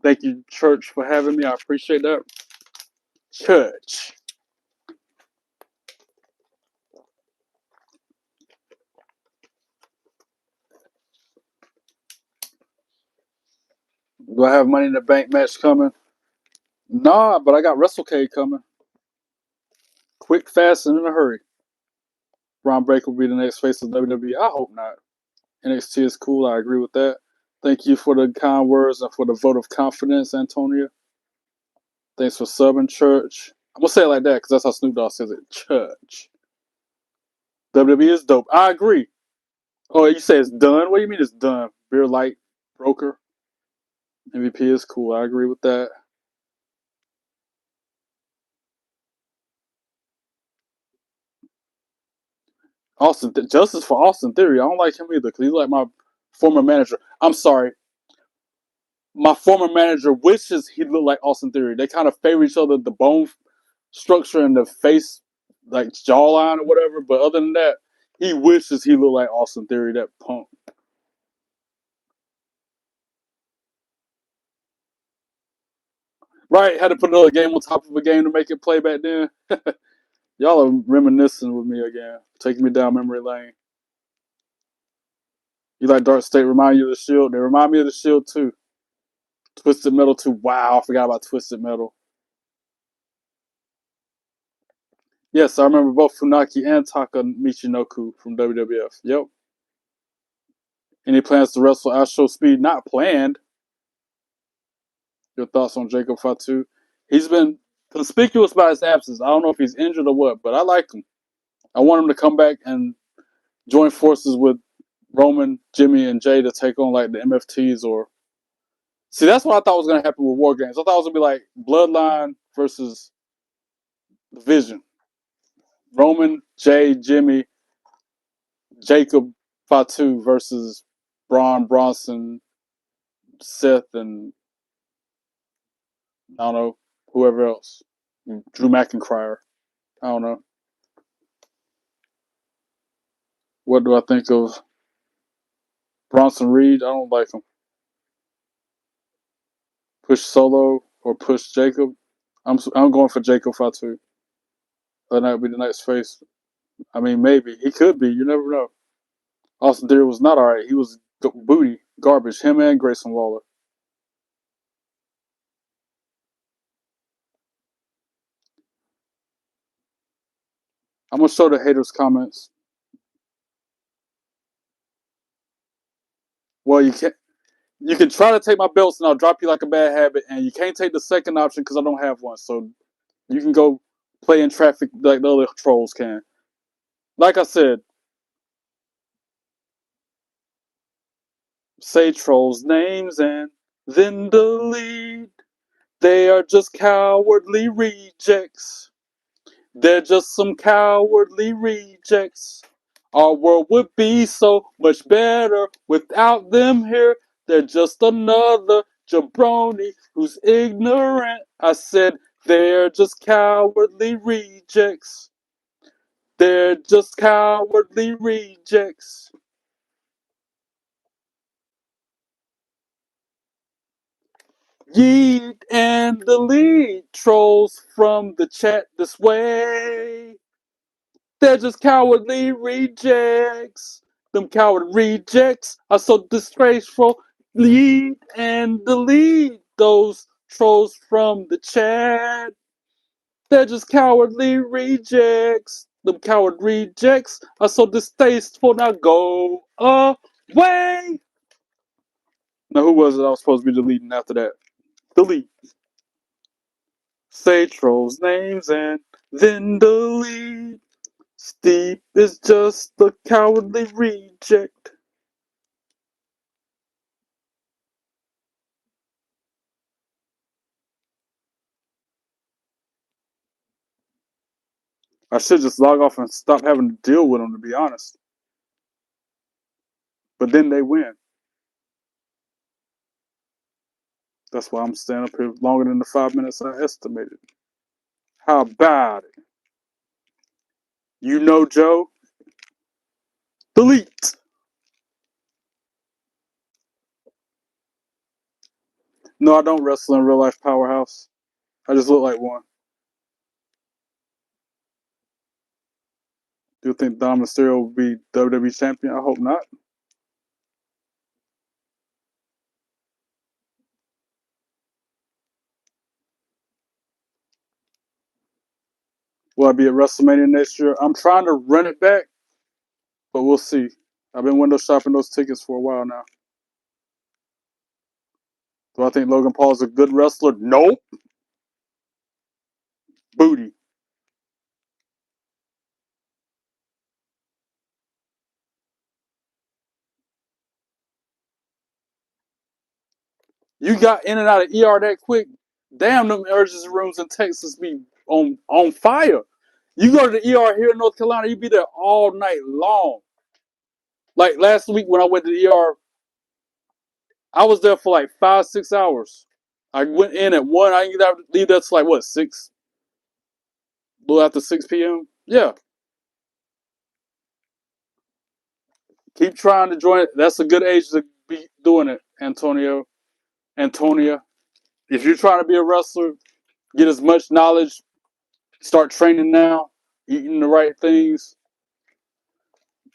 Speaker 1: Thank you, Church, for having me. I appreciate that. Church. Do I have Money in the Bank match coming? Nah, but I got WrestleCade coming. Quick, fast, and in a hurry. Ron Breaker will be the next face of WWE. I hope not. NXT is cool. I agree with that. Thank you for the kind words and for the vote of confidence, Antonia. Thanks for subbing, Church. I'm going to say it like that because that's how Snoop Dogg says it. Church. WWE is dope. I agree. Oh, you say it's done? What do you mean it's done? Beer Light Broker. MVP is cool. I agree with that. Justice for Austin Theory. I don't like him either because he's like my former manager. I'm sorry. My former manager wishes he looked like Austin Theory. They kind of favor each other, the bone structure and the face, like jawline or whatever. But other than that, he wishes he looked like Austin Theory, that punk. Right, had to put another game on top of a game to make it play back then. Y'all are reminiscing with me again, taking me down memory lane. You like Dark State remind you of the Shield? They remind me of the Shield too. Twisted Metal too. Wow, I forgot about Twisted Metal. Yes, I remember both Funaki and Taka Michinoku from WWF. Yep. Any plans to wrestle Astro Speed? Not planned. Your thoughts on Jacob Fatu? He's been conspicuous by his absence. I don't know if he's injured or what, but I like him. I want him to come back and join forces with Roman, Jimmy, and Jay to take on like the MFTs or. See, that's what I thought was going to happen with War Games. I thought it was going to be like Bloodline versus Vision. Roman, Jay, Jimmy, Jacob Fatu versus Braun, Bronson, Seth, and I don't know, whoever else. Drew McIntyre. I don't know. What do I think of Bronson Reed? I don't like him. Push Solo or push Jacob? I'm going for Jacob Fatu. That might be the next face. I mean, maybe. He could be. You never know. Austin Theory was not alright. He was booty, garbage. Him and Grayson Waller. I'm going to show the haters' comments. Well, you can't. You can try to take my belts and I'll drop you like a bad habit, and you can't take the second option because I don't have one. So you can go play in traffic like the other trolls can. Like I said, say trolls' names and then delete. They are just cowardly rejects. They're just some cowardly rejects. Our world would be so much better without them here. They're just another jabroni who's ignorant. I said they're just cowardly rejects. They're just cowardly rejects. Yeet and delete trolls from the chat this way. They're just cowardly rejects. Them coward rejects are so disgraceful. Lead and delete those trolls from the chat. They're just cowardly rejects. Them coward rejects are so distasteful. Now go away. Now, who was it I was supposed to be deleting after that? Delete. Say trolls' names and then delete. Steve is just a cowardly reject. I should just log off and stop having to deal with them, to be honest. But then they win. That's why I'm staying up here longer than the 5 minutes I estimated. How about it? You know Joe? Delete. No, I don't wrestle in real life powerhouse. I just look like one. Do you think Dom Mysterio will be WWE champion? I hope not. Will I be at WrestleMania next year? I'm trying to run it back, but we'll see. I've been window shopping those tickets for a while now. Do I think Logan Paul is a good wrestler? Nope. Booty. You got in and out of ER that quick. Damn, them emergency rooms in Texas be on fire. You go to the ER here in North Carolina, you be there all night long. Like last week when I went to the ER, I was there for like 5-6 hours. I went in at 1. I didn't leave there till like what 6, a little after 6 p.m. Yeah, keep trying to join it. That's a good age to be doing it, Antonia. If you're trying to be a wrestler, get as much knowledge. Start training now, eating the right things,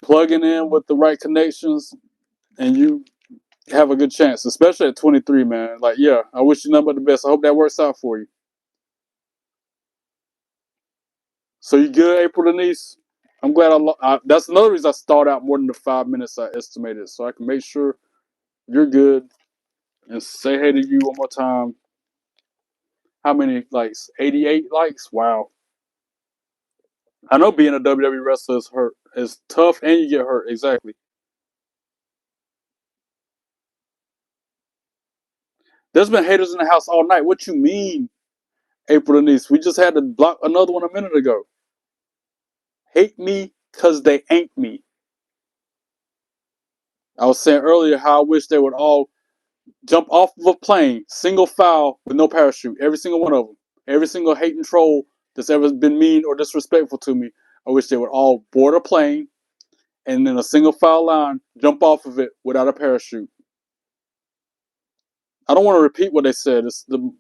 Speaker 1: plugging in with the right connections, and you have a good chance, especially at 23, man. Like, yeah, I wish you nothing but the best. I hope that works out for you. So you good, April Denise? I'm glad that's another reason I stalled out more than the 5 minutes I estimated, so I can make sure you're good and say hey to you one more time. How many likes? 88 likes? Wow. I know being a WWE wrestler is hurt. It's tough and you get hurt. Exactly. There's been haters in the house all night. What you mean, April Denise? We just had to block another one a minute ago. Hate me because they ain't me. I was saying earlier how I wish they would all jump off of a plane, single file with no parachute. Every single one of them. Every single hate and troll that's ever been mean or disrespectful to me. I wish they would all board a plane and in a single file line jump off of it without a parachute. I don't want to repeat what they said. It's the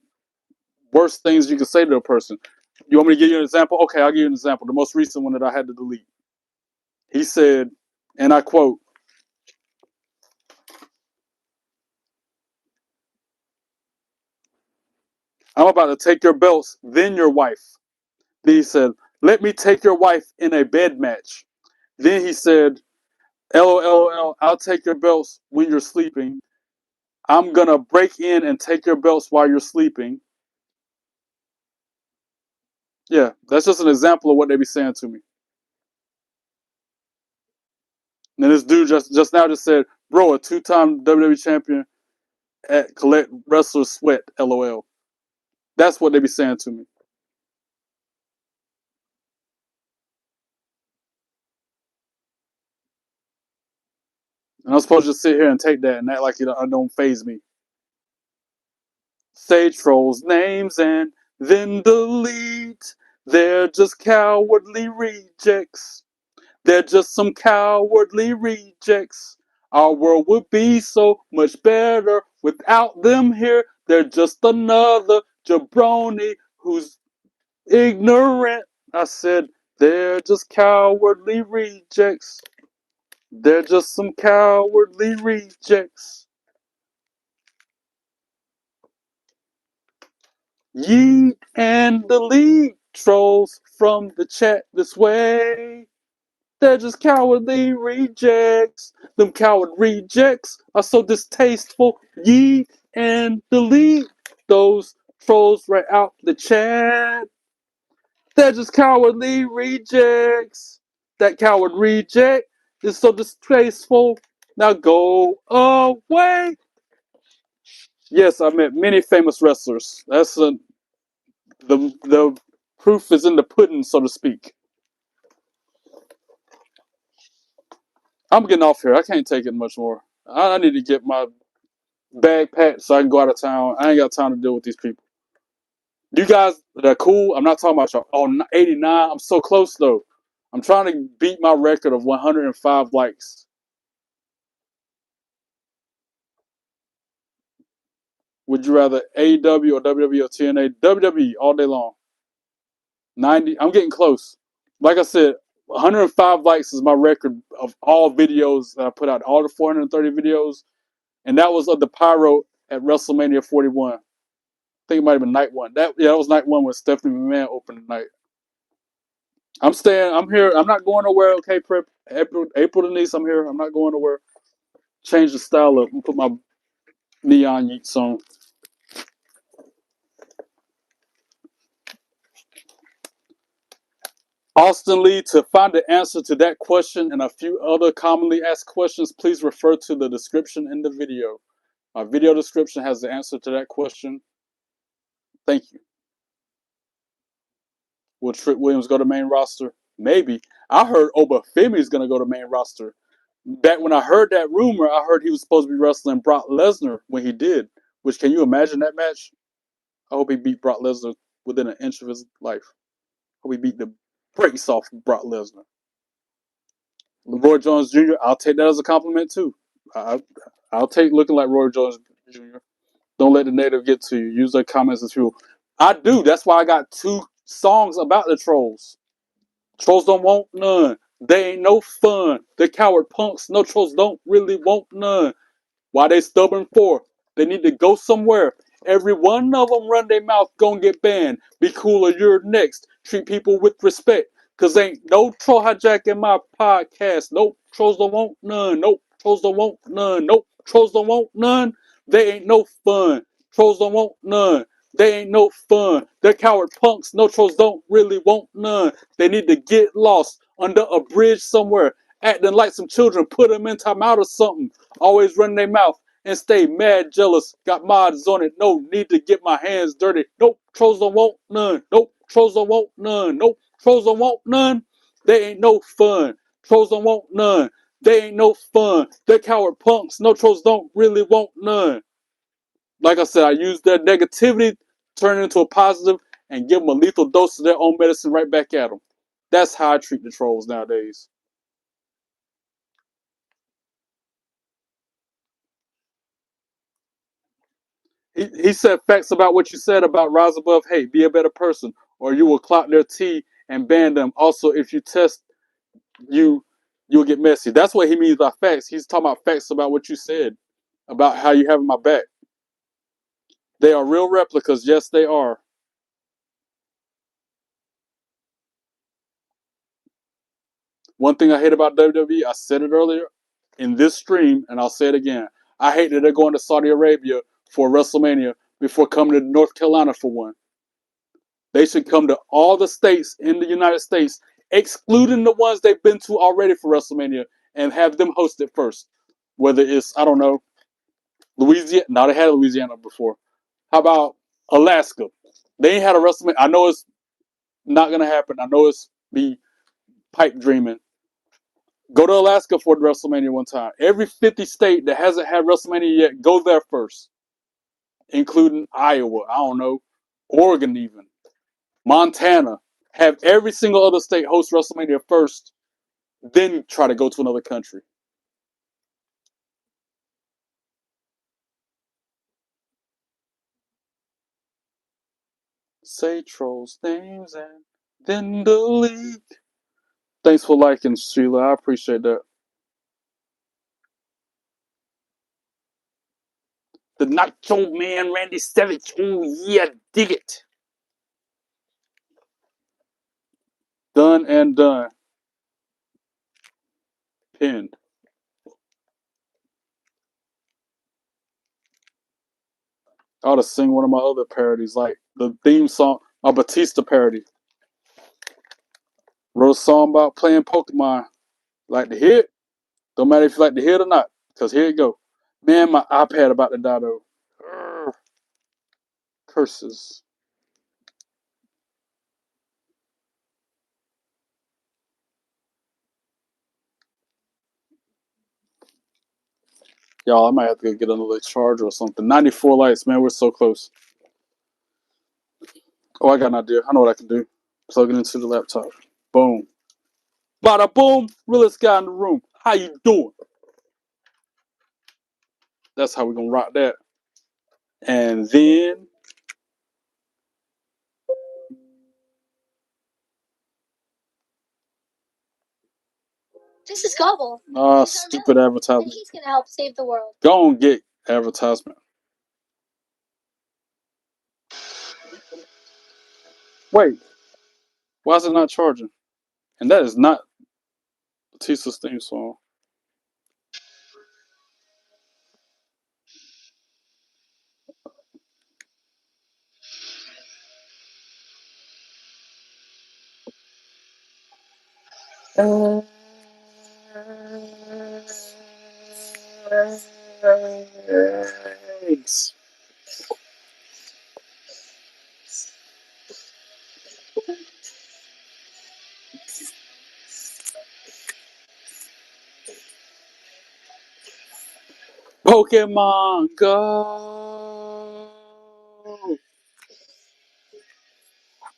Speaker 1: worst things you can say to a person. You want me to give you an example? Okay, I'll give you an example. The most recent one that I had to delete. He said, and I quote, I'm about to take your belts, then your wife. Then he said, let me take your wife in a bed match. Then he said, LOL, I'll take your belts when you're sleeping. I'm going to break in and take your belts while you're sleeping. Yeah, that's just an example of what they be saying to me. And then this dude just now just said, bro, a 2-time WWE champion at collect wrestler sweat, LOL. That's what they be saying to me. And I'm supposed to just sit here and take that and act like it don't faze me. Say trolls' names and then delete. They're just cowardly rejects. They're just some cowardly rejects. Our world would be so much better without them here. They're just another jabroni who's ignorant. I said, they're just cowardly rejects. They're just some cowardly rejects. Yeet and delete trolls from the chat this way. They're just cowardly rejects. Them coward rejects are so distasteful. Yeet and delete those Trolls right out the chat. They're just cowardly rejects. That coward reject is so disgraceful. Now go away. Yes, I met many famous wrestlers. The proof is in the pudding, so to speak. I'm getting off here. I can't take it much more. I need to get my bag packed so I can go out of town. I ain't got time to deal with these people. You guys that are cool, I'm not talking about y'all. Oh, 89. I'm so close though. I'm trying to beat my record of 105 likes. Would you rather AEW or WWE or TNA? WWE all day long. 90. I'm getting close. Like I said, 105 likes is my record of all videos that I put out. All the 430 videos, and that was of the Pyro at WrestleMania 41. I think it might have been night one. That was night one when Stephanie McMahon opened the night. I'm staying. I'm here. I'm not going nowhere. Okay, prep. April Denise, I'm here. I'm not going nowhere. Change the style up and put my neon yeets on. Austin Lee, to find the answer to that question and a few other commonly asked questions, please refer to the description in the video. My video description has the answer to that question. Thank you. Will Trick Williams go to main roster? Maybe. I heard Obafemi is going to go to main roster. Back when I heard that rumor, I heard he was supposed to be wrestling Brock Lesnar when he did. Which, can you imagine that match? I hope he beat Brock Lesnar within an inch of his life. I hope he beat the brakes off Brock Lesnar. Roy Jones Jr., I'll take that as a compliment too. I'll take looking like Roy Jones Jr. Don't let the native get to you. Use their comments as fuel. I do. That's why I got 2 songs about the trolls. Trolls don't want none. They ain't no fun. They're coward punks. No, trolls don't really want none. Why they stubborn for? They need to go somewhere. Every one of them run their mouth, gon' get banned. Be cool or you're next. Treat people with respect. Cause ain't no troll hijacking my podcast. Nope, trolls don't want none. Nope, trolls don't want none. Nope, trolls don't want none. They ain't no fun. Trolls don't want none. They ain't no fun. They're coward punks. No, trolls don't really want none. They need to get lost under a bridge somewhere. Acting like some children. Put them in timeout or something. Always run their mouth and stay mad jealous. Got mods on it. No need to get my hands dirty. Nope, trolls don't want none. Nope, trolls don't want none. Nope, trolls don't want none. They ain't no fun. Trolls don't want none. They ain't no fun. They're coward punks. No, trolls don't really want none. Like I said, I use their negativity, turn it into a positive, and give them a lethal dose of their own medicine right back at them. That's how I treat the trolls nowadays. He said facts about what you said about rise above hate, be a better person, or you will clout their tea and ban them. Also, if you test, you'll get messy. That's what he means by facts. He's talking about facts about what you said, about how you have my back. They are real replicas. Yes, they are. One thing I hate about WWE, I said it earlier in this stream, and I'll say it again. I hate that they're going to Saudi Arabia for WrestleMania before coming to North Carolina for one. They should come to all the states in the United States, excluding the ones they've been to already for WrestleMania, and have them host it first. Whether it's, I don't know, Louisiana. Now, they had Louisiana before. How about Alaska? They ain't had a WrestleMania. I know it's not going to happen. I know it's be pipe dreaming. Go to Alaska for the WrestleMania one time. Every 50 state that hasn't had WrestleMania yet, go there first, including Iowa. I don't know, Oregon even, Montana. Have every single other state host WrestleMania first, then try to go to another country. Say trolls' names and then delete. Thanks for liking, Sheila. I appreciate that. The Nacho Man, Randy Savage. Oh, yeah, dig it. Done and done. Pinned. I ought to sing one of my other parodies, like the theme song, a Batista parody. Wrote a song about playing Pokemon. Like to hear it? Don't matter if you like to hear it or not, because here it go. Man, my iPad about to die though. Urgh. Curses. Y'all, I might have to get another charger or something. 94 lights, man. We're so close. Oh, I got an idea. I know what I can do. Plug it into the laptop. Boom. Bada boom. Realest guy in the room. How you doing? That's how we're going to rock that. And then...
Speaker 4: This is Gobble.
Speaker 1: Stupid advertisement.
Speaker 4: He's gonna help save the world.
Speaker 1: Go and get advertisement. Wait. Why is it not charging? And that is not Batista's theme song. Eggs. Pokemon Go.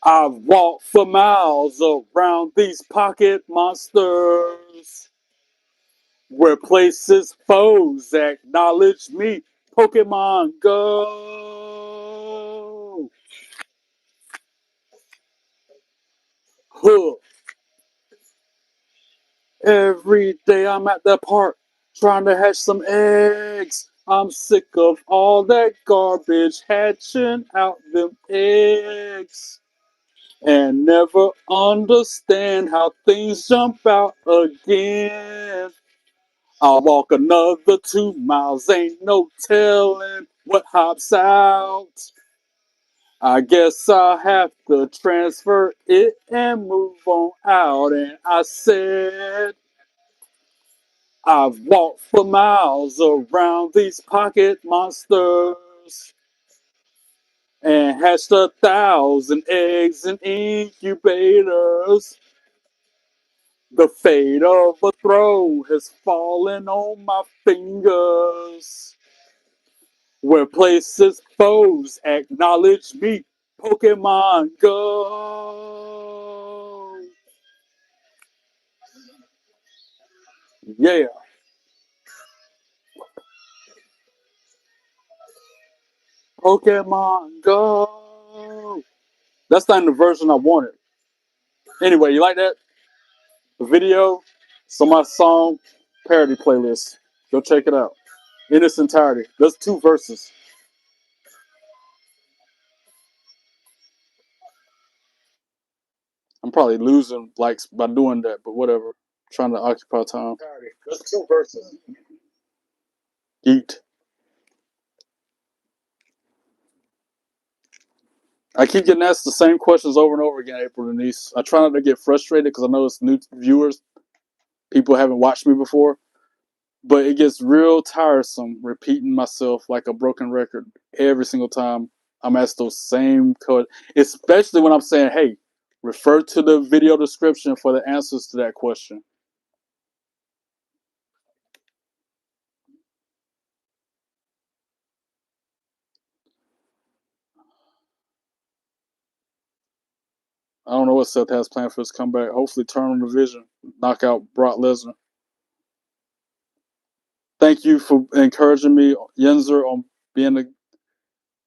Speaker 1: I've walked for miles around these pocket monsters, where places foes acknowledge me. Pokemon Go. Huh. Every day I'm at the park trying to hatch some eggs. I'm sick of all that garbage hatching out them eggs. And never understand how things jump out again. I'll walk another 2 miles, ain't no telling what hops out. I guess I'll have to transfer it and move on out. And I said, I've walked for miles around these pocket monsters and hatched 1,000 eggs in incubators. The fate of a throw has fallen on my fingers, where places foes acknowledge me. Pokemon Go. Yeah. Pokemon Go. That's not the version I wanted. Anyway, you like that? The video? It's on my song parody playlist. Go check it out in its entirety. There's 2 verses. I'm probably losing likes by doing that, but whatever. Trying to occupy time.
Speaker 2: There's 2 verses.
Speaker 1: Eat. I keep getting asked the same questions over and over again, April Denise. I try not to get frustrated because I know it's new viewers. People haven't watched me before. But it gets real tiresome repeating myself like a broken record every single time I'm asked those same questions. Especially when I'm saying, hey, refer to the video description for the answers to that question. I don't know what Seth has planned for his comeback. Hopefully turn on the vision, knock out Brock Lesnar. Thank you for encouraging me, Yenzer, on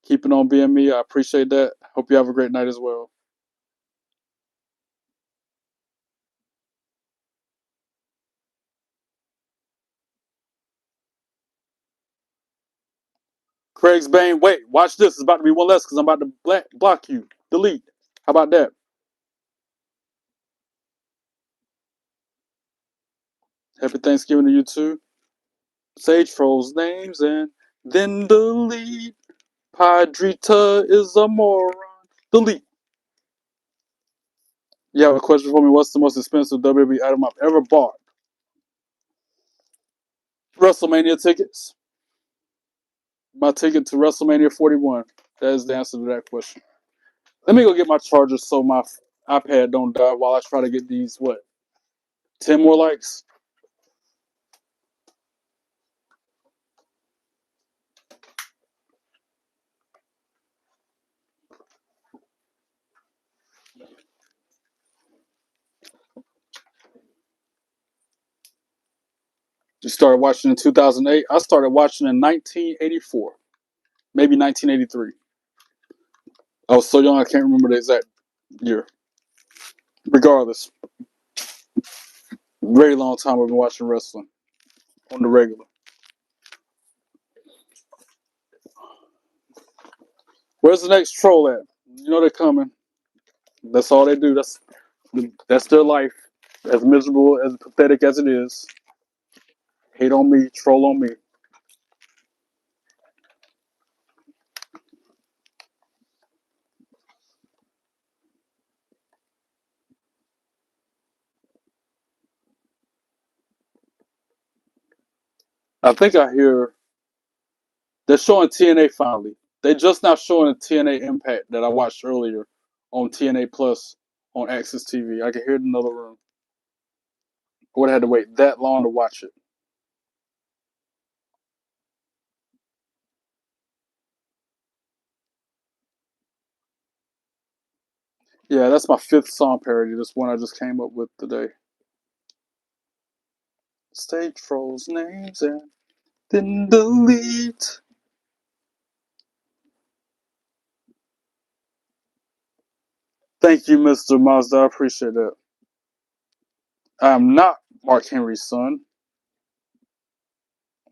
Speaker 1: keeping on being me. I appreciate that. Hope you have a great night as well. Craig's Bane, wait, watch this. It's about to be one less because I'm about to block you. Delete. How about that? Happy Thanksgiving to you too. Sage Trolls names and then delete. Hydrita is a moron. Delete. You have a question for me? What's the most expensive WWE item I've ever bought? WrestleMania tickets. My ticket to WrestleMania 41. That is the answer to that question. Let me go get my charger so my iPad don't die while I try to get these, 10 more likes? You started watching in 2008. I started watching in 1984, maybe 1983. I was so young I can't remember the exact year. Regardless, very long time I've been watching wrestling on the regular. Where's the next troll at? You know they're coming. That's all they do. That's their life. As miserable, as pathetic as it is. Hate on me, troll on me. I think I hear they're showing TNA finally. They just now showing TNA Impact that I watched earlier on TNA Plus on Access TV. I could hear it in another room. I would have had to wait that long to watch it. Yeah, that's my 5th song parody. This one I just came up with today. Stage trolls names and then delete. Thank you, Mr. Mazda. I appreciate that. I am not Mark Henry's son.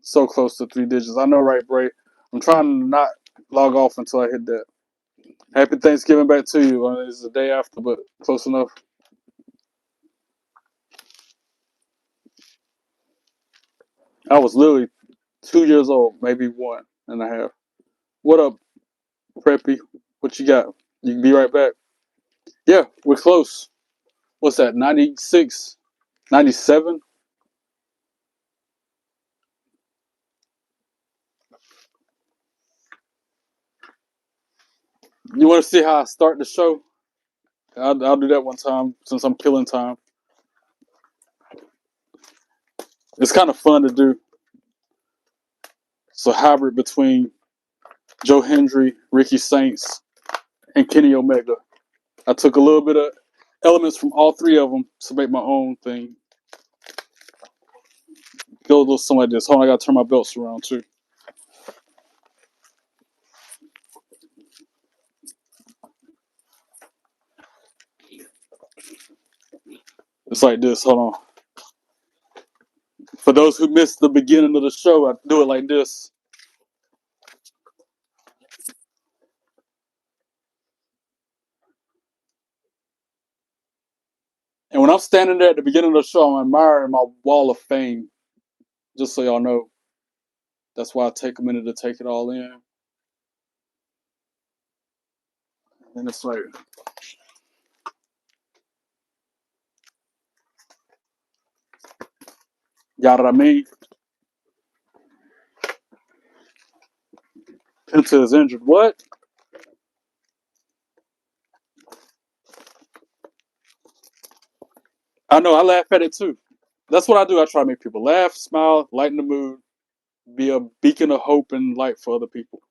Speaker 1: So close to 3 digits. I know, right, Bray? I'm trying to not log off until I hit that. Happy Thanksgiving back to you. It's the day after, but close enough. I was literally 2 years old, maybe 1.5. What up, Preppy? What you got? You can be right back. Yeah, we're close. What's that, 96? 97? You want to see how I start the show? I'll do that one time since I'm killing time. It's kind of fun to do. It's a hybrid between Joe Hendry, Ricky Saints, and Kenny Omega. I took a little bit of elements from all 3 of them to make my own thing. Go a little something like this. Hold on, I gotta turn my belts around too. It's like this. Hold on. For those who missed the beginning of the show, I do it like this. And when I'm standing there at the beginning of the show, I'm admiring my wall of fame. Just so y'all know. That's why I take a minute to take it all in. And it's like, yada I mean. Penta is injured. What? I know, I laugh at it too. That's what I do. I try to make people laugh, smile, lighten the mood, be a beacon of hope and light for other people.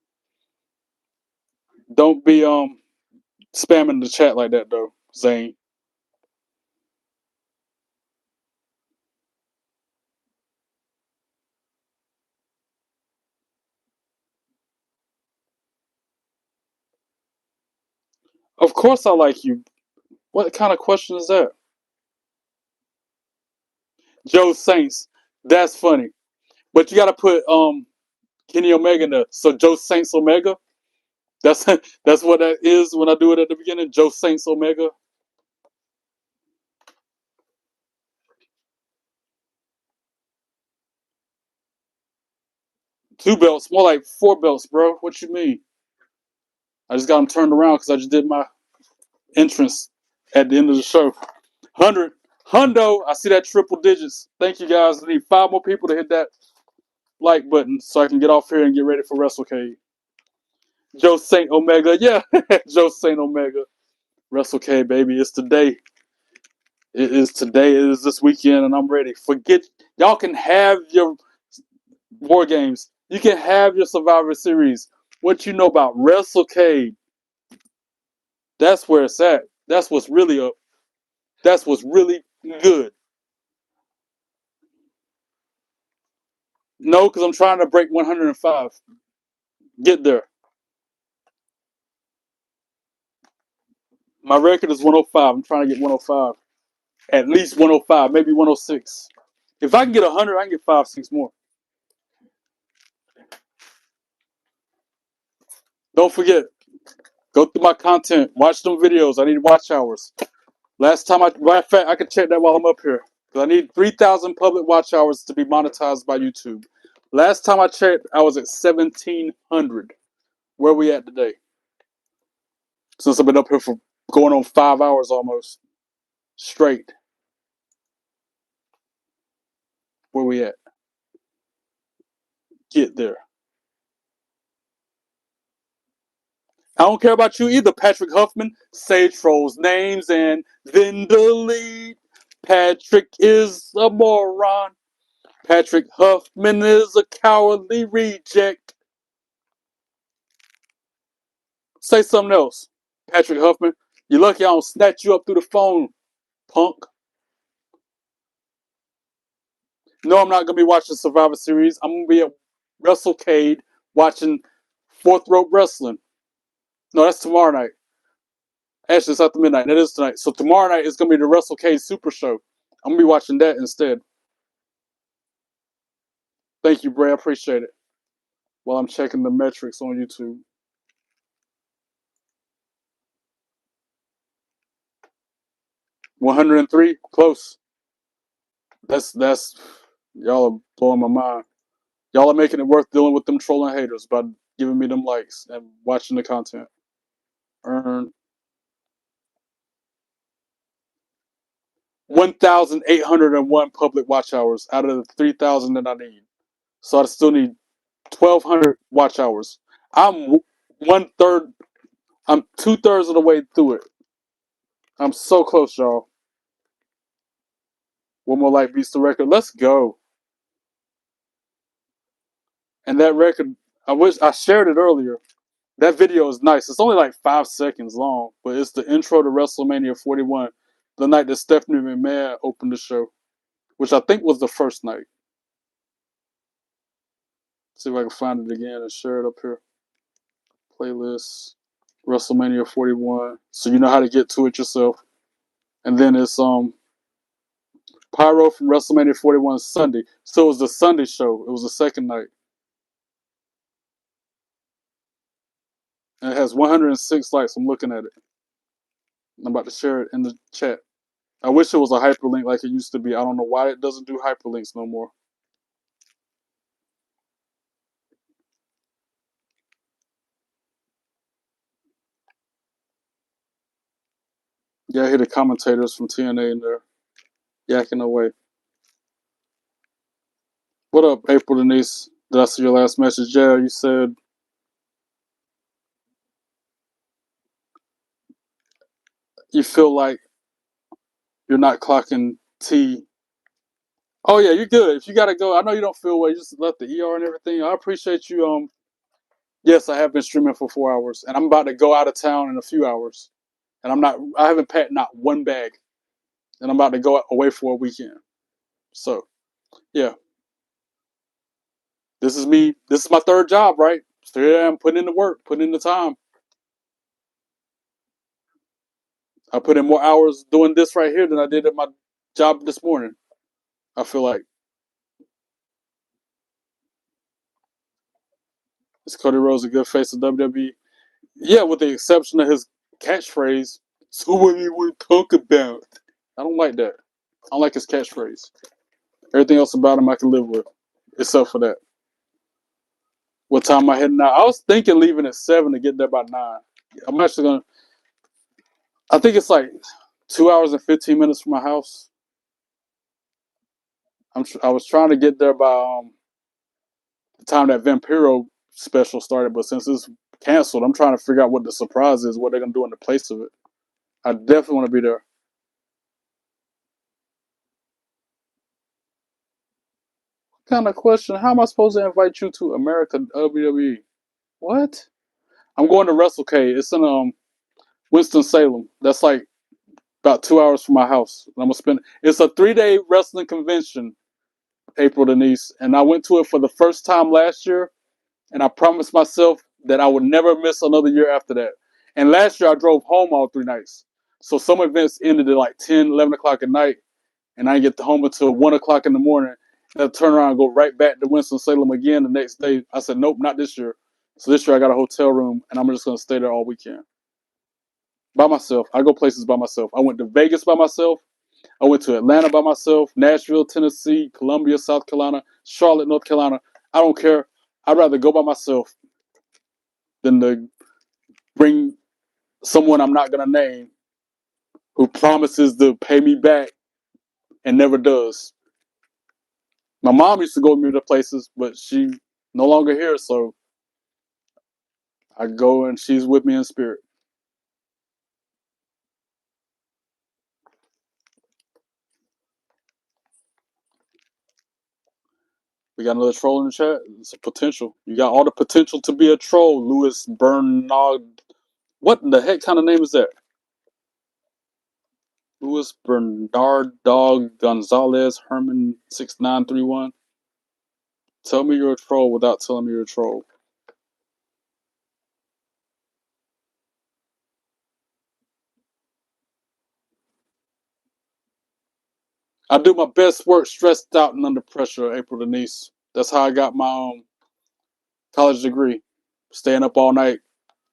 Speaker 1: Don't be spamming the chat like that though, Zane. Of course I like you. What kind of question is that? Joe Saints. That's funny. But you gotta put Kenny Omega in there. So Joe Saints Omega. That's that's what that is when I do it at the beginning. Joe Saints Omega. 2 belts, more like 4 belts, bro. What you mean? I just got them turned around because I just did my entrance at the end of the show. 100. Hundo, I see that triple digits. Thank you guys. I need 5 more people to hit that like button so I can get off here and get ready for WrestleCade. Joe Saint Omega. Yeah, Joe Saint Omega. WrestleCade, baby. It's today. It is today. It is this weekend, and I'm ready. Forget. Y'all can have your War Games. You can have your Survivor Series. What you know about WrestleCade? That's where it's at. That's what's really up. That's what's really good. No, because I'm trying to break 105. Get there. My record is 105. I'm trying to get 105. At least 105, maybe 106. If I can get 100, I can get 5, 6 more. Don't forget, go through my content. Watch them videos. I need watch hours. Last time matter of fact, I can check that while I'm up here. Because I need 3,000 public watch hours to be monetized by YouTube. Last time I checked, I was at 1,700. Where we at today? Since I've been up here for going on 5 hours almost. Straight. Where we at? Get there. I don't care about you either, Patrick Huffman. Sage Trolls names and then delete. Patrick is a moron. Patrick Huffman is a cowardly reject. Say something else, Patrick Huffman. You're lucky I don't snatch you up through the phone, punk. No, I'm not going to be watching Survivor Series. I'm going to be at WrestleCade watching Fourth Rope Wrestling. No, that's tomorrow night. Actually, it's after midnight. That is tonight. So tomorrow night is going to be the WrestleCade Super Show. I'm going to be watching that instead. Thank you, Bray. I appreciate it. While I'm checking the metrics on YouTube. $103, close. That's y'all are blowing my mind. Y'all are making it worth dealing with them trolling haters by giving me them likes and watching the content. Earn 1,801 public watch hours out of the 3,000 that I need. So I still need 1,200 watch hours. I'm 2/3 of the way through it. I'm so close, y'all. One more like beats the record. Let's go. And that record, I wish I shared it earlier. That video is nice. It's only like 5 seconds long, but it's the intro to WrestleMania 41, the night that Stephanie McMahon opened the show, which I think was the first night. See if I can find it again and share it up here. Playlist, WrestleMania 41. So you know how to get to it yourself. And then it's Pyro from WrestleMania 41 Sunday. So it was the Sunday show. It was the second night. And it has 106 likes. I'm looking at it. I'm about to share it in the chat. I wish it was a hyperlink like it used to be. I don't know why it doesn't do hyperlinks no more. Yeah, I hear the commentators from TNA in there yakking away. What up, April Denise? Did I see your last message? Yeah, you said you feel like you're not clocking T. Oh yeah, you're good. If you gotta go, I know you don't feel well. You just left the ER and everything. I appreciate you. Yes, I have been streaming for 4 hours, and I'm about to go out of town in a few hours. And I haven't packed not one bag, and I'm about to go away for a weekend. So, yeah, this is me. This is my third job, right? So yeah, I'm putting in the work, putting in the time. I put in more hours doing this right here than I did at my job this morning. I feel like. Is Cody Rhodes a good face of WWE? Yeah, with the exception of his catchphrase, so what do you want to talk about? I don't like that. I don't like his catchphrase. Everything else about him I can live with, except for that. What time am I heading out? I was thinking leaving at 7 to get there by 9. I'm actually gonna. I think it's like 2 hours and 15 minutes from my house. I was trying to get there by the time that Vampiro special started, but since it's canceled, I'm trying to figure out what the surprise is, what they're gonna do in the place of it. I definitely want to be there. What kind of question? How am I supposed to invite you to America WWE? What? I'm going to WrestleCade. It's in Winston Salem. That's like about 2 hours from my house. And I'm gonna spend. It's a 3-day wrestling convention, April Denise, and I went to it for the first time last year, and I promised myself that I would never miss another year after that. And last year I drove home all 3 nights. So some events ended at like 10, 11 o'clock at night, and I didn't get home until 1 o'clock in the morning. And I turn around and go right back to Winston-Salem again the next day. I said, nope, not this year. So this year I got a hotel room, and I'm just going to stay there all weekend. By myself. I go places by myself. I went to Vegas by myself. I went to Atlanta by myself, Nashville, Tennessee, Columbia, South Carolina, Charlotte, North Carolina. I don't care. I'd rather go by myself than to bring someone I'm not going to name who promises to pay me back and never does. My mom used to go with me to places, but she no longer here, so I go and she's with me in spirit. We got another troll in the chat. It's a potential. You got all the potential to be a troll, Louis Bernard. What the heck kind of name is that? Louis Bernard Dog Gonzalez Herman 6931. Tell me you're a troll without telling me you're a troll. I do my best work stressed out and under pressure, April Denise. That's how I got my college degree. Staying up all night,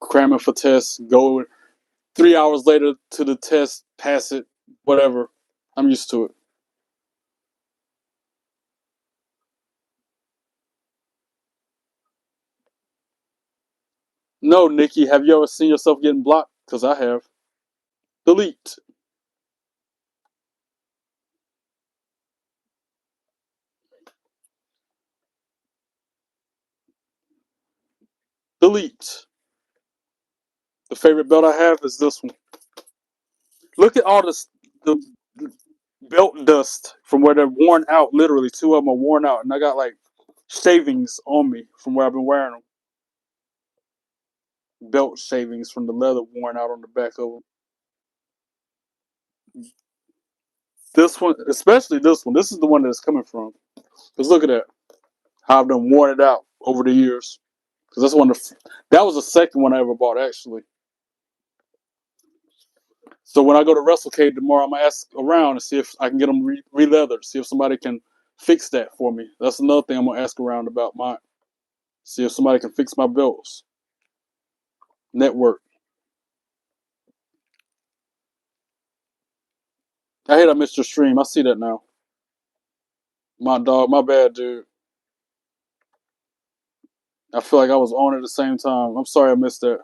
Speaker 1: cramming for tests, go 3 hours later to the test, pass it, whatever. I'm used to it. No, Nikki, have you ever seen yourself getting blocked? Because I have. Delete. Delete. The favorite belt I have is this one. Look at all the belt dust from where they're worn out. Literally, two of them are worn out, and I got like shavings on me from where I've been wearing them. Belt shavings from the leather worn out on the back of them. This one, especially this one. This is the one that it's coming from. Because look at that. How I've done worn it out over the years. Because that's one that was the second one I ever bought, actually. So when I go to WrestleCade tomorrow, I'm going to ask around and see if I can get them re-leathered. See if somebody can fix that for me. That's another thing I'm going to ask around about mine. See if somebody can fix my belts. Network. I hate I missed your stream. I see that now. My dog, my bad, dude. I feel like I was on at the same time. I'm sorry I missed that.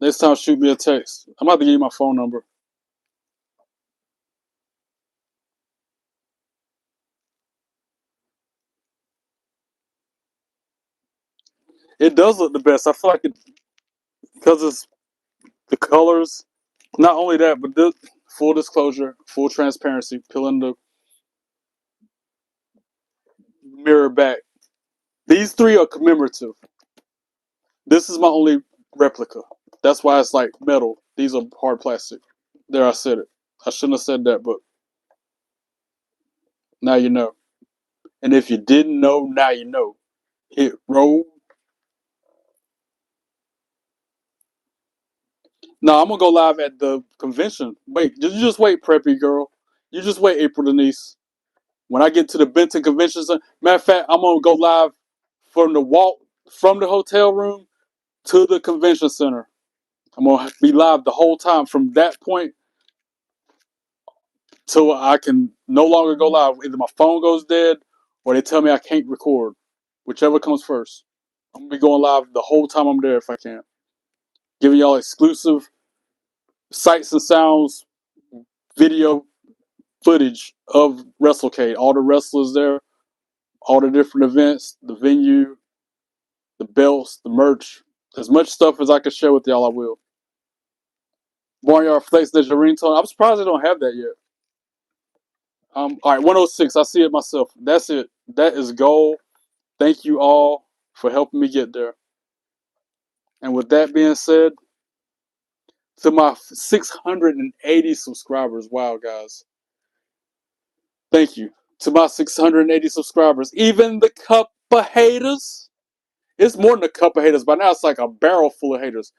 Speaker 1: Next time, shoot me a text. I'm about to give you my phone number. It does look the best. I feel like it because it's the colors. Not only that, but this, full disclosure, full transparency, peeling the mirror back. These three are commemorative. This is my only replica. That's why it's like metal. These are hard plastic. There, I said it. I shouldn't have said that, but now you know. And if you didn't know, now you know. Hit roll. No, I'm gonna go live at the convention. Wait, you just wait, preppy girl. You just wait, April Denise. When I get to the Benton Convention Center, matter of fact, I'm gonna go live from the walk from the hotel room to the convention center. I'm gonna be live the whole time from that point till I can no longer go live. Either my phone goes dead or they tell me I can't record. Whichever comes first. I'm gonna be going live the whole time I'm there if I can. giving y'all exclusive sights and sounds, video footage of WrestleCade. All the wrestlers there, all the different events, the venue, the belts, the merch. As much stuff as I can share with y'all, I will. Barnyard Flex, there's your ringtone. I'm surprised they don't have that yet. All right, 106. I see it myself. That's it. That is gold. Thank you all for helping me get there. And with that being said, to my 680 subscribers, wow, guys. Thank you. To my 680 subscribers, even the cup of haters. It's more than a cup of haters. By now, it's like a barrel full of haters.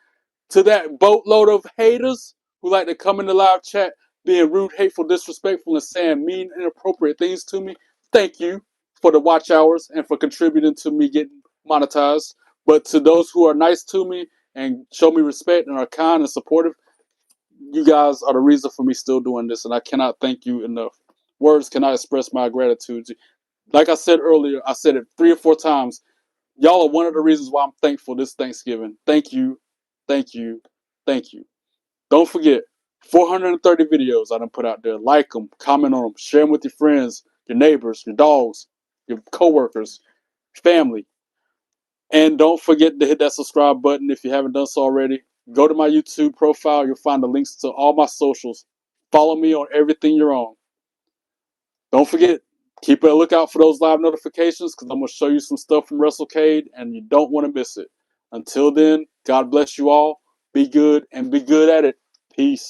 Speaker 1: To that boatload of haters who like to come in the live chat being rude, hateful, disrespectful, and saying mean, inappropriate things to me, thank you for the watch hours and for contributing to me getting monetized. But to those who are nice to me and show me respect and are kind and supportive, you guys are the reason for me still doing this, and I cannot thank you enough. Words cannot express my gratitude. Like I said earlier, I said it 3 or 4 times. Y'all are one of the reasons why I'm thankful this Thanksgiving. Thank you, thank you, thank you. Don't forget, 430 videos I done put out there. Like them, comment on them, share them with your friends, your neighbors, your dogs, your coworkers, family. And don't forget to hit that subscribe button if you haven't done so already. Go to my YouTube profile. You'll find the links to all my socials. Follow me on everything you're on. Don't forget, keep a lookout for those live notifications because I'm going to show you some stuff from WrestleCade and you don't want to miss it. Until then, God bless you all. Be good and be good at it. Peace.